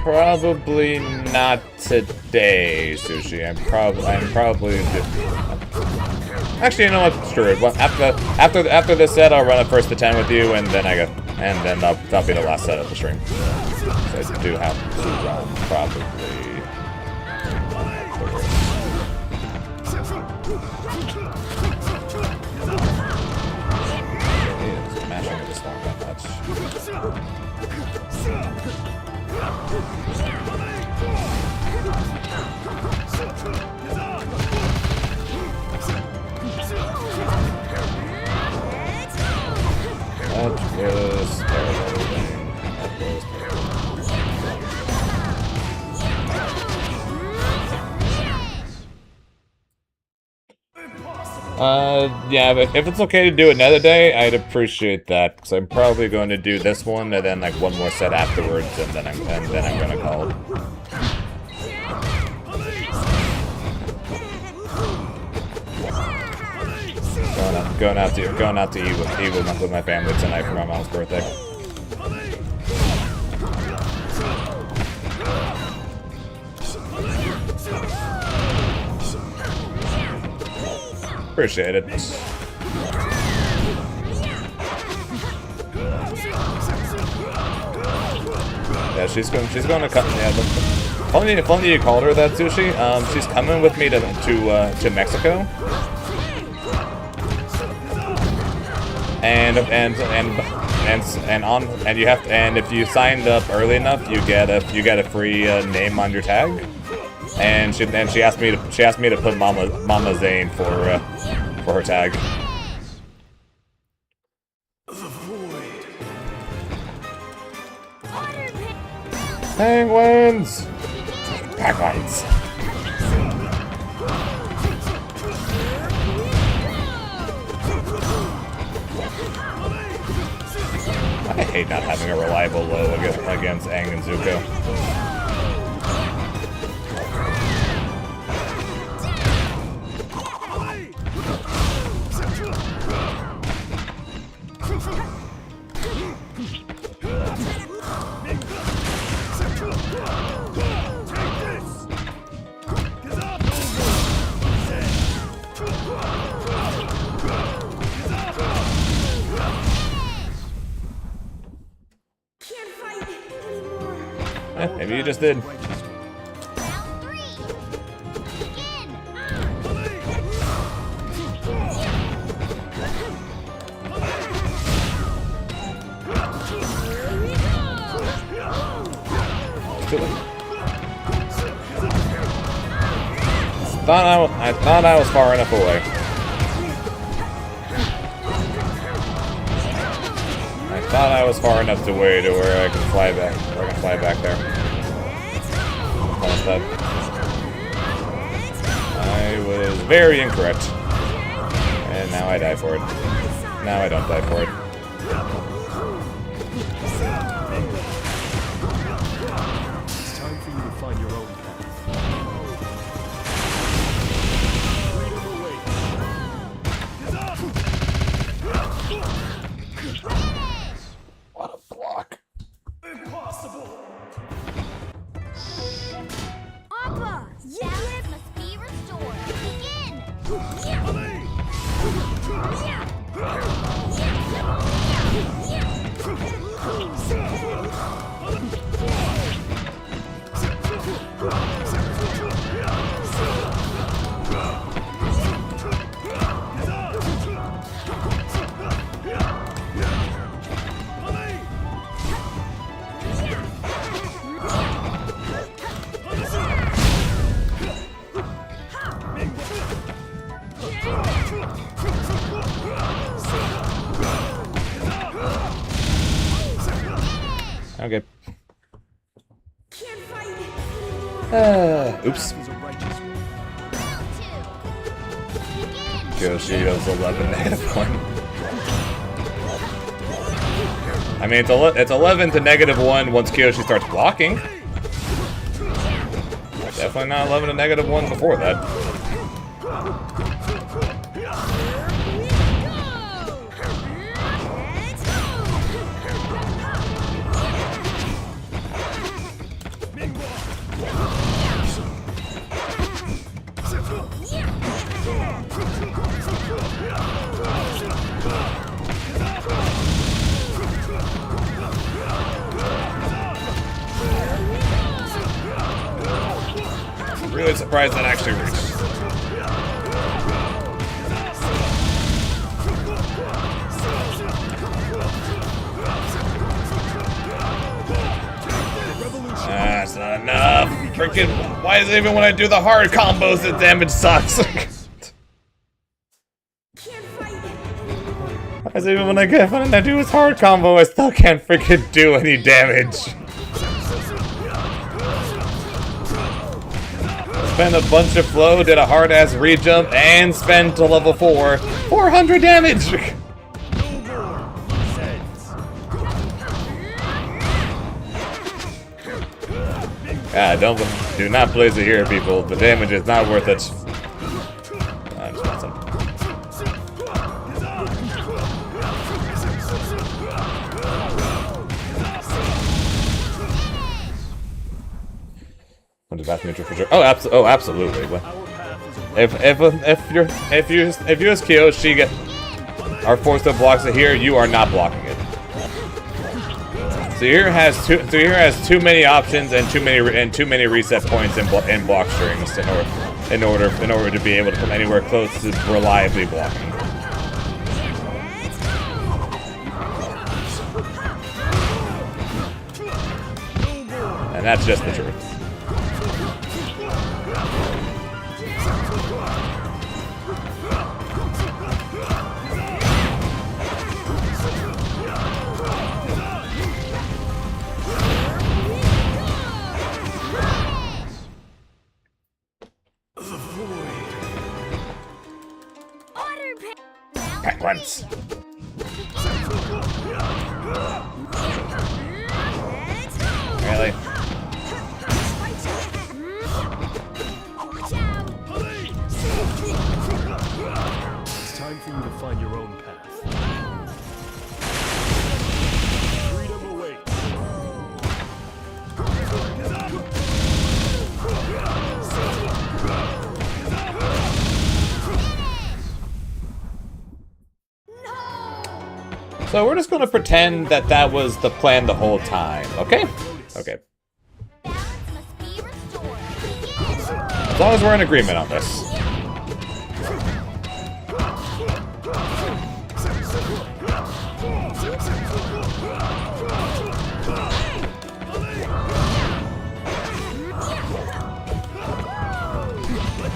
Probably not today, Sushi. I'm probably. Actually, you know what? Screw it. Well, after this set, I'll run a first to 10 with you, and then that'll be the last set of the stream. So I do have to run probably. Smashing into Storm that much. Let's Yeah, but if it's okay to do another day, I'd appreciate that. Because I'm probably going to do this one and then like one more set afterwards, and then I'm gonna call it. Going out to eat with my family tonight for my mom's birthday. Appreciate it. Yeah, she's going to come. Yeah, funny you called her that, Sushi. She's coming with me to Mexico. And if you signed up early enough, you get a free name on your tag. And she asked me to put Mama Zane for her tag. Penguins. Penguins. I hate not having a reliable low against Aang and Zuko. Maybe you just did. Round 3. Begin. I thought I was far enough away. I thought I was far enough away to where I can fly back. Where I can fly back there. Instead, I was very incorrect, and now I die for it. Now I don't die for it. It's time for you to find your own path. What a block. Impossible! Appa! Balance must be restored. Begin. Okay. Oops. Is a righteous one. Round 2. Begin. Kyoshi goes 11 -1. I mean, it's 11 to -1 once Kyoshi starts blocking. Definitely not 11 to -1 before that. Really surprised that actually reached. That's not enough. Freaking, why is it even when I do the hard combos the damage sucks? Why is it even when I do his hard combo I still can't freaking do any damage? spent a bunch of flow, did a hard-ass re-jump, and spent to level 4. 400 damage! Do not blaze it here, people. The damage is not worth it. I just want some. Oh, absolutely. If you as Kyoshi are forced to block it here, you are not blocking it. So here has too many options and too many reset points in block strings in order to be able to come anywhere close to reliably blocking. And that's just the truth. Penguins. Really? It's time for you to find your own path. Freedom awaits. So we're just gonna pretend that was the plan the whole time, okay? Okay. As long as we're in agreement on this.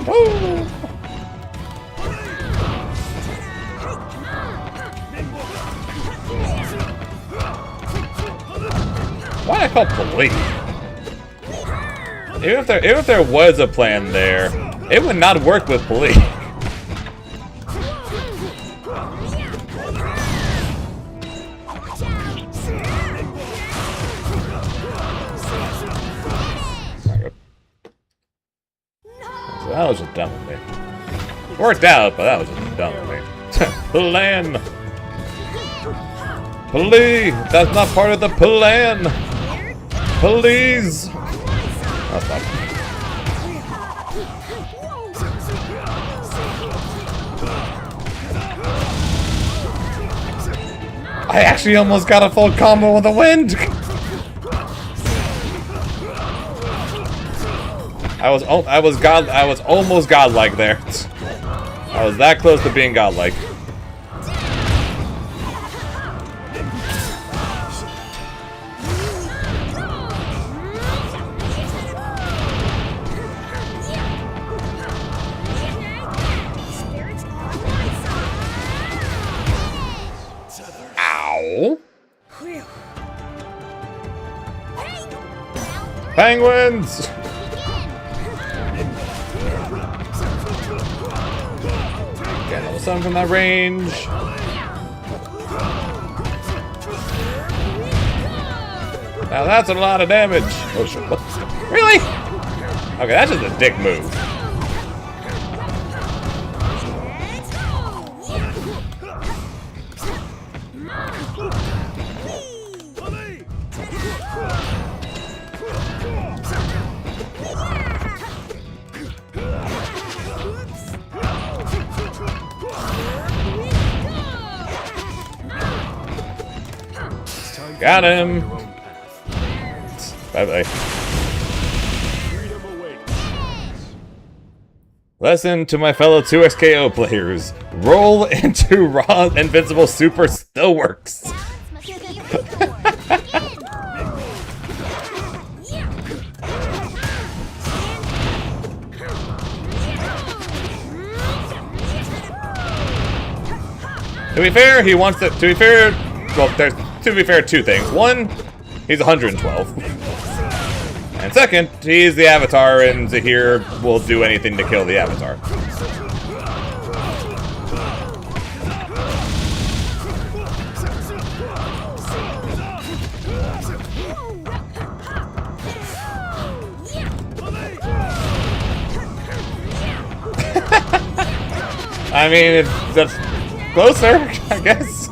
Woo! Why I call police? Even if there was a plan there, it would not work with police. So that was just dumb of me. Worked out, but that was just dumb of me. Plan! Please! That's not part of the plan! Please! Oh, fuck. I actually almost got a full combo with the wind! I was almost godlike there. I was that close to being godlike. Ow! Penguins! Get another sun from that range. Now that's a lot of damage. Oh shit! What? Really? Okay, that's just a dick move. Got him! Bye-bye. Lesson to my fellow 2XKO players. Roll into raw invincible super still works. To be fair, he wants to be fair, well, there's, to be fair, two things. One, he's 112. And second, he's the Avatar, and Zahir will do anything to kill the Avatar. I mean, that's closer, I guess.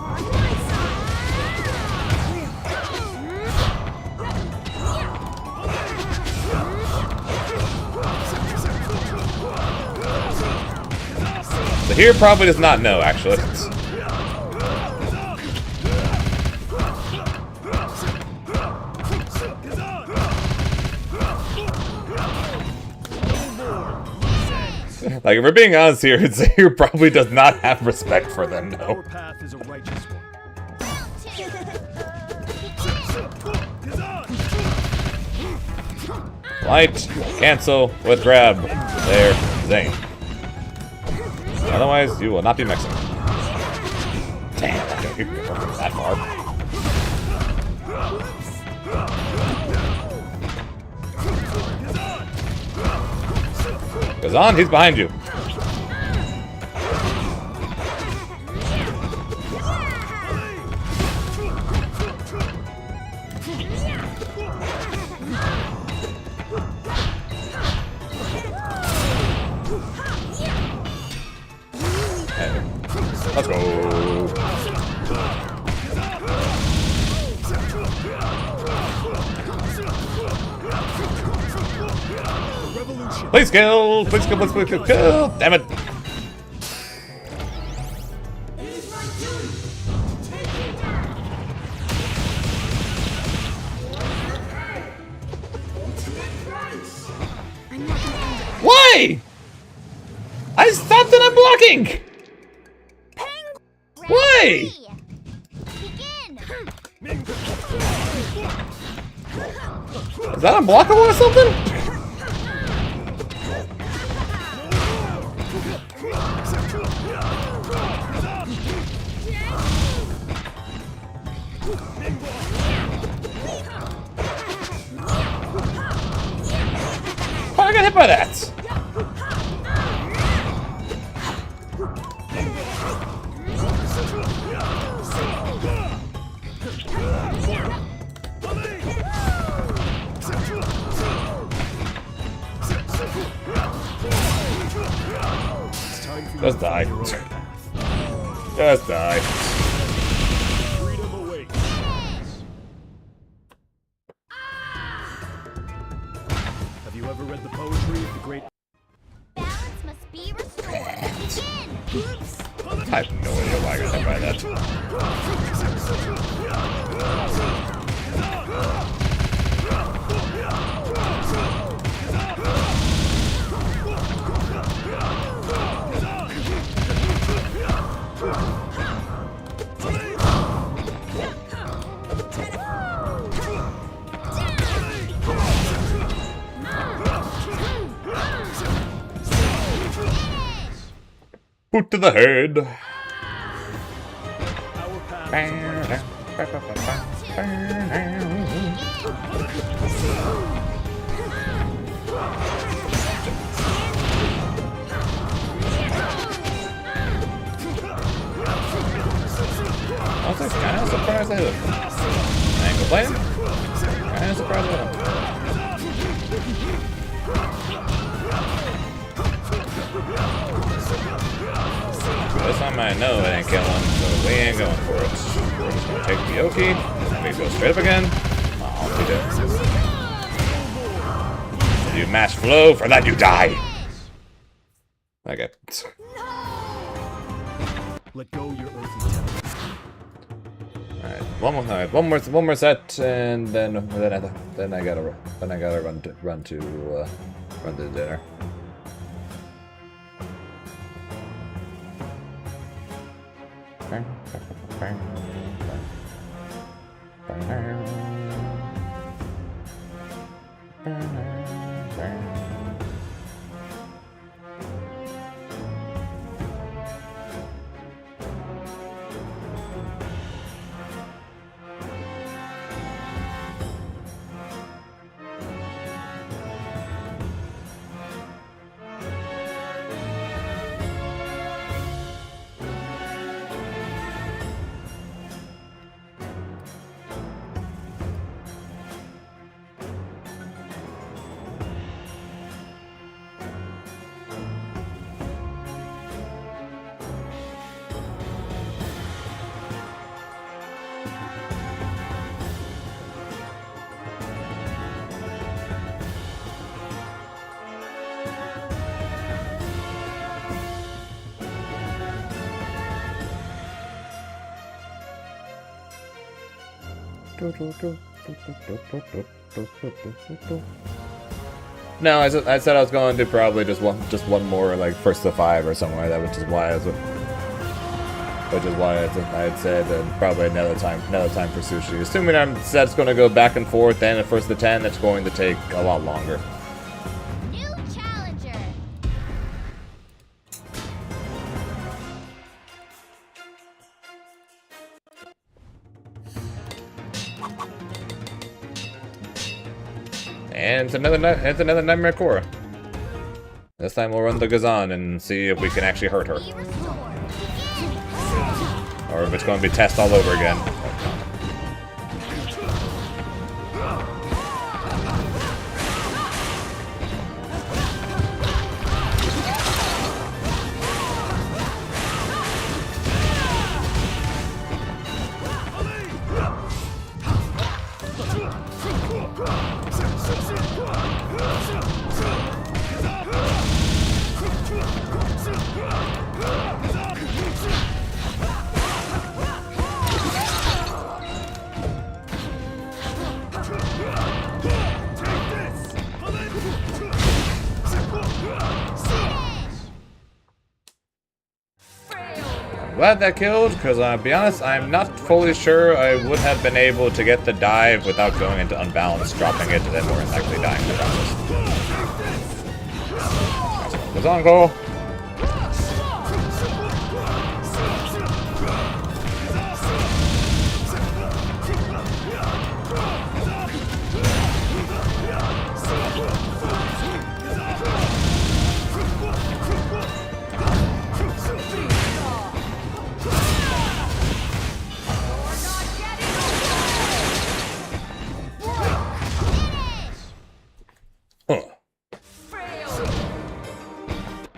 Zahir probably does not know, actually. Like, if we're being honest here, Zahir probably does not have respect for them, no. Our path is a righteous one. Light, cancel, with grab. There, Zane. Otherwise, you will not be mixing. Damn, I don't get that far. Kazan, he's behind you. Let's go. Please kill! Please kill! Please kill! Kill! Damn it! Why? I stopped and I'm blocking! Why? Begin. Is that unblockable or something? Why did I get hit by that? Just die. Just die. Freedom awaits. Have you ever read the poetry of the great? Balance must be restored. Begin. I have no idea why I got hit by that. Boot to the head. Our path I was kind of surprised I hit him. I ain't complaining. Kind of surprised I hit him. This time I know it ain't killing, so we ain't going for it. We're just gonna take the Oki, and we go straight up again. Oh, we did. You mash flow, for that you die! Okay. let go your earthly temple. Alright, one more set, and then I gotta run to dinner. No, I said I was going to probably just one more like first to 5 or something like that, which is why I'd said probably another time for sushi. Assuming I'm that's going to go back and forth and a first to 10, it's going to take a lot longer. New challenger. And it's another Nightmare Korra. This time we'll run the Gazan and see if we can actually hurt her. Be restored. Begin. Or if it's going to be test all over again. Glad that killed, because I'll be honest, I'm not fully sure I would have been able to get the dive without going into unbalance, dropping it, and then more than likely dying in the process. Gazan goal.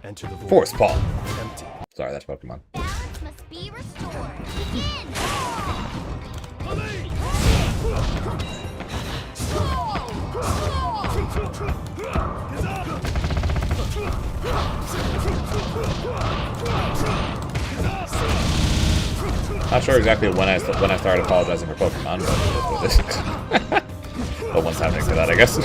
Enter the void. Force Paw. Empty. Sorry, that's Pokemon. Balance must be restored. Begin. Not sure exactly when I started apologizing for Pokemon, but what's happening to that, I guess.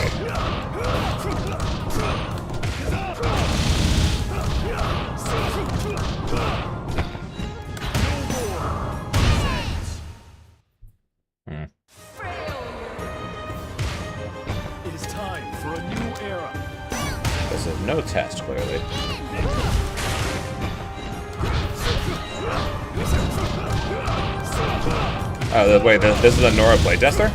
It is time for a new era. This is no test, clearly. Oh, wait, this is a Nora playtester?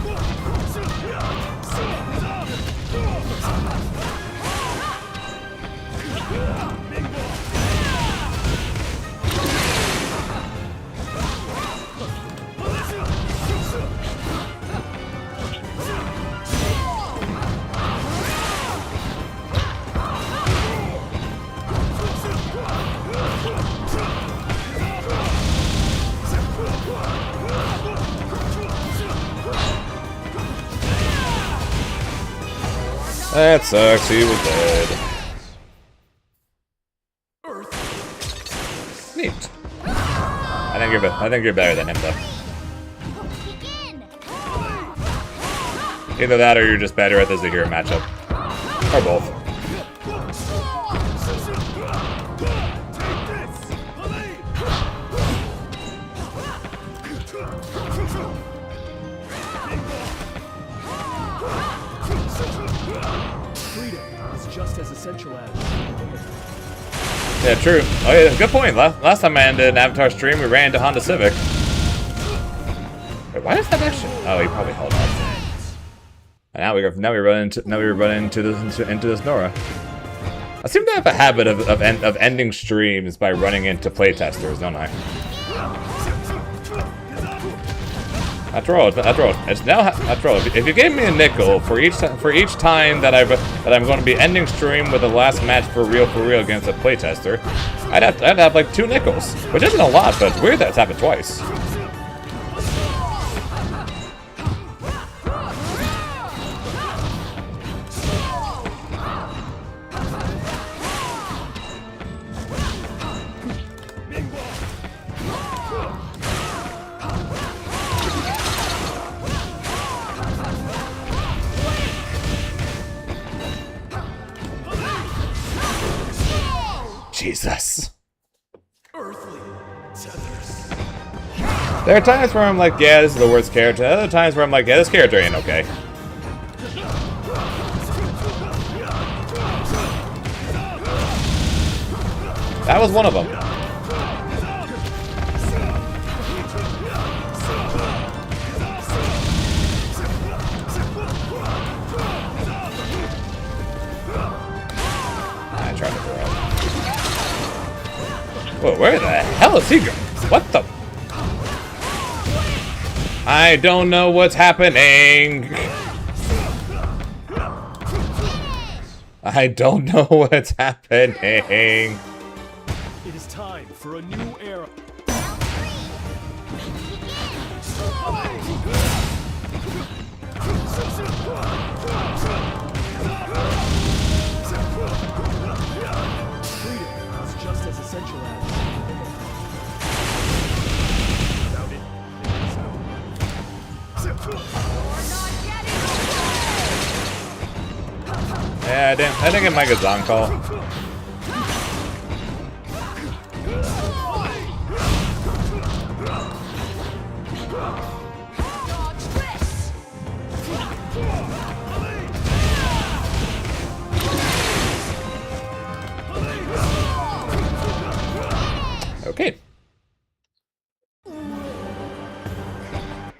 That sucks, he was dead. Neat. I think you're better than him, though. Begin. Either that or you're just better at the Zahir matchup. Or both. Just as essential as. Yeah, true. Oh yeah, good point. Last time I ended an Avatar stream, we ran into Honda Civic. Wait, why does that actually? Oh, he probably held up. And now we run into this Nora. I seem to have a habit of ending streams by running into playtesters, don't I? After all, if you gave me a nickel for each time that I'm going to be ending stream with the last match for real against a playtester, I'd have like 2 nickels, which isn't a lot, but it's weird that it's happened twice. Jesus. Earthly tethers. There are times where I'm like, yeah, this is the worst character. Other times where I'm like, yeah, this character ain't okay. That was one of them. I tried to throw out. Whoa, where the hell is he going? What the? I don't know what's happening. I don't know what's happening. It is time for a new era. Freedom is just as essential as without it, there is no. Yeah, I didn't get my Gazan call. Okay.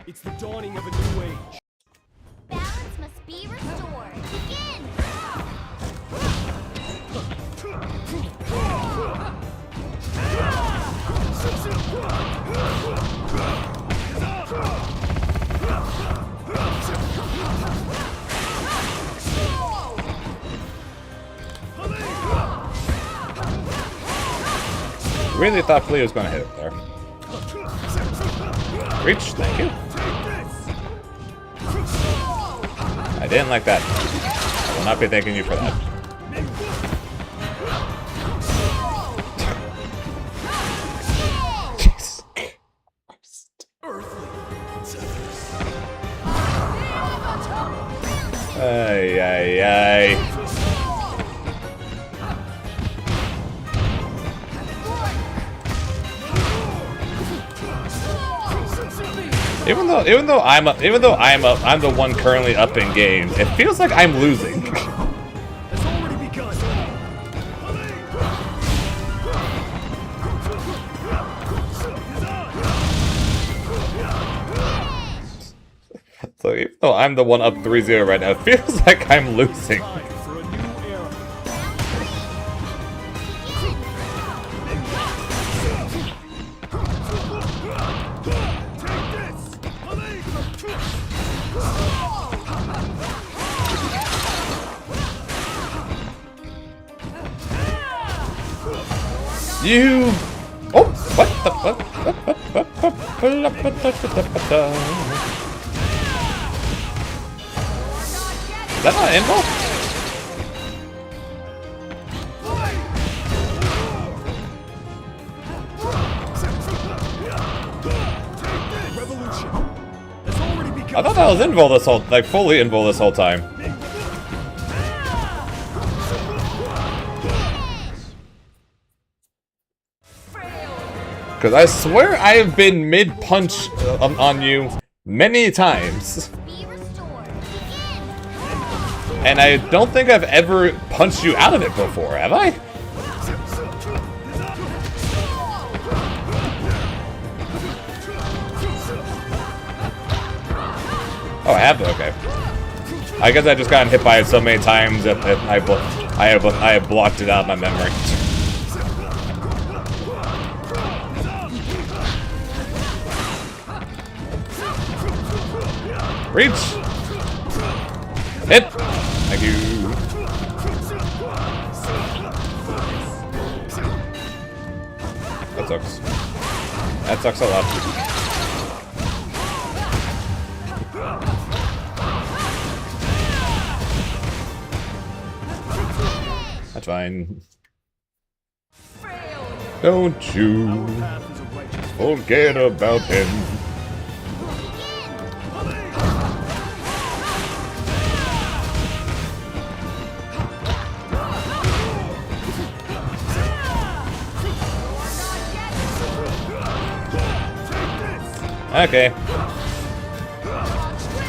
It's the dawning of a new age. Balance must be restored. Begin! Really thought Flea was going to hit it there. Reach, thank you. I didn't like that. I will not be thanking you for that. Jesus Christ. Ay, ay, ay. Even though I'm the one currently up in game, it feels like I'm losing. Has already begun. So even though I'm the one up 3-0 right now, it feels like I'm losing. Time for a new era. You. Oh, what the fuck? Is that not info? Revolution has already begun. I thought that was invul this whole, like fully invul this whole time. Because I swear I have been mid-punch on you many times. Be restored. Begin! And I don't think I've ever punched you out of it before, have I? Oh, I have? Okay. I guess I just gotten hit by it so many times that I have blocked it out of my memory. Reach! Hit! Thank you. That sucks. That sucks a lot. That's fine. Don't you forget about him. Okay. Round 3.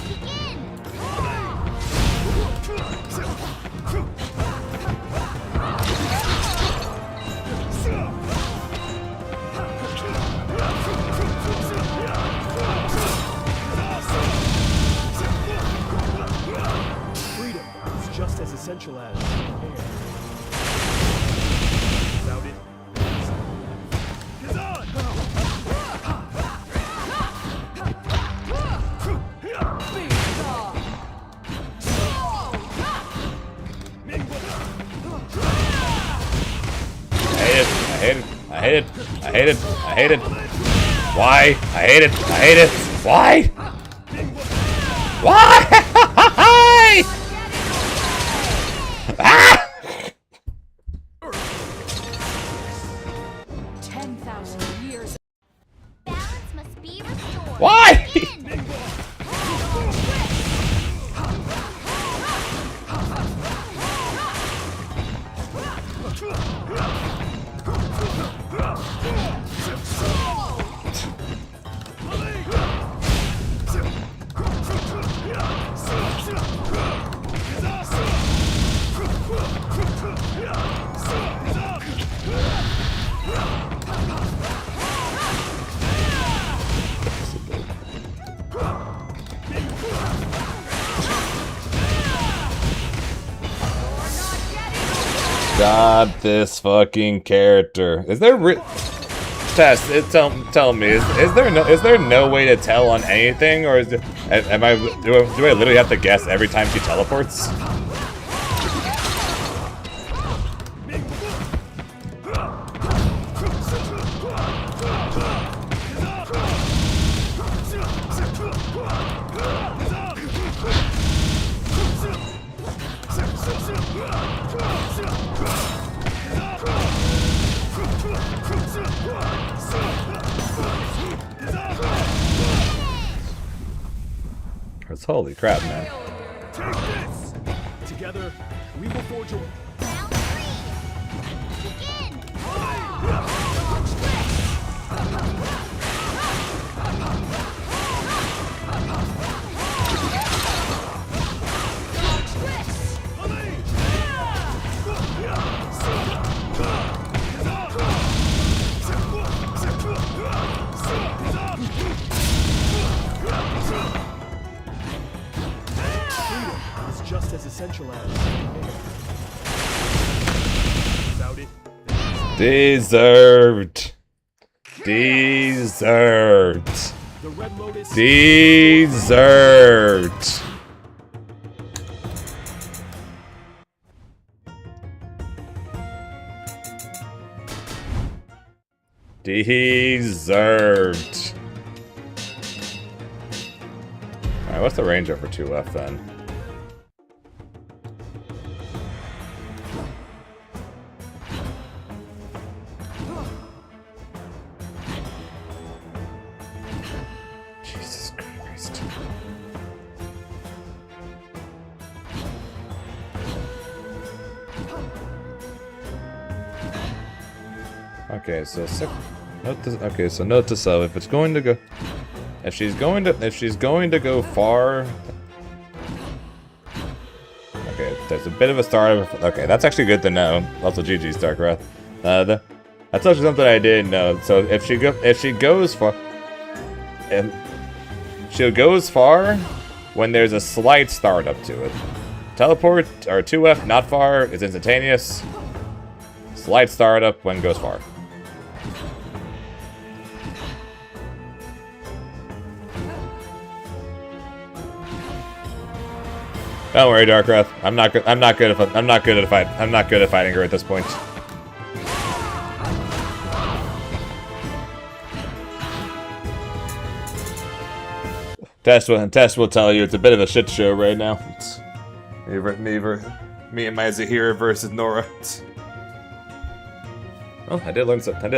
Begin. Freedom is just as essential as air. Without it, I hate it. I hate it. I hate it. Why? I hate it. I hate it. Why? Why? Ah! 10,000 years. Balance must be restored. Why? Begin. God, this fucking character. Is there Tess, tell me, is there no way to tell on anything, or is it, do I literally have to guess every time she teleports? Holy crap, man. take this! Together, we will forge a... Round 3. Begin. is just as essential as air. Without it, Deserved. Deserved. the Red Lotus... Deserved. Deserved. Alright, what's the range over 2F then? Jesus Christ. Okay, so note to self, if it's going to go, if she's going to go far. Okay, there's a bit of a start. Okay, that's actually good to know. Also, GG Starcraft. That's actually something I didn't know. So if she goes far, and she goes far when there's a slight startup to it. Teleport or 2F not far is instantaneous. Slight startup when goes far. Don't worry, Darkwrath. I'm not good. I'm not good at fighting her at this point. Tess will tell you it's a bit of a shit show right now. It's me and my Zahira versus Nora. Oh, I did learn something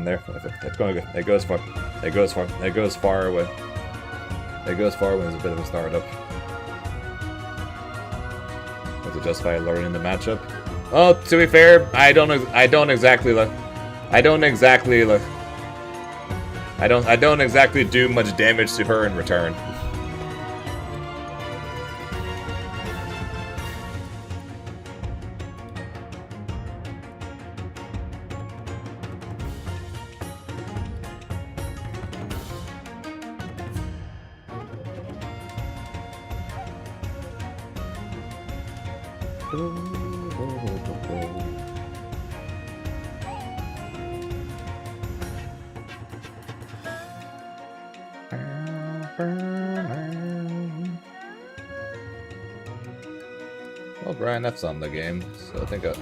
there. That's going good. It goes far. It goes far. It goes far when. It goes far when there's a bit of a startup. Was it justify learning the matchup? Oh, to be fair, I don't exactly do much damage to her in return. Well, Brian F's on the game, so I think I'll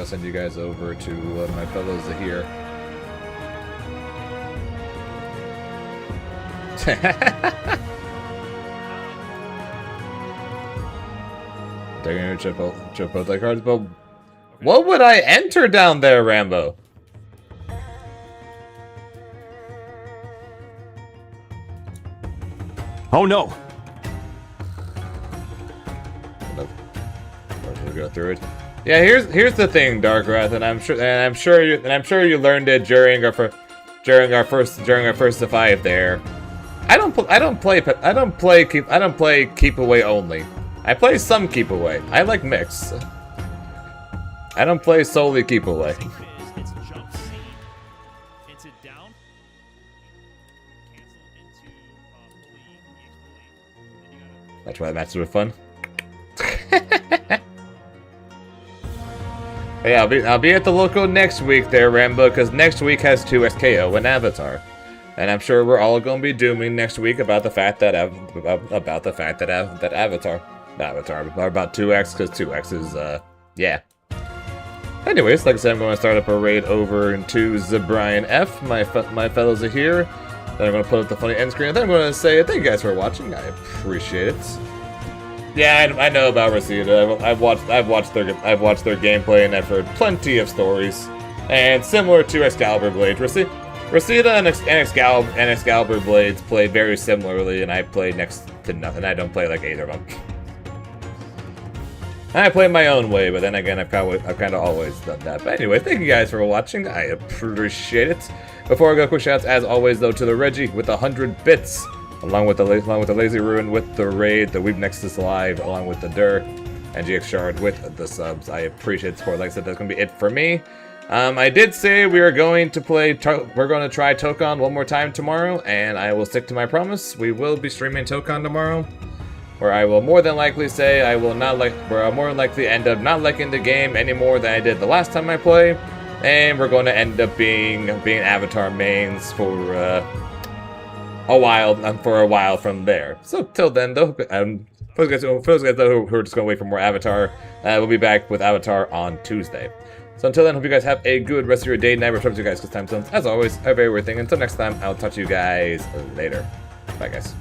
send you guys over to my fellows here. Taking your Chipotle cards, but what would I enter down there, Rambo? Oh no! Go through it. Yeah, here's the thing, Darkwrath, and I'm sure you learned it during our first to 5 there. I don't play keep away only. I play some keep away. I like mix. I don't play solely keep away. It's jump C into down. Cancel into That's why the matches were fun. Yeah, I'll be at the local next week there, Rambo, because next week has 2XKO and Avatar, and I'm sure we're all gonna be dooming next week about the fact that Avatar about 2X, because 2X is yeah. Anyways, like I said, I'm going to start up a raid over into Zabrian F. My fellows are here. Then I'm going to put up the funny end screen, and then I'm going to say thank you guys for watching. I appreciate it. Yeah, I know about Reseda. I've watched their gameplay, and I've heard plenty of stories. And similar to Excalibur Blades, Reseda and Excalibur Blades play very similarly, and I play next to nothing. I don't play like either of them. I play my own way, but then again, I've kind of always done that. But anyway, thank you guys for watching. I appreciate it. Before I go, quick shouts as always though to the Reggie with 100 bits. Along with the Lazy Ruin with the raid, the Weep Nexus Live, along with the Dur, and GX Shard with the subs. I appreciate the support. Like I said, that's gonna be it for me. I did say we are going to try Tokon one more time tomorrow, and I will stick to my promise. We will be streaming Tokon tomorrow, where I will more than likely say where I'll more than likely end up not liking the game any more than I did the last time I played, and we're going to end up being Avatar mains for a while from there. So till then, though, for those guys though who are just gonna wait for more Avatar, we'll be back with Avatar on Tuesday. So until then, hope you guys have a good rest of your day. Never trust you guys because time zones, as always, are very weird thing. Until next time, I'll talk to you guys later. Bye, guys.